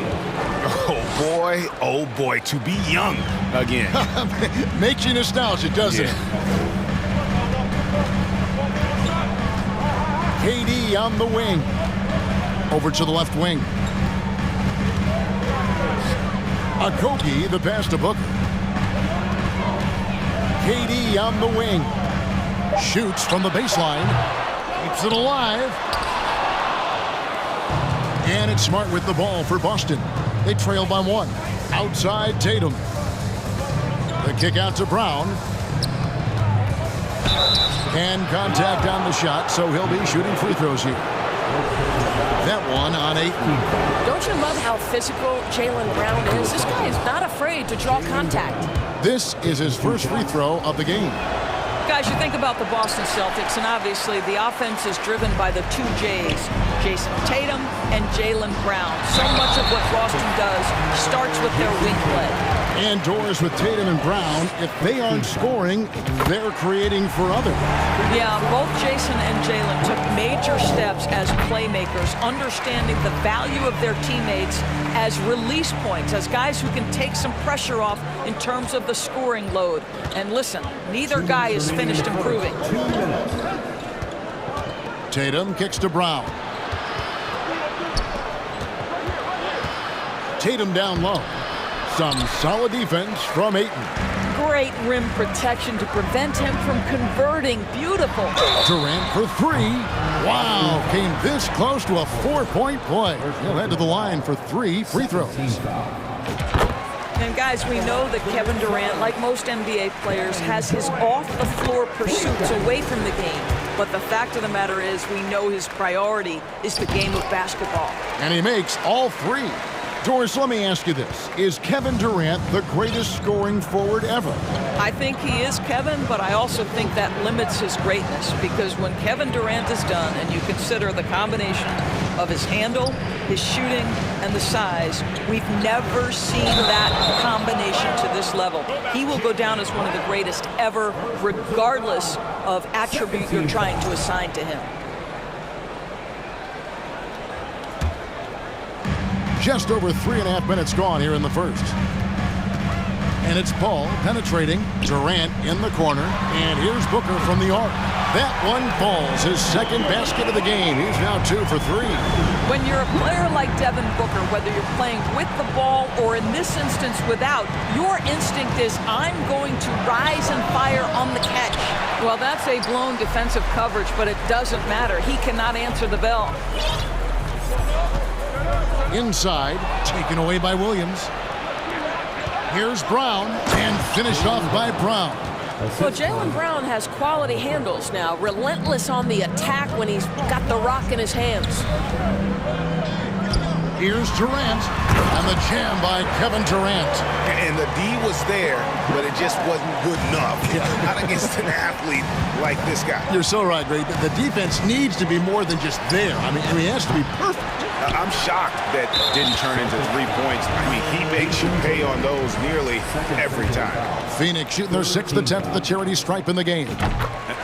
Oh boy, to be young again. Makes you nostalgic, doesn't it? KD on the wing. Over to the left wing. Akogi, the pass to Booker. KD on the wing. Shoots from the baseline. Keeps it alive. And it's Smart with the ball for Boston. They trail by 1. Outside Tatum. The kick out to Brown. And contact on the shot, so he'll be shooting free throws here. That one on 8. Don't you love how physical Jaylen Brown is? This guy is not afraid to draw contact. This is his first free throw of the game. Guys, you think about the Boston Celtics, and obviously the offense is driven by the 2 J's, Jason Tatum and Jaylen Brown. So much of what Boston does starts with their wing play. And Doris, with Tatum and Brown, if they aren't scoring, they're creating for others. Yeah, both Jason and Jaylen took major steps as playmakers, understanding the value of their teammates as release points, as guys who can take some pressure off in terms of the scoring load. And listen, neither guy is finished improving. Tatum kicks to Brown. Tatum down low. Some solid defense from Ayton. Great rim protection to prevent him from converting. Beautiful. Durant for 3. Wow, came this close to a 4-point play. He'll head to the line for 3 free throws. And guys, we know that Kevin Durant, like most NBA players, has his off-the-floor pursuits away from the game. But the fact of the matter is, we know his priority is the game of basketball. And he makes all 3. Doris, let me ask you this. Is Kevin Durant the greatest scoring forward ever? I think he is, Kevin, but I also think that limits his greatness, because when Kevin Durant is done and you consider the combination of his handle, his shooting, and the size, we've never seen that combination to this level. He will go down as one of the greatest ever, regardless of attribute you're trying to assign to him. Just over 3.5 minutes gone here in the first. And it's Paul penetrating. Durant in the corner. And here's Booker from the arc. That one falls. His second basket of the game. He's now 2 for 3. When you're a player like Devin Booker, whether you're playing with the ball or in this instance without, your instinct is, I'm going to rise and fire on the catch. Well, that's a blown defensive coverage, but it doesn't matter. He cannot answer the bell. Inside, taken away by Williams. Here's Brown, and finished off by Brown. Well, Jaylen Brown has quality handles now. Relentless on the attack when he's got the rock in his hands. Here's Durant, and the jam by Kevin Durant. And the D was there, but it just wasn't good enough. Not against an athlete like this guy. You're so right, Greg. The defense needs to be more than just there. I mean, he has to be perfect. I'm shocked that didn't turn into 3 points. I mean, he makes you pay on those nearly every time. Phoenix shooting their 6th attempt at the charity stripe in the game.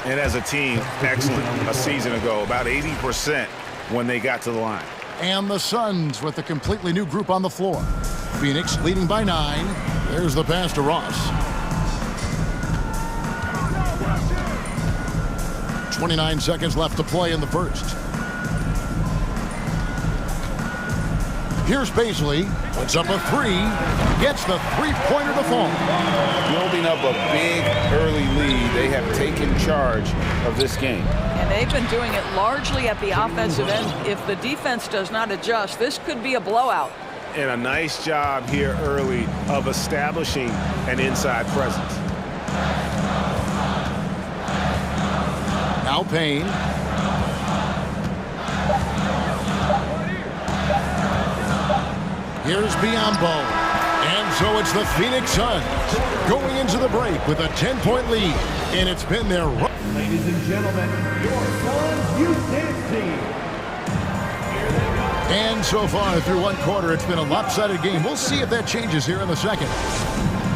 And as a team, excellent a season ago, about 80% when they got to the line. And the Suns with a completely new group on the floor. Phoenix leading by 9. There's the pass to Ross. 29 seconds left to play in the first. Here's Baisley, puts up a 3, gets the three-pointer to fall. Building up a big early lead, they have taken charge of this game. And they've been doing it largely at the offensive end. If the defense does not adjust, this could be a blowout. And a nice job here early of establishing an inside presence. Now Payne. Here's Biyombo. And so it's the Phoenix Suns going into the break with a 10-point lead. And it's been their run. Ladies and gentlemen, your Suns Youth Dance Team. And so far through one quarter, it's been a lopsided game. We'll see if that changes here in the second.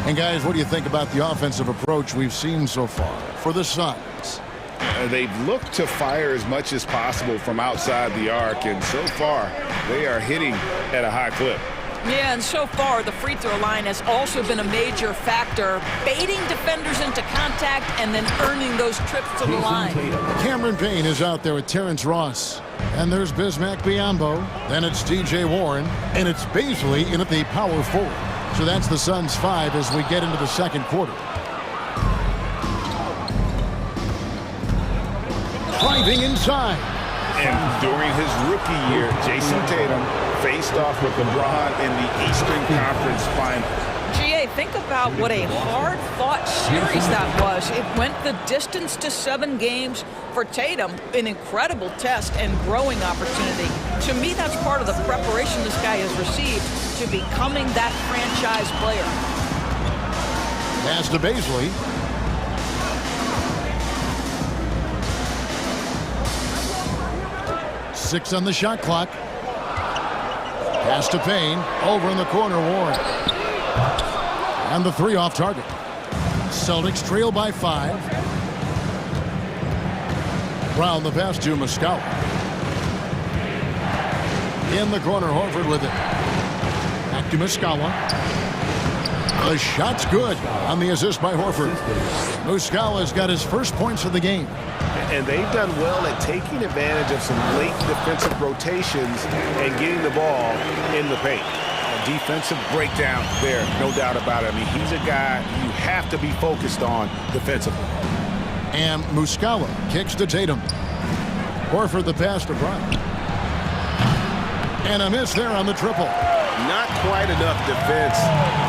And guys, what do you think about the offensive approach we've seen so far for the Suns? They've looked to fire as much as possible from outside the arc, and so far they are hitting at a high clip. Yeah, and so far the free throw line has also been a major factor, baiting defenders into contact and then earning those trips to the line. Cameron Payne is out there with Terrence Ross. And there's Bismack Biyombo. Then it's TJ Warren. And it's Baisley in at the power forward. So that's the Suns 5 as we get into the second quarter. Driving inside. And during his rookie year, Jason Tatum faced off with LeBron in the Eastern Conference Final. GA, think about what a hard-fought series that was. It went the distance to 7 games. For Tatum, an incredible test and growing opportunity. To me, that's part of the preparation this guy has received to becoming that franchise player. Pass to Baisley. Six on the shot clock. Pass to Payne. Over in the corner, Warren. And the 3 off target. Celtics trail by 5. Brown the pass to Muscala. In the corner, Horford with it. Back to Muscala. The shot's good on the assist by Horford. Muscala's got his first points of the game. And they've done well at taking advantage of some late defensive rotations and getting the ball in the paint. A defensive breakdown there, no doubt about it. I mean, he's a guy you have to be focused on defensively. And Muscala kicks to Tatum. Horford the pass to Brown. And a miss there on the triple. Not quite enough defense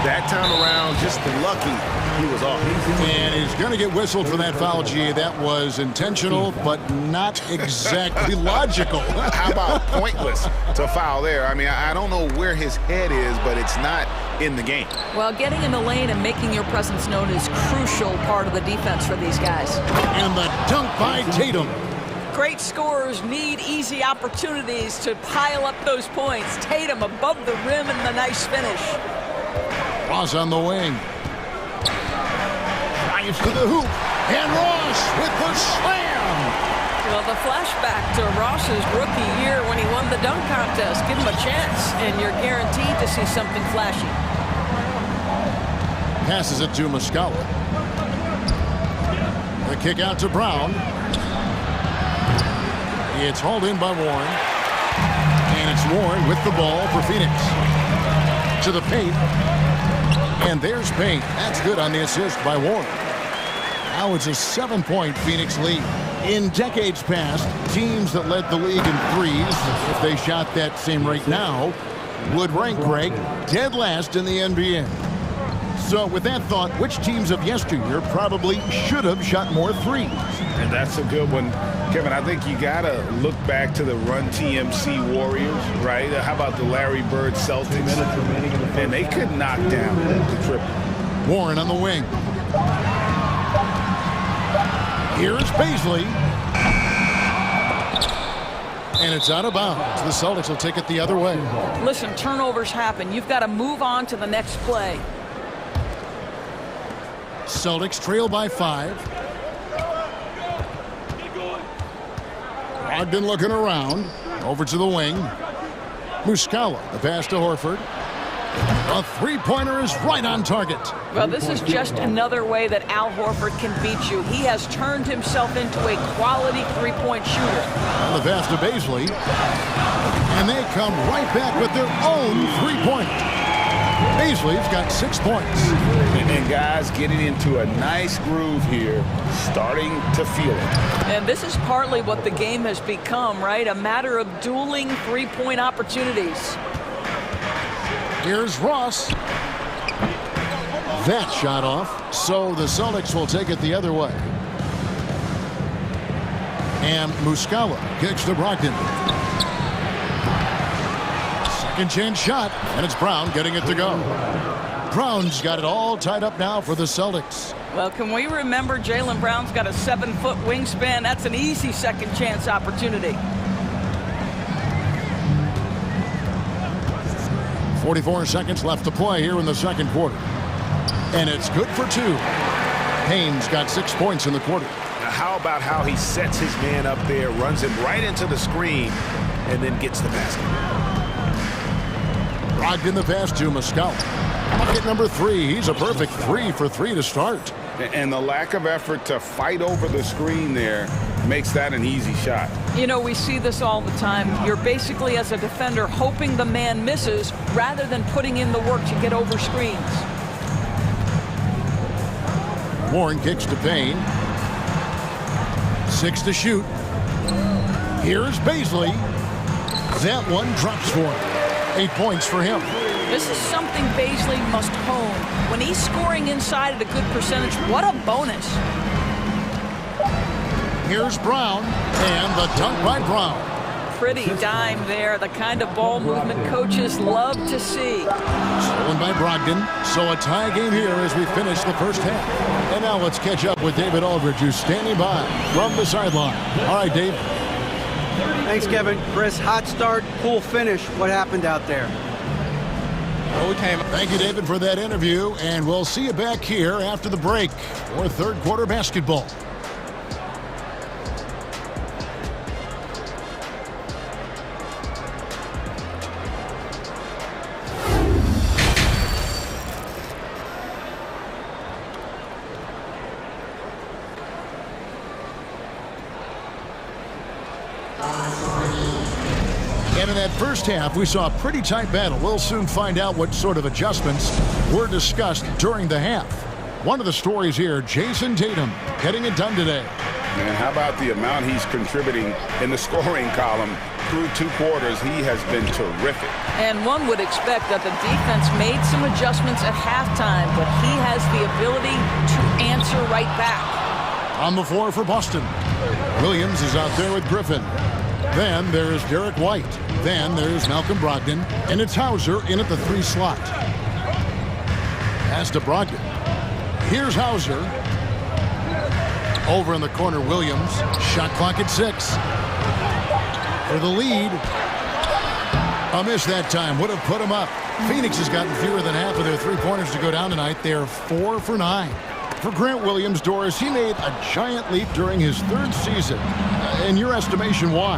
that time around. Just lucky he was off. And he's going to get whistled for that foul, G. That was intentional, but not exactly logical. How about pointless to foul there? I mean, I don't know where his head is, but it's not in the game. Well, getting in the lane and making your presence known is crucial part of the defense for these guys. And the dunk by Tatum. Great scorers need easy opportunities to pile up those points. Tatum above the rim and the nice finish. Ross on the wing. Drives to the hoop. And Ross with the slam. Well, the flashback to Ross's rookie year when he won the the dunk contest. Give him a chance, and you're guaranteed to see something flashy. Passes it to Muscala. The kick out to Brown. It's hauled in by Warren. And it's Warren with the ball for Phoenix. To the paint. And there's Payne. That's good on the assist by Warren. Now it's a 7-point Phoenix lead. In decades past, teams that led the league in threes, if they shot that same rate now, would rank, Greg, dead last in the NBA. So with that thought, which teams of yesteryear probably should have shot more threes? And that's a good one. Kevin, I think you got to look back to the Run TMC Warriors, right? How about the Larry Bird Celtics? And they could knock down the triple. Warren on the wing. Here's Baisley. And it's out of bounds. The Celtics will take it the other way. Listen, turnovers happen. You've got to move on to the next play. Celtics trail by 5. Brogdon looking around. Over to the wing. Muscala, the pass to Horford. A three-pointer is right on target. Well, this is just another way that Al Horford can beat you. He has turned himself into a quality three-point shooter. The pass to Baisley. And they come right back with their own three-pointer. Baisley's got 6 points. And guys getting into a nice groove here, starting to feel it. And this is partly what the game has become, right? A matter of dueling three-point opportunities. Here's Ross. That shot off, so the Celtics will take it the other way. And Muscala kicks to Brogdon. Second chance shot, and it's Brown getting it to go. Brown's got it all tied up now for the Celtics. Well, can we remember Jaylen Brown's got a 7-foot wingspan? That's an easy second chance opportunity. 44 seconds left to play here in the second quarter. And it's good for 2. Payne's got 6 points in the quarter. Now how about how he sets his man up there, runs him right into the screen, and then gets the basket. Brogdon the pass to Muscala. Bucket number 3. He's a perfect 3 for 3 to start. And the lack of effort to fight over the screen there makes that an easy shot. You know, we see this all the time. You're basically, as a defender, hoping the man misses rather than putting in the work to get over screens. Warren kicks to Payne. 6 to shoot. Here's Baisley. That one drops for him. 8 points for him. This is something Baisley must hone. When he's scoring inside at a good percentage, what a bonus. Here's Brown, and the dunk by Brown. Pretty dime there, the kind of ball movement coaches love to see. Stolen by Brogdon, so a tie game here as we finish the first half. And now let's catch up with David Aldridge, who's standing by from the sideline. All right, Dave. Thanks, Kevin. Chris, hot start, cool finish. What happened out there? Thank you, David, for that interview, and we'll see you back here after the break for third quarter basketball. And in that first half, we saw a pretty tight battle. We'll soon find out what sort of adjustments were discussed during the half. One of the stories here, Jason Tatum getting it done today. Man, how about the amount he's contributing in the scoring column through 2 quarters? He has been terrific. And one would expect that the defense made some adjustments at halftime, but he has the ability to answer right back. On the floor for Boston, Williams is out there with Griffin. Then there's Derek White. Then there's Malcolm Brogdon. And it's Hauser in at the 3 slot. Pass to Brogdon. Here's Hauser. Over in the corner, Williams. Shot clock at 6. For the lead. A miss that time. Would have put him up. Phoenix has gotten fewer than half of their 3-pointers to go down tonight. They're 4 for 9. For Grant Williams, Doris, he made a giant leap during his 3rd season. In your estimation, why?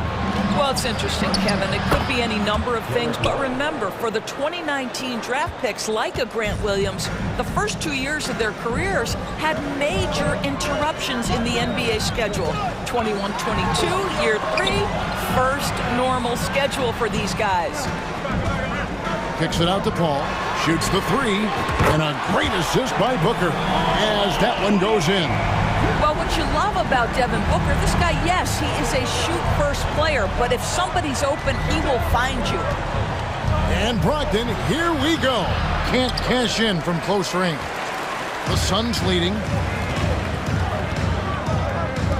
Well, it's interesting, Kevin. It could be any number of things, but remember, for the 2019 draft picks like a Grant Williams, the first 2 years of their careers had major interruptions in the NBA schedule. 21-22, year 3, first normal schedule for these guys. Kicks it out to Paul, shoots the 3, and a great assist by Booker as that one goes in. Well, what you love about Devin Booker, this guy, yes, he is a shoot-first player, but if somebody's open, he will find you. And Brogdon, here we go. Can't cash in from close range. The Suns leading.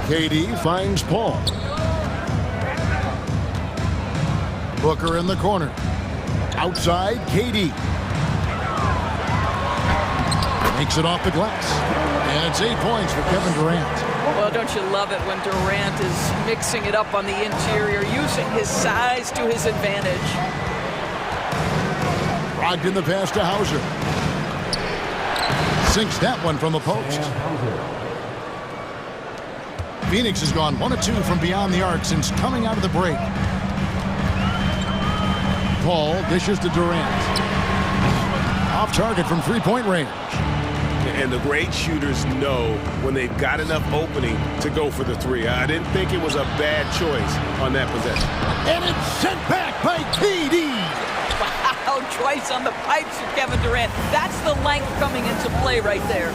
KD finds Paul. Booker in the corner. Outside, KD. Makes it off the glass. And it's 8 points for Kevin Durant. Well, don't you love it when Durant is mixing it up on the interior, using his size to his advantage. Brogdon the pass to Hauser. Sinks that one from the post. Phoenix has gone 1 of 2 from beyond the arc since coming out of the break. Paul dishes to Durant. Off target from three-point range. And the great shooters know when they've got enough opening to go for the 3. I didn't think it was a bad choice on that possession. And it's sent back by KD. Wow, twice on the pipes for Kevin Durant. That's the length coming into play right there.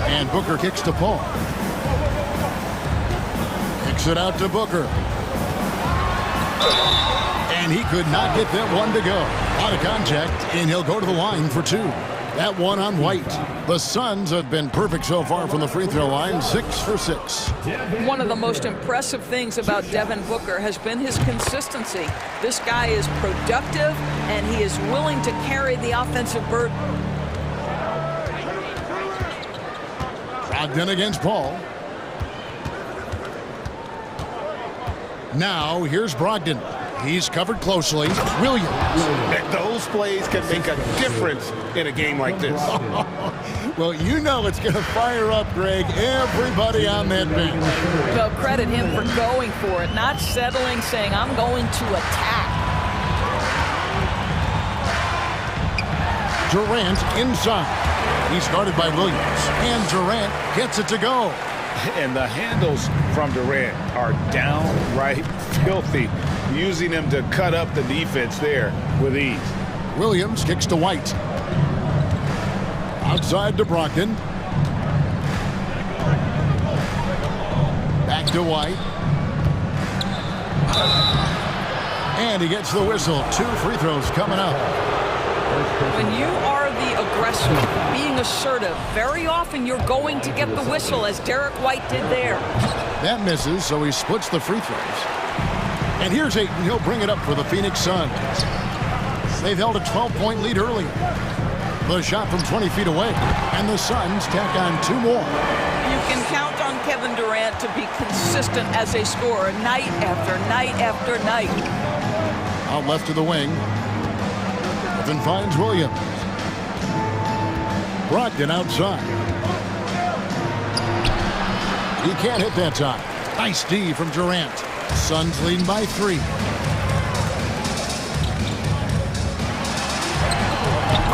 And Booker kicks to Paul. Kicks it out to Booker. And he could not get that one to go. Out of contact, and he'll go to the line for 2. That one on White. The Suns have been perfect so far from the free throw line, 6 for 6. One of the most impressive things about Devin Booker has been his consistency. This guy is productive, and he is willing to carry the offensive burden. Brogdon against Paul. Now, here's Brogdon. He's covered closely. Williams. Those plays can make a difference in a game like this. Well, you know it's going to fire up, Greg, everybody on that bench. Well, credit him for going for it, not settling, saying, I'm going to attack. Durant inside. He's guarded by Williams. And Durant gets it to go. And the handles from Durant are downright filthy, using him to cut up the defense there with ease. Williams kicks to White. Outside to Brogdon. Back to White. And he gets the whistle. 2 free throws coming up. When you are the aggressor, being assertive, very often you're going to get the whistle, as Derek White did there. That misses, so he splits the free throws. And here's Ayton. He'll bring it up for the Phoenix Suns. They've held a 12-point lead earlier. The shot from 20 feet away. And the Suns tack on 2 more. You can count on Kevin Durant to be consistent as a scorer night after night after night. Out left to the wing. Then finds Williams. Brogdon outside. He can't hit that time. Nice D from Durant. Suns leading by 3.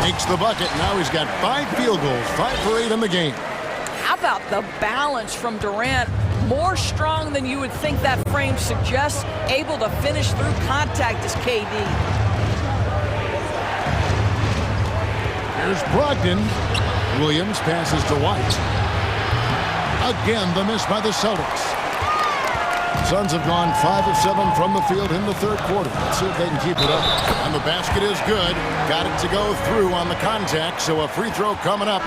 Makes the bucket. Now he's got 5 field goals, 5 for 8 in the game. How about the balance from Durant? More strong than you would think that frame suggests. Able to finish through contact is KD. Here's Brogdon. Williams passes to White. Again, the miss by the Celtics. Suns have gone 5 of 7 from the field in the 3rd quarter. Let's see if they can keep it up. And the basket is good. Got it to go through on the contact, so a free throw coming up.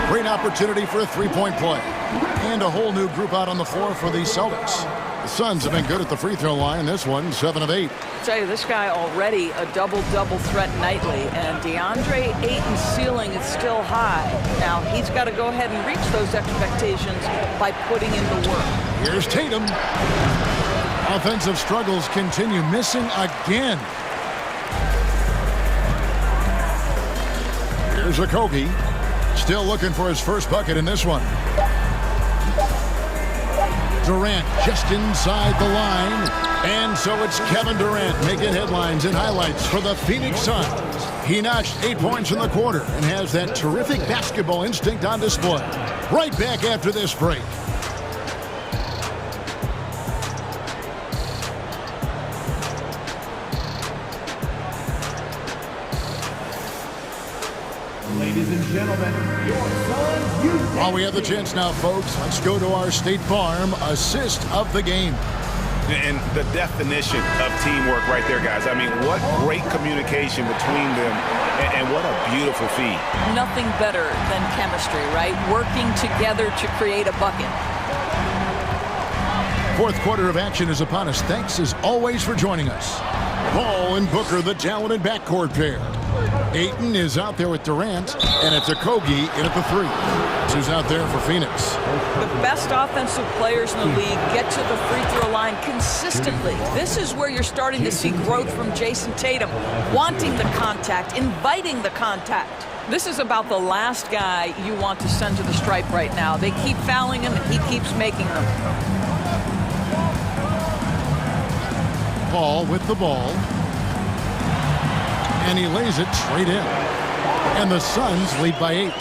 Great opportunity for a 3-point play. And a whole new group out on the floor for the Celtics. The Suns have been good at the free throw line. This one, 7 of 8. I tell you, this guy already a double-double threat nightly, and DeAndre Ayton's ceiling is still high. Now, he's got to go ahead and reach those expectations by putting in the work. Here's Tatum. Offensive struggles continue, missing again. Here's Okogie. Still looking for his first bucket in this one. Durant just inside the line. And so it's Kevin Durant making headlines and highlights for the Phoenix Suns. He notched 8 points in the quarter and has that terrific basketball instinct on display. Right back after this break. Ladies and gentlemen, your Suns youth. While we have the chance now, folks, let's go to our State Farm assist of the game. And the definition of teamwork right there, guys. I mean, what great communication between them, and what a beautiful feed. Nothing better than chemistry, right? Working together to create a bucket. Fourth quarter of action is upon us. Thanks, as always, for joining us. Paul and Booker, the talented backcourt pair. Ayton is out there with Durant, and it's Okogie in at the 3. That's who's out there for Phoenix. The best offensive players in the league get to the free throw line consistently. This is where you're starting to see growth from Jason Tatum, wanting the contact, inviting the contact. This is about the last guy you want to send to the stripe right now. They keep fouling him, and he keeps making them. Paul with the ball. And he lays it straight in. And the Suns lead by 8.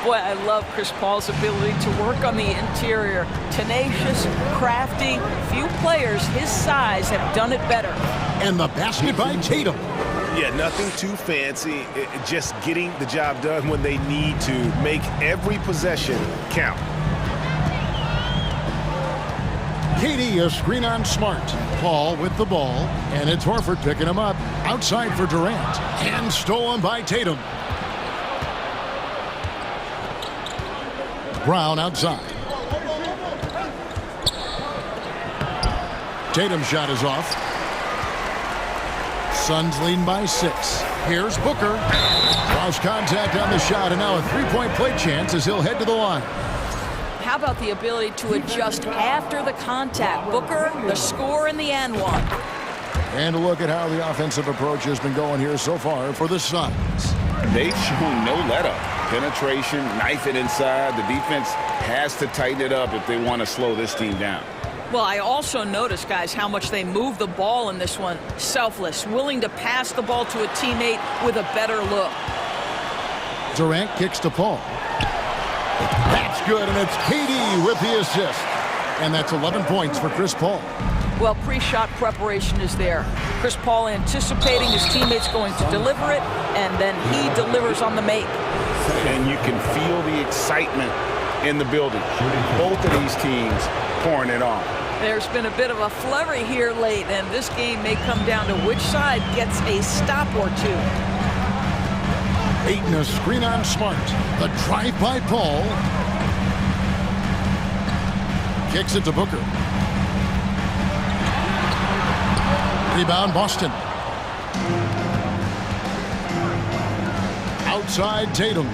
Boy, I love Chris Paul's ability to work on the interior. Tenacious, crafty. Few players his size have done it better. And the basket by Tatum. Yeah, nothing too fancy. Just getting the job done when they need to. Make every possession count. KD, a screen on Smart. Paul with the ball, and it's Horford picking him up. Outside for Durant, and stolen by Tatum. Brown outside. Tatum's shot is off. Suns leading by 6. Here's Booker. Lost contact on the shot, and now a three-point play chance as he'll head to the line. How about the ability to adjust after the contact? Booker, the score in the and one. And a look at how the offensive approach has been going here so far for the Suns. They've shown no let-up. Penetration, knife it inside. The defense has to tighten it up if they want to slow this team down. Well, I also noticed, guys, how much they move the ball in this one. Selfless, willing to pass the ball to a teammate with a better look. Durant kicks to Paul. That's good, and it's KD with the assist. And that's 11 points for Chris Paul. Well, pre-shot preparation is there. Chris Paul anticipating his teammates going to deliver it, and then he delivers on the make. And you can feel the excitement in the building. Both of these teams pouring it on. There's been a bit of a flurry here late, and this game may come down to which side gets a stop or two. Ayton, a screen on Smart. The drive by Paul. Kicks it to Booker. Rebound Boston. Outside Tatum.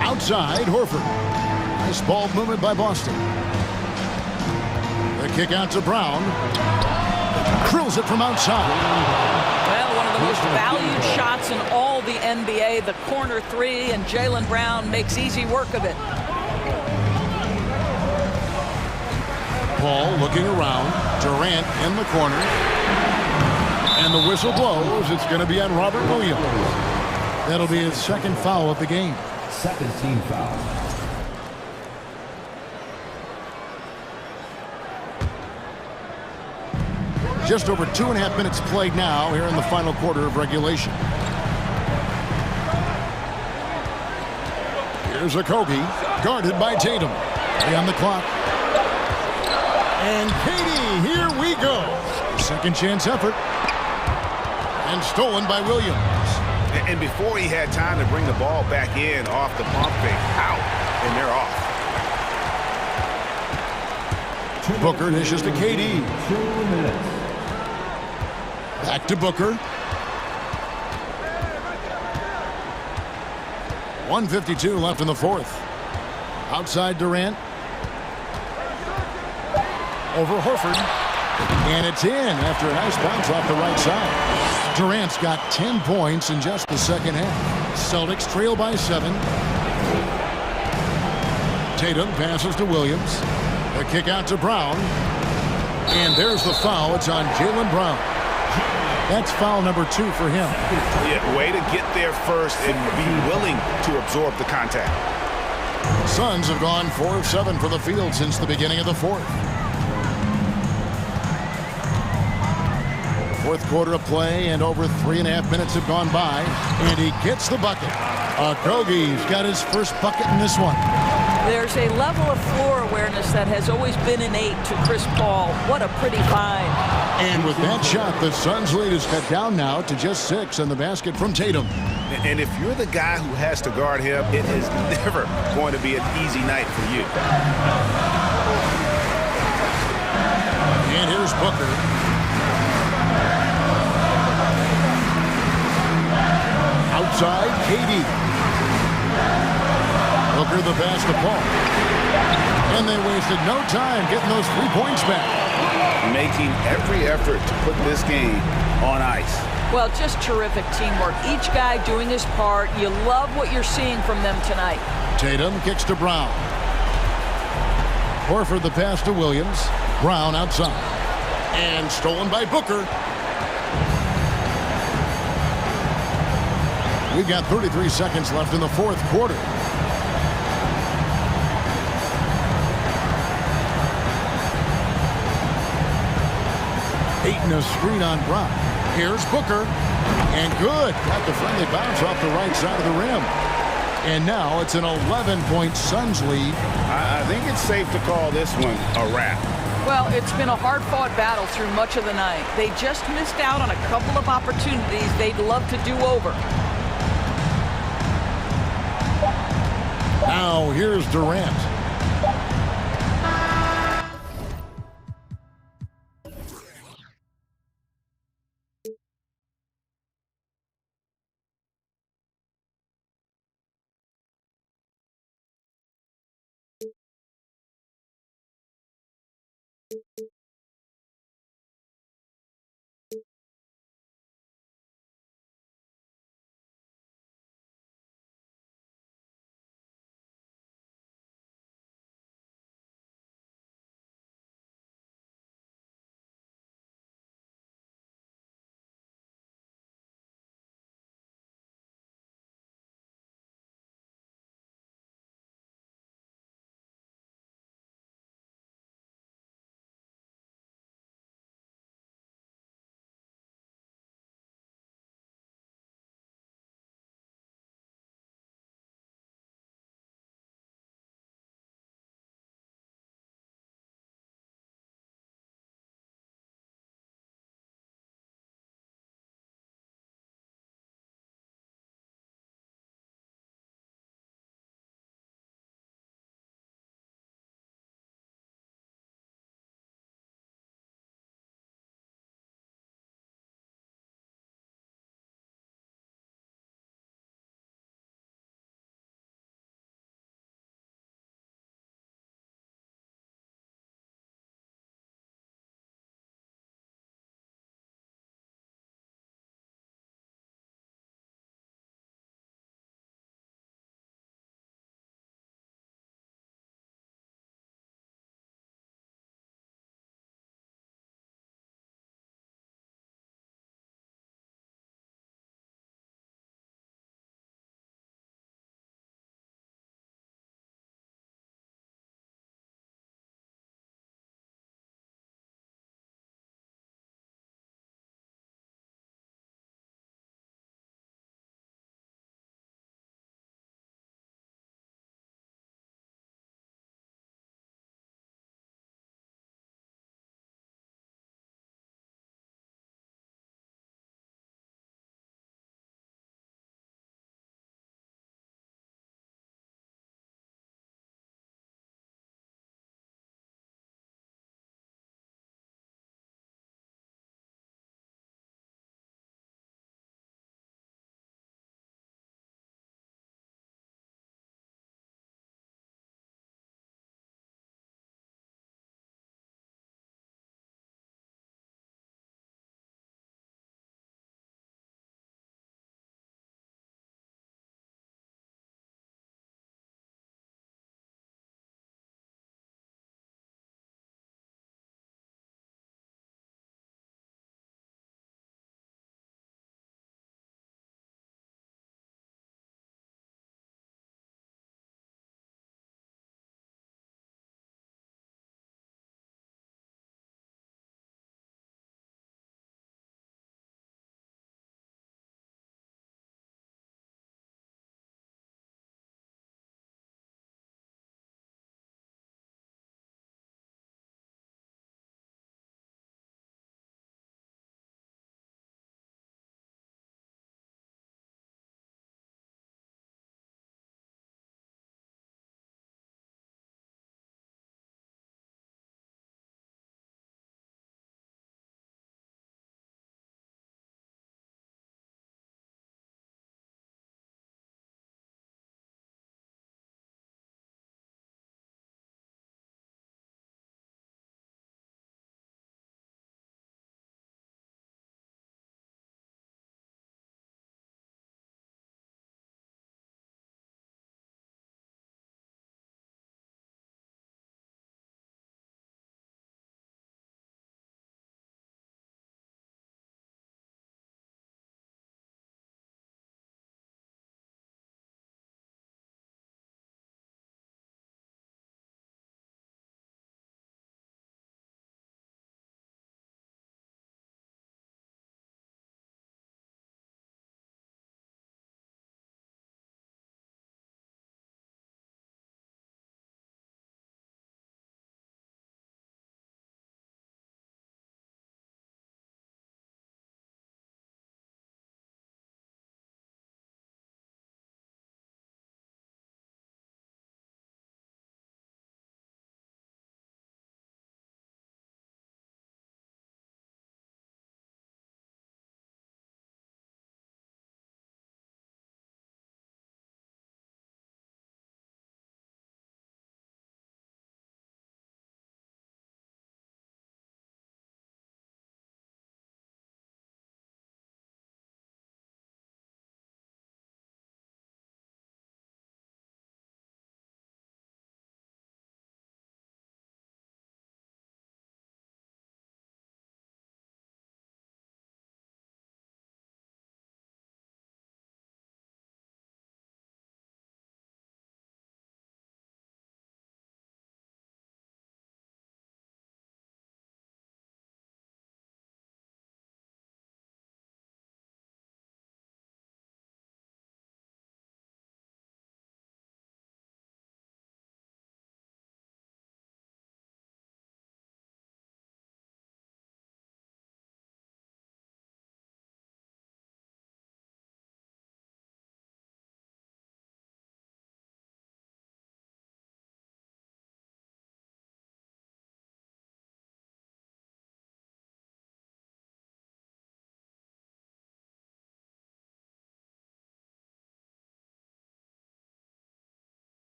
Outside Horford. Nice ball movement by Boston. The kick out to Brown. Drills it from outside. Well, one of the most valued shots in all the NBA, the corner three, and Jaylen Brown makes easy work of it. Paul looking around. Durant in the corner. And the whistle blows. It's going to be on Robert Williams. That'll be his second foul of the game. Second team foul. Just over 2.5 minutes played now here in the final quarter of regulation. Here's Okogie, guarded by Tatum. Play on the clock. And KD, here we go. Second chance effort. And stolen by Williams. And before he had time to bring the ball back in off the pump fake, out, and they're off. Booker dishes to KD. 2 minutes. Back to Booker. 1:52 left in the fourth. Outside Durant. Over Horford. And it's in after a nice bounce off the right side. Durant's got 10 points in just the second half. Celtics trail by 7. Tatum passes to Williams. A kick out to Brown. And there's the foul. It's on Jaylen Brown. That's foul number 2 for him. Yeah, way to get there first and be willing to absorb the contact. Suns have gone 4 of 7 for the field since the beginning of the fourth. Fourth quarter of play, and over 3.5 minutes have gone by, and he gets the bucket. Okogie's got his first bucket in this one. There's a level of floor awareness that has always been innate to Chris Paul. What a pretty find. And with that shot, the Suns' lead is cut down now to just 6, and the basket from Tatum. And if you're the guy who has to guard him, it is never going to be an easy night for you. And here's Booker. Outside, KD. Booker the pass to Paul. And they wasted no time getting those 3 points back. Making every effort to put this game on ice. Well, just terrific teamwork. Each guy doing his part. You love what you're seeing from them tonight. Tatum kicks to Brown. Horford the pass to Williams. Brown outside. And stolen by Booker. We've got 33 seconds left in the fourth quarter. Aiton a screen on Brown. Here's Booker. And good. Got the friendly bounce off the right side of the rim. And now it's an 11-point Suns lead. I think it's safe to call this one a wrap. Well, it's been a hard-fought battle through much of the night. They just missed out on a couple of opportunities they'd love to do over. Now here's Durant.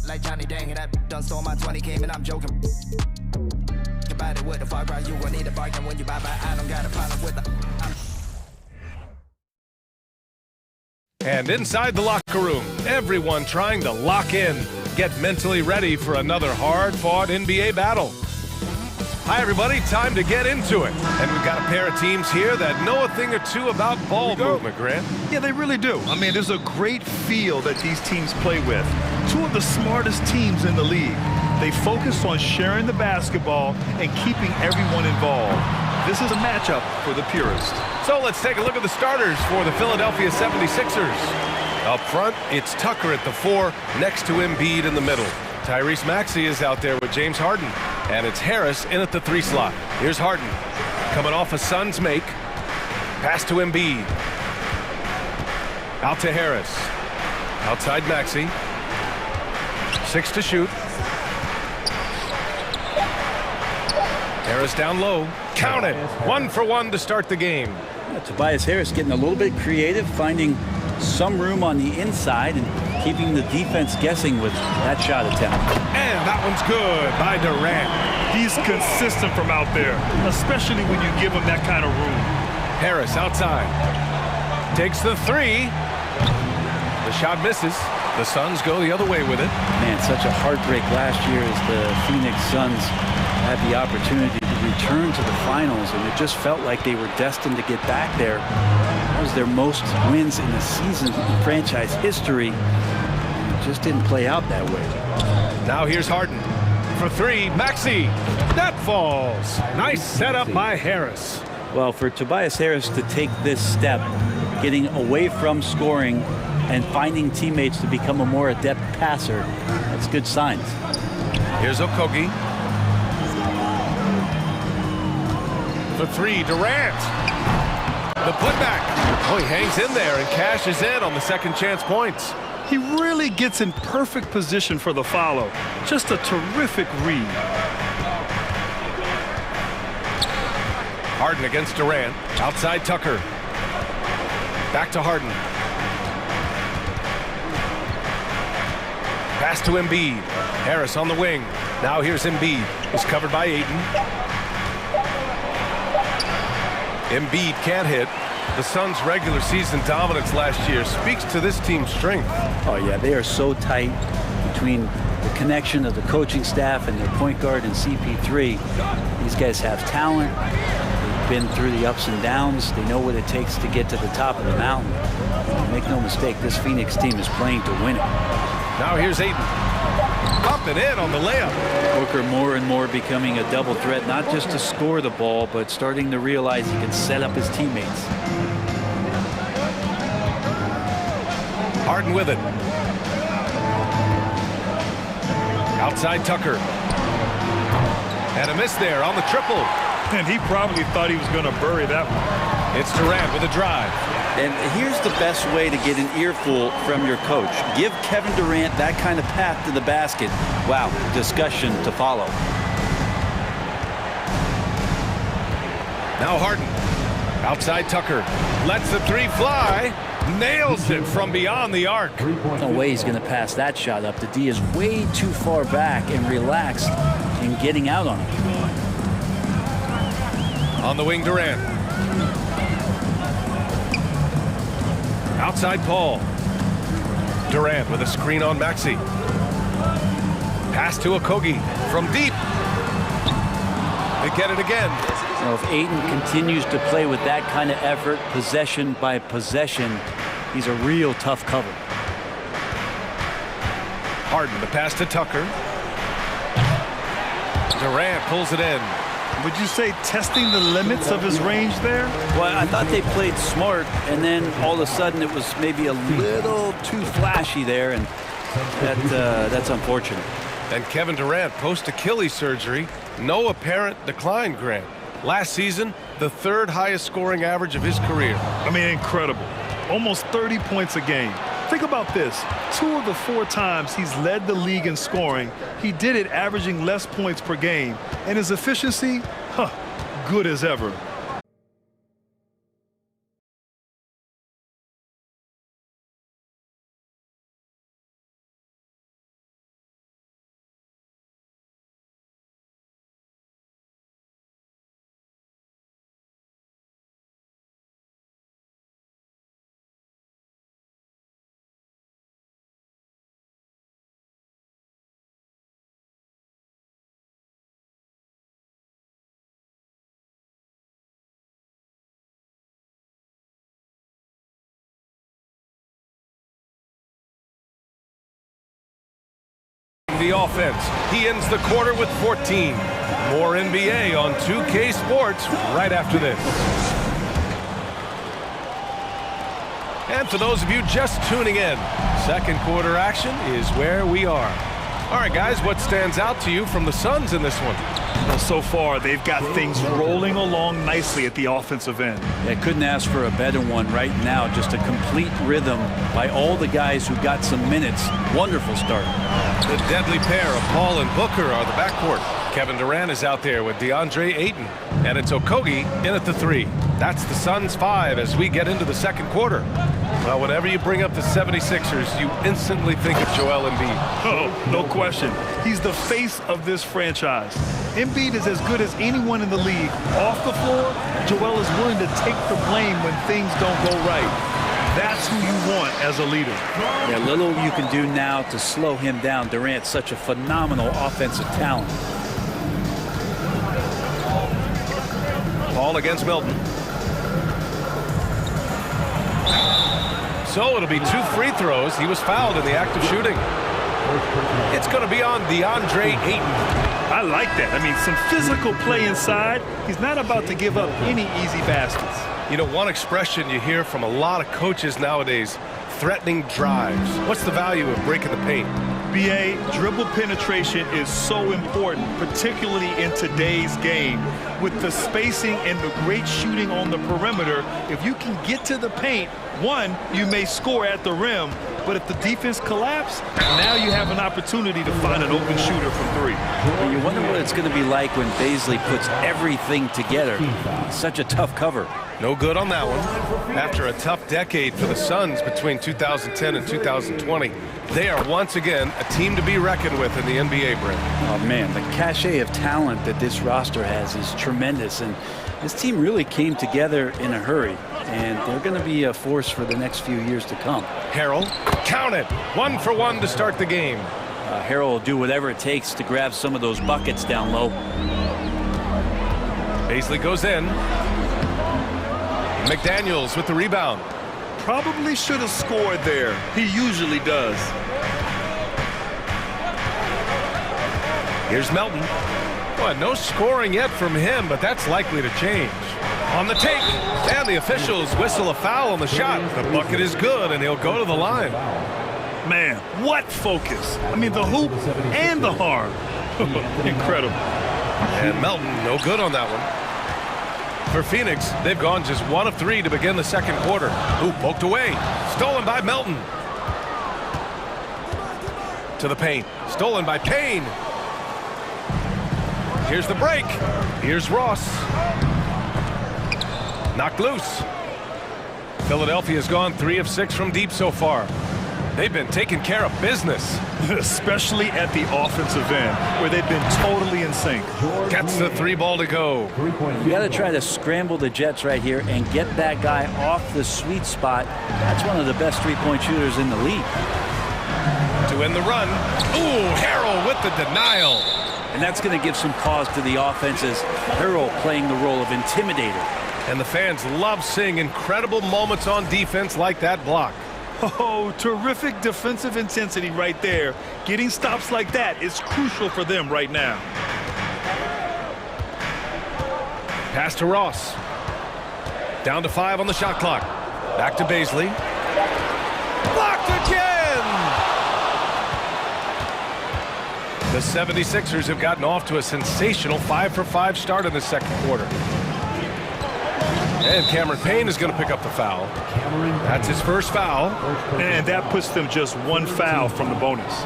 like Johnny Dang, and that done stole my 20, came and I'm joking. About it with the far cry, you gon' need a bargain when you buy. I don't got a problem with the. And inside the locker room, everyone trying to lock in, get mentally ready for another hard-fought NBA battle. Hi, everybody. Time to get into it. And we've got a pair of teams here that know a thing or two about ball movement, Grant. Yeah, they really do. I mean, there's a great feel that these teams play with. Two of the smartest teams in the league. They focus on sharing the basketball and keeping everyone involved. This is a matchup for the purist. So let's take a look at the starters for the Philadelphia 76ers. Up front, it's Tucker at the 4, next to Embiid in the middle. Tyrese Maxey is out there with James Harden. And it's Harris in at the 3 slot. Here's Harden. Coming off a Suns make. Pass to Embiid. Out to Harris. Outside Maxey. 6 to shoot. Harris down low. Count it. 1 for 1 to start the game. Yeah, Tobias Harris getting a little bit creative, finding some room on the inside and keeping the defense guessing with that shot attempt. And that one's good by Durant. He's consistent from out there, especially when you give him that kind of room. Harris outside. Takes the 3. The shot misses. The Suns go the other way with it. Man, such a heartbreak last year as the Phoenix Suns had the opportunity to return to the finals, and it just felt like they were destined to get back there. That was their most wins in the season in franchise history. And it just didn't play out that way. Now here's Harden. For 3, Maxey. That falls. Nice setup by Harris. Well, for Tobias Harris to take this step, getting away from scoring and finding teammates to become a more adept passer, that's good signs. Here's Okogie. For 3, Durant. The putback. Oh, he hangs in there and cashes in on the second chance points. He really gets in perfect position for the follow. Just a terrific read. Harden against Durant. Outside Tucker. Back to Harden. Pass to Embiid. Harris on the wing. Now here's Embiid. He's covered by Ayton. Embiid can't hit. The Suns' regular season dominance last year speaks to this team's strength. Oh, yeah, they are so tight between the connection of the coaching staff and their point guard and CP3. These guys have talent. They've been through the ups and downs. They know what it takes to get to the top of the mountain. And make no mistake, this Phoenix team is playing to win it. Now here's Ayton. Up and in on the layup. Booker more and more becoming a double threat, not just to score the ball, but starting to realize he can set up his teammates. Harden with it. Outside Tucker. And a miss there on the triple. And he probably thought he was going to bury that one. It's Durant with a drive. And here's the best way to get an earful from your coach. Give Kevin Durant that kind of path to the basket. Wow, discussion to follow. Now Harden. Outside Tucker. Lets the 3 fly. Nails it from beyond the arc. No way he's going to pass that shot up. The D is way too far back and relaxed in getting out on it. On the wing, Durant. Outside Paul. Durant with a screen on Maxey. Pass to Okogie from deep. They get it again. Well, if Ayton continues to play with that kind of effort, possession by possession, he's a real tough cover. Harden, the pass to Tucker. Durant pulls it in. Would you say testing the limits of his range there? Well, I thought they played smart, and then all of a sudden it was maybe a little too flashy there, and that's unfortunate. And Kevin Durant, post-Achilles surgery, no apparent decline, Grant. Last season, the 3rd highest scoring average of his career. I mean, incredible. Almost 30 points a game. Think about this. 2 of the 4 times he's led the league in scoring, he did it averaging less points per game. And his efficiency, good as ever. the offense. He ends the quarter with 14. More NBA on 2K Sports right after this. And for those of you just tuning in, second quarter action is where we are. All right, guys, what stands out to you from the Suns in this one? Well, so far, they've got things rolling along nicely at the offensive end. They couldn't ask for a better one right now. Just a complete rhythm by all the guys who got some minutes. Wonderful start. The deadly pair of Paul and Booker are the backcourt. Kevin Durant is out there with DeAndre Ayton. And it's Okogie in at the 3. That's the Suns' 5 as we get into the second quarter. Well, whenever you bring up the 76ers, you instantly think of Joel Embiid. Oh, no question. He's the face of this franchise. Embiid is as good as anyone in the league. Off the floor, Joel is willing to take the blame when things don't go right. That's who you want as a leader. Yeah, little you can do now to slow him down. Durant's such a phenomenal offensive talent. Ball against Milton. So it'll be 2 free throws. He was fouled in the act of shooting. It's going to be on DeAndre Ayton. I like that. I mean, some physical play inside. He's not about to give up any easy baskets. You know, one expression you hear from a lot of coaches nowadays, threatening drives. What's the value of breaking the paint? BA, dribble penetration is so important, particularly in today's game. With the spacing and the great shooting on the perimeter, if you can get to the paint, one, you may score at the rim, but if the defense collapses, now you have an opportunity to find an open shooter from 3. Well, you wonder what it's going to be like when Baisley puts everything together. Such a tough cover. No good on that one. After a tough decade for the Suns between 2010 and 2020, they are once again a team to be reckoned with in the NBA, Brent. Oh, man, the cachet of talent that this roster has is tremendous, and this team really came together in a hurry, and they're going to be a force for the next few years to come. Harrell, count it, 1 for 1 to start the game. Harrell will do whatever it takes to grab some of those buckets down low. Baisley goes in. McDaniels with the rebound. Probably should have scored there. He usually does. Here's Melton. Well, no scoring yet from him, but that's likely to change. On the take, and the officials whistle a foul on the shot. The bucket is good, and he'll go to the line. Man, what focus. I mean, the hoop and the harm. Incredible. And Melton, no good on that one. For Phoenix, they've gone just 1 of 3 to begin the second quarter. Ooh, poked away. Stolen by Melton. To the paint. Stolen by Payne. Here's the break. Here's Ross. Knocked loose. Philadelphia's gone 3 of 6 from deep so far. They've been taking care of business. Especially at the offensive end, where they've been totally in sync. Gets the 3 ball to go. You got to try to scramble the Jets right here and get that guy off the sweet spot. That's one of the best 3-point shooters in the league. To end the run. Ooh, Harrell with the denial. And that's going to give some pause to the offense as Harrell playing the role of intimidator. And the fans love seeing incredible moments on defense like that block. Oh, terrific defensive intensity right there. Getting stops like that is crucial for them right now. Pass to Ross. Down to 5 on the shot clock. Back to Baisley. Blocked again! The 76ers have gotten off to a sensational 5-for-5 start in the second quarter. And Cameron Payne is going to pick up the foul. That's his first foul. And that puts them just 1 foul from the bonus.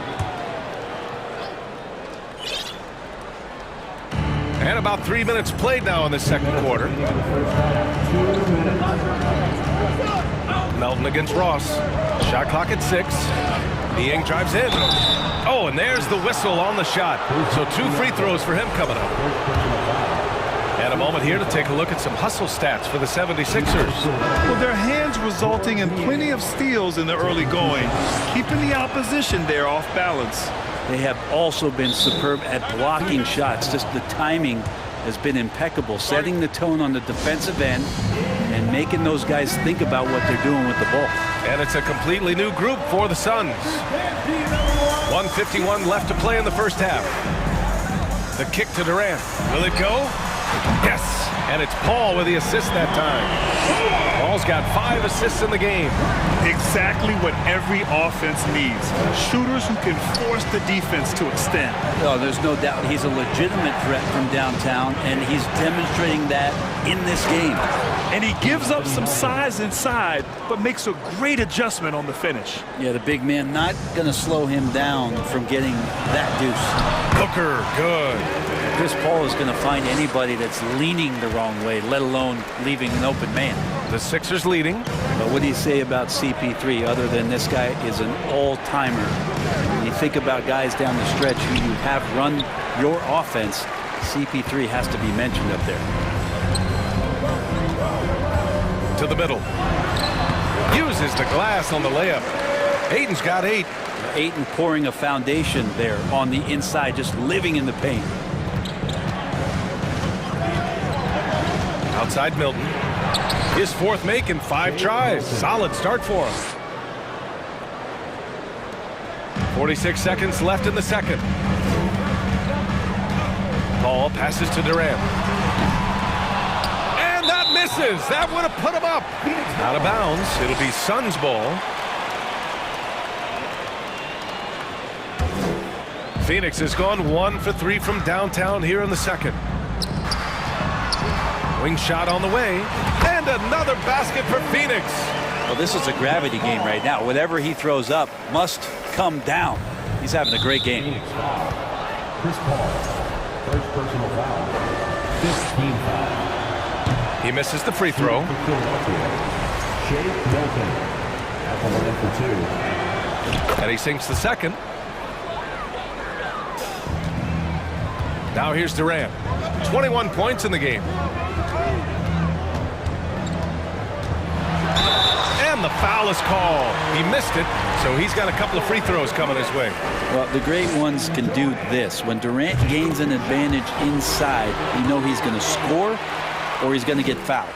And about 3 minutes played now in the second quarter. Melton against Ross. Shot clock at 6. Niang drives in. Oh, and there's the whistle on the shot. So 2 free throws for him coming up. And a moment here to take a look at some hustle stats for the 76ers. Well, their hands resulting in plenty of steals in the early going, keeping the opposition there off balance. They have also been superb at blocking shots. Just the timing has been impeccable, setting the tone on the defensive end and making those guys think about what they're doing with the ball. And it's a completely new group for the Suns. 1:51 left to play in the first half. The kick to Durant. Will it go? Yes. And it's Paul with the assist that time. Paul's got 5 assists in the game. Exactly what every offense needs. Shooters who can force the defense to extend. Oh, there's no doubt he's a legitimate threat from downtown, and he's demonstrating that in this game. And he gives up some size inside, but makes a great adjustment on the finish. Yeah, the big man not going to slow him down from getting that deuce. Booker, good. Chris Paul is going to find anybody that's leaning the wrong way, let alone leaving an open man. The Sixers leading. But what do you say about CP3 other than this guy is an all-timer? When you think about guys down the stretch who you have run your offense, CP3 has to be mentioned up there. To the middle. Uses the glass on the layup. Ayton's got 8. Ayton pouring a foundation there on the inside, just living in the paint. Outside Milton. His 4th make in 5 tries. Solid start for him. 46 seconds left in the second. Paul passes to Durant. And that misses. That would have put him up. Out of bounds. It'll be Suns ball. Phoenix has gone 1 for 3 from downtown here in the second. Wing shot on the way, and another basket for Phoenix. Well, this is a gravity game right now. Whatever he throws up must come down. He's having a great game. Phoenix foul. Chris Paul, first personal foul. 15 foul. He misses the free throw. Shea Milton at the line for 2. And he sinks the second. Now here's Durant. 21 points in the game. And the foul is called. He missed it, so he's got a couple of free throws coming his way. Well, the great ones can do this. When Durant gains an advantage inside, you know he's going to score or he's going to get fouled.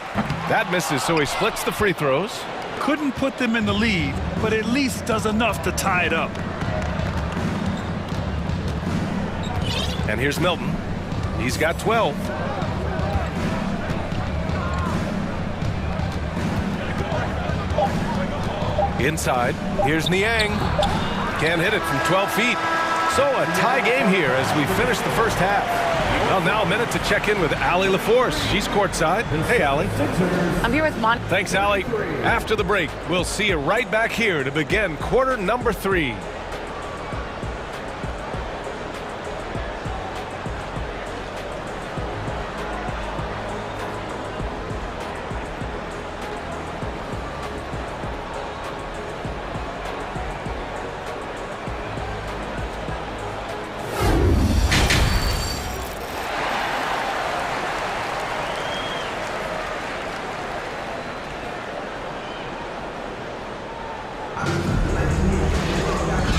That misses, so he splits the free throws. Couldn't put them in the lead, but at least does enough to tie it up. And here's Milton. He's got 12. Inside, here's Niang. Can't hit it from 12 feet. So a tie game here as we finish the first half. Well, now a minute to check in with Allie LaForce. She's courtside. Hey, Allie. I'm here with Mon. Thanks, Allie. After the break, we'll see you right back here to begin quarter number 3.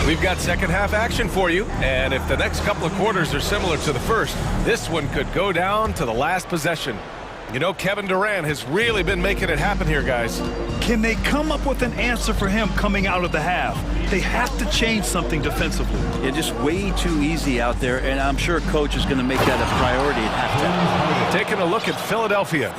We've got second half action for you, and if the next couple of quarters are similar to the first, this one could go down to the last possession. You know, Kevin Durant has really been making it happen here, guys. Can they come up with an answer for him coming out of the half? They have to change something defensively. Yeah, just way too easy out there, and I'm sure coach is going to make that a priority at halftime. Taking a look at Philadelphia.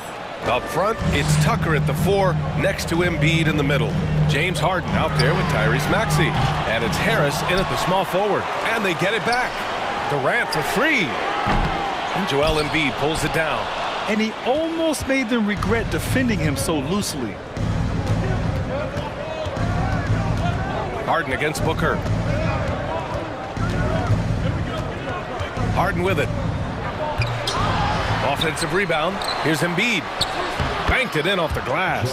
Up front, it's Tucker at the 4, next to Embiid in the middle. James Harden out there with Tyrese Maxey. And it's Harris in at the small forward. And they get it back. Durant for 3. And Joel Embiid pulls it down. And he almost made them regret defending him so loosely. Harden against Booker. Harden with it. Offensive rebound. Here's Embiid. Banked it in off the glass.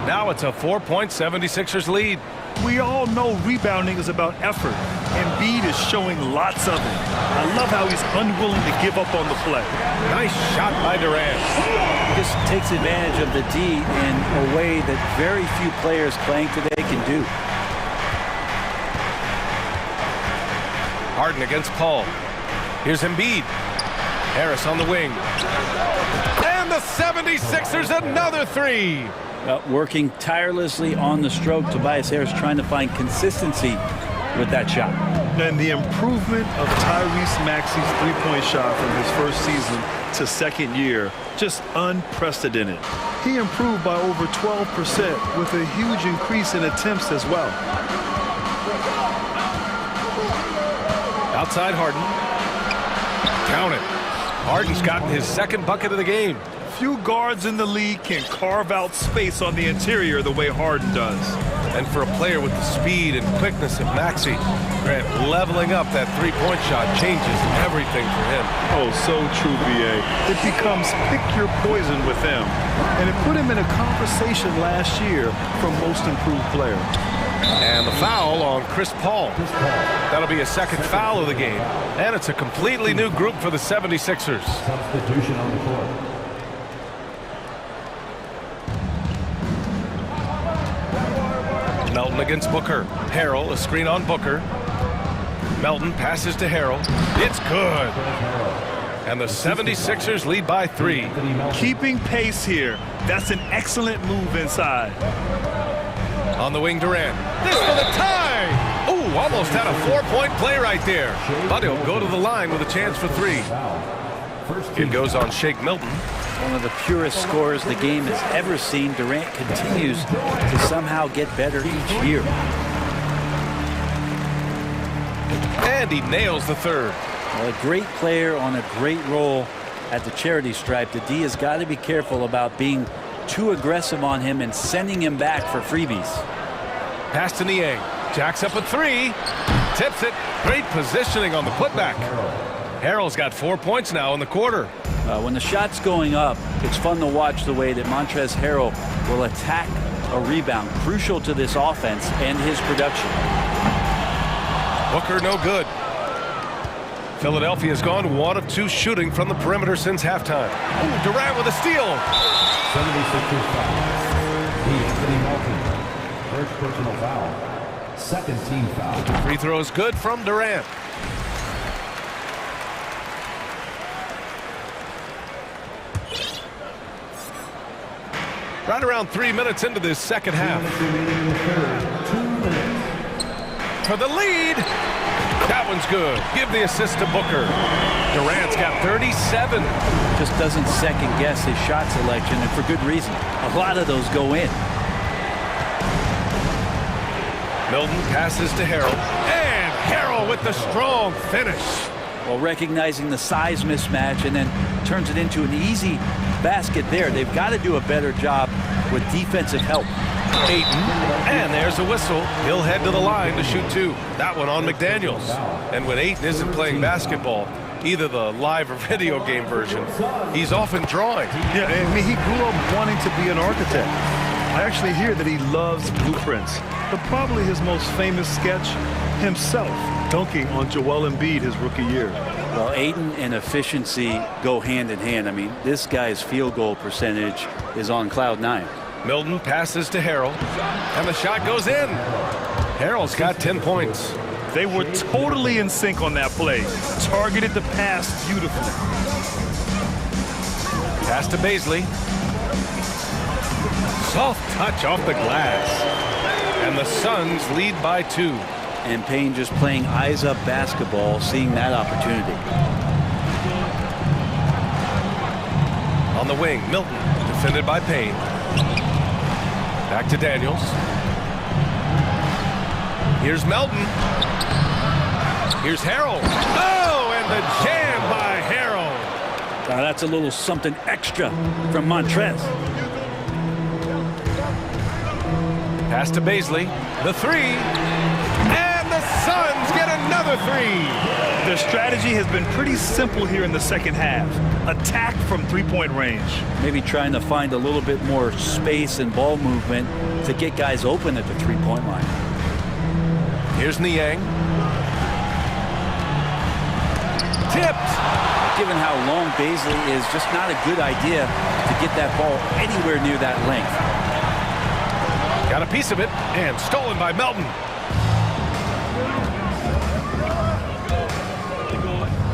Now it's a 4-point 76ers lead. We all know rebounding is about effort. Embiid is showing lots of it. I love how he's unwilling to give up on the play. Nice shot by Durant. Just takes advantage of the D in a way that very few players playing today can do. Harden against Paul. Here's Embiid. Harris on the wing. And the 76ers another three. Working tirelessly on the stroke, Tobias Harris trying to find consistency with that shot. And the improvement of Tyrese Maxey's three-point shot from his first season to second year, just unprecedented. He improved by over 12% with a huge increase in attempts as well. Outside Harden. Count it. Harden's gotten his second bucket of the game. Few guards in the league can carve out space on the interior the way Harden does. And for a player with the speed and quickness of Maxey, Grant, leveling up that three-point shot changes everything for him. Oh, so true, B.A. It becomes pick your poison with him. And it put him in a conversation last year for most improved player. And the foul on Chris Paul. That'll be a second foul of the game. And it's a completely new group for the 76ers. Substitution on the court. Melton against Booker. Harrell, a screen on Booker. Melton passes to Harrell. It's good. And the 76ers lead by 3. Keeping pace here. That's an excellent move inside. On the wing, Durant. This for the tie! Ooh, almost had a 4-point play right there. But he'll go to the line with a chance for 3. It goes on Shake Milton. One of the purest scorers the game has ever seen. Durant continues to somehow get better each year. And he nails the third. Well, a great player on a great role at the charity stripe. The D has got to be careful about being too aggressive on him and sending him back for freebies. Pass to Niang. Jacks up a 3. Tips it. Great positioning on the putback. Harrell's got 4 points now in the quarter. When the shot's going up, it's fun to watch the way that Montrezl Harrell will attack a rebound. Crucial to this offense and his production. Booker no good. Philadelphia's gone 1 of 2 shooting from the perimeter since halftime. Ooh, Durant with a steal. 76ers foul. Anthony Melton. First personal foul. Second team foul. Free throws good from Durant. Right around 3 minutes into this second half. For the lead. That one's good. Give the assist to Booker. Durant's got 37. Just doesn't second guess his shot selection, and for good reason. A lot of those go in. Milton passes to Harrell. And Harrell with the strong finish. Well, recognizing the size mismatch and then turns it into an easy basket there. They've got to do a better job with defensive help. Ayton, and there's a whistle. He'll head to the line to shoot 2. That one on McDaniels. And when Ayton isn't playing basketball, either the live or video game version, he's often drawing. Yeah, I mean, he grew up wanting to be an architect. I actually hear that he loves blueprints, but probably his most famous sketch, himself dunking on Joel Embiid his rookie year. Well, Ayton and efficiency go hand in hand. I mean, this guy's field goal percentage is on cloud 9. Milton passes to Harrell, and the shot goes in. Harrell's got 10 points. They were totally in sync on that play. Targeted the pass beautifully. Pass to Baisley. Soft touch off the glass. And the Suns lead by 2. And Payne just playing eyes-up basketball, seeing that opportunity. On the wing, Milton, defended by Payne. Back to Daniels. Here's Melton. Here's Harrell. Oh, and the jam by Harrell. Now that's a little something extra from Montrez. Pass to Baisley. The 3. And the Suns get another 3. Their strategy has been pretty simple here in the second half. Attack from three-point range. Maybe trying to find a little bit more space and ball movement to get guys open at the three-point line. Here's Niang. Tipped. Given how long Baisley is, just not a good idea to get that ball anywhere near that length. Got a piece of it, and stolen by Melton.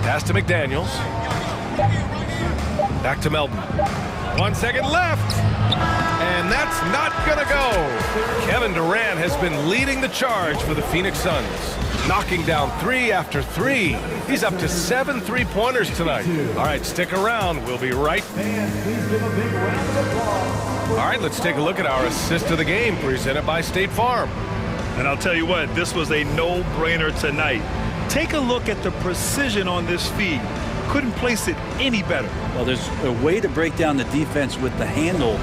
Pass to McDaniels. Back to Melton. 1 second left. And that's not gonna go. Kevin Durant has been leading the charge for the Phoenix Suns, knocking down 3 after 3. He's up to 7 3-pointers tonight. All right, stick around. We'll be right back. All right, let's take a look at our assist of the game presented by State Farm. And I'll tell you what, this was a no-brainer tonight. Take a look at the precision on this feed. Couldn't place it any better. Well, there's a way to break down the defense with the handle,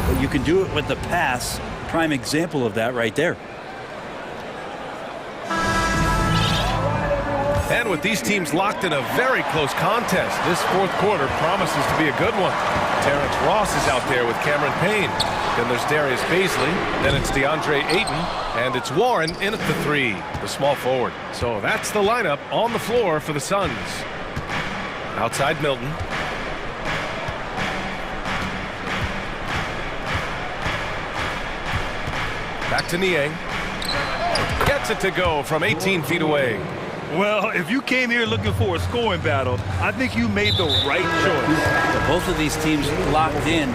but you can do it with the pass. Prime example of that right there. And with these teams locked in a very close contest, this fourth quarter promises to be a good one. Terrence Ross is out there with Cameron Payne. Then there's Darius Baisley. Then it's DeAndre Ayton. And it's Warren in at the 3, the small forward. So that's the lineup on the floor for the Suns. Outside Milton. Back to Niang. Gets it to go from 18 feet away. Well, if you came here looking for a scoring battle, I think you made the right choice. Both of these teams locked in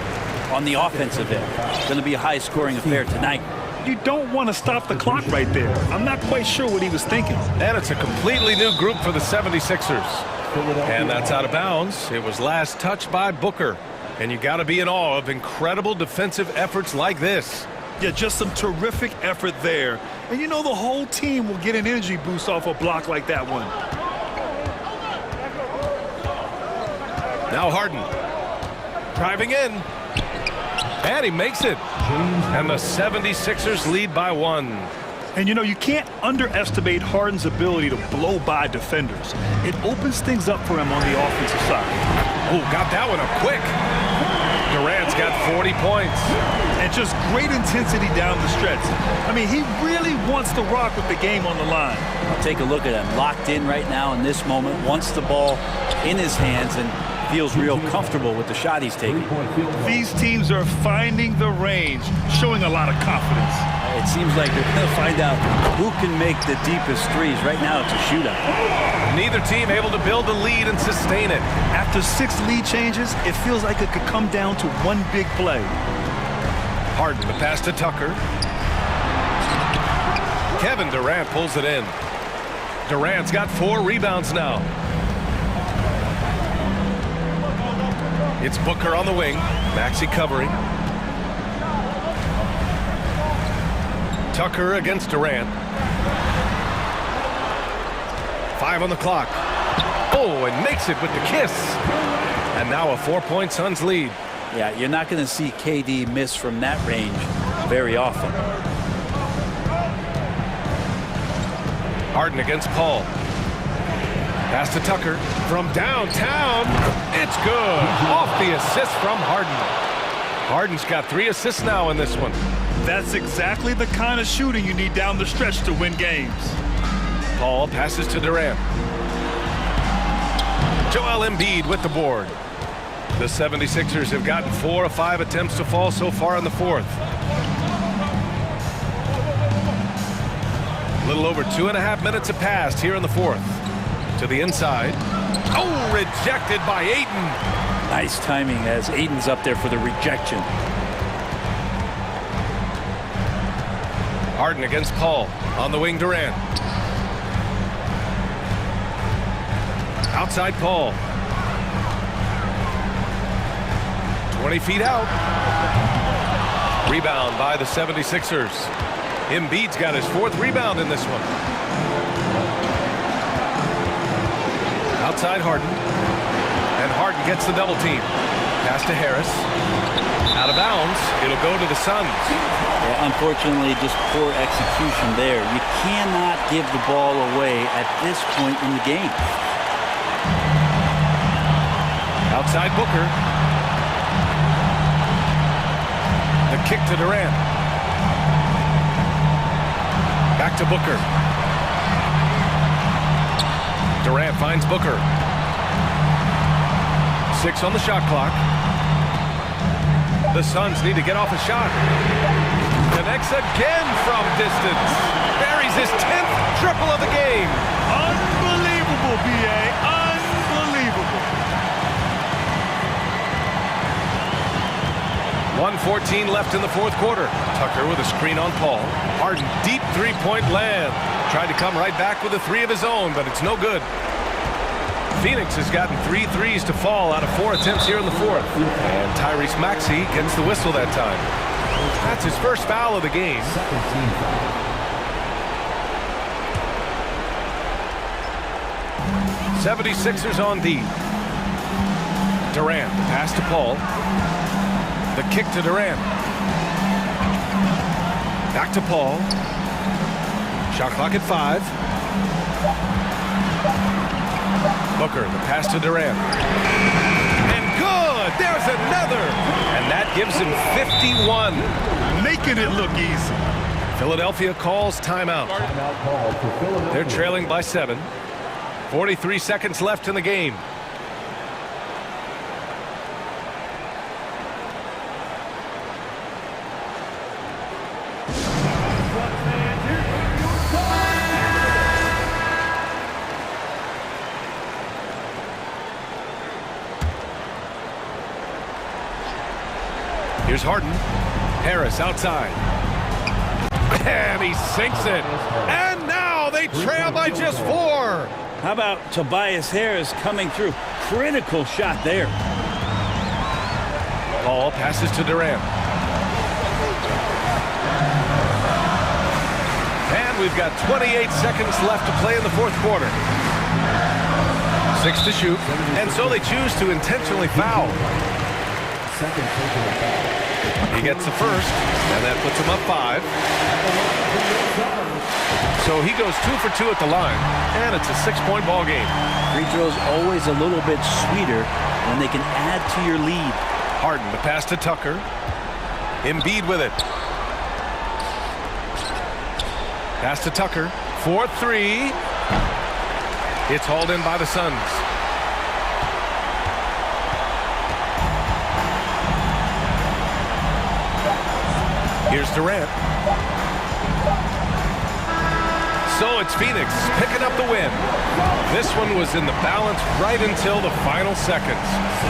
on the offensive end. It's going to be a high-scoring affair tonight. You don't want to stop the clock right there. I'm not quite sure what he was thinking. And it's a completely new group for the 76ers. And that's out of bounds. It was last touched by Booker. And you got to be in awe of incredible defensive efforts like this. Yeah, just some terrific effort there. And you know the whole team will get an energy boost off a block like that one. Now Harden. Driving in. And he makes it. And the 76ers lead by 1. And you know, you can't underestimate Harden's ability to blow by defenders. It opens things up for him on the offensive side. Oh, got that one up quick. Durant's got 40 points. And just great intensity down the stretch. I mean, he really wants to rock with the game on the line. Take a look at him. Locked in right now in this moment. Wants the ball in his hands and feels real comfortable with the shot he's taking. These teams are finding the range, showing a lot of confidence. It seems like they're going to find out who can make the deepest threes. Right now, it's a shootout. Neither team able to build a lead and sustain it. After 6 lead changes, it feels like it could come down to one big play. Harden, the pass to Tucker. Kevin Durant pulls it in. Durant's got 4 rebounds now. It's Booker on the wing. Maxey covering. Tucker against Durant. 5 on the clock. Oh, and makes it with the kiss. And now a 4-point Suns lead. Yeah, you're not going to see KD miss from that range very often. Harden against Paul. Pass to Tucker from downtown. It's good. Off the assist from Harden. Harden's got 3 assists now in this one. That's exactly the kind of shooting you need down the stretch to win games. Paul passes to Durant. Joel Embiid with the board. The 76ers have gotten 4 of 5 attempts to fall so far in the fourth. A little over 2.5 minutes have passed here in the fourth. To the inside. Oh, rejected by Ayton. Nice timing as Ayton's up there for the rejection. Harden against Paul. On the wing, Durant. Outside Paul. 20 feet out. Rebound by the 76ers. Embiid's got his 4th rebound in this one. Outside Harden. And Harden gets the double team. Pass to Harris. Out of bounds. It'll go to the Suns. Yeah, unfortunately, just poor execution there. You cannot give the ball away at this point in the game. Outside Booker. The kick to Durant. Back to Booker. Durant finds Booker. 6 on the shot clock. The Suns need to get off a shot. Connects again from distance. Buries his 10th triple of the game. Unbelievable, B.A. Unbelievable. 1:14 left in the fourth quarter. Tucker with a screen on Paul. Harden, deep three-point land. Tried to come right back with a three of his own, but it's no good. Phoenix has gotten 3 threes to fall out of 4 attempts here in the fourth. And Tyrese Maxey gets the whistle that time. That's his first foul of the game. 76ers on D. Durant, pass to Paul. The kick to Durant. Back to Paul. Shot clock at 5. Booker, the pass to Durant. And good! There's another! And that gives him 51. Making it look easy. Philadelphia calls timeout. They're trailing by 7. 43 seconds left in the game. Here's Harden. Harris outside. And he sinks it. And now they trail by just 4. How about Tobias Harris coming through? Critical shot there. Ball passes to Durant. And we've got 28 seconds left to play in the fourth quarter. 6 to shoot. And so they choose to intentionally foul. He gets the first, and that puts him up 5. So he goes 2 for 2 at the line, and it's a 6-point ball game. Free throws always a little bit sweeter when they can add to your lead. Harden, the pass to Tucker. Embiid with it. Pass to Tucker. 4-3. It's hauled in by the Suns. Here's Durant. So it's Phoenix picking up the win. This one was in the balance right until the final seconds.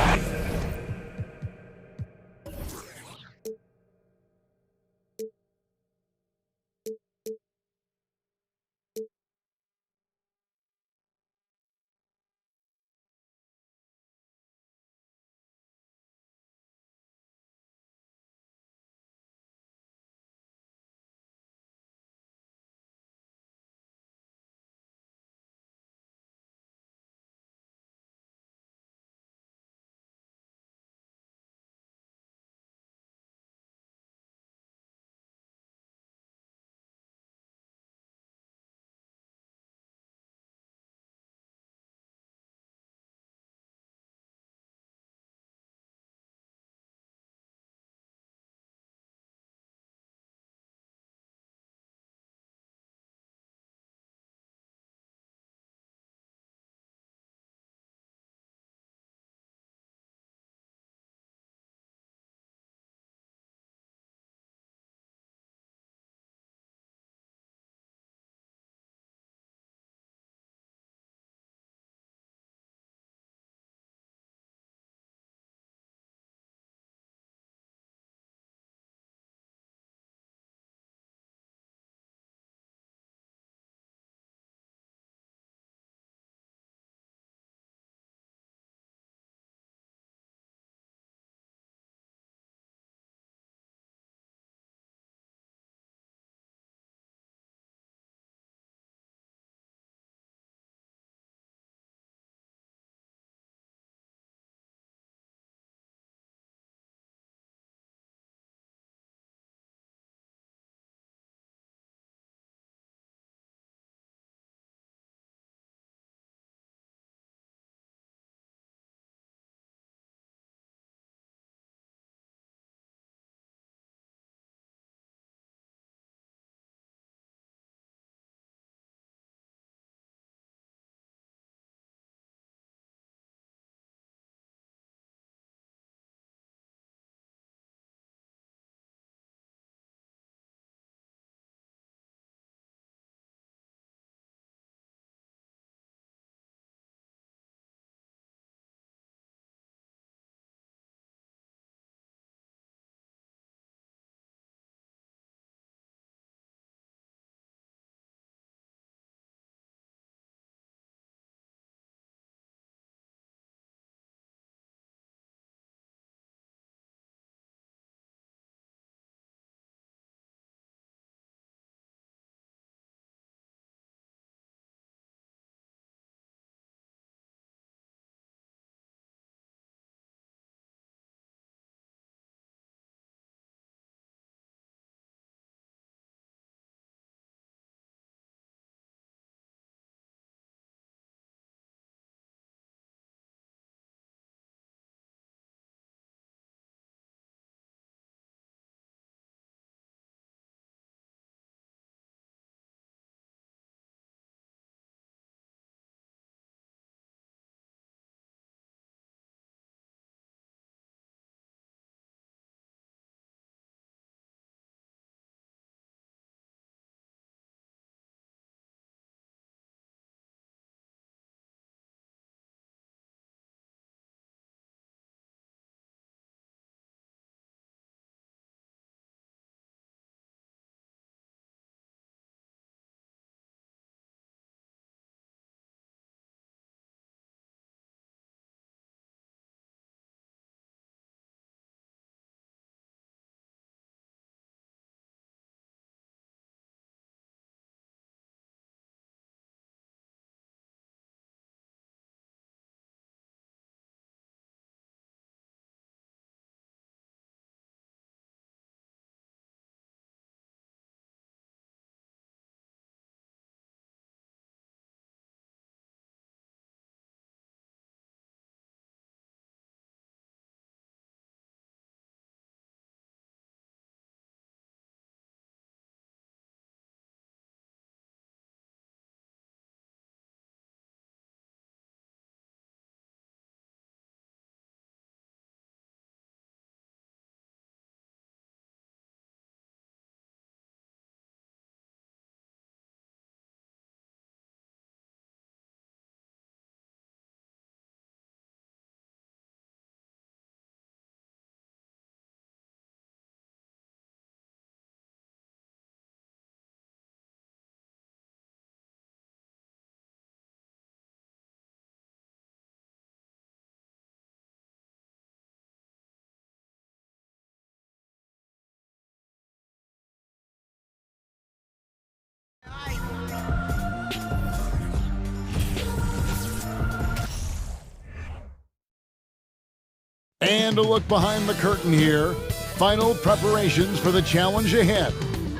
And a look behind the curtain here. Final preparations for the challenge ahead.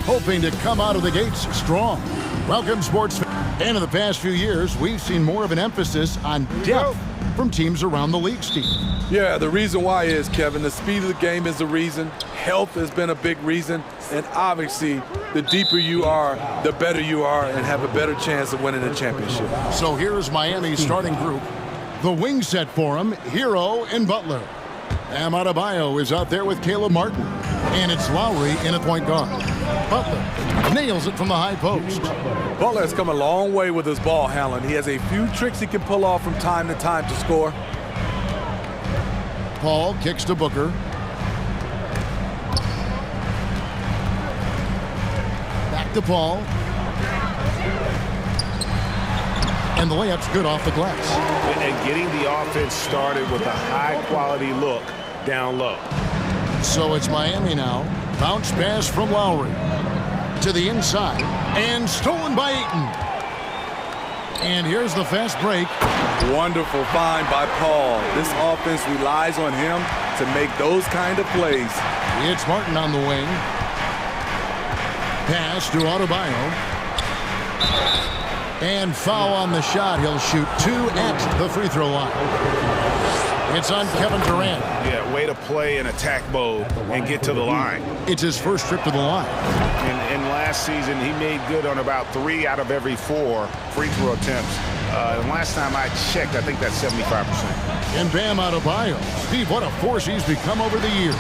Hoping to come out of the gates strong. Welcome, sports fans. And in the past few years, we've seen more of an emphasis on depth from teams around the league, Steve. Yeah, the reason why is, Kevin, the speed of the game is the reason. Health has been a big reason. And obviously, the deeper you are, the better you are and have a better chance of winning a championship. So here's Miami's starting group. The wing set for him, Hero and Butler. Bam Adebayo is out there with Caleb Martin. And it's Lowry in at point guard. Butler nails it from the high post. Butler has come a long way with his ball handling. He has a few tricks he can pull off from time to time to score. Paul kicks to Booker. Back to Paul. And the layup's good off the glass. And getting the offense started with a high-quality look down low. So it's Miami now. Bounce pass from Lowry. To the inside. And stolen by Ayton. And here's the fast break. Wonderful find by Paul. This offense relies on him to make those kind of plays. It's Martin on the wing. Pass to Adebayo. And foul on the shot. He'll shoot 2 at the free throw line. It's on Kevin Durant. Yeah, way to play in attack mode and get to the line. It's his first trip to the line. And last season, he made good on about 3 out of every 4 free throw attempts. And last time I checked, I think that's 75%. And Bam Adebayo. Steve, what a force he's become over the years.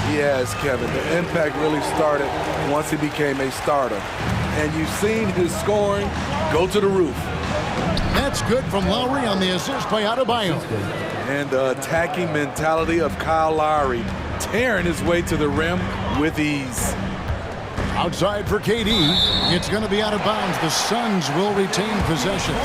Yes, Kevin. The impact really started once he became a starter. And you've seen his scoring go to the roof. That's good from Lowry on the assist by Adebayo. And the attacking mentality of Kyle Lowry, tearing his way to the rim with ease. Outside for KD. It's going to be out of bounds. The Suns will retain possession.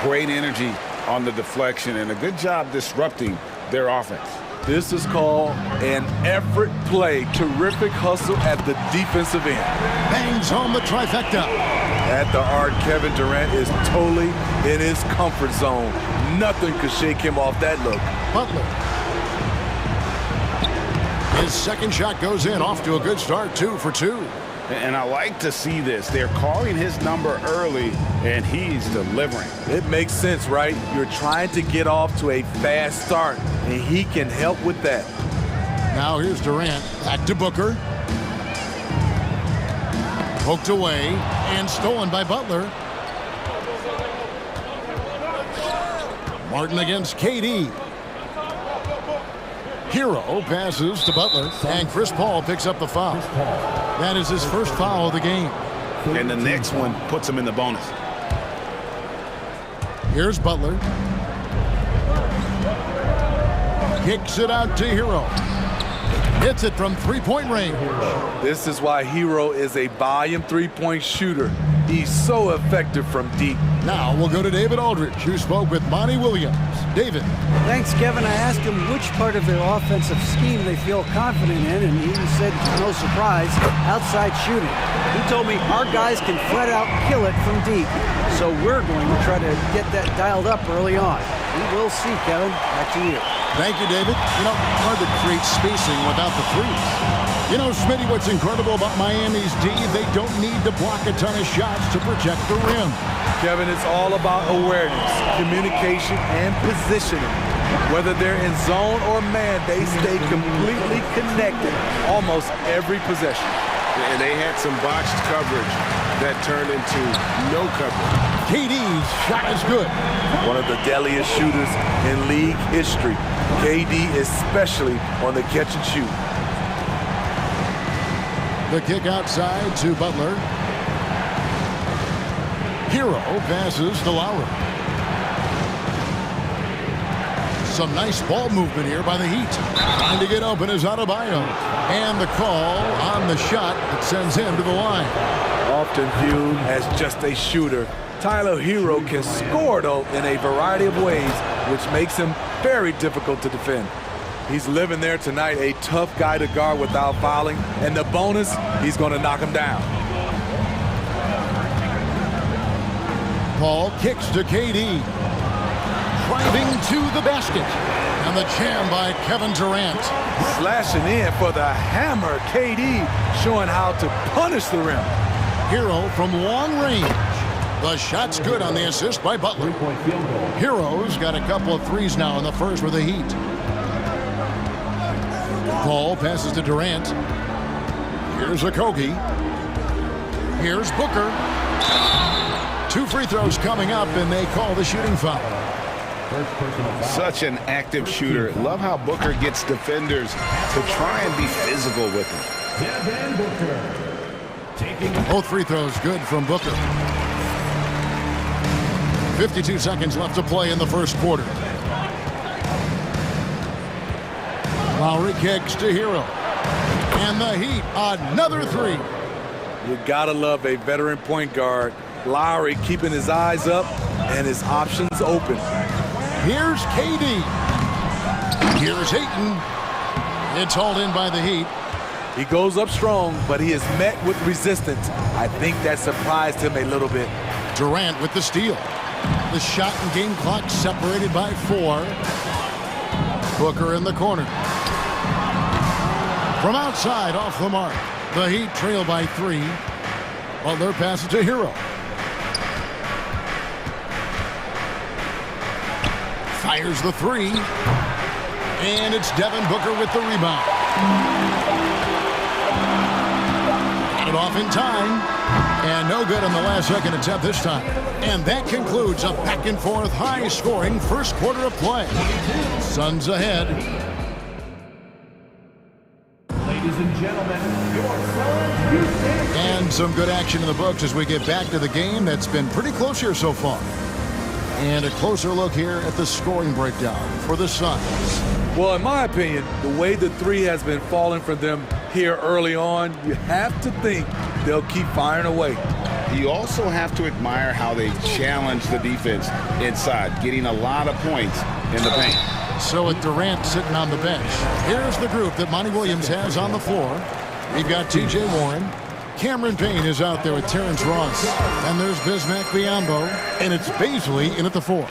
Great energy on the deflection and a good job disrupting their offense. This is called an effort play. Terrific hustle at the defensive end. Bangs home the trifecta. At the arc, Kevin Durant is totally in his comfort zone. Nothing could shake him off that look. Butler. His second shot goes in, off to a good start, 2 for 2. And I like to see this. They're calling his number early, and he's delivering. It makes sense, right? You're trying to get off to a fast start, and he can help with that. Now here's Durant. Back to Booker. Poked away and stolen by Butler. Martin against KD. Hero passes to Butler, and Chris Paul picks up the foul. That is his first foul of the game. And the next one puts him in the bonus. Here's Butler. Kicks it out to Hero. Hits it from three-point range. This is why Hero is a volume three-point shooter. He's so effective from deep. Now we'll go to David Aldridge, who spoke with Monty Williams. David. Thanks, Kevin. I asked him which part of their offensive scheme they feel confident in, and he said, no surprise, outside shooting. He told me our guys can flat out kill it from deep. So we're going to try to get that dialed up early on. We will see, Kevin. Back to you. Thank you, David. You know, hard to create spacing without the threes. You know, Smitty, what's incredible about Miami's D, they don't need to block a ton of shots to protect the rim. Kevin, it's all about awareness, communication, and positioning. Whether they're in zone or man, they stay completely connected almost every possession. And they had some botched coverage that turned into no coverage. KD's shot is good. One of the deadliest shooters in league history. KD especially on the catch and shoot. The kick outside to Butler. Hero passes to Lowry. Some nice ball movement here by the Heat. Trying to get open is Adebayo. And the call on the shot that sends him to the line. Often viewed as just a shooter, Tyler Hero can score, though, in a variety of ways, which makes him very difficult to defend. He's living there tonight, a tough guy to guard without fouling, and the bonus, he's going to knock him down. Paul kicks to KD. Driving to the basket. And the jam by Kevin Durant. Slashing in for the hammer. KD showing how to punish the rim. Hero from long range. The shot's good on the assist by Butler. Hero's got a couple of threes now in the first for the Heat. Paul passes to Durant. Here's Okogie. Here's Booker. 2 free throws coming up, and they call the shooting foul. Such an active shooter. Love how Booker gets defenders to try and be physical with him. Both free throws good from Booker. 52 seconds left to play in the first quarter. Lowry kicks to Hero. And the Heat, another three. You gotta love a veteran point guard. Lowry keeping his eyes up and his options open. Here's KD. Here's Ayton. It's hauled in by the Heat. He goes up strong, but he is met with resistance. I think that surprised him a little bit. Durant with the steal. The shot and game clock separated by 4. Booker in the corner. From outside, off the mark. The Heat trail by 3. Butler passes to Hero. Fires the 3. And it's Devin Booker with the rebound. Got it off in time. And no good on the last second attempt this time. And that concludes a back-and-forth, high-scoring first quarter of play. Suns ahead. Ladies and gentlemen, your Suns Houston. And some good action in the books as we get back to the game that's been pretty close here so far. And a closer look here at the scoring breakdown for the Suns. Well, in my opinion, the way the 3 has been falling for them here early on, you have to think they'll keep firing away. You also have to admire how they challenge the defense inside, getting a lot of points in the paint. So with Durant sitting on the bench, here's the group that Monty Williams has on the floor. We've got T.J. Warren. Cameron Payne is out there with Terrence Ross. And there's Bismack Biyombo. And it's Baisley in at the 4.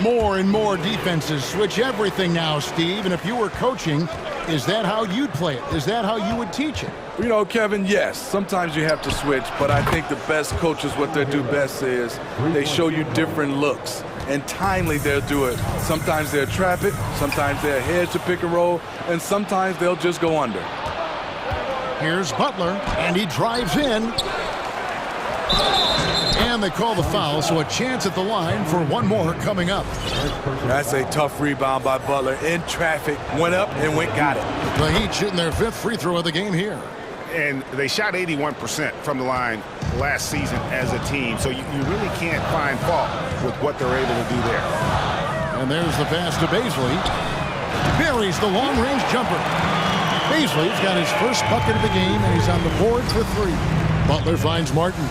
More and more defenses switch everything now, Steve. And if you were coaching, is that how you'd play it? Is that how you would teach it? You know, Kevin, yes, sometimes you have to switch, but I think the best coaches, what they do best is they show you different looks, and timely they'll do it. Sometimes they'll trap it, sometimes they'll hedge the pick and roll, and sometimes they'll just go under. Here's Butler, and he drives in. And they call the foul, so a chance at the line for one more coming up. That's a tough rebound by Butler. In traffic, went up and got it. The Heat shooting their 5th free throw of the game here. And they shot 81% from the line last season as a team, so you really can't find fault with what they're able to do there. And there's the pass to Baisley. Buries the long-range jumper. Baisley's got his first bucket of the game, and he's on the board for 3. Butler finds Martin.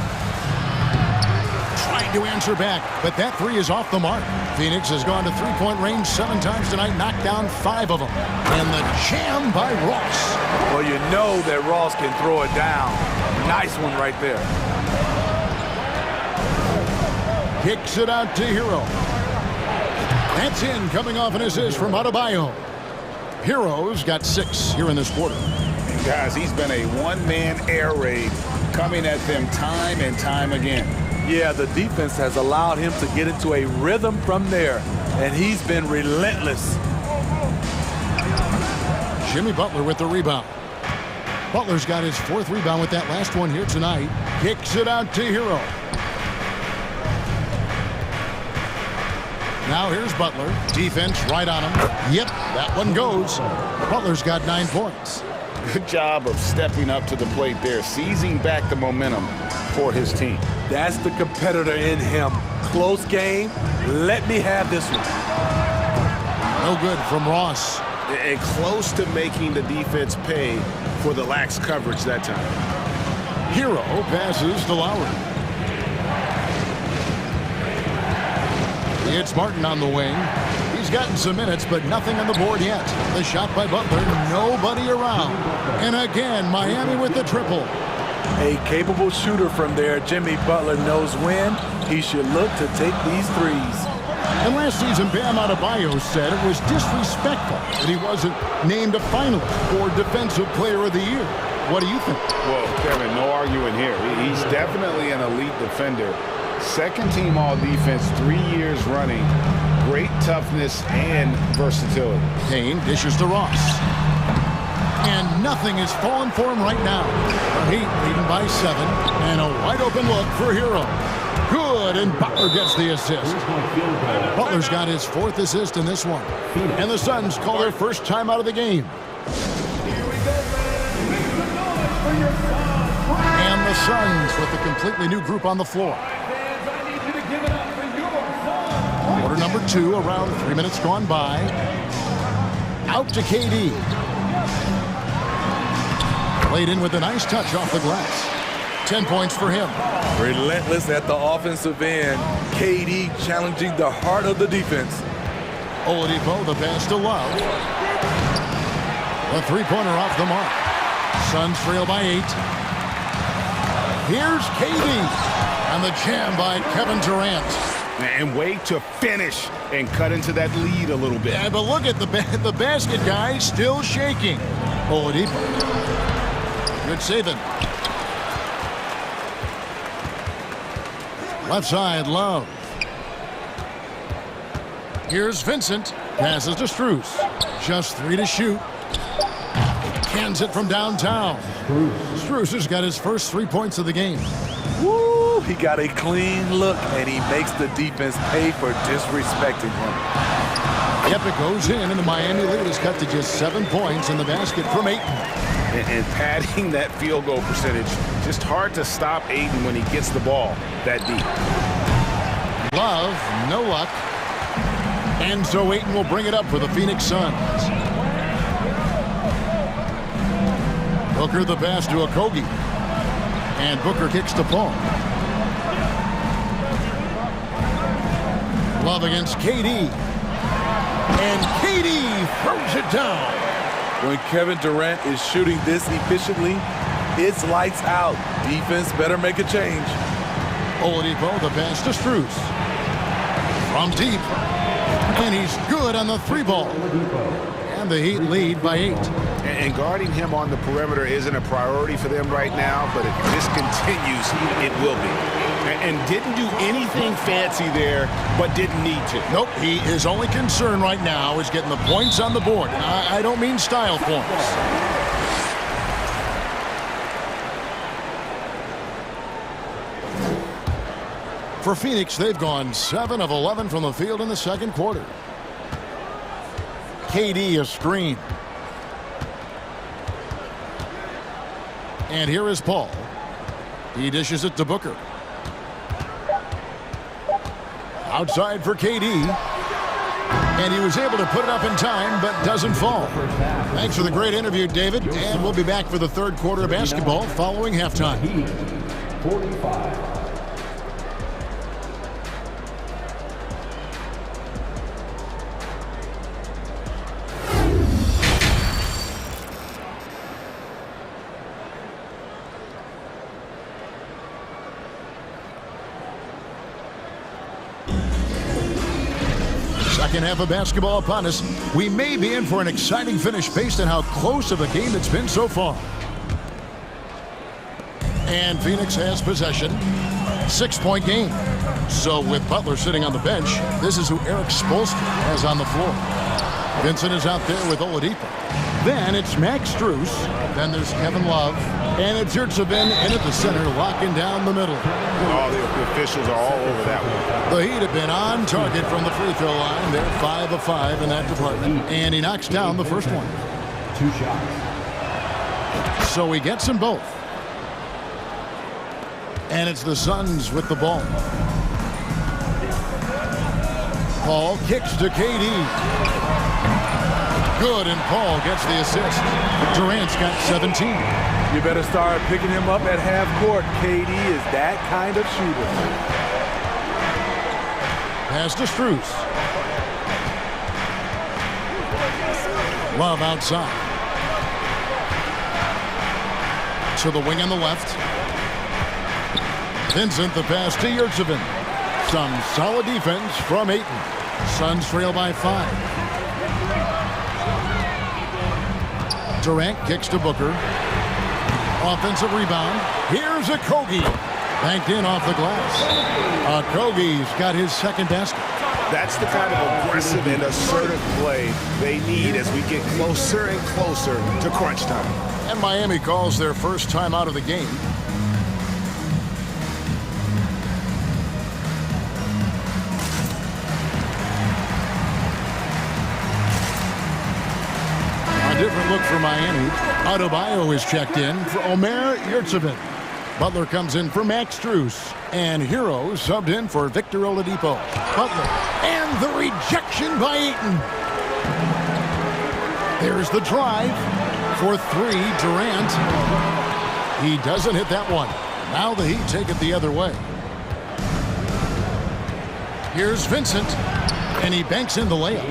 Trying to answer back, but that 3 is off the mark. Phoenix has gone to three-point range 7 times tonight, knocked down 5 of them. And the jam by Ross. Well, you know that Ross can throw it down. Nice one right there. Kicks it out to Hero. That's in, coming off an assist from Adebayo. Hero's got 6 here in this quarter. And guys, he's been a one-man air raid coming at them time and time again. Yeah, the defense has allowed him to get into a rhythm from there, and he's been relentless. Jimmy Butler with the rebound. Butler's got his 4th rebound with that last one here tonight. Kicks it out to Hero. Now here's Butler. Defense right on him. Yep, that one goes. Butler's got 9 points. Good job of stepping up to the plate there, seizing back the momentum for his team. That's the competitor in him. Close game. Let me have this one. No good from Ross. And close to making the defense pay for the lax coverage that time. Hero passes to Lowry. It's Martin on the wing. He's gotten some minutes, but nothing on the board yet. The shot by Butler, nobody around. And again, Miami with the triple. A capable shooter from there, Jimmy Butler knows when he should look to take these threes. And last season, Bam Adebayo said it was disrespectful that he wasn't named a finalist for Defensive Player of the Year. What do you think? Well, Kevin, no arguing here. He's definitely an elite defender. Second team all-defense 3 years running. Great toughness and versatility. Kane dishes to Ross. And nothing is falling for him right now. The Heat leading by 7. And a wide-open look for Hero. Good, and Butler gets the assist. Butler's got his 4th assist in this one. And the Suns call their first time out of the game. And the Suns with a completely new group on the floor. Quarter number 2, around 3 minutes gone by. Out to KD. Played in with a nice touch off the glass. 10 points for him. Relentless at the offensive end. KD challenging the heart of the defense. Oladipo, the pass to Love. The three-pointer off the mark. Suns trail by 8. Here's KD. And the jam by Kevin Durant. And way to finish and cut into that lead a little bit. Yeah, but look at the basket guy still shaking. Oladipo. Good saving. Left side, Love. Here's Vincent. Passes to Strus. Just 3 to shoot. Cans it from downtown. Strus has got his first 3 points of the game. Woo! He got a clean look, and he makes the defense pay for disrespecting him. Yep, it goes in, and the Miami lead is cut to just 7 points in the basket from Ayton. And padding that field goal percentage, just hard to stop Ayton when he gets the ball that deep. Love, no luck. And so Ayton will bring it up for the Phoenix Suns. Booker the pass to Okogie. And Booker kicks to Paul. Love against KD. And KD throws it down. When Kevin Durant is shooting this efficiently, it's lights out. Defense better make a change. Oladipo, the pass to Strus. From deep. And he's good on the 3-ball. And the Heat lead by 8. And guarding him on the perimeter isn't a priority for them right now, but if this continues, it will be. And didn't do anything fancy there, but didn't need to. Nope, his only concern right now is getting the points on the board. And I don't mean style points. For Phoenix, they've gone 7 of 11 from the field in the second quarter. KD a screen. And here is Paul. He dishes it to Booker. Outside for KD. And he was able to put it up in time, but doesn't fall. Thanks for the great interview, David. And we'll be back for the third quarter of basketball following halftime. 45. Second half of basketball upon us. We may be in for an exciting finish based on how close of a game it's been so far. And Phoenix has possession. 6-point game. So with Butler sitting on the bench, this is who Eric Spoelstra has on the floor. Vincent is out there with Oladipo. Then it's Max Strus. Then there's Kevin Love. And it's Yurtsevin in at the center, locking down the middle. All the officials are all over that one. The Heat have been on target from the free throw line. They're 5 of 5 in that department. And he knocks down the first one. 2 shots. So he gets them both. And it's the Suns with the ball. Paul kicks to KD. Good, and Paul gets the assist. Durant's got 17. You better start picking him up at half court. KD is that kind of shooter. Pass to Strus. Love outside. To the wing on the left. Vincent the pass to Yurtsevin. Some solid defense from Ayton. Suns trail by 5. Durant kicks to Booker. Offensive rebound. Here's Okogie. Banked in off the glass. Okogie's got his second basket. That's the kind of aggressive and assertive play they need as we get closer and closer to crunch time. And Miami calls their first time out of the game. A different look for Miami. Adebayo is checked in for Omer Yurtsevin. Butler comes in for Max Strus. And Hero subbed in for Victor Oladipo. Butler. And the rejection by Ayton. There's the drive for 3, Durant. He doesn't hit that one. Now the Heat take it the other way. Here's Vincent. And he banks in the layup.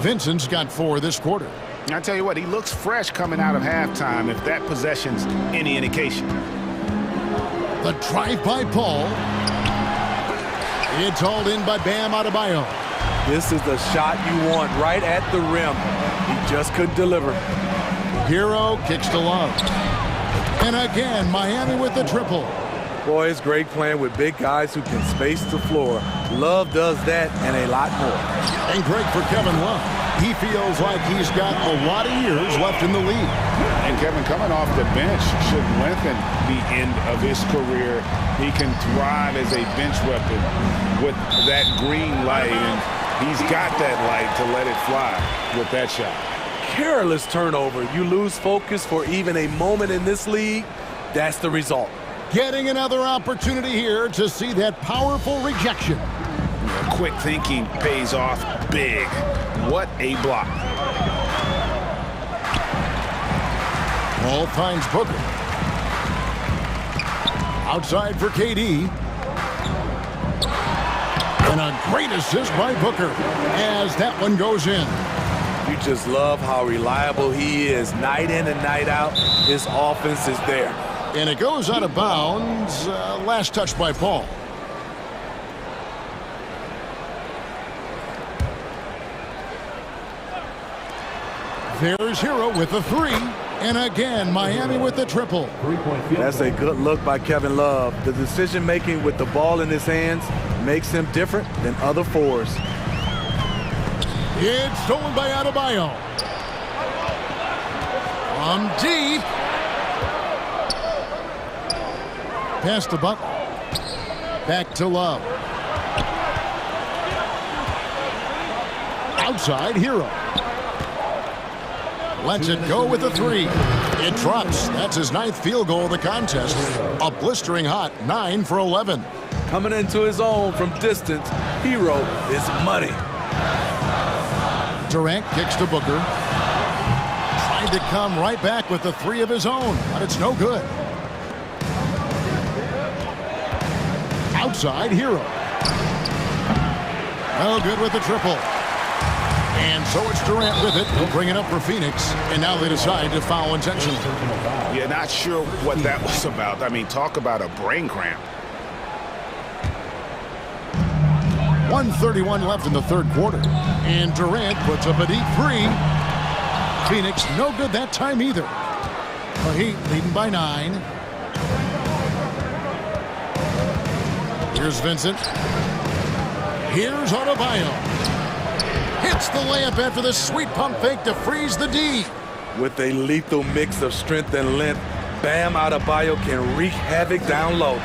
Vincent's got 4 this quarter. I tell you what, he looks fresh coming out of halftime, if that possession's any indication. The drive by Paul. It's hauled in by Bam Adebayo. This is the shot you want right at the rim. He just couldn't deliver. Hero kicks to Love. And again, Miami with the triple. Boy, it's great playing with big guys who can space the floor. Love does that and a lot more. And great for Kevin Love. He feels like he's got a lot of years left in the league. And Kevin, coming off the bench should lengthen the end of his career. He can thrive as a bench weapon with that green light, and he's got that light to let it fly with that shot. Careless turnover. You lose focus for even a moment in this league. That's the result. Getting another opportunity here to see that powerful rejection. Quick thinking pays off big. What a block. Ball finds Booker. Outside for KD. And a great assist by Booker as that one goes in. You just love how reliable he is. Night in and night out, his offense is there. And it goes out of bounds. Last touch by Paul. There's Hero with the 3. And again, Miami with the triple. That's a good look by Kevin Love. The decision-making with the ball in his hands makes him different than other fours. It's stolen by Adebayo. From deep. Pass to Butler. Back to Love. Outside, Hero. Lets it go with the 3. It drops. That's his 9th field goal of the contest. A blistering hot 9 for 11. Coming into his own from distance, Hero is money. Durant kicks to Booker. Tried to come right back with the 3 of his own, but it's no good. Outside, Hero. No good with the triple. And so it's Durant with it. He'll bring it up for Phoenix. And now they decide to foul intentionally. Yeah, not sure what that was about. I mean, talk about a brain cramp. 1:31 left in the third quarter. And Durant puts up a deep 3. Phoenix no good that time either. The Heat leading by 9. Here's Vincent. Here's Adebayo. Hits the layup after the sweet pump fake to freeze the D. With a lethal mix of strength and length, Bam Adebayo can wreak havoc down low.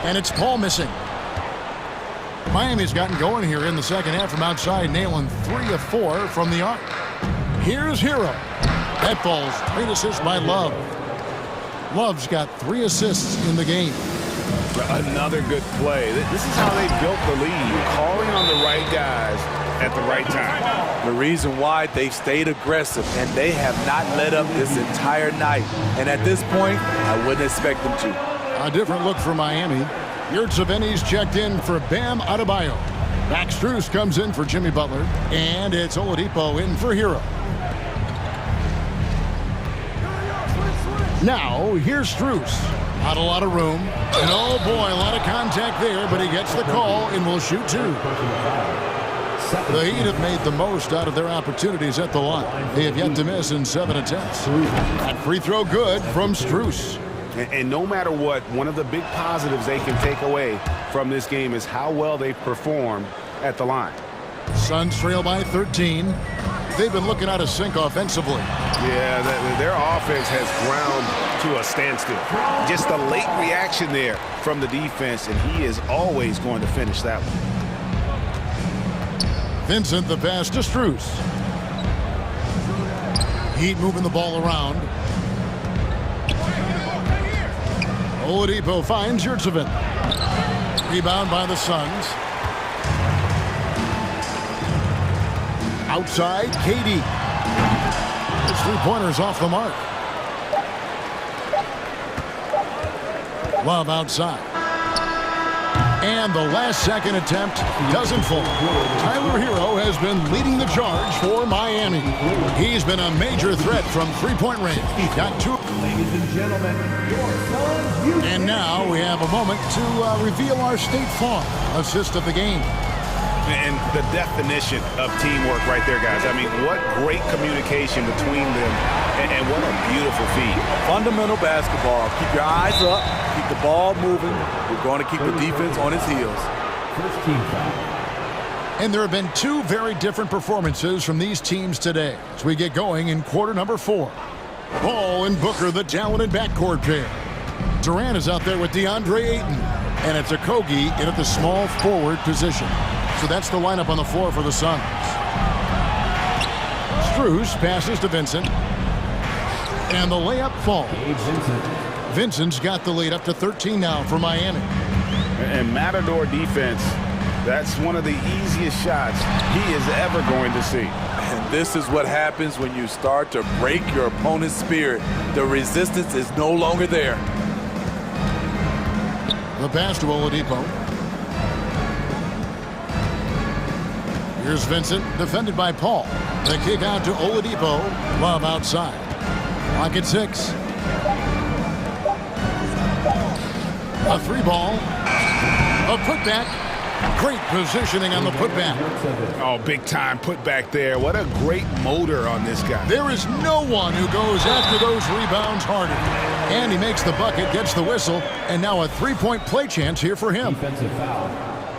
And it's Paul missing. Miami's gotten going here in the second half from outside, nailing 3 of 4 from the arc. Here's Hero. That falls. Great assist by Love. Love's got 3 assists in the game. Another good play. This is how they built the lead, calling on the right guys at the right time. The reason why they've stayed aggressive, and they have not let up this entire night. And at this point, I wouldn't expect them to. A different look for Miami. Yurtseveni's checked in for Bam Adebayo. Max Strus comes in for Jimmy Butler. And it's Oladipo in for Hero. Now, here's Strus. Not a lot of room. And oh boy, a lot of contact there, but he gets the call and will shoot 2. The Heat have made the most out of their opportunities at the line. They have yet to miss in 7 attempts. That free throw good from Strus. And no matter what, one of the big positives they can take away from this game is how well they've performed at the line. Suns trail by 13. They've been looking out of sync offensively. Yeah, their offense has ground to a standstill. Just a late reaction there from the defense, and he is always going to finish that one. Vincent the pass to Strus. Heat moving the ball around. Oladipo finds Yurtseven. Rebound by the Suns. Outside, KD. His 3-pointer's off the mark. Love outside. And the last-second attempt doesn't fall. Tyler Hero has been leading the charge for Miami. He's been a major threat from 3-point range. Got 2. Ladies and gentlemen, your Suns. And now we have a moment to reveal our State Farm assist of the game. And the definition of teamwork right there, guys. I mean, what great communication between them, and what a beautiful feed. Fundamental basketball. Keep your eyes up. Keep the ball moving. We're going to keep the defense on its heels. First team foul. And there have been 2 very different performances from these teams today as we get going in quarter number 4. Ball and Booker, the talented backcourt pair. Durant is out there with DeAndre Ayton, and it's Okogie in at the small forward position. So that's the lineup on the floor for the Suns. Strus passes to Vincent. And the layup falls. Vincent's got the lead up to 13 now for Miami. And Matador defense, that's one of the easiest shots he is ever going to see. And this is what happens when you start to break your opponent's spirit. The resistance is no longer there. The pass to Oladipo. Here's Vincent, defended by Paul. The kick out to Oladipo. Love outside. Clock at 6. A 3-ball. A putback. Great positioning on the putback. Oh, big time putback there. What a great motor on this guy. There is no one who goes after those rebounds harder. And he makes the bucket, gets the whistle, and now a 3-point play chance here for him. Defensive foul.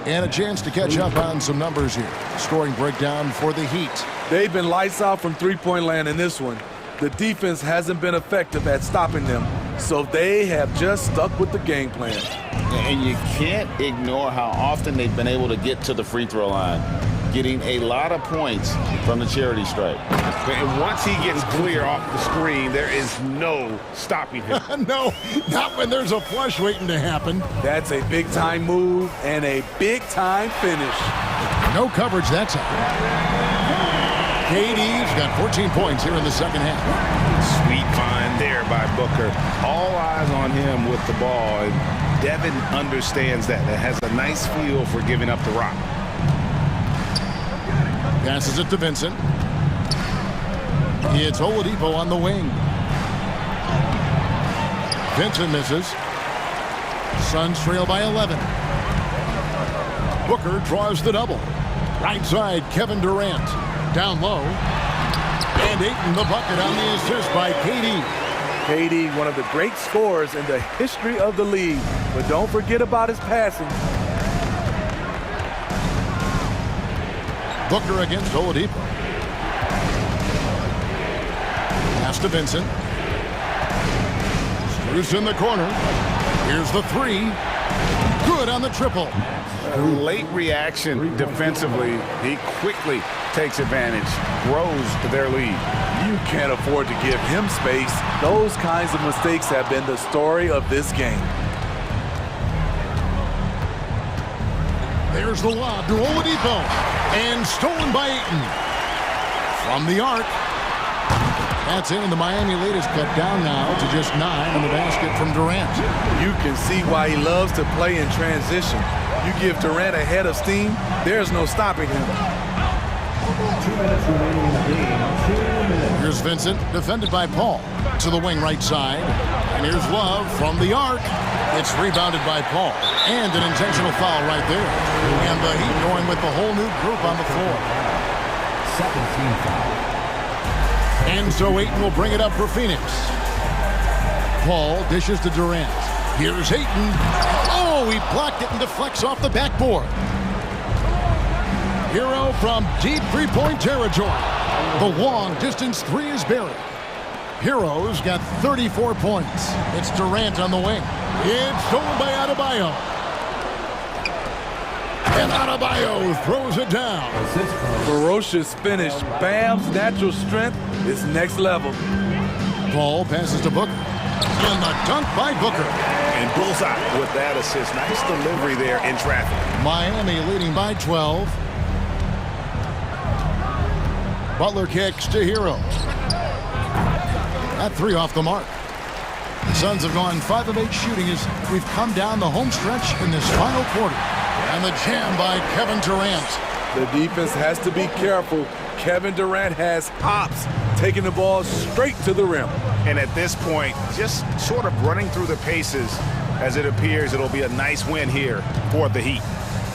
And a chance to catch up on some numbers here. Scoring breakdown for the Heat. They've been lights out from 3-point land in this one. The defense hasn't been effective at stopping them, so they have just stuck with the game plan. And you can't ignore how often they've been able to get to the free throw line, getting a lot of points from the charity stripe. And once he gets clear off the screen, there is no stopping him. No, not when there's a flush waiting to happen. That's a big-time move and a big-time finish. No coverage that time. KD's got 14 points here in the second half. Sweet find there by Booker. All eyes on him with the ball. And Devin understands that. It has a nice feel for giving up the rock. Passes it to Vincent. It's Oladipo on the wing. Vincent misses. Suns trail by 11. Booker draws the double. Right side, Kevin Durant. Down low. And Ayton the bucket on the assist by KD. KD, one of the great scorers in the history of the league. But don't forget about his passing. Booker against Oladipo. Pass to Vincent. Strus in the corner. Here's the 3. Good on the triple. A late reaction defensively. He quickly takes advantage, grows their lead. You can't afford to give him space. Those kinds of mistakes have been the story of this game. There's the lob to Oladipo. And stolen by Ayton. From the arc. That's in, and the Miami lead is cut down now to just 9 on the basket from Durant. You can see why he loves to play in transition. You give Durant a head of steam, there's no stopping him. 2 minutes remaining in the game. 2 minutes. Here's Vincent, defended by Paul. To the wing right side. And here's Love from the arc. It's rebounded by Paul. And an intentional foul right there. And the Heat going with the whole new group on the floor. Second team foul. And so Ayton will bring it up for Phoenix. Paul dishes to Durant. Here's Ayton. Oh, he blocked it and deflects off the backboard. Hero from deep three-point territory. The long distance three is buried. Hero's got 34 points. It's Durant on the wing. It's stolen by Adebayo. And Adebayo throws it down. Ferocious finish. Bam's natural strength is next level. Paul passes to Booker. And the dunk by Booker. And bullseye with that assist. Nice delivery there in traffic. Miami leading by 12. Butler kicks to Hero. That three off the mark. The Suns have gone 5 of 8 shooting as we've come down the home stretch in this final quarter. And the jam by Kevin Durant. The defense has to be careful. Kevin Durant has hops, taking the ball straight to the rim. And at this point, just sort of running through the paces as it appears it'll be a nice win here for the Heat.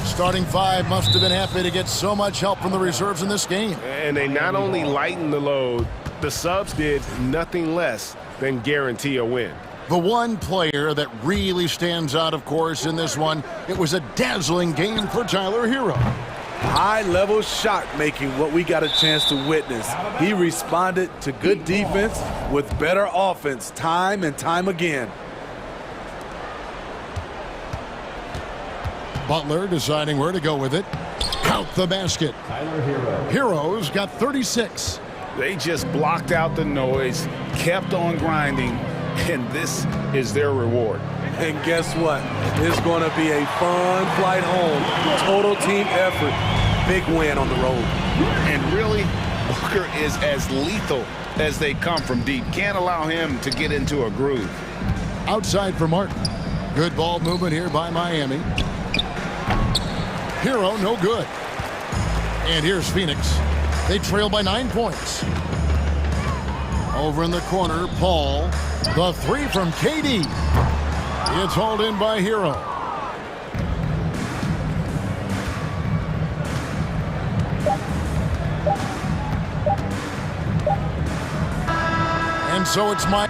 Starting five must have been happy to get so much help from the reserves in this game. And they not only lightened the load, the subs did nothing less than guarantee a win. The one player that really stands out, of course, in this one, it was a dazzling game for Tyler Hero. High-level shot making, what we got a chance to witness. He responded to good defense with better offense time and time again. Butler deciding where to go with it. Count the basket. Tyler Hero. Hero's got 36. They just blocked out the noise, kept on grinding, and this is their reward. And guess what? It's going to be a fun flight home. Total team effort. Big win on the road. And really, Booker is as lethal as they come from deep. Can't allow him to get into a groove. Outside for Martin. Good ball movement here by Miami. Hero, no good. And here's Phoenix. They trail by 9 points. Over in the corner, Paul. The three from KD. It's hauled in by Hero. And so it's my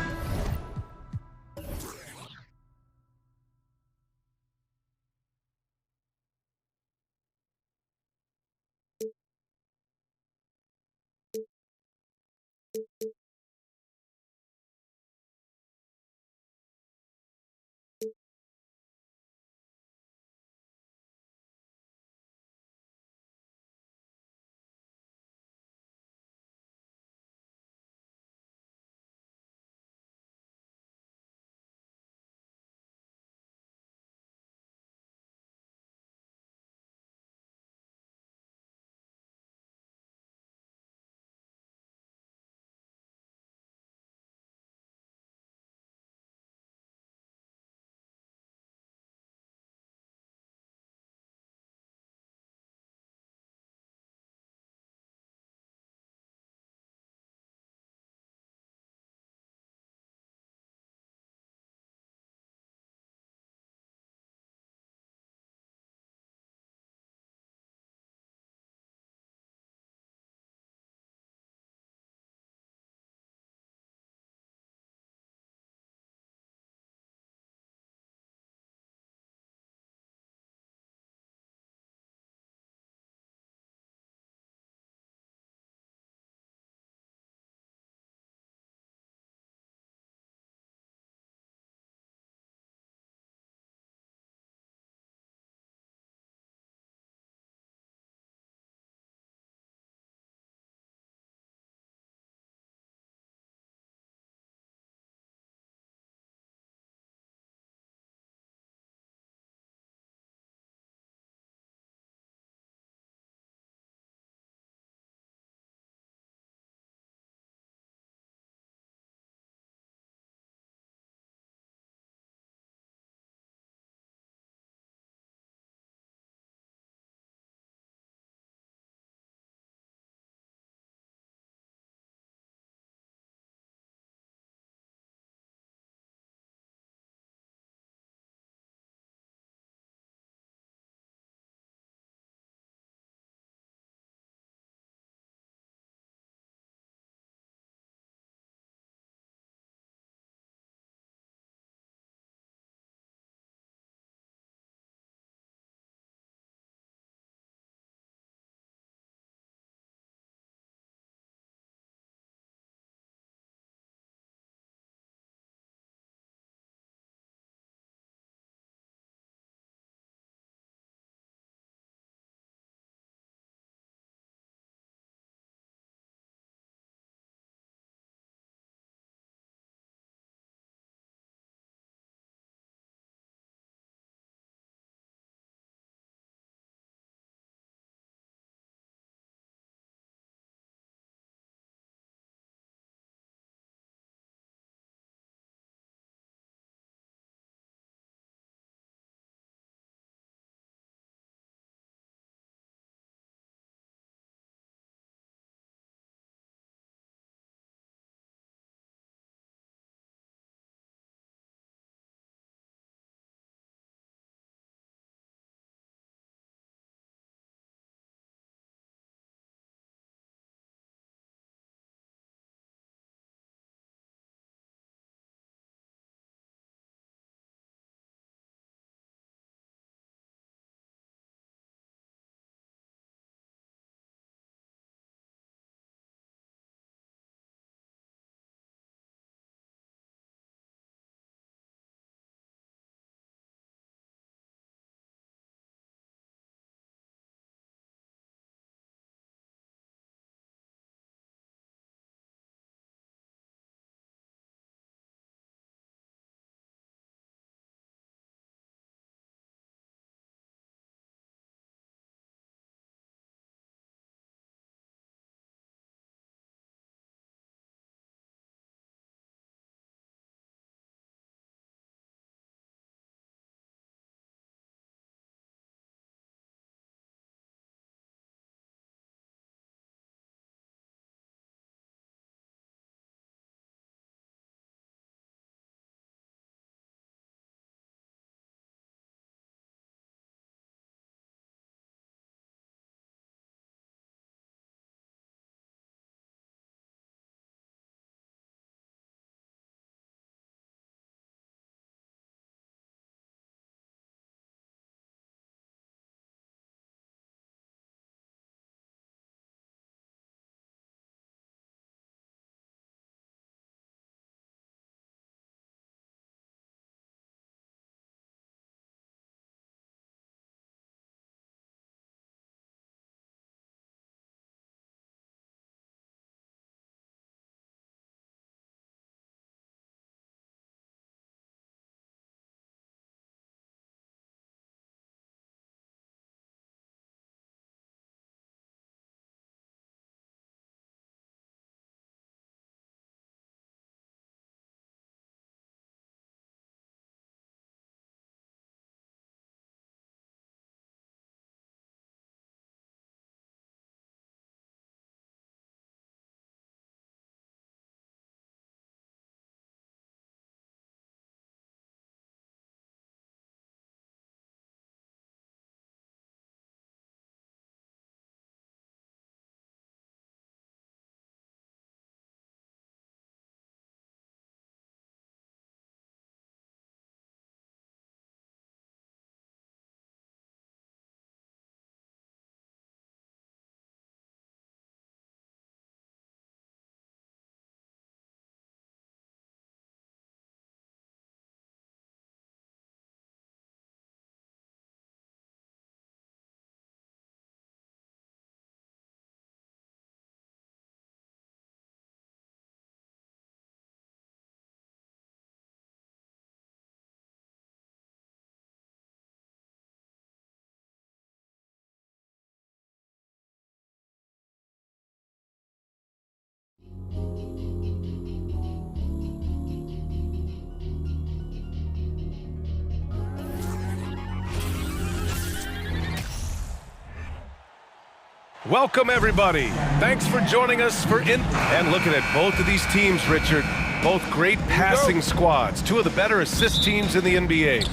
Welcome, everybody. Thanks for joining us for And looking at both of these teams, Richard, both great passing squads, two of the better assist teams in the NBA.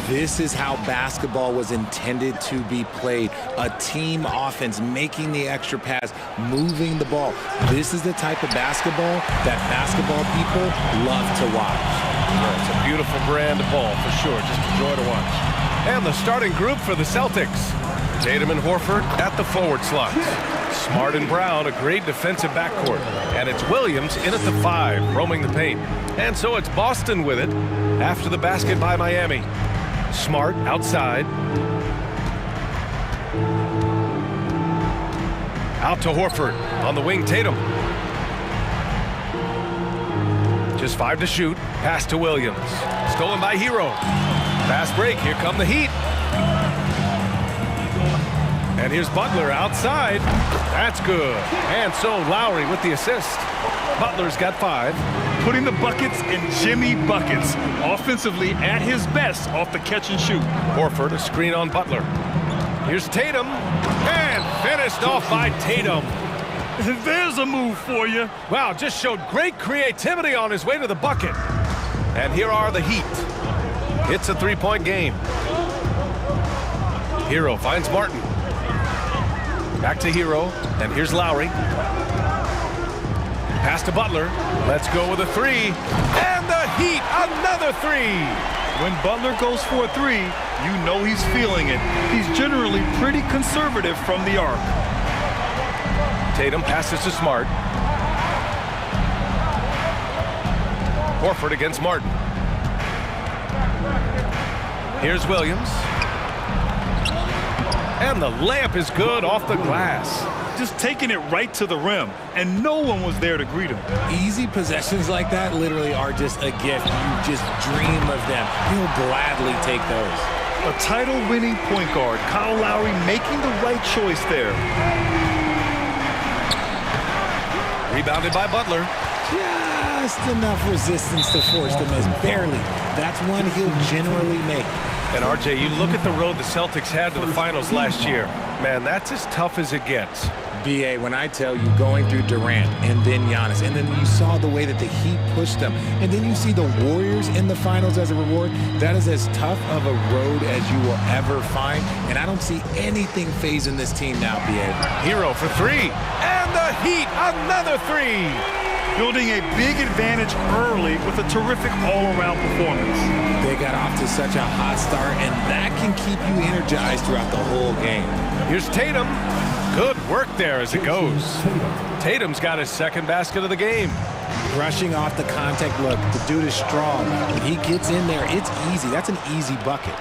This is how basketball was intended to be played. A team offense, making the extra pass, moving the ball. This is the type of basketball that basketball people love to watch. Yeah, it's a beautiful brand of ball, for sure. Just a joy to watch. And the starting group for the Celtics. Tatum and Horford at the forward slots. Smart and Brown, a great defensive backcourt. And it's Williams in at the 5, roaming the paint. And so it's Boston with it after the basket by Miami. Smart outside. Out to Horford. On the wing, Tatum. Just 5 to shoot. Pass to Williams. Stolen by Hero. Fast break. Here come the Heat. And here's Butler outside. That's good. And so Lowry with the assist. Butler's got 5. Putting the buckets in Jimmy buckets. Offensively at his best off the catch and shoot. Horford, a screen on Butler. Here's Tatum. And finished off by Tatum. There's a move for you. Wow, just showed great creativity on his way to the bucket. And here are the Heat. It's a 3-point game. Hero finds Martin. Back to Hero, and here's Lowry. Pass to Butler. Let's go with a 3. And the Heat, another 3. When Butler goes for a 3, you know he's feeling it. He's generally pretty conservative from the arc. Tatum passes to Smart. Horford against Martin. Here's Williams. And the layup is good off the glass. Just taking it right to the rim, and no one was there to greet him. Easy possessions like that literally are just a gift. You just dream of them. He'll gladly take those. A title-winning point guard, Kyle Lowry, making the right choice there. Rebounded by Butler. Just enough resistance to force the miss. Barely. That's one he'll generally make. And RJ, you look at the road the Celtics had to the finals last year. Man, that's as tough as it gets. BA, when I tell you, going through Durant and then Giannis, and then you saw the way that the Heat pushed them, and then you see the Warriors in the finals as a reward, that is as tough of a road as you will ever find, and I don't see anything phasing this team now, BA. Hero for 3, and the Heat, another 3. Building a big advantage early with a terrific all-around performance. They got off to such a hot start, and that can keep you energized throughout the whole game. Here's Tatum. Good work there as it goes. Tatum's got his second basket of the game. Brushing off the contact. Look, the dude is strong. When he gets in there, it's easy. That's an easy bucket.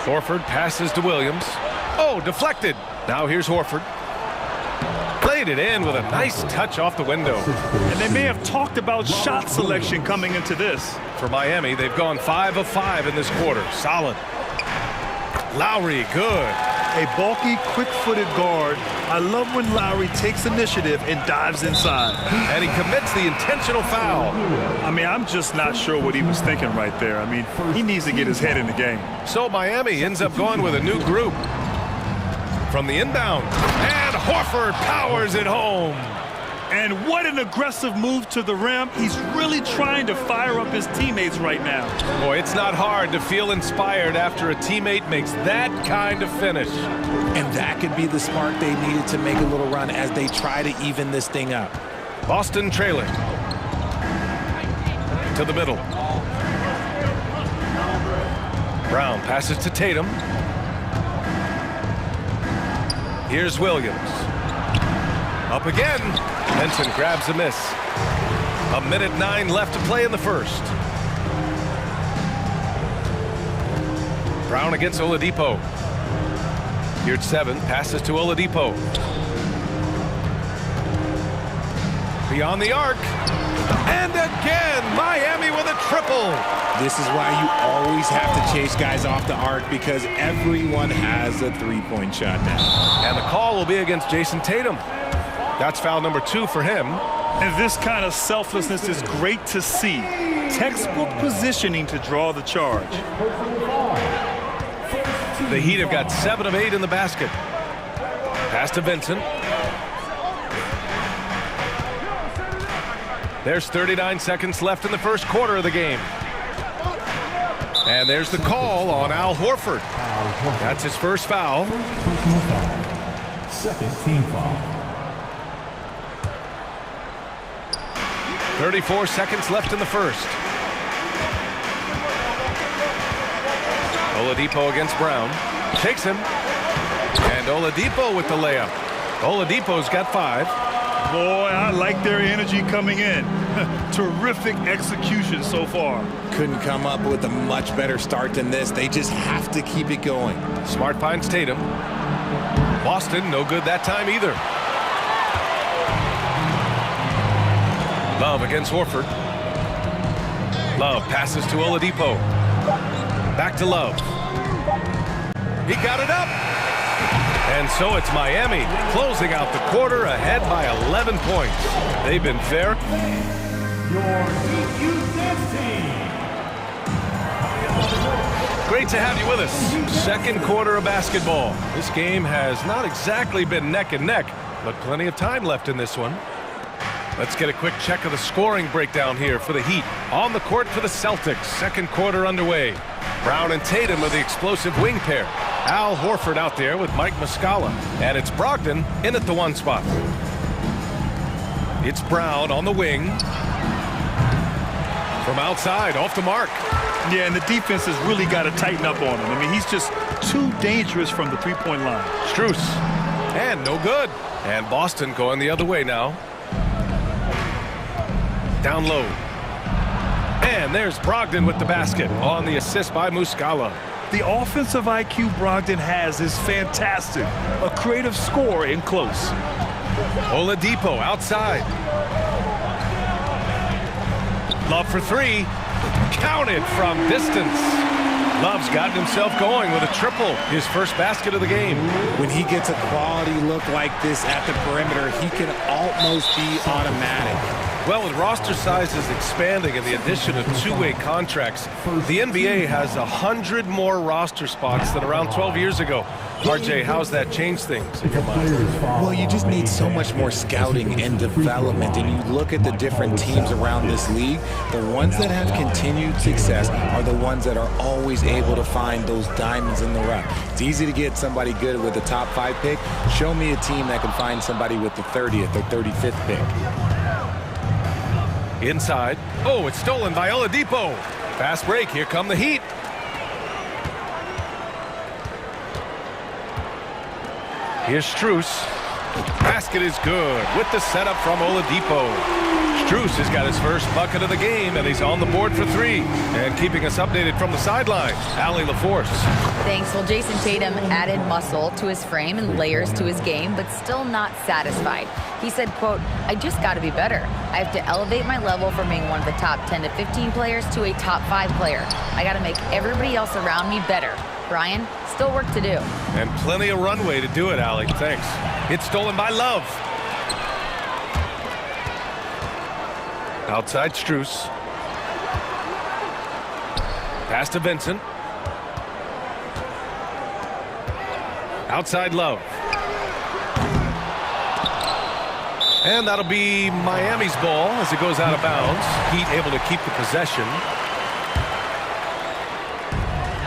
Horford passes to Williams. Oh, deflected. Now here's Horford. Played it in with a nice touch off the window. And they may have talked about shot selection coming into this. For Miami, they've gone 5 of 5 in this quarter. Solid. Lowry, good. A bulky, quick-footed guard. I love when Lowry takes initiative and dives inside. And he commits the intentional foul. I mean, I'm just not sure what he was thinking right there. I mean, he needs to get his head in the game. So Miami ends up going with a new group. From the inbound. And Horford powers it home. And what an aggressive move to the rim. He's really trying to fire up his teammates right now. Boy, it's not hard to feel inspired after a teammate makes that kind of finish. And that could be the spark they needed to make a little run as they try to even this thing up. Boston trailing. To the middle. Brown passes to Tatum. Here's Williams. Up again. Benson grabs a miss. 1:09 left to play in the first. Brown against Oladipo. Here's 7. Passes to Oladipo. Beyond the arc. And again, Miami with a triple. This is why you always have to chase guys off the arc, because everyone has a three-point shot now. And the call will be against Jason Tatum. That's foul number 2 for him. And this kind of selflessness is great to see. Textbook positioning to draw the charge. The Heat have got 7 of 8 in the basket. Pass to Vincent. There's 39 seconds left in the first quarter of the game. And there's the call on Al Horford. That's his first foul. Second team foul. 34 seconds left in the first. Oladipo against Brown. Takes him. And Oladipo with the layup. Oladipo's got 5. Boy, I like their energy coming in. Terrific execution so far. Couldn't come up with a much better start than this. They just have to keep it going. Smart finds Tatum. Boston, no good that time either. Love against Horford. Love passes to Oladipo. Back to Love. He got it up. And so it's Miami closing out the quarter ahead by 11 points. They've been fair. Your Heat Youth Dance Team. Great to have you with us. Second quarter of basketball. This game has not exactly been neck and neck, but plenty of time left in this one. Let's get a quick check of the scoring breakdown here for the Heat. On the court for the Celtics. Second quarter underway. Brown and Tatum are the explosive wing pair. Al Horford out there with Mike Muscala. And it's Brogdon in at the 1 spot. It's Brown on the wing. From outside, off the mark. Yeah, and the defense has really got to tighten up on him. I mean, he's just too dangerous from the three-point line. Strus. And no good. And Boston going the other way now. Down low. And there's Brogdon with the basket on the assist by Muscala. The offensive IQ Brogdon has is fantastic. A creative scorer in close. Oladipo outside. Love for 3. Counted from distance. Love's gotten himself going with a triple. His first basket of the game. When he gets a quality look like this at the perimeter, he can almost be automatic. Well, with roster sizes expanding and the addition of two-way contracts, the NBA has 100 more roster spots than around 12 years ago. RJ, how's that changed things in your mind? Well, you just need so much more scouting and development. And you look at the different teams around this league, the ones that have continued success are the ones that are always able to find those diamonds in the rough. It's easy to get somebody good with the top 5 pick. Show me a team that can find somebody with the 30th or 35th pick. Inside. Oh, it's stolen by Oladipo. Fast break. Here come the Heat. Here's Strus. Basket is good with the setup from Oladipo. Strus has got his first bucket of the game, and he's on the board for 3. And keeping us updated from the sidelines, Allie LaForce. Thanks. Well, Jason Tatum added muscle to his frame and layers to his game, but still not satisfied. He said, quote, "I just got to be better. I have to elevate my level from being one of the top 10 to 15 players to a top 5 player. I got to make everybody else around me better." Brian, still work to do. And plenty of runway to do it, Allie. Thanks. It's stolen by Love. Outside Strus. Pass to Vincent. Outside Love. And that'll be Miami's ball as it goes out of bounds. Heat able to keep the possession.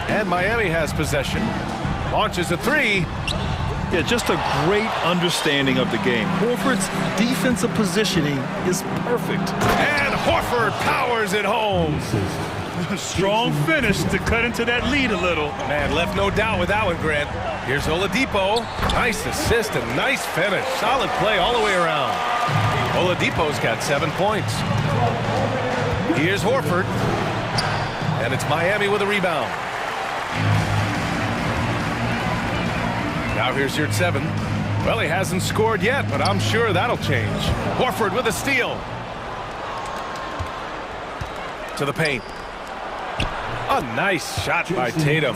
And Miami has possession. Launches a 3. Yeah, just a great understanding of the game. Horford's defensive positioning is perfect. And Horford powers it home. Strong finish to cut into that lead a little. Man, left no doubt with that one, Grant. Here's Oladipo. Nice assist and nice finish. Solid play all the way around. Oladipo's got 7 points. Here's Horford. And it's Miami with a rebound. Now here's your 7. Well, he hasn't scored yet, but I'm sure that'll change. Horford with a steal. To the paint. A nice shot by Tatum.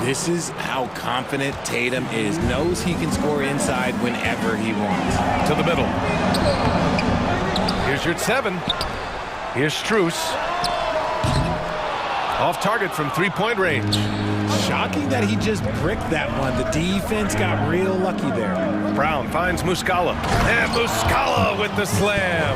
This is how confident Tatum is. Knows he can score inside whenever he wants. To the middle. Here's your 7. Here's Strus. Off target from 3-point range. shocking that he just bricked that one. The defense got real lucky there. Brown finds Muscala. And Muscala with the slam.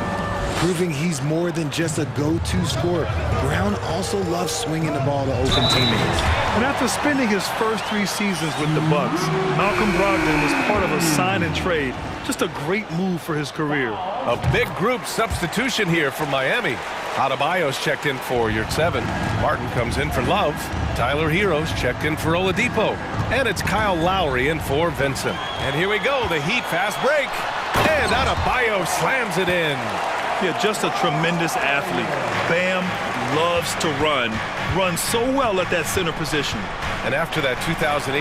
Proving he's more than just a go-to scorer. Brown also loves swinging the ball to open teammates. And after spending his first 3 seasons with the Bucks, Malcolm Brogdon was part of a sign and trade. Just a great move for his career. A big group substitution here for Miami. Adebayo's checked in for Yurtseven. Martin comes in for Love. Tyler Hero's checked in for Oladipo. And it's Kyle Lowry in for Vincent. And here we go, the Heat fast break. And Adebayo slams it in. Yeah, just a tremendous athlete. Bam loves to run. Runs so well at that center position. And after that 2018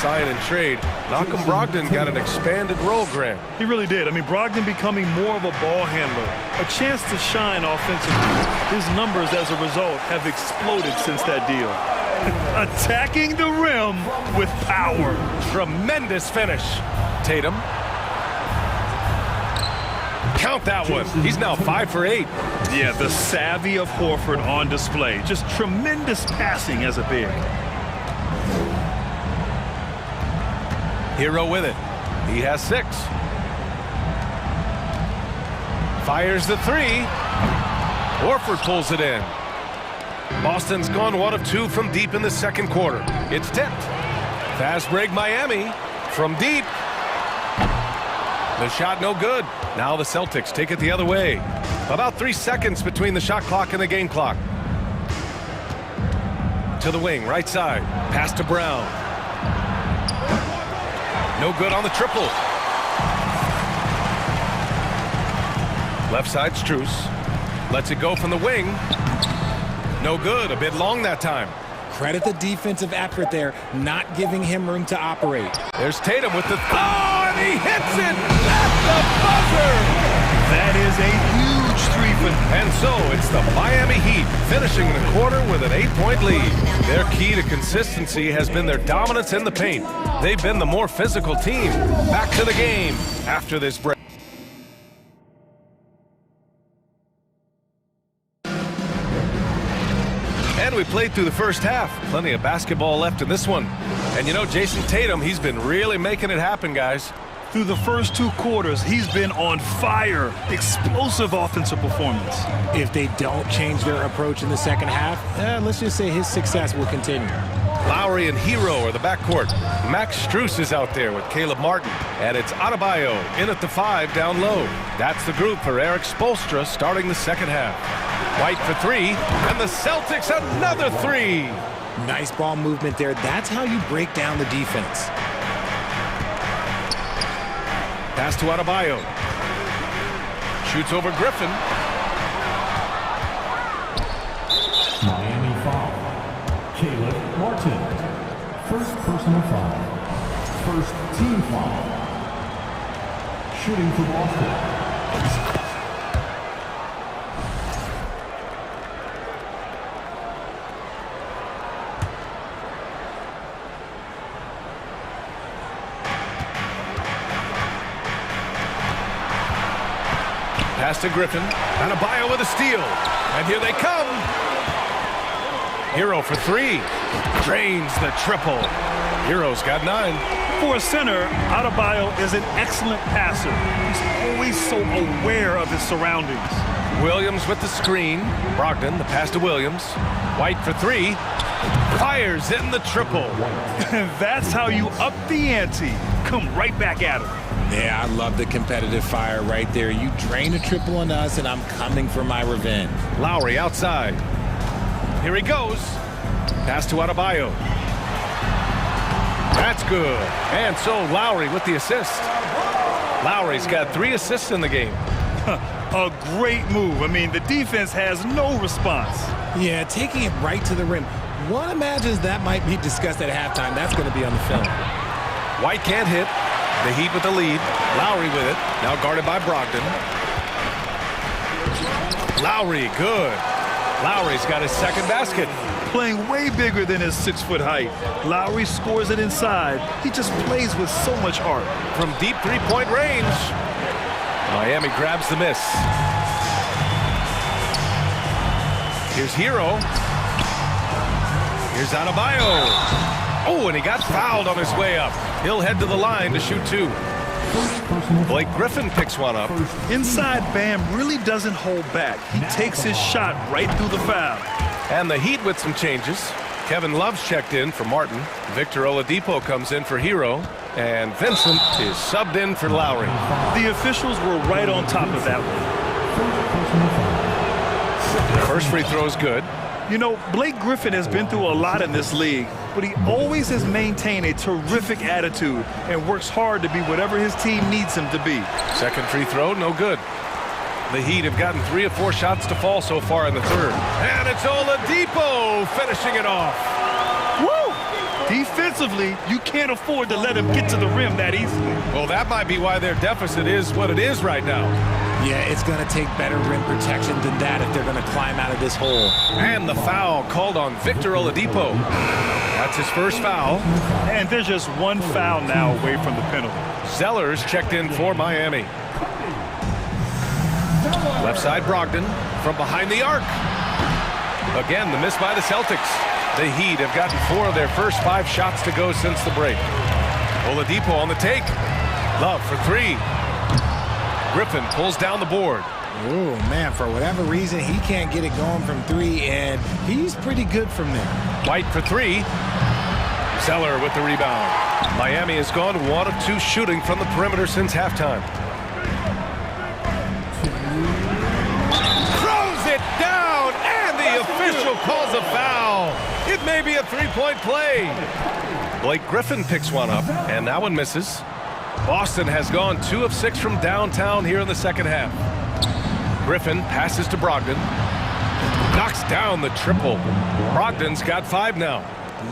sign and trade, Malcolm Brogdon got an expanded role, Grant. He really did. I mean, Brogdon becoming more of a ball handler. A chance to shine offensively. His numbers as a result have exploded since that deal. Attacking the rim with power. Tremendous finish. Tatum. Count that one. He's now 5 for 8. Yeah, the savvy of Horford on display. Just tremendous passing as a big. Hero with it. He has 6. Fires the 3. Horford pulls it in. Boston's gone 1 of 2 from deep in the second quarter. It's tipped. Fast break Miami from deep. The shot no good. Now the Celtics take it the other way. About 3 seconds between the shot clock and the game clock. To the wing, right side. Pass to Brown. No good on the triple. Left side, Strus. Lets it go from the wing. No good. A bit long that time. Credit the defensive effort there, not giving him room to operate. There's Tatum with the... Oh, and he hits it at the buzzer! That is a huge 3 for them. And so it's the Miami Heat finishing the quarter with an 8-point lead. Their key to consistency has been their dominance in the paint. They've been the more physical team. Back to the game after this break. And we played through the first half. Plenty of basketball left in this one. And you know, Jason Tatum, he's been really making it happen, guys. Through the first 2 quarters, he's been on fire. Explosive offensive performance. If they don't change their approach in the second half, let's just say his success will continue. Lowry and Hero are the backcourt. Max Strus is out there with Caleb Martin. And it's Adebayo in at the 5 down low. That's the group for Eric Spoelstra starting the second half. White for 3, and the Celtics another 3. Nice ball movement there. That's how you break down the defense. Pass to Adebayo. Shoots over Griffin. Miami foul. Caleb Martin. First personal foul. First team foul. Shooting for Boston. Pass to Griffin. Adebayo with a steal. And here they come. Hero for 3. Drains the triple. Hero's got 9. For a center, Adebayo is an excellent passer. He's always so aware of his surroundings. Williams with the screen. Brogdon, the pass to Williams. White for 3. Fires in the triple. That's how you up the ante. Come right back at him. Yeah, I love the competitive fire right there. You drain a triple on us, and I'm coming for my revenge. Lowry outside. Here he goes. Pass to Adebayo. That's good. And so Lowry with the assist. Lowry's got 3 assists in the game. A great move. I mean, the defense has no response. Yeah, taking it right to the rim. One imagines that might be discussed at halftime. That's going to be on the film. White can't hit. The Heat with the lead. Lowry with it. Now guarded by Brogdon. Lowry, good. Lowry's got his second basket. Playing way bigger than his 6-foot height. Lowry scores it inside. He just plays with so much heart. From deep 3-point range. Miami grabs the miss. Here's Hero. Here's Adebayo. Oh, and he got fouled on his way up. He'll head to the line to shoot 2. Blake Griffin picks one up. Inside Bam really doesn't hold back. He takes his shot right through the foul. And the Heat with some changes. Kevin Love's checked in for Martin. Victor Oladipo comes in for Hero. And Vincent is subbed in for Lowry. The officials were right on top of that one. First free throw is good. You know, Blake Griffin has been through a lot in this league, but he always has maintained a terrific attitude and works hard to be whatever his team needs him to be. Second free throw, no good. The Heat have gotten 3 of 4 shots to fall so far in the third. And it's Oladipo finishing it off. Woo! Defensively, you can't afford to let him get to the rim that easily. Well, that might be why their deficit is what it is right now. Yeah, it's going to take better rim protection than that if they're going to climb out of this hole. And the foul called on Victor Oladipo. That's his first foul. And there's just one foul now away from the penalty. Zellers checked in for Miami. Left side Brogdon from behind the arc. Again, the miss by the Celtics. The Heat have gotten 4 of their first 5 shots to go since the break. Oladipo on the take. Love for 3. Griffin pulls down the board. Oh, man, for whatever reason, he can't get it going from 3, and he's pretty good from there. White for 3. Zeller with the rebound. Miami has gone 1 of 2 shooting from the perimeter since halftime. Throws it down, and the official calls a foul. It may be a 3-point play. Blake Griffin picks one up, and that one misses. Boston has gone 2 of 6 from downtown here in the second half. Griffin passes to Brogdon. Knocks down the triple. Brogdon's got 5 now.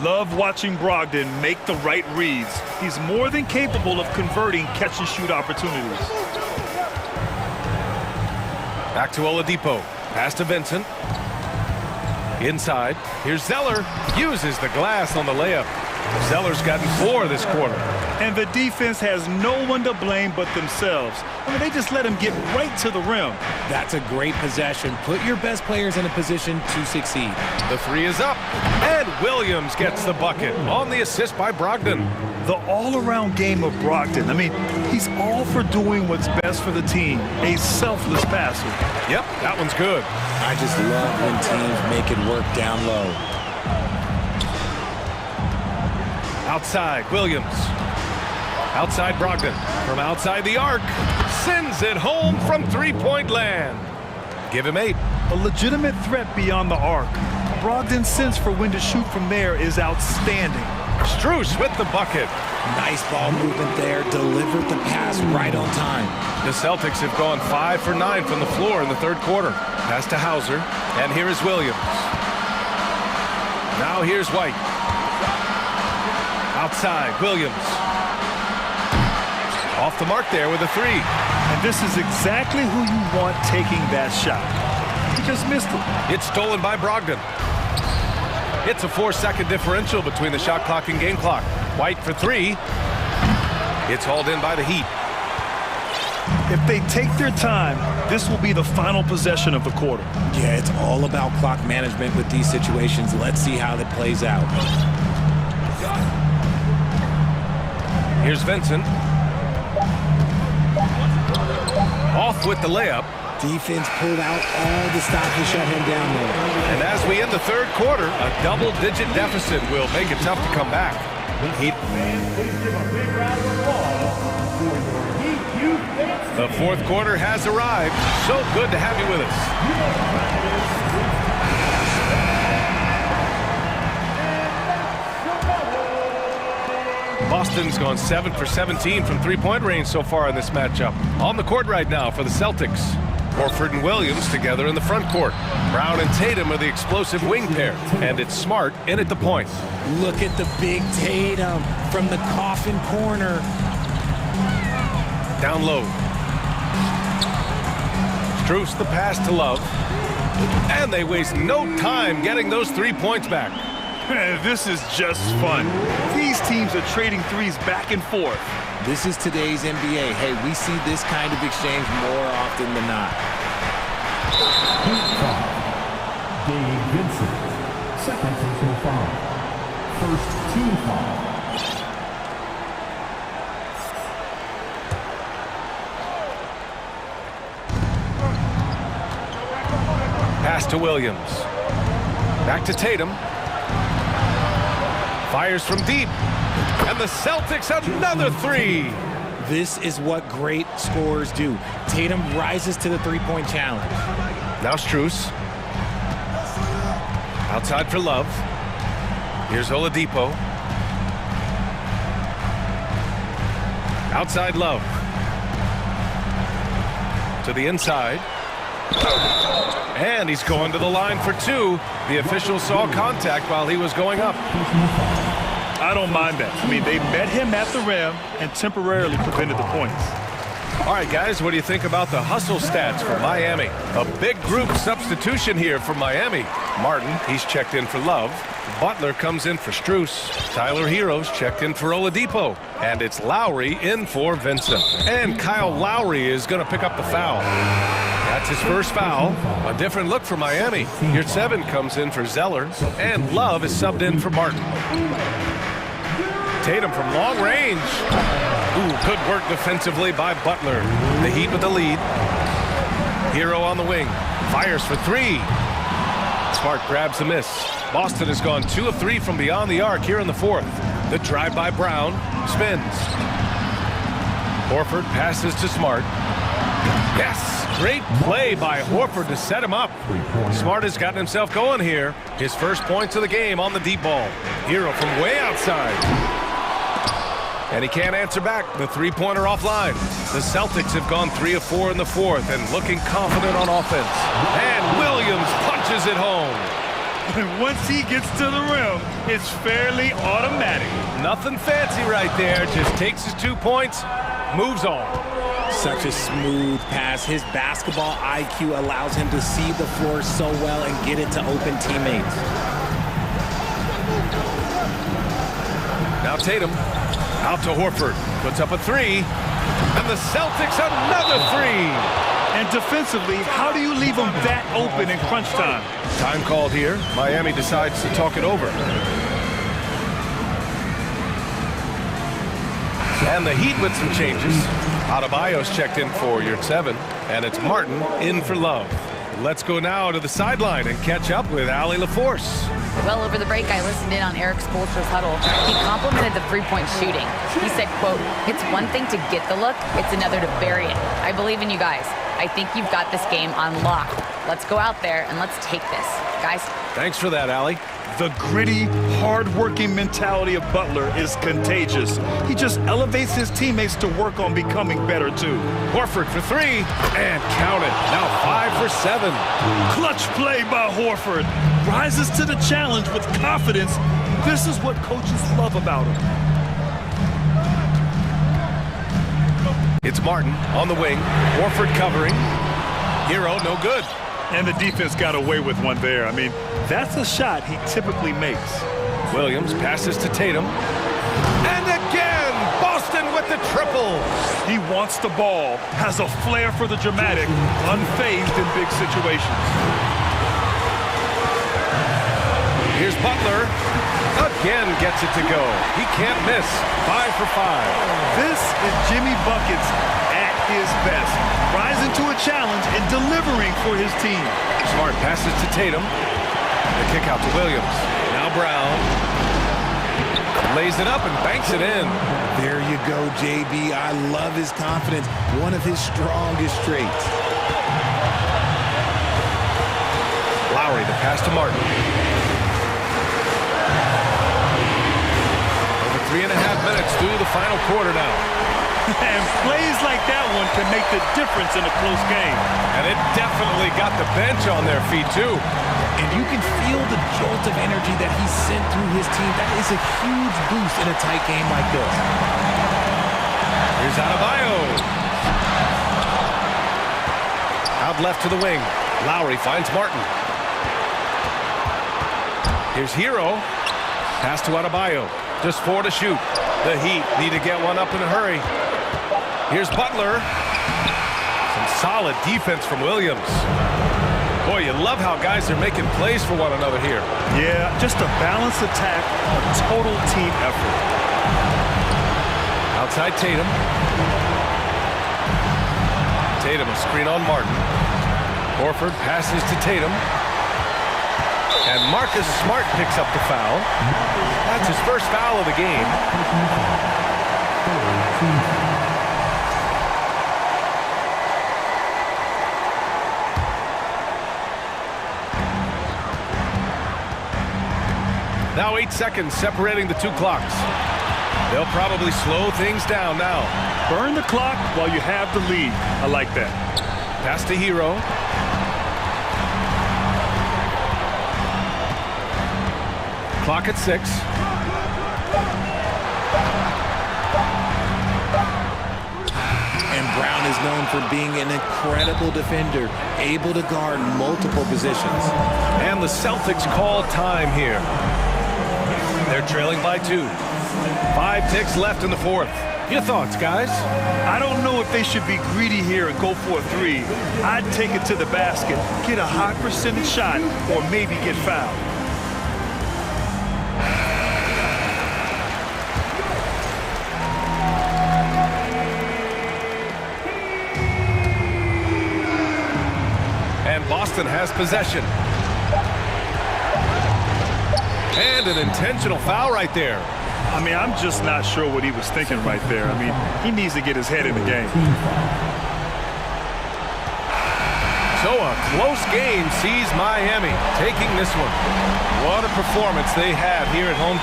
Love watching Brogdon make the right reads. He's more than capable of converting catch-and-shoot opportunities. Back to Oladipo. Pass to Vincent. Inside. Here's Zeller. Uses the glass on the layup. Zeller's gotten 4 this quarter. And the defense has no one to blame but themselves. I mean, they just let him get right to the rim. That's a great possession. Put your best players in a position to succeed. The 3 is up. And Williams gets the bucket on the assist by Brogdon. The all-around game of Brogdon. I mean, he's all for doing what's best for the team. A selfless passer. Yep, that one's good. I just love when teams make it work down low. Outside, Williams. Outside Brogdon. From outside the arc. Sends it home from 3-point land. Give him 8. A legitimate threat beyond the arc. Brogdon's sense for when to shoot from there is outstanding. Strus with the bucket. Nice ball movement there. Delivered the pass right on time. The Celtics have gone 5 for 9 from the floor in the third quarter. Pass to Hauser. And here is Williams. Now here's White. Outside, Williams. Off the mark there with a 3. And this is exactly who you want taking that shot. He just missed it. It's stolen by Brogdon. It's a 4-second differential between the shot clock and game clock. White for 3. It's hauled in by the Heat. If they take their time, this will be the final possession of the quarter. Yeah, it's all about clock management with these situations. Let's see how that plays out. Here's Vincent. Off with the layup. Defense pulled out all the stops to shut him down there. And as we end the third quarter, a double-digit deficit will make it tough to come back. Heat. The fourth quarter has arrived. So good to have you with us. Boston's gone 7 for 17 from 3-point range so far in this matchup. On the court right now for the Celtics. Horford and Williams together in the front court. Brown and Tatum are the explosive wing pair. And it's Smart in at the point. Look at the big Tatum from the coffin corner. Down low. Strus the pass to Love. And they waste no time getting those 3 points back. This is just fun. These teams are trading threes back and forth. This is today's NBA. Hey, we see this kind of exchange more often than not. Gabe Vincent, second personal foul. First team foul. Pass to Williams. Back to Tatum. Fires from deep. And the Celtics another three. This is what great scorers do. Tatum rises to the three-point challenge. Now Strus. Outside for Love. Here's Oladipo. Outside Love. To the inside. And he's going to the line for two. The official saw contact while he was going up. I don't mind that. I mean, they met him at the rim and temporarily prevented the points. All right, guys, what do you think about the hustle stats for Miami? A big group substitution here for Miami. Martin, he's checked in for Love. Butler comes in for Strus. Tyler Hero's checked in for Oladipo. And it's Lowry in for Vincent. And Kyle Lowry is going to pick up the foul. That's his first foul. A different look for Miami. Your 7 comes in for Zeller. And Love is subbed in for Martin. Tatum from long range. Ooh, good work defensively by Butler. The Heat with the lead. Hero on the wing. Fires for three. Smart grabs the miss. Boston has gone 2 of 3 from beyond the arc here in the fourth. The drive by Brown. Spins. Horford passes to Smart. Yes! Great play by Horford to set him up. Smart has gotten himself going here. His first points of the game on the deep ball. Hero from way outside. And he can't answer back. The three-pointer offline. The Celtics have gone 3 of 4 in the fourth and looking confident on offense. And Williams punches it home. Once he gets to the rim, it's fairly automatic. Nothing fancy right there. Just takes his 2 points, moves on. Such a smooth pass. His basketball IQ allows him to see the floor so well and get it to open teammates. Now Tatum. Out to Horford. Puts up a three. And the Celtics another three. And defensively, how do you leave them that open in crunch time? Time called here. Miami decides to talk it over. And the Heat with some changes. Adebayo's checked in for your 7. And it's Martin in for Love. Let's go now to the sideline and catch up with Allie LaForce. Well, over the break, I listened in on Eric Spoelstra's huddle. He complimented the three-point shooting. He said, quote, "It's one thing to get the look, it's another to bury it. I believe in you guys. I think you've got this game on lock. Let's go out there and let's take this. Guys." Thanks for that, Allie. The gritty, hard-working mentality of Butler is contagious. He just elevates his teammates to work on becoming better, too. Horford for three, and count it. Now 5 for 7. Clutch play by Horford. Rises to the challenge with confidence. This is what coaches love about him. It's Martin on the wing. Horford covering. Hero, no good. And the defense got away with one there. I mean, that's a shot he typically makes. Williams passes to Tatum. And again, Boston with the triple. He wants the ball, has a flair for the dramatic, unfazed in big situations. Here's Butler. Again gets it to go. He can't miss. 5 for 5. This is Jimmy Buckets at his best. Rising to a challenge and delivering for his team. Smart passes to Tatum. The kick out to Williams. Now Brown. Lays it up and banks it in. There you go, JB. I love his confidence. One of his strongest traits. Lowry, the pass to Martin. Over 3.5 minutes through the final quarter now. And plays like that one can make the difference in a close game. And it definitely got the bench on their feet, too. And you can feel the jolt of energy that he sent through his team. That is a huge boost in a tight game like this. Here's Adebayo. Out left to the wing. Lowry finds Martin. Here's Hero. Pass to Adebayo. Just 4 to shoot. The Heat need to get one up in a hurry. Here's Butler. Some solid defense from Williams. Boy, you love how guys are making plays for one another here. Yeah, just a balanced attack, a total team effort. Outside Tatum. Tatum, a screen on Martin. Horford passes to Tatum. And Marcus Smart picks up the foul. That's his first foul of the game. Now 8 seconds separating the two clocks. They'll probably slow things down now. Burn the clock while you have the lead. I like that. Pass to Hero. Clock at 6. And Brown is known for being an incredible defender, able to guard multiple positions. And the Celtics call time here. They're trailing by 2. 5 ticks left in the fourth. Your thoughts, guys? I don't know if they should be greedy here and go for a 3. I'd take it to the basket, get a high percentage shot, or maybe get fouled. And Boston has possession. And an intentional foul right there. I mean, I'm just not sure what he was thinking right there. I mean, he needs to get his head in the game. So a close game sees Miami taking this one. What a performance they have here at home.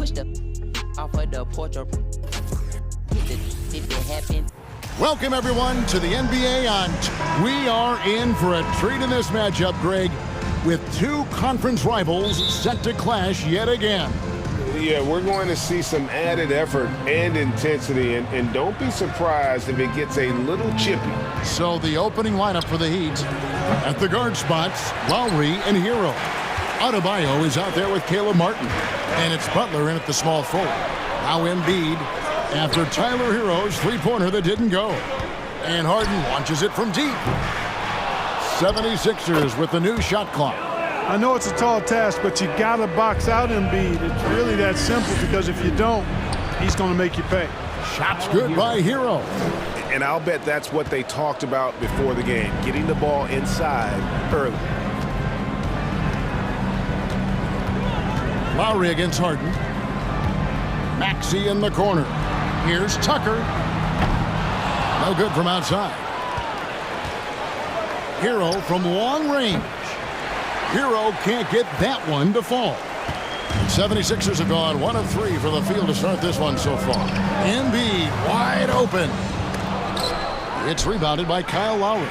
push the off of the porch or did it happen? Welcome, everyone, to the NBA on. We are in for a treat in this matchup, Greg, with two conference rivals set to clash yet again. Yeah, we're going to see some added effort and intensity, and don't be surprised if it gets a little chippy. So the opening lineup for the Heat, at the guard spots, Lowry and Hero. Adebayo is out there with Caleb Martin, and it's Butler in at the small forward. Now Embiid after Tyler Hero's three-pointer that didn't go. And Harden launches it from deep. 76ers with the new shot clock. I know it's a tall task, but you got to box out Embiid. It's really that simple, because if you don't, he's going to make you pay. Shots good by Hero. And I'll bet that's what they talked about before the game, getting the ball inside early. Lowry against Harden. Maxey in the corner. Here's Tucker. No good from outside. Hero from long range. Hero can't get that one to fall. 76ers have gone 1 of 3 for the field to start this one so far. Embiid wide open. It's rebounded by Kyle Lowry.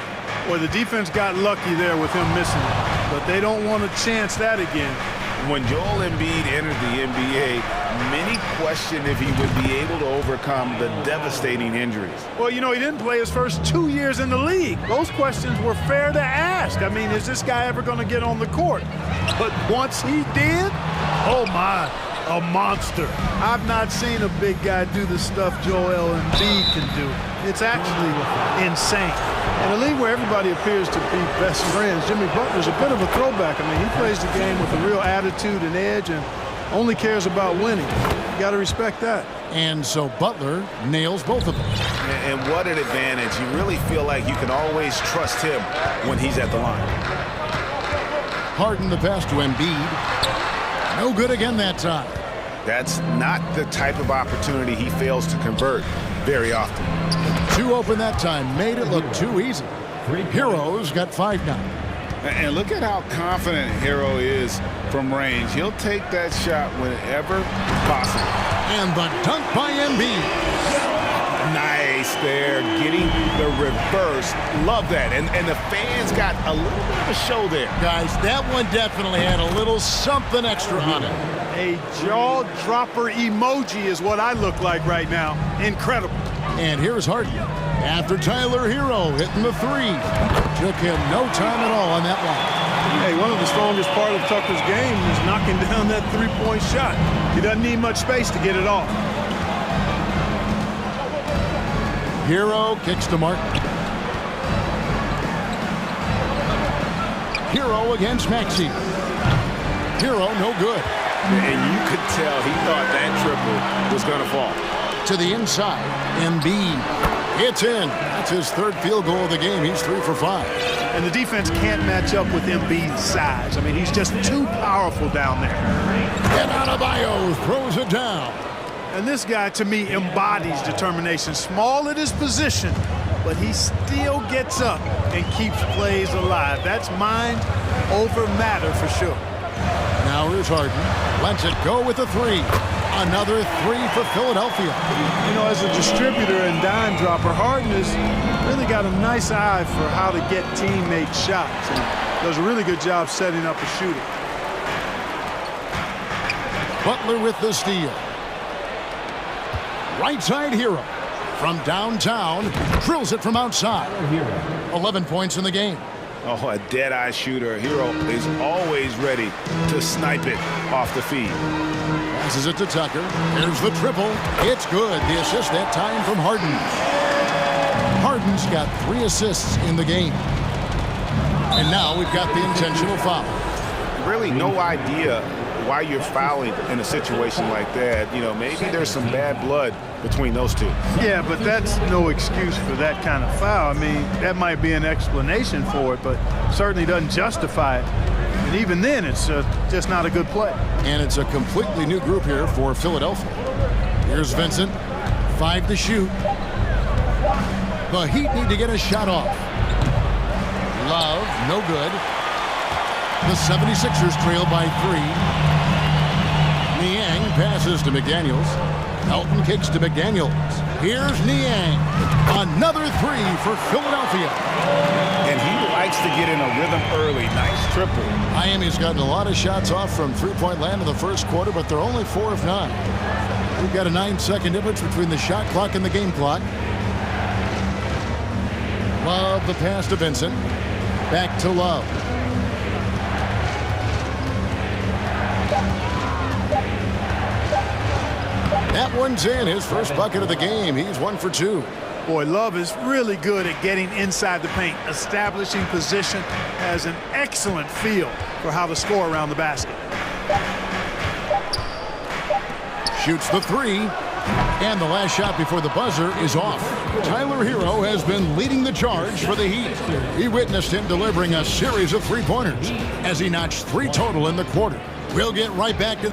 Well, the defense got lucky there with him missing it, but they don't want to chance that again. When Joel Embiid entered the NBA, many questioned if he would be able to overcome the devastating injuries. Well, you know, he didn't play his first 2 years in the league. Those questions were fair to ask. I mean, is this guy ever going to get on the court? But once he did, oh my, a monster. I've not seen a big guy do the stuff Joel Embiid can do. It's actually insane. In a league where everybody appears to be best friends, Jimmy Butler's a bit of a throwback. I mean, he plays the game with a real attitude and edge and only cares about winning. You got to respect that. And so Butler nails both of them. And what an advantage. You really feel like you can always trust him when he's at the line. Harden the pass to Embiid. No good again that time. That's not the type of opportunity he fails to convert very often. Two open that time, made it look too easy. Hero's got 5 now. And look at how confident Hero is from range. He'll take that shot whenever possible. And the dunk by Embiid. Nice there, getting the reverse. Love that. And the fans got a little bit of a show there. Guys, that one definitely had a little something extra on it. A jaw-dropper emoji is what I look like right now. Incredible. And here's Harden. After Tyler Hero hitting the 3. Took him no time at all on that one. Hey, one of the strongest part of Tucker's game is knocking down that three-point shot. He doesn't need much space to get it off. Hero kicks to Martin. Hero against Maxey. Hero no good. And you could tell he thought that triple was going to fall. To the inside, Embiid. It's in. That's his 3rd field goal of the game. He's 3 for 5. And the defense can't match up with Embiid's size. I mean, he's just too powerful down there. And Adebayo throws it down. And this guy, to me, embodies determination. Small at his position, but he still gets up and keeps plays alive. That's mind over matter for sure. Now here's Harden. Lets it go with a 3. Another 3 for Philadelphia. You know, as a distributor and dime dropper, Harden has really got a nice eye for how to get teammate shots. And does a really good job setting up a shooter. Butler with the steal. Right side Hero. From downtown, drills it from outside. 11 points in the game. Oh, a dead-eye shooter. Hero is always ready to snipe it off the feed. Passes it to Tucker. There's the triple. It's good. The assist that time from Harden. Harden's got 3 assists in the game. And now we've got the intentional foul. Really no idea why you're fouling in a situation like that. You know, maybe there's some bad blood between those two. Yeah, but that's no excuse for that kind of foul. I mean, that might be an explanation for it, but certainly doesn't justify it. And even then, it's just not a good play. And it's a completely new group here for Philadelphia. Here's Vincent. 5 to shoot. The Heat need to get a shot off. Love, no good. The 76ers trail by 3. Niang passes to McDaniels. Elton kicks to McDaniels. Here's Niang. Another three for Philadelphia. And he likes to get in a rhythm early. Nice triple. Miami's gotten a lot of shots off from three-point land in the first quarter, but they're only 4 of 9. We've got a 9-second difference between the shot clock and the game clock. Love the pass to Vincent. Back to Love. That one's in. His first bucket of the game. He's 1 for 2. Boy, Love is really good at getting inside the paint, establishing position, has an excellent feel for how to score around the basket. Shoots the three, and the last shot before the buzzer is off. Tyler Hero has been leading the charge for the Heat. We witnessed him delivering a series of three-pointers as he notched 3 total in the quarter. We'll get right back to...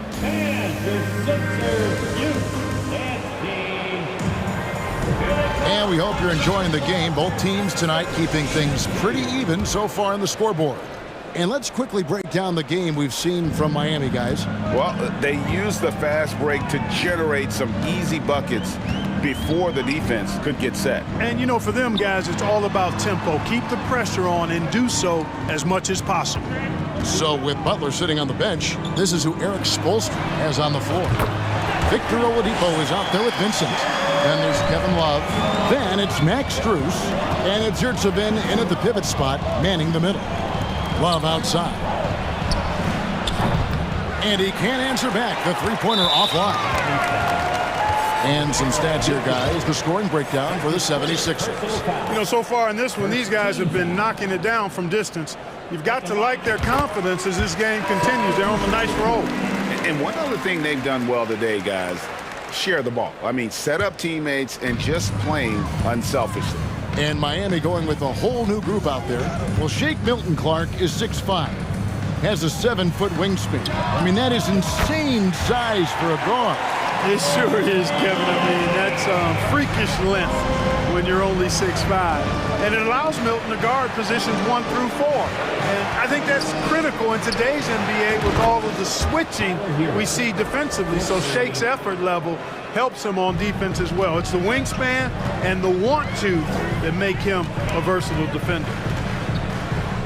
And we hope you're enjoying the game. Both teams tonight keeping things pretty even so far on the scoreboard. And let's quickly break down the game we've seen from Miami, guys. Well, they used the fast break to generate some easy buckets before the defense could get set. And, you know, for them, guys, it's all about tempo. Keep the pressure on and do so as much as possible. So with Butler sitting on the bench, this is who Eric Spoelstra has on the floor. Victor Oladipo is out there with Vincent. Then there's Kevin Love. Then it's Max Strus. And it's Yurtsevin in at the pivot spot, manning the middle. Love outside. And he can't answer back. The three-pointer offline. And some stats here, guys. The scoring breakdown for the 76ers. You know, so far in this one, these guys have been knocking it down from distance. You've got to like their confidence as this game continues. They're on a nice roll. And one other thing they've done well today, guys, share the ball. I mean, set up teammates and just playing unselfishly. And Miami going with a whole new group out there. Well, Shake Milton Clark is 6'5". Has a 7-foot wingspan. I mean, that is insane size for a guard. It sure is, Kevin. I mean, that's freakish length when you're only 6'5". And it allows Milton to guard positions 1 through 4. And I think that's critical in today's NBA with all of the switching we see defensively. So Shake's effort level helps him on defense as well. It's the wingspan and the want-to that make him a versatile defender.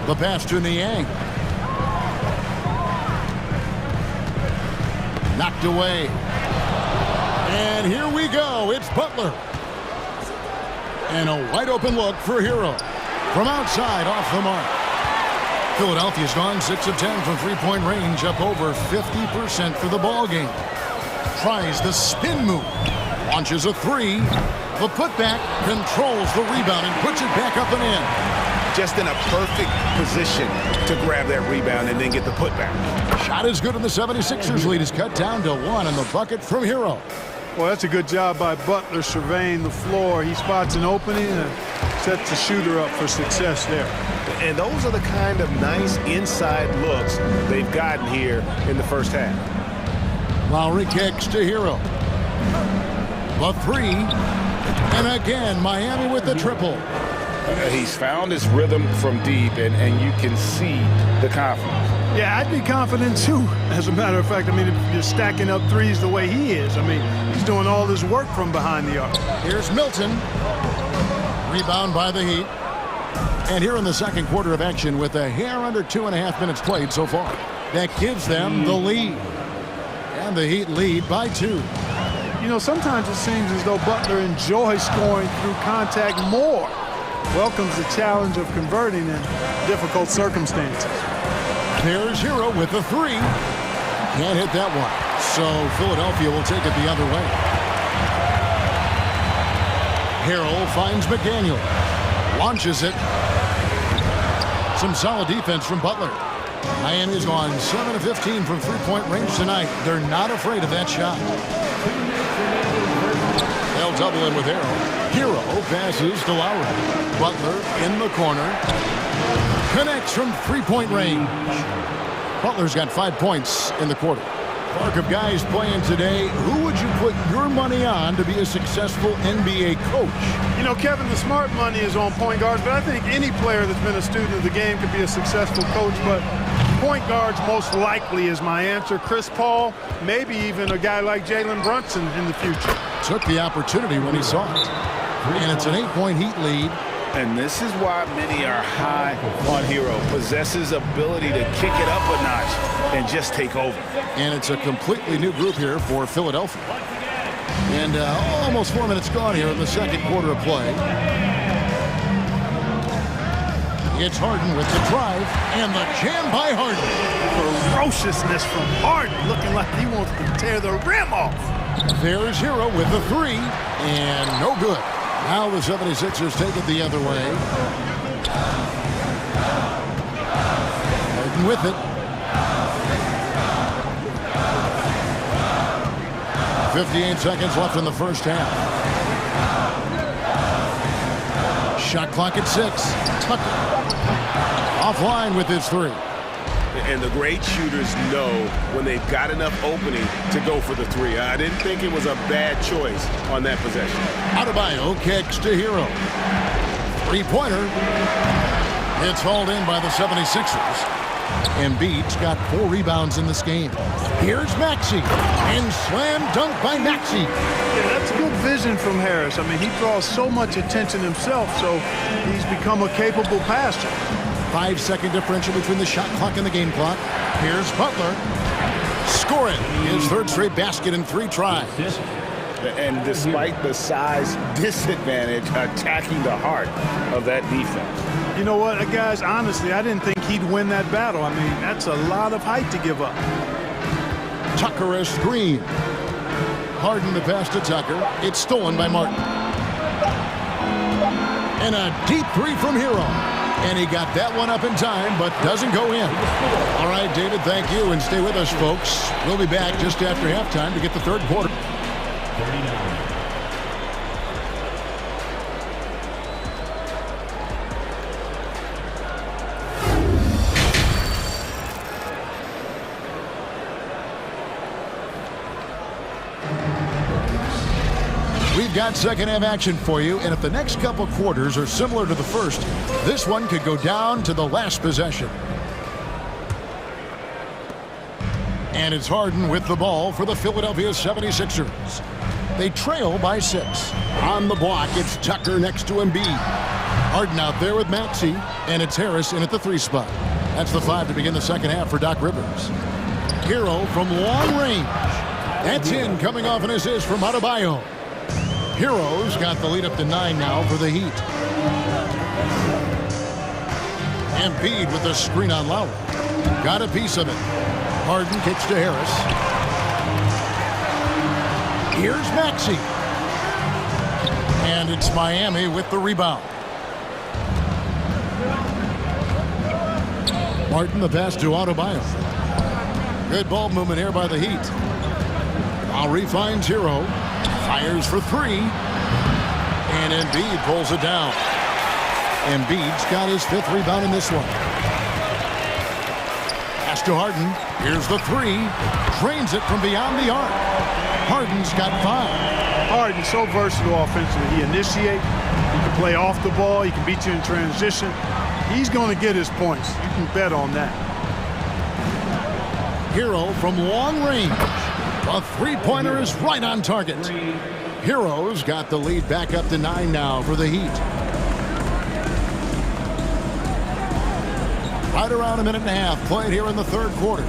The pass to Niang. Knocked away. And here we go. It's Butler. And a wide open look for Hero. From outside, off the mark. Philadelphia's gone 6 of 10 from three-point range, up over 50% for the ball game. Tries the spin move. Launches a three. The putback, controls the rebound and puts it back up and in. Just in a perfect position to grab that rebound and then get the putback. Shot is good, and the 76ers lead is cut down to 1 on the bucket from Hero. Well, that's a good job by Butler surveying the floor. He spots an opening and sets the shooter up for success there. And those are the kind of nice inside looks they've gotten here in the first half. Lowry kicks to Hero. The three. And again, Miami with the triple. He's found his rhythm from deep, and you can see the confidence. Yeah, I'd be confident too, as a matter of fact. I mean, if you're stacking up threes the way he is, I mean, he's doing all his work from behind the arc. Here's Milton. Rebound by the Heat. And here in the second quarter of action with a hair under 2.5 minutes played so far. That gives them the lead. And the Heat lead by 2. You know, sometimes it seems as though Butler enjoys scoring through contact more. Welcomes the challenge of converting in difficult circumstances. There's Hero with the three. Can't hit that one. So Philadelphia will take it the other way. Harrell finds McDaniel. Launches it. Some solid defense from Butler. Miami's gone 7 of 15 from three-point range tonight. They're not afraid of that shot. They'll double in with Harrell. Hero passes to Lowry. Butler in the corner. Connects from three-point range. Butler's got 5 points in the quarter. Park of guys playing today, who would you put your money on to be a successful NBA coach? You know, Kevin, the smart money is on point guards, but I think any player that's been a student of the game could be a successful coach. But Point guards most likely is my answer. Chris Paul, maybe even a guy like Jalen Brunson in the future. Took the opportunity when he saw it. And it's an 8-point Heat lead. And this is why many are high on Hero. Possesses ability to kick it up a notch and just take over. And it's a completely new group here for Philadelphia. And almost 4 minutes gone here in the second quarter of play. It's Harden with the drive and the jam by Harden. Ferociousness from Harden, looking like he wants to tear the rim off. There's Hero with the three, and no good. Now the 76ers take it the other way. Harden with it. 58 seconds left in the first half. Shot clock at 6. Tucker offline with his three. And the great shooters know when they've got enough opening to go for the three. I didn't think it was a bad choice on that possession. Adebayo kicks to Hero. Three-pointer. It's hauled in by the 76ers. Embiid's got 4 rebounds in this game. Here's Maxey. And slam dunk by Maxey. Yeah, that's good vision from Harris. I mean, he draws so much attention himself, so he's become a capable passer. 5-second differential between the shot clock and the game clock. Here's Butler. Scoring his third straight basket in 3 tries. And despite the size disadvantage, attacking the heart of that defense. You know what, guys, honestly, I didn't think he'd win that battle. I mean, that's a lot of height to give up. Tucker a screen. Harden the pass to Tucker. It's stolen by Martin. And a deep three from Hero. And he got that one up in time, but doesn't go in. All right, David, thank you, and stay with us, folks. We'll be back just after halftime to get the third quarter. 39. We've got second half action for you, and if the next couple quarters are similar to the first, this one could go down to the last possession. And it's Harden with the ball for the Philadelphia 76ers. They trail by 6. On the block, it's Tucker next to Embiid. Harden out there with Maxey, and it's Harris in at the 3 spot. That's the 5 to begin the second half for Doc Rivers. Hero from long range. That's in, coming off an assist from Adebayo. Hero's got the lead up to 9 now for the Heat. Embiid with the screen on Lowry. Got a piece of it. Harden kicks to Harris. Here's Maxey. And it's Miami with the rebound. Martin the pass to Adebayo. Good ball movement here by the Heat. Lowry finds Hero. Fires for 3. And Embiid pulls it down. Embiid's got his 5th rebound in this one. Pass to Harden. Here's the 3. Drains it from beyond the arc. Harden's got 5. Harden's so versatile offensively. He initiates. He can play off the ball. He can beat you in transition. He's going to get his points. You can bet on that. Hero from long range. A 3-pointer is right on target. Hero's got the lead back up to 9 now for the Heat. Right around a minute and a half played here in the third quarter.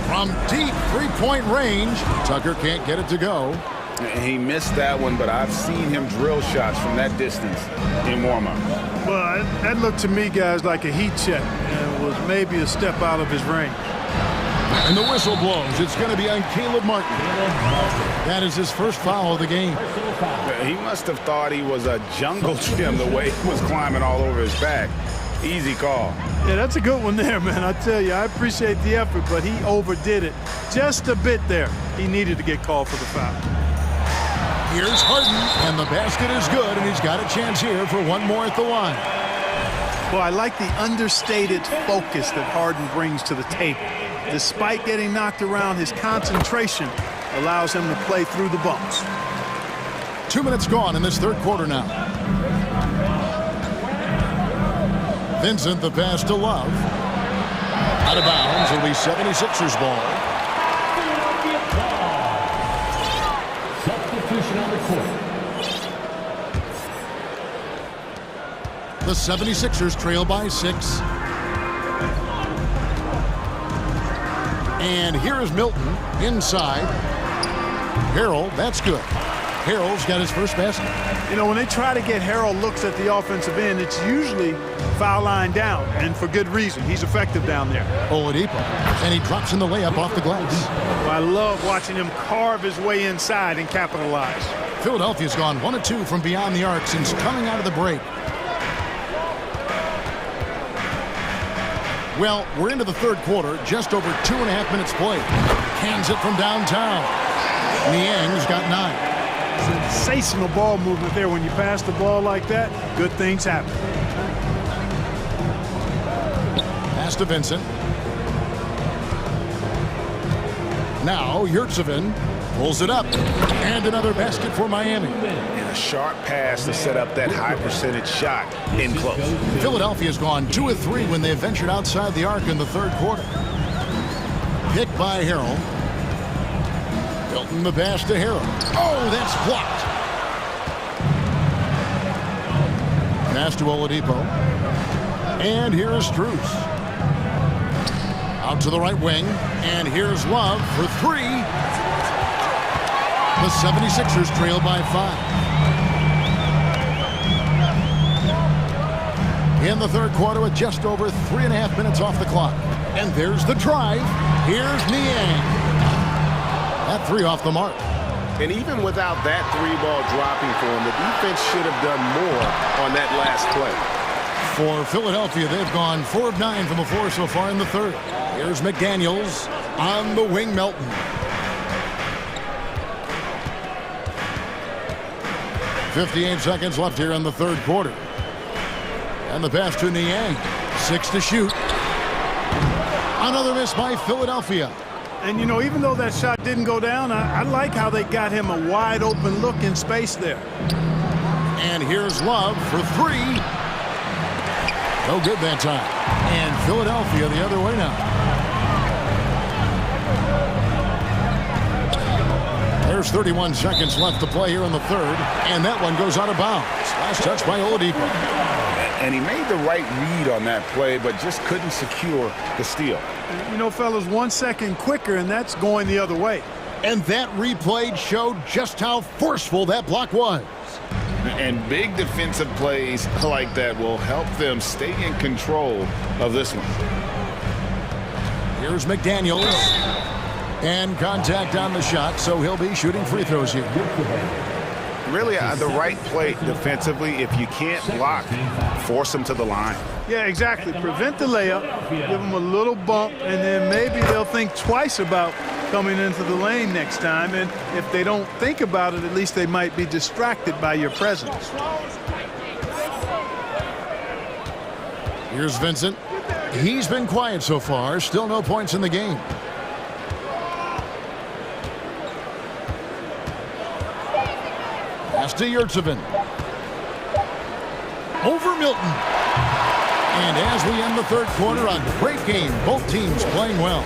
From deep 3-point range, Tucker can't get it to go. He missed that one, but I've seen him drill shots from that distance in warm-up. Well, that looked to me, guys, like a heat check. And it was maybe a step out of his range. And the whistle blows. It's going to be on Caleb Martin. That is his first foul of the game. He must have thought he was a jungle gym the way he was climbing all over his back. Easy call. Yeah, that's a good one there, man. I tell you, I appreciate the effort, but he overdid it just a bit there. He needed to get called for the foul. Here's Harden, and the basket is good, and he's got a chance here for one more at the line. Well, I like the understated focus that Harden brings to the table. Despite getting knocked around, his concentration allows him to play through the bumps. 2 minutes gone in this third quarter now. Vincent the pass to Love. Out of bounds. It'll be 76ers ball. Substitution on the court. The 76ers trail by 6. And here is Milton inside. Harrell, that's good. Harrell's got his first basket. You know, when they try to get Harrell looks at the offensive end, it's usually foul line down, and for good reason. He's effective down there. Oladipo, and he drops in the layup off the glass. Well, I love watching him carve his way inside and capitalize. Philadelphia's gone 1 of 2 from beyond the arc since coming out of the break. Well, we're into the third quarter, just over 2.5 minutes played. Hands it from downtown. Niang's got 9. Sensational ball movement there. When you pass the ball like that, good things happen. Pass to Vincent. Now Yurtsevin pulls it up. And another basket for Miami. And a sharp pass to set up that high percentage shot in close. Philadelphia's gone 2 of 3 when they've ventured outside the arc in the third quarter. Picked by Harrell. Milton the pass to Harrell. Oh, that's blocked. Pass to Oladipo. And here is Strus. Out to the right wing. And here's Love for 3. The 76ers trail by 5. In the third quarter with just over 3.5 minutes off the clock. And there's the drive. Here's Niang. That 3 off the mark. And even without that 3-ball dropping for him, the defense should have done more on that last play. For Philadelphia, they've gone 4 of 9 from the floor so far in the third. Here's McDaniels on the wing, Melton. .58 seconds left here in the third quarter. And the pass to Niang. 6 to shoot. Another miss by Philadelphia. And, you know, even though that shot didn't go down, I like how they got him a wide open look in space there. And here's Love for 3. No good that time. And Philadelphia the other way now. There's 31 seconds left to play here in the third. And that one goes out of bounds. Last touch by Oladipo. And he made the right read on that play, but just couldn't secure the steal. You know, fellas, 1 second quicker, and that's going the other way. And that replay showed just how forceful that block was. And big defensive plays like that will help them stay in control of this one. Here's McDaniels. And contact on the shot, so he'll be shooting free throws here. Really, the right play defensively. If you can't block, force them to the line. Yeah, exactly. Prevent the layup, give them a little bump, and then maybe they'll think twice about coming into the lane next time. And if they don't think about it, at least they might be distracted by your presence. Here's Vincent. He's been quiet so far. Still no points in the game. Pass to Yurtsevin. Over Milton. And as we end the third quarter, a great game. Both teams playing well.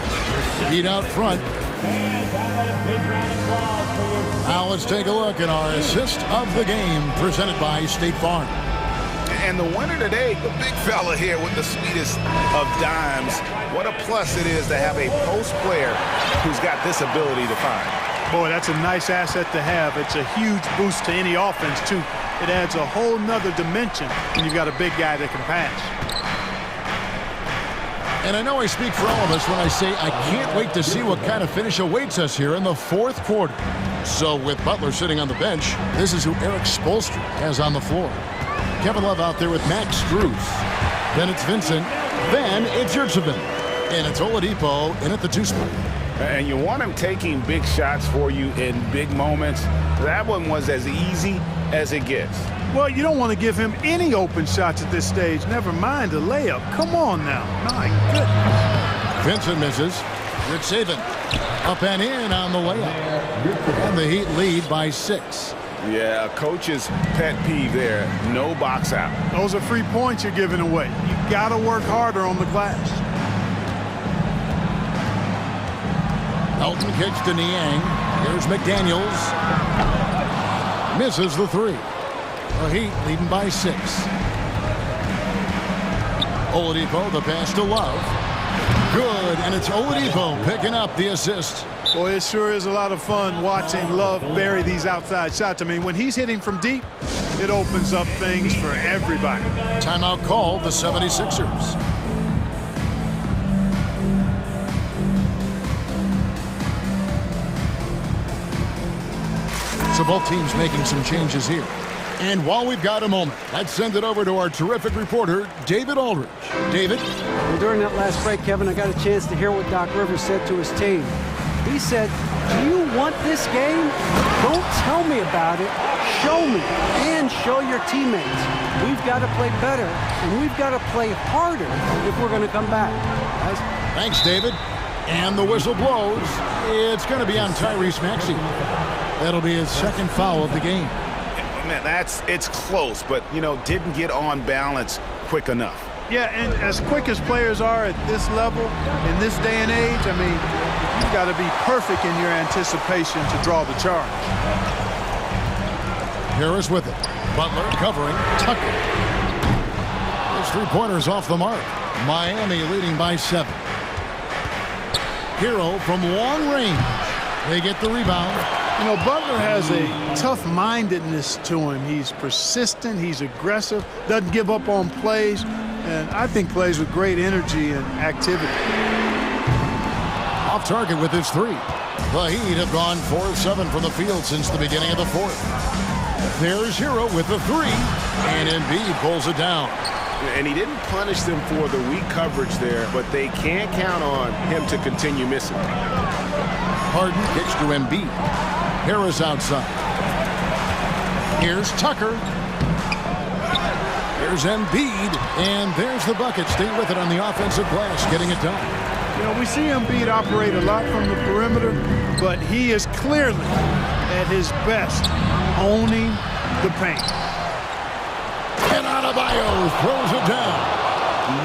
Heat out front. Now let's take a look at our assist of the game presented by State Farm. And the winner today, the big fella here with the sweetest of dimes. What a plus it is to have a post player who's got this ability to find. Boy, that's a nice asset to have. It's a huge boost to any offense, too. It adds a whole nother dimension when you've got a big guy that can pass. And I know I speak for all of us when I say I can't wait to see what kind of finish awaits us here in the fourth quarter. So with Butler sitting on the bench, this is who Eric Spoelstra has on the floor. Kevin Love out there with Max Strus. Then it's Vincent. Then it's Yurtsevin. And it's Oladipo in at the 2 spot. And you want him taking big shots for you in big moments. That one was as easy as it gets. Well, you don't want to give him any open shots at this stage. Never mind a layup. Come on now. My goodness. Vincent misses. Yurtsevin up and in on the layup. And the Heat lead by 6. Yeah, coach's pet peeve there. No box out. Those are free points you're giving away. You got to work harder on the glass. Elton kicks to Niang. Here's McDaniels. Misses the three. The Heat leading by 6. Oladipo, the pass to Love. Good, and it's Oladipo picking up the assist. Boy, it sure is a lot of fun watching Love bury these outside shots. I mean, when he's hitting from deep, it opens up things for everybody. Timeout called the 76ers. So both teams making some changes here. And while we've got a moment, let's send it over to our terrific reporter, David Aldridge. David? Well, during that last break, Kevin, I got a chance to hear what Doc Rivers said to his team. He said, do you want this game? Don't tell me about it. Show me and show your teammates. We've got to play better, and we've got to play harder if we're going to come back. Guys? Thanks, David. And the whistle blows. It's going to be on Tyrese Maxey. That'll be his second foul of the game. Man, it's close, but, didn't get on balance quick enough. Yeah, and as quick as players are at this level, in this day and age, I mean, you've got to be perfect in your anticipation to draw the charge. Harris with it. Butler covering. Tucker. Those three-pointers off the mark. Miami leading by 7. Hero from long range. They get the rebound. Butler has a tough-mindedness to him. He's persistent. He's aggressive. Doesn't give up on plays. And I think plays with great energy and activity. Off target with his 3. The Heat have gone 4-7 from the field since the beginning of the 4th. There's Hero with the 3. And Embiid pulls it down. And he didn't punish them for the weak coverage there, but they can't count on him to continue missing. Harden kicks to Embiid. Harris outside. Here's Tucker. There's Embiid, and there's the bucket. Stay with it on the offensive glass, getting it done. We see Embiid operate a lot from the perimeter, but he is clearly at his best owning the paint. And Adebayo throws it down.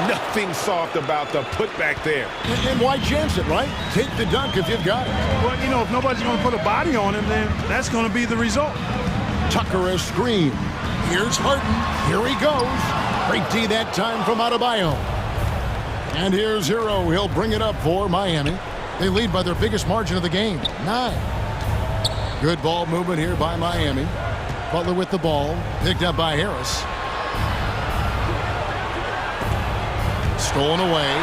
Nothing soft about the putback there. And why chance it, right? Take the dunk if you've got it. Well, if nobody's going to put a body on him, then that's going to be the result. Tucker a screen. Here's Harden. Here he goes. Great D that time from Adebayo. And here's Hero. He'll bring it up for Miami. They lead by their biggest margin of the game, 9. Good ball movement here by Miami. Butler with the ball. Picked up by Harris. Stolen away.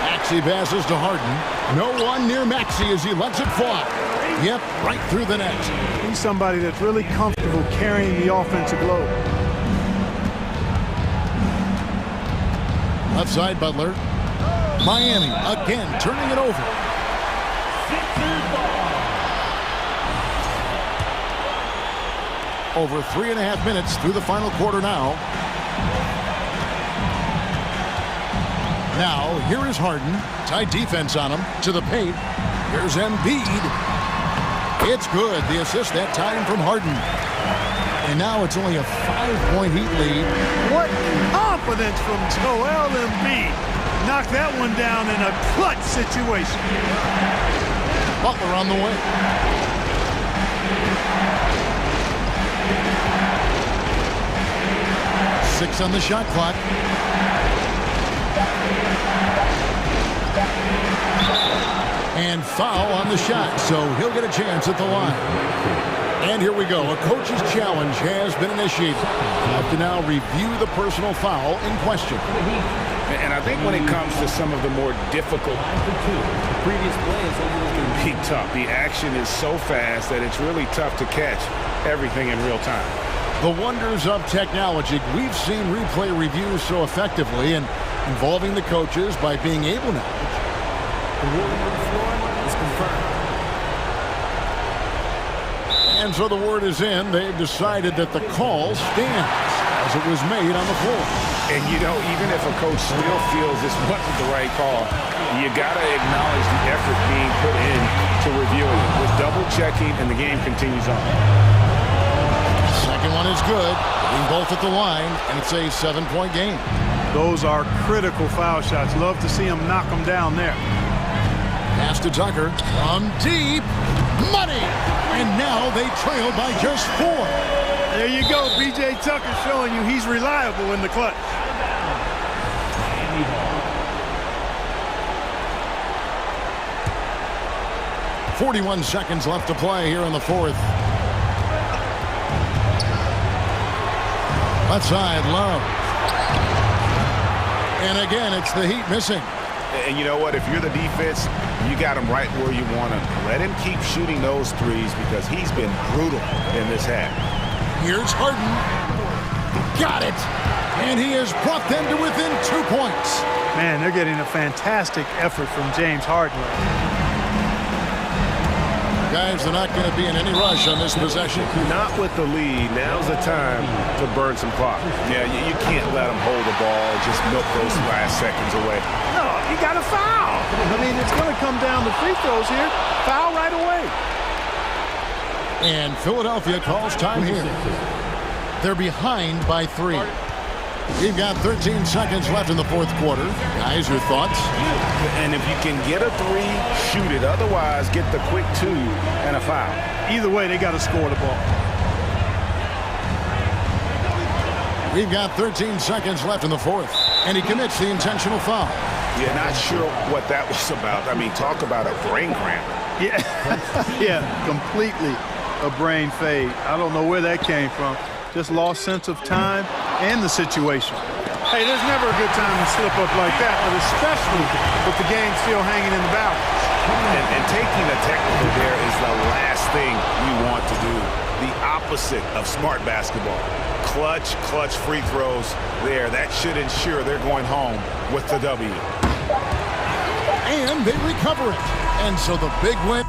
Maxey passes to Harden. No one near Maxey as he lets it fly. Yep, right through the net. He's somebody that's really comfortable carrying the offensive load. Left side, Butler. Miami again turning it over. Over 3.5 minutes through the final quarter now. Now, here is Harden. Tight defense on him. To the paint. Here's Embiid. It's good. The assist that time from Harden. And now it's only a 5-point Heat lead. What confidence from Joel Embiid. Knocked that one down in a clutch situation. Butler on the way. Six on the shot clock. And foul on the shot, so he'll get a chance at the line. And here we go. A coach's challenge has been initiated. Have to now review the personal foul in question. And I think when it comes to some of the more difficult, the previous play is going to be tough. The action is so fast that it's really tough to catch everything in real time. The wonders of technology. We've seen replay reviews so effectively and involving the coaches by being able now. The ruling on the floor is confirmed. And so the word is in. They've decided that the call stands as it was made on the floor. And, even if a coach still feels this wasn't the right call, you got to acknowledge the effort being put in to reviewing it. With double-checking, and the game continues on. Second one is good. Being both at the line, and it's a 7-point game. Those are critical foul shots. Love to see him knock them down there. Pass to Tucker from deep. Money! And now they trail by just 4. There you go. B.J. Tucker showing you he's reliable in the clutch. 41 seconds left to play here in the 4th. Left side, Love. And again, it's the Heat missing. And you know what? If you're the defense, you got him right where you want him. Let him keep shooting those threes because he's been brutal in this half. Here's Harden. Got it. And he has brought them to within 2 points. Man, they're getting a fantastic effort from James Harden. Guys, they're not going to be in any rush on this possession. Not with the lead. Now's the time to burn some clock. Yeah, you can't let them hold the ball, just milk those last seconds away. No, you got to foul. I mean, it's going to come down to free throws here. Foul right away. And Philadelphia calls time here. They're behind by 3. We've got 13 seconds left in the 4th quarter. Guys, your thoughts? And if you can get a 3, shoot it. Otherwise, get the quick 2 and a foul. Either way, they got to score the ball. We've got 13 seconds left in the 4th. And he commits the intentional foul. Yeah, not sure what that was about. I mean, talk about a brain cramp. Yeah, yeah, completely a brain fade. I don't know where that came from. Just lost sense of time and the situation. Hey, there's never a good time to slip up like that, but especially with the game still hanging in the balance. And taking the technical there is the last thing you want to do. The opposite of smart basketball. Clutch free throws there. That should ensure they're going home with the W. And they recover it. And so the big win.